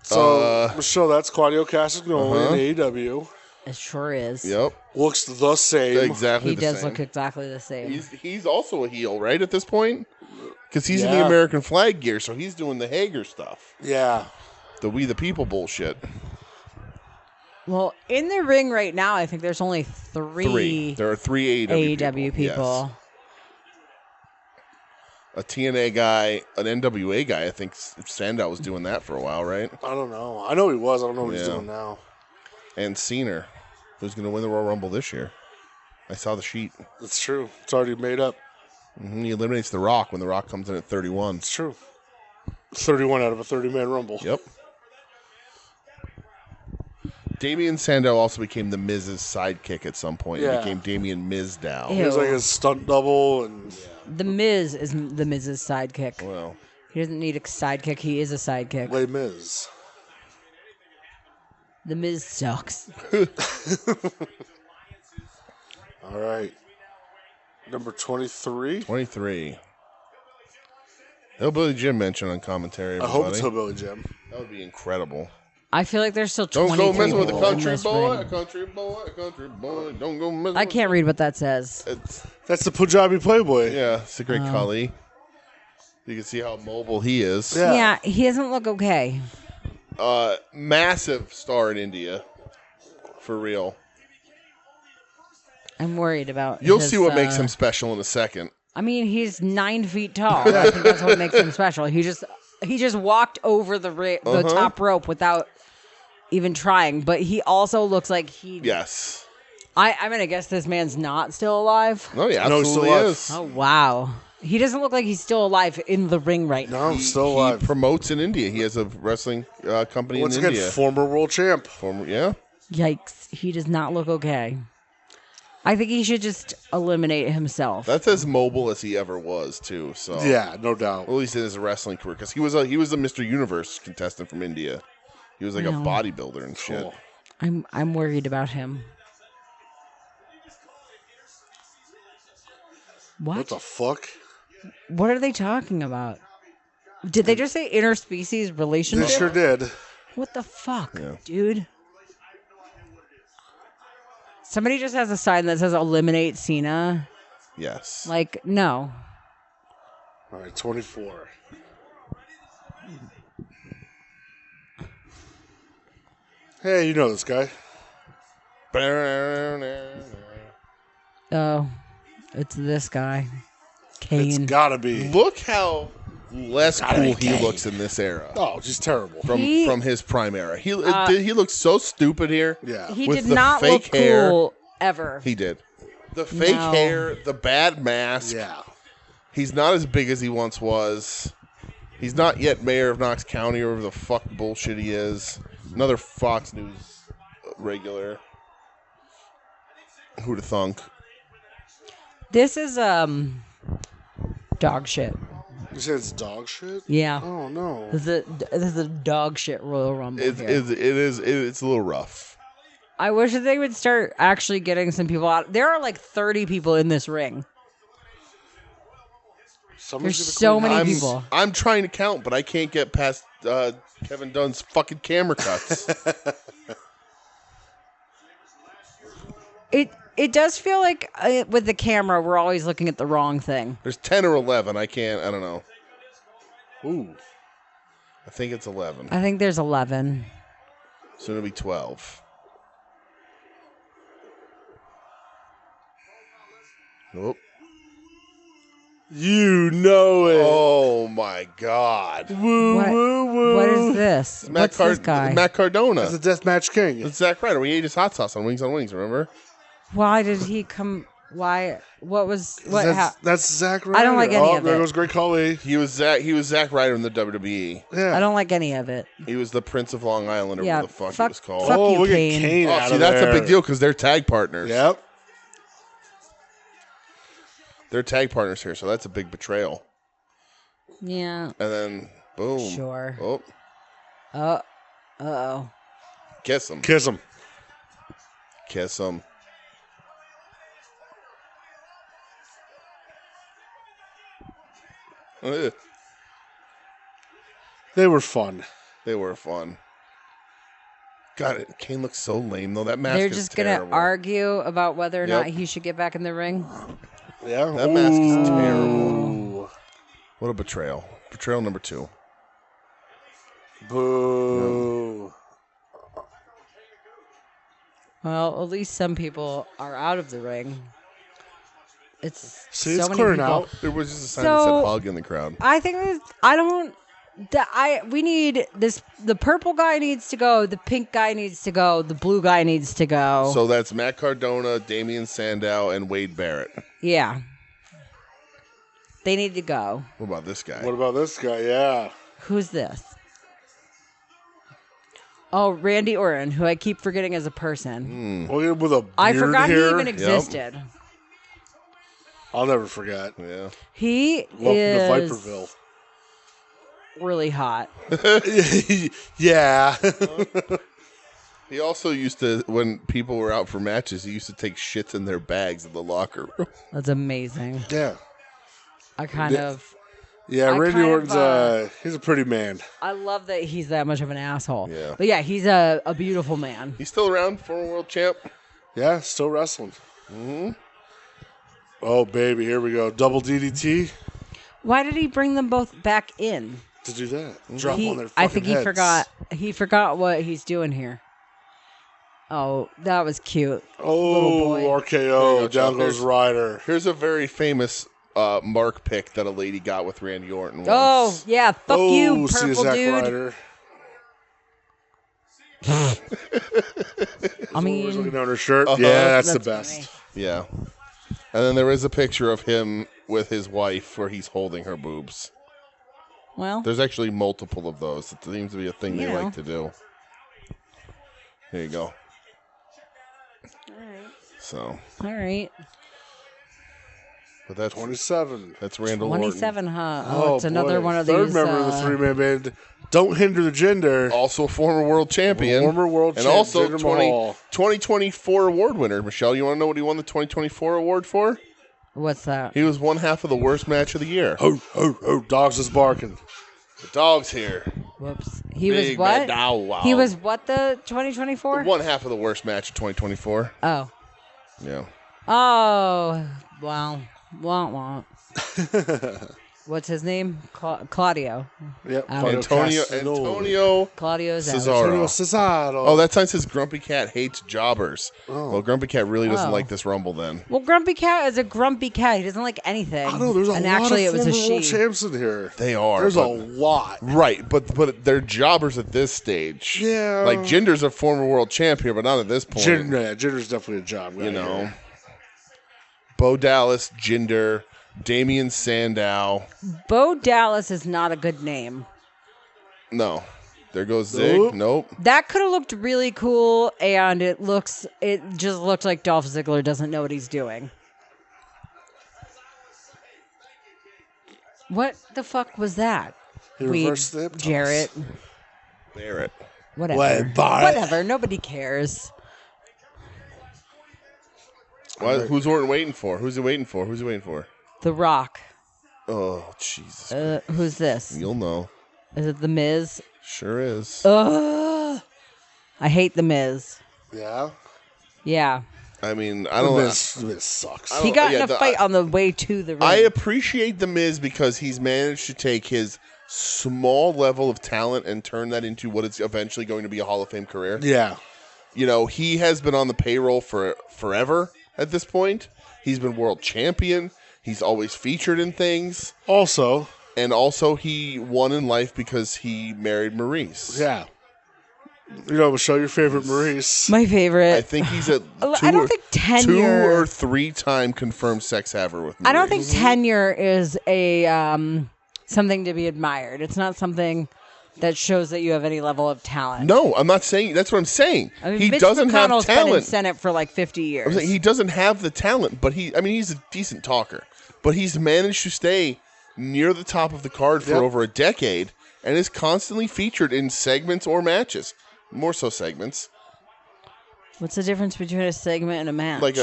[SPEAKER 2] So, Michelle, that's Claudio Castagnoli in AEW.
[SPEAKER 6] It sure is.
[SPEAKER 7] Yep.
[SPEAKER 2] Looks the same.
[SPEAKER 7] Exactly
[SPEAKER 6] He
[SPEAKER 7] the
[SPEAKER 6] does
[SPEAKER 7] same.
[SPEAKER 6] look exactly the same.
[SPEAKER 7] He's also a heel, right, at this point? Because he's in the American flag gear, so he's doing the Hager stuff.
[SPEAKER 2] Yeah.
[SPEAKER 7] The We the People bullshit.
[SPEAKER 6] Well, in the ring right now, I think there's only three.
[SPEAKER 7] There are 3
[SPEAKER 6] AEW people.
[SPEAKER 7] Yes. A TNA guy, an NWA guy. I think Sandow was doing that for a while, right?
[SPEAKER 2] I don't know. I know he was. I don't know what he's doing now.
[SPEAKER 7] And Cena, who's going to win the Royal Rumble this year. I saw the sheet.
[SPEAKER 2] It's true. It's already made up.
[SPEAKER 7] Mm-hmm. He eliminates The Rock when The Rock comes in at 31.
[SPEAKER 2] It's true. 31 out of a 30-man Rumble.
[SPEAKER 7] Yep. Damien Sandow also became the Miz's sidekick at some point.
[SPEAKER 2] Yeah.
[SPEAKER 7] He became Damien Mizdow.
[SPEAKER 2] He was like his stunt double. And
[SPEAKER 6] The Miz is the Miz's sidekick.
[SPEAKER 7] Well,
[SPEAKER 6] he doesn't need a sidekick. He is a sidekick.
[SPEAKER 2] Les Miz.
[SPEAKER 6] The Miz sucks.
[SPEAKER 2] All right. Number 23.
[SPEAKER 7] 23. Hillbilly Jim mentioned on commentary.
[SPEAKER 2] Everybody. I hope it's Hillbilly Jim.
[SPEAKER 7] That would be incredible.
[SPEAKER 6] I feel like there's still
[SPEAKER 7] Don't
[SPEAKER 6] 23
[SPEAKER 7] go messing with
[SPEAKER 6] people
[SPEAKER 7] a country
[SPEAKER 6] in this
[SPEAKER 7] boy,
[SPEAKER 6] ring.
[SPEAKER 7] a country boy, a country boy. Don't go messing
[SPEAKER 6] I can't read what that says.
[SPEAKER 2] That's the Punjabi Playboy.
[SPEAKER 7] Yeah, it's a great Khali. You can see how mobile he is.
[SPEAKER 6] Yeah, he doesn't look okay.
[SPEAKER 7] Massive star in India. For real.
[SPEAKER 6] I'm worried about
[SPEAKER 7] You'll
[SPEAKER 6] his,
[SPEAKER 7] see what makes him special in a second.
[SPEAKER 6] I mean, he's 9 feet tall. I think that's what makes him special. He just walked over the top rope without even trying, but he also looks like he.
[SPEAKER 7] Yes.
[SPEAKER 6] I'm gonna guess this man's not still alive.
[SPEAKER 7] No, yeah, absolutely is.
[SPEAKER 6] Oh wow, he doesn't look like he's still alive in the ring right now.
[SPEAKER 2] No, still alive.
[SPEAKER 7] He promotes in India. He has a wrestling company in India.
[SPEAKER 2] Once again, former world champ.
[SPEAKER 7] Yeah.
[SPEAKER 6] Yikes, he does not look okay. I think he should just eliminate himself.
[SPEAKER 7] That's as mobile as he ever was, too. So
[SPEAKER 2] yeah, no doubt.
[SPEAKER 7] At least in his wrestling career, because he was a Mr. Universe contestant from India. He was like a bodybuilder and shit.
[SPEAKER 6] I'm worried about him.
[SPEAKER 2] What the fuck?
[SPEAKER 6] What are they talking about? Did they just say interspecies relationship?
[SPEAKER 2] They sure did.
[SPEAKER 6] What the fuck, dude? Somebody just has a sign that says eliminate Cena.
[SPEAKER 7] Yes.
[SPEAKER 6] Like, no.
[SPEAKER 2] All right, 24. Hey, you know this guy.
[SPEAKER 6] Oh, it's this guy. Kane.
[SPEAKER 2] It's gotta be.
[SPEAKER 7] Look how less cool he looks in this era.
[SPEAKER 2] Oh, just terrible.
[SPEAKER 7] From his prime era. He looks so stupid here.
[SPEAKER 2] Yeah.
[SPEAKER 6] He
[SPEAKER 7] with
[SPEAKER 6] did
[SPEAKER 7] the
[SPEAKER 6] not
[SPEAKER 7] fake
[SPEAKER 6] look
[SPEAKER 7] hair.
[SPEAKER 6] cool ever.
[SPEAKER 7] He did. The fake hair, the bad mask.
[SPEAKER 2] Yeah.
[SPEAKER 7] He's not as big as he once was. He's not yet mayor of Knox County or whatever the fuck bullshit he is. Another Fox News regular. Who'da thunk?
[SPEAKER 6] This is dog shit.
[SPEAKER 2] You said it's dog shit?
[SPEAKER 6] Yeah.
[SPEAKER 2] Oh no.
[SPEAKER 6] This is a dog shit Royal Rumble.
[SPEAKER 7] It's a little rough.
[SPEAKER 6] I wish that they would start actually getting some people out. There are like 30 people in this ring. There's so many people.
[SPEAKER 7] I'm trying to count, but I can't get past Kevin Dunn's fucking camera cuts.
[SPEAKER 6] It does feel like with the camera, we're always looking at the wrong thing.
[SPEAKER 7] There's 10 or 11. I don't know.
[SPEAKER 2] Ooh.
[SPEAKER 7] I think it's 11.
[SPEAKER 6] I think there's 11.
[SPEAKER 7] Soon it'll be 12. Nope.
[SPEAKER 2] You know it.
[SPEAKER 7] Oh my God.
[SPEAKER 6] What is this? What's this guy?
[SPEAKER 7] Matt Cardona.
[SPEAKER 2] It's a deathmatch king.
[SPEAKER 7] It's Zack Ryder. We ate his hot sauce on Wings, remember?
[SPEAKER 6] Why did he come? Why? What was? What?
[SPEAKER 2] That's Zack Ryder.
[SPEAKER 6] I don't like any of
[SPEAKER 2] There
[SPEAKER 6] it.
[SPEAKER 2] goes Great Khali.
[SPEAKER 7] He was Zack Ryder in the WWE.
[SPEAKER 2] Yeah.
[SPEAKER 6] I don't like any of it.
[SPEAKER 7] He was the Prince of Long Island or
[SPEAKER 6] Yeah,
[SPEAKER 7] whatever the fuck he was called.
[SPEAKER 6] Fuck you,
[SPEAKER 2] look
[SPEAKER 6] Kane.
[SPEAKER 2] at Kane
[SPEAKER 7] Oh,
[SPEAKER 2] out
[SPEAKER 7] see,
[SPEAKER 2] of
[SPEAKER 7] that's
[SPEAKER 2] there.
[SPEAKER 7] a big deal because they're tag partners.
[SPEAKER 2] Yep.
[SPEAKER 7] They're tag partners here, so that's a big betrayal.
[SPEAKER 6] Yeah.
[SPEAKER 7] And then, boom.
[SPEAKER 6] Sure.
[SPEAKER 7] Oh.
[SPEAKER 6] Uh-oh.
[SPEAKER 7] Kiss him.
[SPEAKER 2] Kiss him.
[SPEAKER 7] Kiss him. Ugh.
[SPEAKER 2] They were fun.
[SPEAKER 7] They were fun. God, Kane looks so lame, though. That mask
[SPEAKER 6] They're
[SPEAKER 7] is
[SPEAKER 6] just
[SPEAKER 7] terrible.
[SPEAKER 6] going to argue about whether or
[SPEAKER 7] Yep.
[SPEAKER 6] not he should get back in the ring.
[SPEAKER 2] Yeah.
[SPEAKER 7] That mask is
[SPEAKER 2] Ooh.
[SPEAKER 7] terrible. What a betrayal. Betrayal number 2.
[SPEAKER 2] Boo.
[SPEAKER 6] Well, at least some people are out of the ring. It's
[SPEAKER 2] See,
[SPEAKER 6] so
[SPEAKER 2] it's
[SPEAKER 6] many
[SPEAKER 2] clearing
[SPEAKER 6] people.
[SPEAKER 2] out.
[SPEAKER 7] There was just a sign that said hug in the crowd.
[SPEAKER 6] I think we need this. The purple guy needs to go. The pink guy needs to go. The blue guy needs to go.
[SPEAKER 7] So that's Matt Cardona, Damian Sandow, and Wade Barrett.
[SPEAKER 6] Yeah. They need to go.
[SPEAKER 7] What about this guy?
[SPEAKER 2] What about this guy? Yeah.
[SPEAKER 6] Who's this? Oh, Randy Orton, who I keep forgetting as a person.
[SPEAKER 2] Well, with a beard
[SPEAKER 6] I forgot
[SPEAKER 2] here.
[SPEAKER 6] he even existed.
[SPEAKER 2] I'll never forget.
[SPEAKER 7] Yeah.
[SPEAKER 6] He
[SPEAKER 2] Welcome
[SPEAKER 6] is
[SPEAKER 2] to Viperville.
[SPEAKER 6] really hot.
[SPEAKER 2] Yeah.
[SPEAKER 7] He also used to, when people were out for matches, he used to take shits in their bags in the locker room.
[SPEAKER 6] That's amazing.
[SPEAKER 2] Yeah.
[SPEAKER 6] I kind of.
[SPEAKER 2] Yeah,
[SPEAKER 6] I
[SPEAKER 2] Randy
[SPEAKER 6] kind of,
[SPEAKER 2] Orton's he's a pretty man.
[SPEAKER 6] I love that he's that much of an asshole.
[SPEAKER 7] Yeah.
[SPEAKER 6] But yeah, he's a beautiful man.
[SPEAKER 7] He's still around, former world champ.
[SPEAKER 2] Yeah, still wrestling. Mm-hmm. Oh, baby, here we go. Double DDT.
[SPEAKER 6] Why did he bring them both back in?
[SPEAKER 2] To do that. Drop on their fucking
[SPEAKER 6] I think he
[SPEAKER 2] heads.
[SPEAKER 6] forgot. He forgot what he's doing here. Oh, that was cute.
[SPEAKER 2] Oh,
[SPEAKER 6] Little boy.
[SPEAKER 2] RKO. Down goes Ryder.
[SPEAKER 7] Here's a very famous mark pick that a lady got with Randy Orton once.
[SPEAKER 6] Oh, yeah. Fuck you,
[SPEAKER 2] see
[SPEAKER 6] purple
[SPEAKER 2] Zack
[SPEAKER 6] dude.
[SPEAKER 2] Ryder.
[SPEAKER 6] I mean,
[SPEAKER 2] looking down her shirt. Yeah, that's the best.
[SPEAKER 6] funny.
[SPEAKER 7] Yeah. And then there is a picture of him with his wife where he's holding her boobs.
[SPEAKER 6] Well,
[SPEAKER 7] there's actually multiple of those. It seems to be a thing they like to do. Here you go.
[SPEAKER 6] All right.
[SPEAKER 7] So.
[SPEAKER 6] All right.
[SPEAKER 7] But that's
[SPEAKER 2] 27.
[SPEAKER 7] That's Randall
[SPEAKER 6] 27,
[SPEAKER 7] Orton.
[SPEAKER 6] huh? Oh, it's another one of
[SPEAKER 2] Third
[SPEAKER 6] these.
[SPEAKER 2] member of the three-man band. Don't hinder the gender.
[SPEAKER 7] Also a former world champion.
[SPEAKER 2] Former world
[SPEAKER 7] and
[SPEAKER 2] champion.
[SPEAKER 7] And also 2024 award winner. Michelle, you want to know what he won the 2024 award for?
[SPEAKER 6] What's that?
[SPEAKER 7] He was one half of the worst match of the year.
[SPEAKER 2] Oh, dogs is barking.
[SPEAKER 7] The dog's here.
[SPEAKER 6] Whoops. He
[SPEAKER 7] Big
[SPEAKER 6] was what?
[SPEAKER 7] Bad wow.
[SPEAKER 6] He was what the 2024?
[SPEAKER 7] One half of the worst match of 2024.
[SPEAKER 6] Oh.
[SPEAKER 7] Yeah.
[SPEAKER 6] Oh. Wow. Womp womp. What's his name? Claudio.
[SPEAKER 2] Yep.
[SPEAKER 7] Antonio
[SPEAKER 6] Claudio
[SPEAKER 2] Cesaro.
[SPEAKER 7] Oh, that time says Grumpy Cat hates jobbers. Oh. Well, Grumpy Cat really doesn't like this Rumble then.
[SPEAKER 6] Well, Grumpy Cat is a grumpy cat. He doesn't like anything.
[SPEAKER 2] I know, there's a lot
[SPEAKER 6] actually,
[SPEAKER 2] of
[SPEAKER 6] it was a
[SPEAKER 2] former world
[SPEAKER 6] she.
[SPEAKER 2] champs in here.
[SPEAKER 7] They are.
[SPEAKER 2] There's a lot.
[SPEAKER 7] Right, but they're jobbers at this stage.
[SPEAKER 2] Yeah.
[SPEAKER 7] Like, Jinder's a former world champ here, but not at this point.
[SPEAKER 2] Jinder's definitely a job guy.
[SPEAKER 7] You know. Bo Dallas, Jinder, Damian Sandow.
[SPEAKER 6] Bo Dallas is not a good name.
[SPEAKER 7] No. There goes Zig. Nope.
[SPEAKER 6] That could have looked really cool, and it just looked like Dolph Ziggler doesn't know what he's doing. What the fuck was that? Jarrett.
[SPEAKER 7] Barrett.
[SPEAKER 6] Whatever. Nobody cares.
[SPEAKER 7] Who's Orton waiting for? Who's he waiting for?
[SPEAKER 6] The Rock.
[SPEAKER 7] Oh, Jesus.
[SPEAKER 6] Who's this?
[SPEAKER 7] You'll know.
[SPEAKER 6] Is it The Miz?
[SPEAKER 7] Sure is.
[SPEAKER 6] I hate The Miz.
[SPEAKER 2] Yeah?
[SPEAKER 6] Yeah.
[SPEAKER 7] I mean, I don't know.
[SPEAKER 2] The Miz sucks.
[SPEAKER 6] He got in a fight on the way to the ring.
[SPEAKER 7] I appreciate The Miz because he's managed to take his small level of talent and turn that into what is eventually going to be a Hall of Fame career.
[SPEAKER 2] Yeah.
[SPEAKER 7] You know, he has been on the payroll for forever at this point. He's been world champion. He's always featured in things.
[SPEAKER 2] Also,
[SPEAKER 7] he won in life because he married Maurice.
[SPEAKER 2] Yeah. You know, show your favorite Maurice.
[SPEAKER 6] My favorite.
[SPEAKER 7] I think he's a
[SPEAKER 6] tenure.
[SPEAKER 7] 2 or 3 time confirmed sex haver with Maurice.
[SPEAKER 6] I don't think tenure is a something to be admired. It's not something that shows that you have any level of talent.
[SPEAKER 7] No, I'm not saying. That's what I'm saying.
[SPEAKER 6] I mean,
[SPEAKER 7] he
[SPEAKER 6] Mitch
[SPEAKER 7] doesn't
[SPEAKER 6] McConnell's
[SPEAKER 7] have talent.
[SPEAKER 6] been in Senate for like 50 years.
[SPEAKER 7] I'm saying he doesn't have the talent, but he's a decent talker. But he's managed to stay near the top of the card for over a decade and is constantly featured in segments or matches. More so segments.
[SPEAKER 6] What's the difference between a segment and a match?
[SPEAKER 7] Like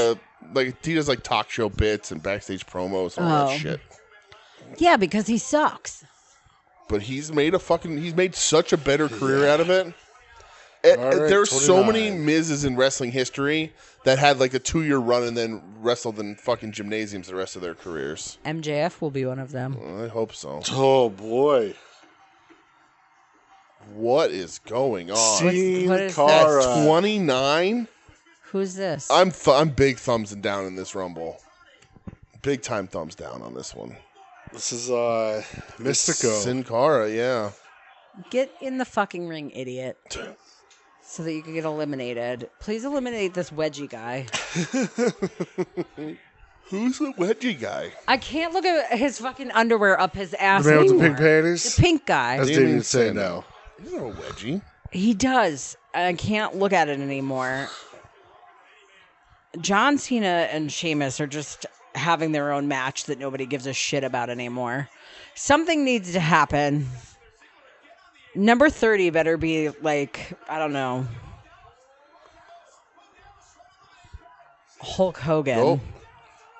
[SPEAKER 7] he does like talk show bits and backstage promos and all that shit.
[SPEAKER 6] Yeah, because he sucks.
[SPEAKER 7] But he's made such a better career out of it. There's so many Miz's in wrestling history that had like a 2-year run and then wrestled in fucking gymnasiums the rest of their careers.
[SPEAKER 6] MJF will be one of them.
[SPEAKER 7] Well, I hope so.
[SPEAKER 2] Oh boy.
[SPEAKER 7] What is going on?
[SPEAKER 6] What is
[SPEAKER 7] at 29?
[SPEAKER 6] Who's this?
[SPEAKER 7] I'm big thumbs down in this Rumble. Big time thumbs down on this one.
[SPEAKER 2] This is Mystico.
[SPEAKER 7] Sin Cara, yeah.
[SPEAKER 6] Get in the fucking ring, idiot. So that you can get eliminated. Please eliminate this wedgie guy.
[SPEAKER 7] Who's the wedgie guy?
[SPEAKER 6] I can't look at his fucking underwear up his ass
[SPEAKER 2] The man
[SPEAKER 6] anymore.
[SPEAKER 2] with the pink panties?
[SPEAKER 6] The pink guy.
[SPEAKER 2] That's Damian Sandow.
[SPEAKER 7] He's not a wedgie.
[SPEAKER 6] He does. I can't look at it anymore. John Cena and Sheamus are just having their own match that nobody gives a shit about anymore. Something needs to happen. Number 30 better be like, I don't know, Hulk Hogan.
[SPEAKER 7] Oh,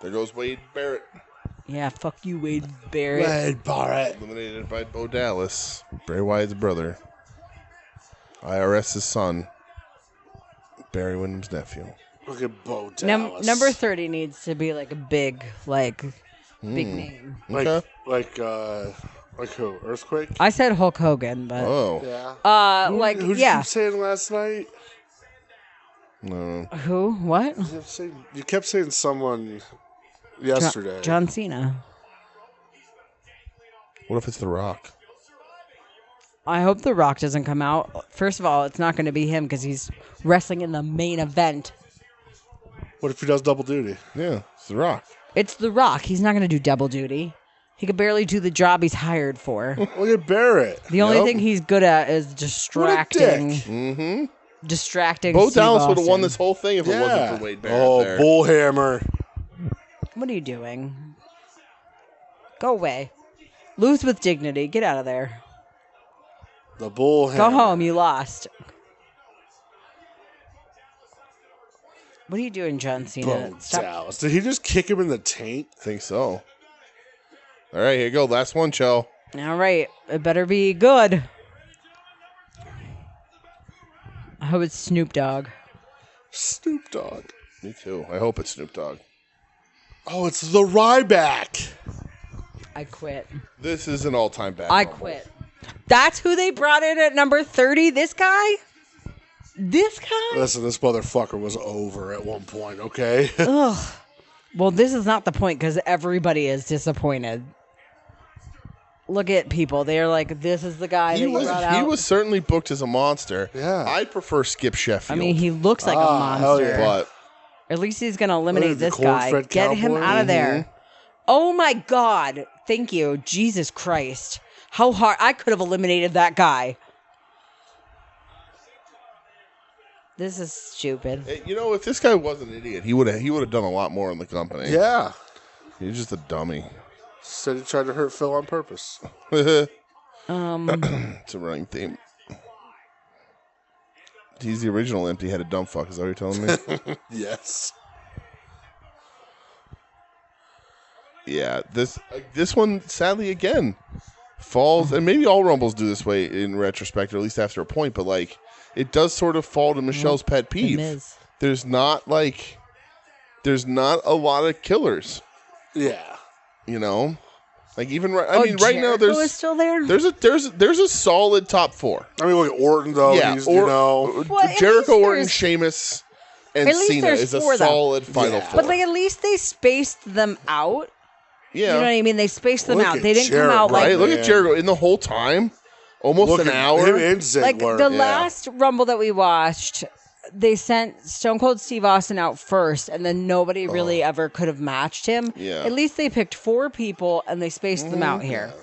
[SPEAKER 7] there goes Wade Barrett.
[SPEAKER 6] Yeah, fuck you, Wade Barrett.
[SPEAKER 2] Wade Barrett.
[SPEAKER 7] Eliminated by Bo Dallas, Bray Wyatt's brother, IRS's son, Barry Windham's nephew.
[SPEAKER 2] Look at Bo Dallas.
[SPEAKER 6] Number 30 needs to be like a big name.
[SPEAKER 2] Like who? Earthquake?
[SPEAKER 6] I said Hulk Hogan, but
[SPEAKER 7] yeah.
[SPEAKER 2] Who did you keep saying last night?
[SPEAKER 7] No.
[SPEAKER 6] Who? What?
[SPEAKER 2] You kept saying someone yesterday.
[SPEAKER 6] John Cena.
[SPEAKER 7] What if it's The Rock?
[SPEAKER 6] I hope The Rock doesn't come out. First of all, it's not going to be him because he's wrestling in the main event.
[SPEAKER 2] What if he does double duty?
[SPEAKER 7] Yeah, it's The Rock.
[SPEAKER 6] It's The Rock. He's not going to do double duty. He could barely do the job he's hired for.
[SPEAKER 2] Look at Barrett.
[SPEAKER 6] The only thing he's good at is distracting.
[SPEAKER 7] Mm-hmm.
[SPEAKER 6] Distracting.
[SPEAKER 7] Bo
[SPEAKER 6] Steve
[SPEAKER 7] Dallas would have
[SPEAKER 6] Austin.
[SPEAKER 7] won this whole thing if it wasn't for Wade Barrett.
[SPEAKER 2] Oh,
[SPEAKER 7] there.
[SPEAKER 2] bullhammer.
[SPEAKER 6] What are you doing? Go away. Lose with dignity. Get out of there.
[SPEAKER 2] The bullhammer.
[SPEAKER 6] Go home. You lost. What are you doing, John Cena?
[SPEAKER 2] Bo Dallas. Did he just kick him in the taint?
[SPEAKER 7] I think so. All right, here you go. Last one, Cho.
[SPEAKER 6] All right. It better be good. I hope it's Snoop Dogg.
[SPEAKER 2] Snoop Dogg.
[SPEAKER 7] Me too. I hope it's Snoop Dogg.
[SPEAKER 2] Oh, it's the Ryback.
[SPEAKER 6] I quit.
[SPEAKER 7] This is an all-time bad.
[SPEAKER 6] I quit. That's who they brought in at number 30? This guy? This guy?
[SPEAKER 2] Listen, this motherfucker was over at one point, okay?
[SPEAKER 6] Ugh. Well, this is not the point because everybody is disappointed. Look at people. They're like, this is the guy that you brought out.
[SPEAKER 7] He was certainly booked as a monster.
[SPEAKER 2] Yeah.
[SPEAKER 7] I prefer Skip Sheffield.
[SPEAKER 6] I mean, he looks like a monster.
[SPEAKER 7] Yeah. But
[SPEAKER 6] at least he's going to eliminate this guy.
[SPEAKER 2] cornfed
[SPEAKER 6] Get him
[SPEAKER 2] cowboy?
[SPEAKER 6] out of there. Oh, my God. Thank you. Jesus Christ. How hard. I could have eliminated that guy. This is stupid.
[SPEAKER 7] You know, if this guy wasn't an idiot, he would have done a lot more in the company.
[SPEAKER 2] Yeah.
[SPEAKER 7] He's just a dummy.
[SPEAKER 2] Said he tried to hurt Phil on purpose.
[SPEAKER 7] It's a running theme. He's the original empty-headed dumb fuck. Is that what you're telling me?
[SPEAKER 2] Yes.
[SPEAKER 7] Yeah. This one, sadly, again, falls, and maybe all Rumbles do this way in retrospect, or at least after a point, but like it does sort of fall to Michelle's pet peeve. There's not a lot of killers.
[SPEAKER 2] Yeah.
[SPEAKER 7] You know, like even right now
[SPEAKER 6] is still there.
[SPEAKER 7] There's a solid top four.
[SPEAKER 2] I mean, look at Orton though.
[SPEAKER 7] Yeah, Jericho, Orton, Sheamus, and Cena is a solid final four.
[SPEAKER 6] But like at least they spaced them out.
[SPEAKER 7] Yeah,
[SPEAKER 6] you know what I mean. They spaced them out. They didn't come out like
[SPEAKER 7] right. Look at Jericho in the whole time, almost an hour.
[SPEAKER 6] Like the last Rumble that we watched. They sent Stone Cold Steve Austin out first, and then nobody really ever could have matched him.
[SPEAKER 7] Yeah.
[SPEAKER 6] At least they picked 4 people, and they spaced them out here.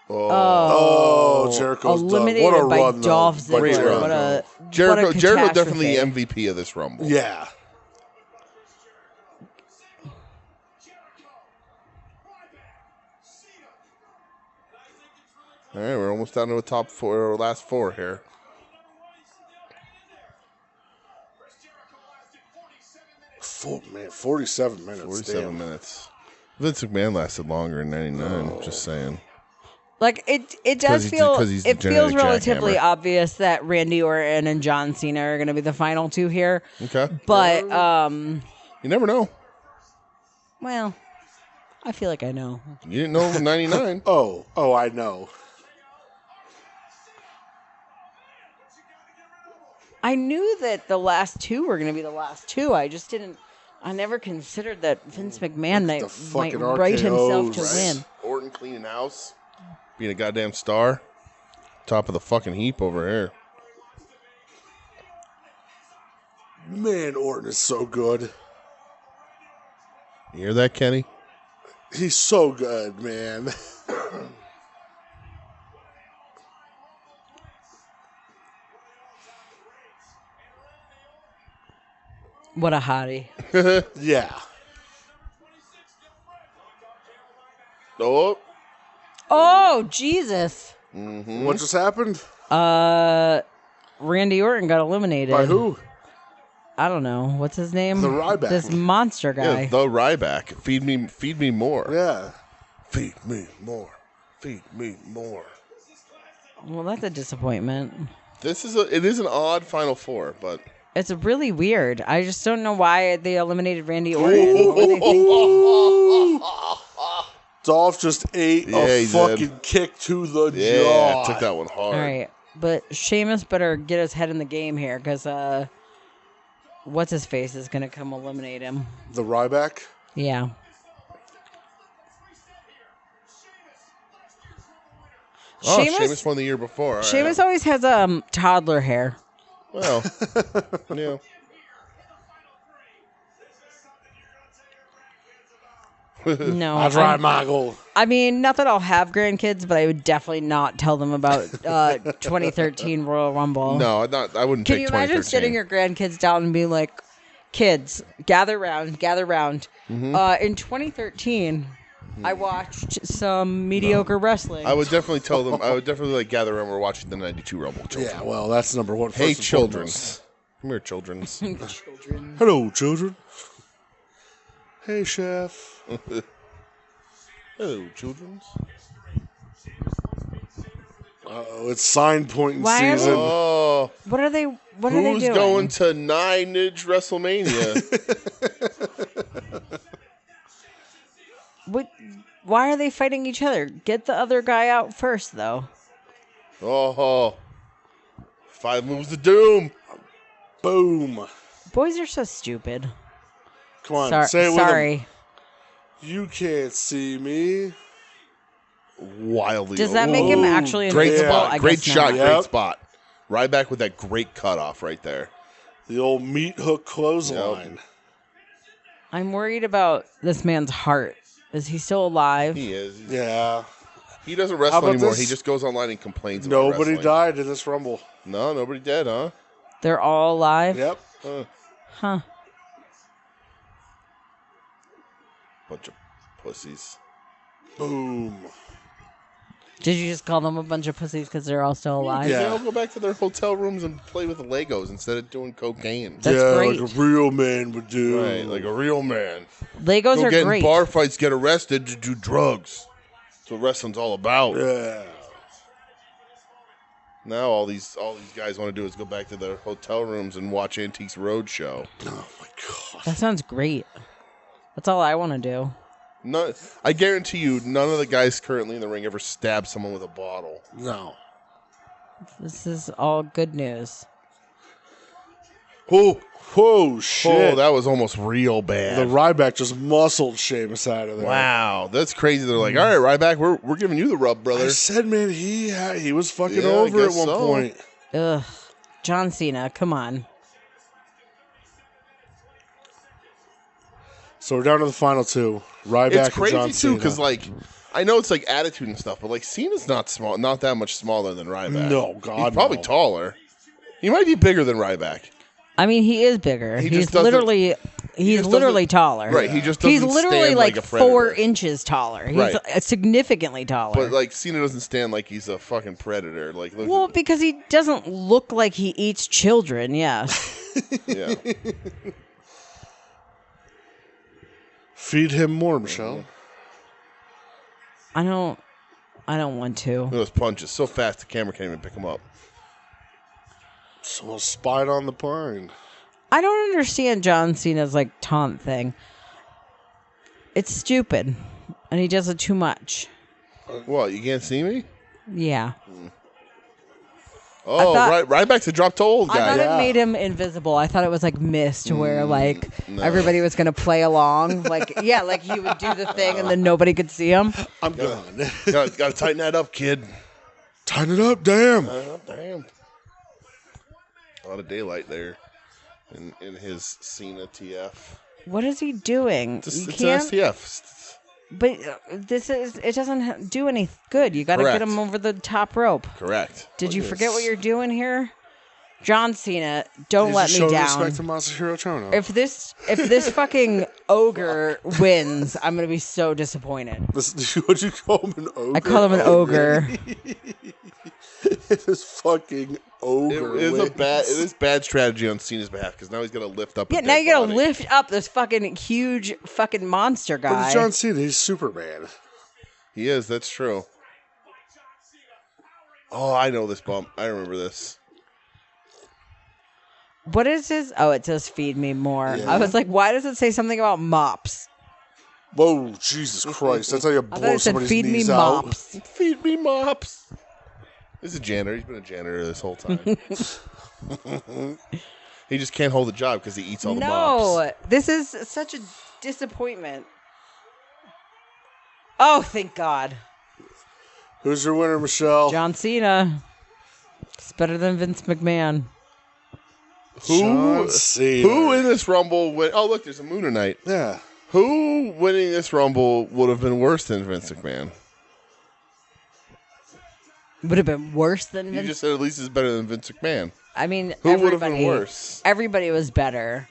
[SPEAKER 2] Jericho's
[SPEAKER 6] eliminated
[SPEAKER 2] done. What a
[SPEAKER 6] by
[SPEAKER 2] run,
[SPEAKER 6] Dolph Ziggler.
[SPEAKER 7] Jericho definitely the MVP of this Rumble.
[SPEAKER 2] Yeah.
[SPEAKER 7] All right, we're almost down to a top 4, or last 4 here.
[SPEAKER 2] Man, 47 minutes.
[SPEAKER 7] 47 minutes. Vince McMahon lasted longer in '99. Just saying.
[SPEAKER 6] Like it does feel. It feels relatively obvious that Randy Orton and John Cena are going to be the final 2 here.
[SPEAKER 7] Okay.
[SPEAKER 6] But
[SPEAKER 7] you never know.
[SPEAKER 6] Well, I feel like I know.
[SPEAKER 7] You didn't know in '99.
[SPEAKER 2] Oh, I know.
[SPEAKER 6] I knew that the last 2 were going to be the last 2. I just didn't. I never considered that Vince McMahon might write himself to win.
[SPEAKER 7] Orton cleaning house, being a goddamn star, top of the fucking heap over here.
[SPEAKER 2] Man, Orton is so good.
[SPEAKER 7] You hear that, Kenny?
[SPEAKER 2] He's so good, man.
[SPEAKER 6] What a hottie.
[SPEAKER 2] Yeah.
[SPEAKER 7] Oh,
[SPEAKER 6] Jesus.
[SPEAKER 2] Mm-hmm. What just happened?
[SPEAKER 6] Randy Orton got eliminated.
[SPEAKER 2] By who?
[SPEAKER 6] I don't know. What's his name?
[SPEAKER 2] The Ryback.
[SPEAKER 6] This monster guy.
[SPEAKER 7] Yeah, the Ryback. Feed me more.
[SPEAKER 2] Yeah.
[SPEAKER 7] Feed me more. Feed me more.
[SPEAKER 6] Well, that's a disappointment.
[SPEAKER 7] It is an odd Final 4, but
[SPEAKER 6] it's really weird. I just don't know why they eliminated Randy Orton. What were they thinking?
[SPEAKER 2] Dolph just ate a fucking kick to the jaw.
[SPEAKER 7] Yeah, took that one hard.
[SPEAKER 6] All right, but Sheamus better get his head in the game here because what's his face is gonna come eliminate him.
[SPEAKER 2] The Ryback?
[SPEAKER 6] Yeah.
[SPEAKER 7] Sheamus won the year before. All
[SPEAKER 6] Sheamus
[SPEAKER 7] right.
[SPEAKER 6] always has toddler hair.
[SPEAKER 7] Well, yeah.
[SPEAKER 6] No,
[SPEAKER 2] That's right, Michael.
[SPEAKER 6] I mean, not that I'll have grandkids, but I would definitely not tell them about 2013 Royal Rumble.
[SPEAKER 7] No, I wouldn't.
[SPEAKER 6] Can
[SPEAKER 7] take
[SPEAKER 6] you imagine sitting your grandkids down and being like, "Kids, gather round, gather round."
[SPEAKER 7] Mm-hmm.
[SPEAKER 6] In 2013, I watched some mediocre wrestling.
[SPEAKER 7] I would definitely tell them. I would definitely gather around. We're watching the '92 Rumble. Children.
[SPEAKER 2] Yeah, well, that's number one.
[SPEAKER 7] Hey, children. Come here, children.
[SPEAKER 6] Children.
[SPEAKER 2] Hello, children. Hey, chef.
[SPEAKER 7] Hello, children.
[SPEAKER 2] It's sign pointing
[SPEAKER 6] Why
[SPEAKER 2] season.
[SPEAKER 7] Oh,
[SPEAKER 6] What are they? What are they doing?
[SPEAKER 7] who's going to Nine-Inch WrestleMania?
[SPEAKER 6] Why are they fighting each other? Get the other guy out first, though.
[SPEAKER 7] Oh, 5 moves of doom.
[SPEAKER 2] Boom.
[SPEAKER 6] Boys are so stupid.
[SPEAKER 2] Come on, say it with
[SPEAKER 6] sorry.
[SPEAKER 2] him. You can't see me.
[SPEAKER 7] Wildly.
[SPEAKER 6] Does that make him actually
[SPEAKER 7] Great
[SPEAKER 6] invisible?
[SPEAKER 7] spot.
[SPEAKER 6] I
[SPEAKER 7] Great
[SPEAKER 6] guess
[SPEAKER 7] shot.
[SPEAKER 6] not.
[SPEAKER 7] Great spot. Ryback with that great cutoff right there.
[SPEAKER 2] The old meat hook clothesline.
[SPEAKER 6] I'm worried about this man's heart. Is he still alive?
[SPEAKER 7] He is.
[SPEAKER 2] Yeah.
[SPEAKER 7] He doesn't wrestle anymore.
[SPEAKER 2] this?
[SPEAKER 7] He just goes online and complains about
[SPEAKER 2] Nobody
[SPEAKER 7] wrestling.
[SPEAKER 2] died in this Rumble.
[SPEAKER 7] No, nobody dead, huh?
[SPEAKER 6] They're all alive?
[SPEAKER 2] Yep.
[SPEAKER 6] Huh.
[SPEAKER 7] Bunch of pussies.
[SPEAKER 2] Boom.
[SPEAKER 6] Did you just call them a bunch of pussies because they're all still alive?
[SPEAKER 2] Yeah.
[SPEAKER 7] They all go back to their hotel rooms and play with the Legos instead of doing cocaine.
[SPEAKER 6] That's great.
[SPEAKER 2] Like a real man would do.
[SPEAKER 7] Right, like a real man.
[SPEAKER 6] Legos
[SPEAKER 7] Go
[SPEAKER 6] are
[SPEAKER 7] get
[SPEAKER 6] great.
[SPEAKER 7] in bar fights, get arrested to do drugs. That's what wrestling's all about.
[SPEAKER 2] Yeah.
[SPEAKER 7] Now all these guys want to do is go back to their hotel rooms and watch Antiques Roadshow.
[SPEAKER 2] Oh my god.
[SPEAKER 6] That sounds great. That's all I want to do.
[SPEAKER 7] No, I guarantee you, none of the guys currently in the ring ever stabbed someone with a bottle.
[SPEAKER 2] No.
[SPEAKER 6] This is all good news.
[SPEAKER 2] Oh shit.
[SPEAKER 7] Oh, that was almost real bad.
[SPEAKER 2] The Ryback just muscled Sheamus out of there.
[SPEAKER 7] Wow, that's crazy. They're like, all right, Ryback, we're giving you the rub, brother.
[SPEAKER 2] I said, man, he was fucking
[SPEAKER 7] Yeah, I
[SPEAKER 2] over at
[SPEAKER 7] guess
[SPEAKER 2] one
[SPEAKER 7] so.
[SPEAKER 2] point.
[SPEAKER 6] Ugh. John Cena, come on.
[SPEAKER 2] So we're down to the final two. Ryback
[SPEAKER 7] It's
[SPEAKER 2] and
[SPEAKER 7] crazy
[SPEAKER 2] John
[SPEAKER 7] too
[SPEAKER 2] Cena.
[SPEAKER 7] because like I know it's like attitude and stuff, but like Cena's not that much smaller than Ryback.
[SPEAKER 2] No, God,
[SPEAKER 7] he's probably
[SPEAKER 2] no.
[SPEAKER 7] taller. He might be bigger than Ryback.
[SPEAKER 6] I mean, he is bigger.
[SPEAKER 7] He
[SPEAKER 6] He's
[SPEAKER 7] just doesn't-
[SPEAKER 6] literally taller.
[SPEAKER 7] Right, he just doesn't
[SPEAKER 6] He's literally
[SPEAKER 7] stand
[SPEAKER 6] like
[SPEAKER 7] like a predator.
[SPEAKER 6] 4 inches taller. He's
[SPEAKER 7] Right.
[SPEAKER 6] significantly taller.
[SPEAKER 7] But like Cena doesn't stand like he's a fucking predator. Like look
[SPEAKER 6] well,
[SPEAKER 7] at,
[SPEAKER 6] because he doesn't look like he eats children. Yes.
[SPEAKER 7] yeah.
[SPEAKER 2] Feed him more, Michelle.
[SPEAKER 6] I don't want to.
[SPEAKER 7] Those punches so fast the camera can't even pick him up.
[SPEAKER 2] So we'll spite on the pine.
[SPEAKER 6] I don't understand John Cena's like taunt thing. It's stupid, and he does it too much.
[SPEAKER 7] What? You can't see me?
[SPEAKER 6] Yeah.
[SPEAKER 7] Oh, Ryback's a drop to old
[SPEAKER 6] I
[SPEAKER 7] guy.
[SPEAKER 6] thought it made him invisible. I thought it was like mist, where like everybody was gonna play along. Like like he would do the thing, and then nobody could see him.
[SPEAKER 2] I'm gone.
[SPEAKER 7] Gotta tighten that up, kid.
[SPEAKER 2] Tighten it up, damn.
[SPEAKER 7] Damn. A lot of daylight there in his Cena TF.
[SPEAKER 6] What is he doing?
[SPEAKER 7] It's
[SPEAKER 6] You
[SPEAKER 7] an
[SPEAKER 6] can't.
[SPEAKER 7] STF.
[SPEAKER 6] But it doesn't do any good. You got to get
[SPEAKER 7] Correct.
[SPEAKER 6] him over the top rope.
[SPEAKER 7] Correct.
[SPEAKER 6] Did you forget what you're doing here? John Cena, don't
[SPEAKER 2] He's
[SPEAKER 6] let
[SPEAKER 2] just
[SPEAKER 6] me
[SPEAKER 2] showing
[SPEAKER 6] down.
[SPEAKER 2] respect to Masahiro Chono.
[SPEAKER 6] If this fucking ogre wins, I'm gonna be so disappointed.
[SPEAKER 2] What'd you call him, an ogre?
[SPEAKER 6] I call him an ogre.
[SPEAKER 2] This fucking ogre.
[SPEAKER 7] It
[SPEAKER 2] wins.
[SPEAKER 7] is bad strategy on Cena's behalf because now he's gonna lift up.
[SPEAKER 6] Yeah,
[SPEAKER 7] a
[SPEAKER 6] now
[SPEAKER 7] dead
[SPEAKER 6] you gotta
[SPEAKER 7] body.
[SPEAKER 6] lift up this fucking huge fucking monster
[SPEAKER 2] But
[SPEAKER 6] guy.
[SPEAKER 2] it's John Cena. He's Superman.
[SPEAKER 7] He is. That's true. Oh, I know this bump. I remember this.
[SPEAKER 6] What is his? Oh, it says feed me more.
[SPEAKER 2] Yeah.
[SPEAKER 6] I was like, why does it say something about mops?
[SPEAKER 2] Whoa, Jesus Christ. That's how you
[SPEAKER 6] I
[SPEAKER 2] blow
[SPEAKER 6] thought it said
[SPEAKER 2] somebody's
[SPEAKER 6] feed me
[SPEAKER 2] knees out.
[SPEAKER 6] mops.
[SPEAKER 7] Feed me mops. This is a janitor. He's been a janitor this whole time. He just can't hold a job because he eats all the mops.
[SPEAKER 6] No, this is such a disappointment. Oh, thank God.
[SPEAKER 2] Who's your winner, Michelle?
[SPEAKER 6] John Cena. It's better than Vince McMahon.
[SPEAKER 7] Who in this Rumble oh, look, there's a Moonanite.
[SPEAKER 2] Yeah.
[SPEAKER 7] Who winning this Rumble would have been worse than Vince McMahon?
[SPEAKER 6] Would have been worse than Vince?
[SPEAKER 7] You just said at least it's better than Vince McMahon.
[SPEAKER 6] I mean,
[SPEAKER 7] who would have been worse?
[SPEAKER 6] Everybody was better.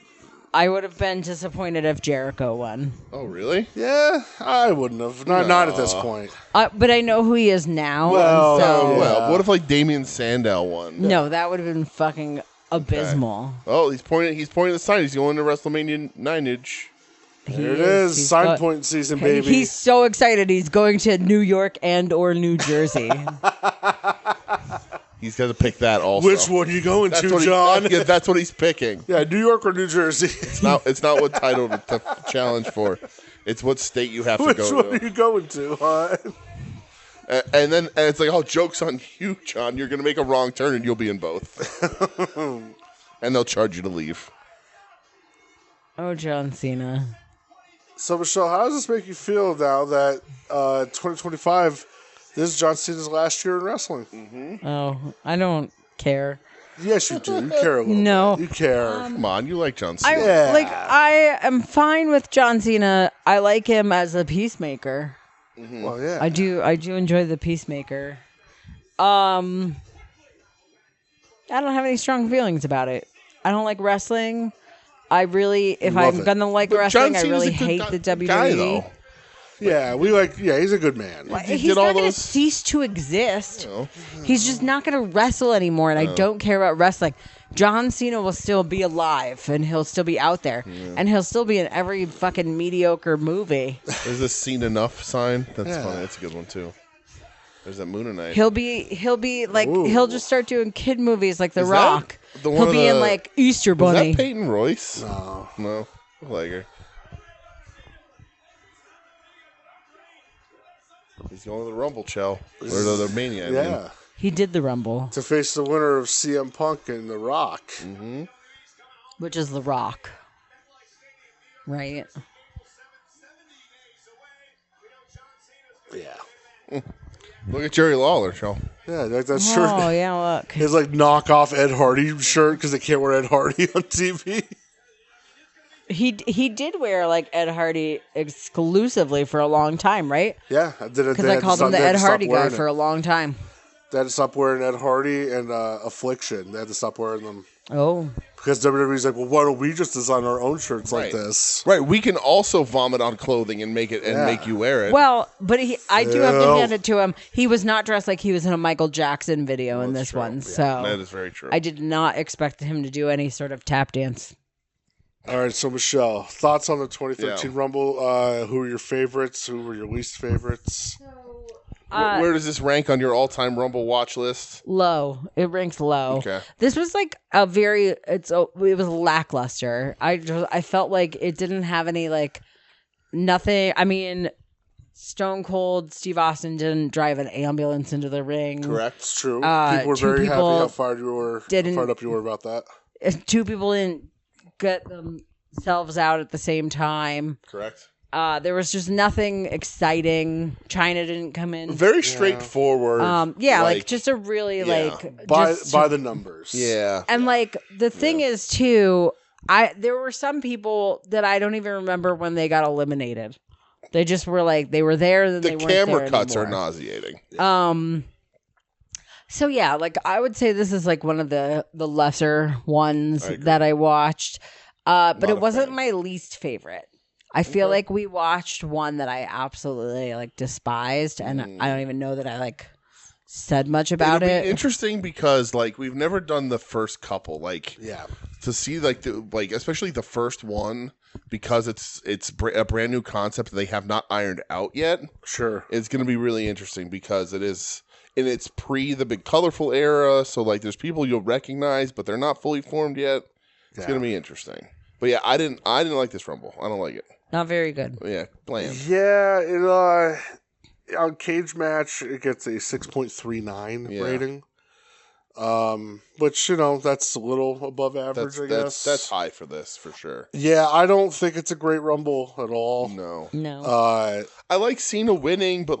[SPEAKER 6] I would have been disappointed if Jericho won.
[SPEAKER 7] Oh, really?
[SPEAKER 2] Yeah, I wouldn't have. Not at this point.
[SPEAKER 6] But I know who he is now.
[SPEAKER 7] Well, what if like Damian Sandow won?
[SPEAKER 6] No, that would have been fucking abysmal.
[SPEAKER 7] Okay. Oh, he's pointing the sign. He's going to WrestleMania 9-age.
[SPEAKER 2] There it is. Sign point season, baby.
[SPEAKER 6] He's so excited. He's going to New York or New Jersey.
[SPEAKER 7] He's got to pick that also.
[SPEAKER 2] Which one are you going to, John?
[SPEAKER 7] That's what he's picking.
[SPEAKER 2] Yeah, New York or New Jersey.
[SPEAKER 7] It's not what title to challenge for. It's what state you have to go to.
[SPEAKER 2] Which one are you going to?
[SPEAKER 7] And it's like, oh, joke's on you, John. You're going to make a wrong turn and you'll be in both. And they'll charge you to leave.
[SPEAKER 6] Oh, John Cena.
[SPEAKER 2] So, Michelle, how does this make you feel now that 2025... This is John Cena's last year in wrestling.
[SPEAKER 7] Mm-hmm.
[SPEAKER 6] Oh, I don't care.
[SPEAKER 2] Yes, you do. You care a little
[SPEAKER 6] No.
[SPEAKER 2] bit. You care.
[SPEAKER 7] Come on, you like John Cena.
[SPEAKER 6] I am fine with John Cena. I like him as a peacemaker.
[SPEAKER 2] Mm-hmm. Well, yeah.
[SPEAKER 6] I do enjoy the peacemaker. I don't have any strong feelings about it. I don't like wrestling. I'm gonna like wrestling, I really hate the WWE.
[SPEAKER 7] Guy, though.
[SPEAKER 2] Yeah, he's a good man.
[SPEAKER 6] He's not going to cease to exist.
[SPEAKER 7] No.
[SPEAKER 6] He's just not going to wrestle anymore, and I don't care about wrestling. John Cena will still be alive, and he'll still be out there, and he'll still be in every fucking mediocre movie.
[SPEAKER 7] There's this "Seen Enough" sign. That's funny. That's a good one too. There's that Moonanite.
[SPEAKER 6] He'll be like he'll just start doing kid movies like The Rock. He'll be in like Easter Bunny.
[SPEAKER 7] Is that Peyton Royce?
[SPEAKER 2] No,
[SPEAKER 7] like her. He's going to the Rumble, Chell. Or the Mania, I mean.
[SPEAKER 6] He did the Rumble.
[SPEAKER 2] To face the winner of CM Punk and The Rock.
[SPEAKER 7] Mm-hmm.
[SPEAKER 6] Which is The Rock. Right?
[SPEAKER 2] Yeah.
[SPEAKER 7] Look at Jerry Lawler, Chell.
[SPEAKER 2] Yeah, that shirt.
[SPEAKER 6] Oh, yeah, look.
[SPEAKER 2] His knockoff Ed Hardy shirt because they can't wear Ed Hardy on TV.
[SPEAKER 6] He did wear Ed Hardy exclusively for a long time, right?
[SPEAKER 2] Yeah,
[SPEAKER 6] because I called him the Ed Hardy guy for a long time.
[SPEAKER 2] They had to stop wearing Ed Hardy and Affliction. They had to stop wearing them.
[SPEAKER 6] Oh.
[SPEAKER 2] Because WWE's like, well, why don't we just design our own shirts like this?
[SPEAKER 7] Right. We can also vomit on clothing and make you wear it.
[SPEAKER 6] Well, but I do have to hand it to him. He was not dressed like he was in a Michael Jackson video in this one. Yeah. So
[SPEAKER 7] that is very true.
[SPEAKER 6] I did not expect him to do any sort of tap dance.
[SPEAKER 2] All right, so Michelle, thoughts on the 2013 Rumble? Who were your favorites? Who were your least favorites?
[SPEAKER 7] Where does this rank on your all-time Rumble watch list?
[SPEAKER 6] Low. It ranks low.
[SPEAKER 7] Okay.
[SPEAKER 6] This was it was lackluster. I felt like it didn't have any nothing. I mean, Stone Cold Steve Austin didn't drive an ambulance into the ring.
[SPEAKER 2] Correct. It's true. People were very happy how fired up you were about that.
[SPEAKER 6] Two people didn't get themselves out at the same time.
[SPEAKER 7] Correct.
[SPEAKER 6] There was just nothing exciting. China didn't come in.
[SPEAKER 7] Very straightforward.
[SPEAKER 6] Just a really
[SPEAKER 2] by the numbers.
[SPEAKER 7] Yeah.
[SPEAKER 6] And the thing is too, there were some people that I don't even remember when they got eliminated. They just were they were there, then they weren't there
[SPEAKER 7] camera cuts
[SPEAKER 6] anymore.
[SPEAKER 7] are nauseating.
[SPEAKER 6] So yeah, I would say this is one of the lesser ones that I watched. But it wasn't my least favorite. I feel like we watched one that I absolutely despised, and I don't even know that I said much about it.
[SPEAKER 7] Interesting because we've never done the first couple. To see especially the first one, because it's a brand new concept and they have not ironed out yet.
[SPEAKER 2] Sure,
[SPEAKER 7] it's going to be really interesting because it is. And it's pre the big colorful era, so there's people you'll recognize, but they're not fully formed yet. It's gonna be interesting. But yeah, I didn't like this Rumble. I don't like it.
[SPEAKER 6] Not very good.
[SPEAKER 7] Yeah, bland.
[SPEAKER 2] Yeah, on Cage Match it gets a 6.39 rating. Which that's a little above average, I guess.
[SPEAKER 7] That's high for this for sure.
[SPEAKER 2] Yeah, I don't think it's a great Rumble at all.
[SPEAKER 7] No.
[SPEAKER 6] No.
[SPEAKER 7] I like Cena winning, but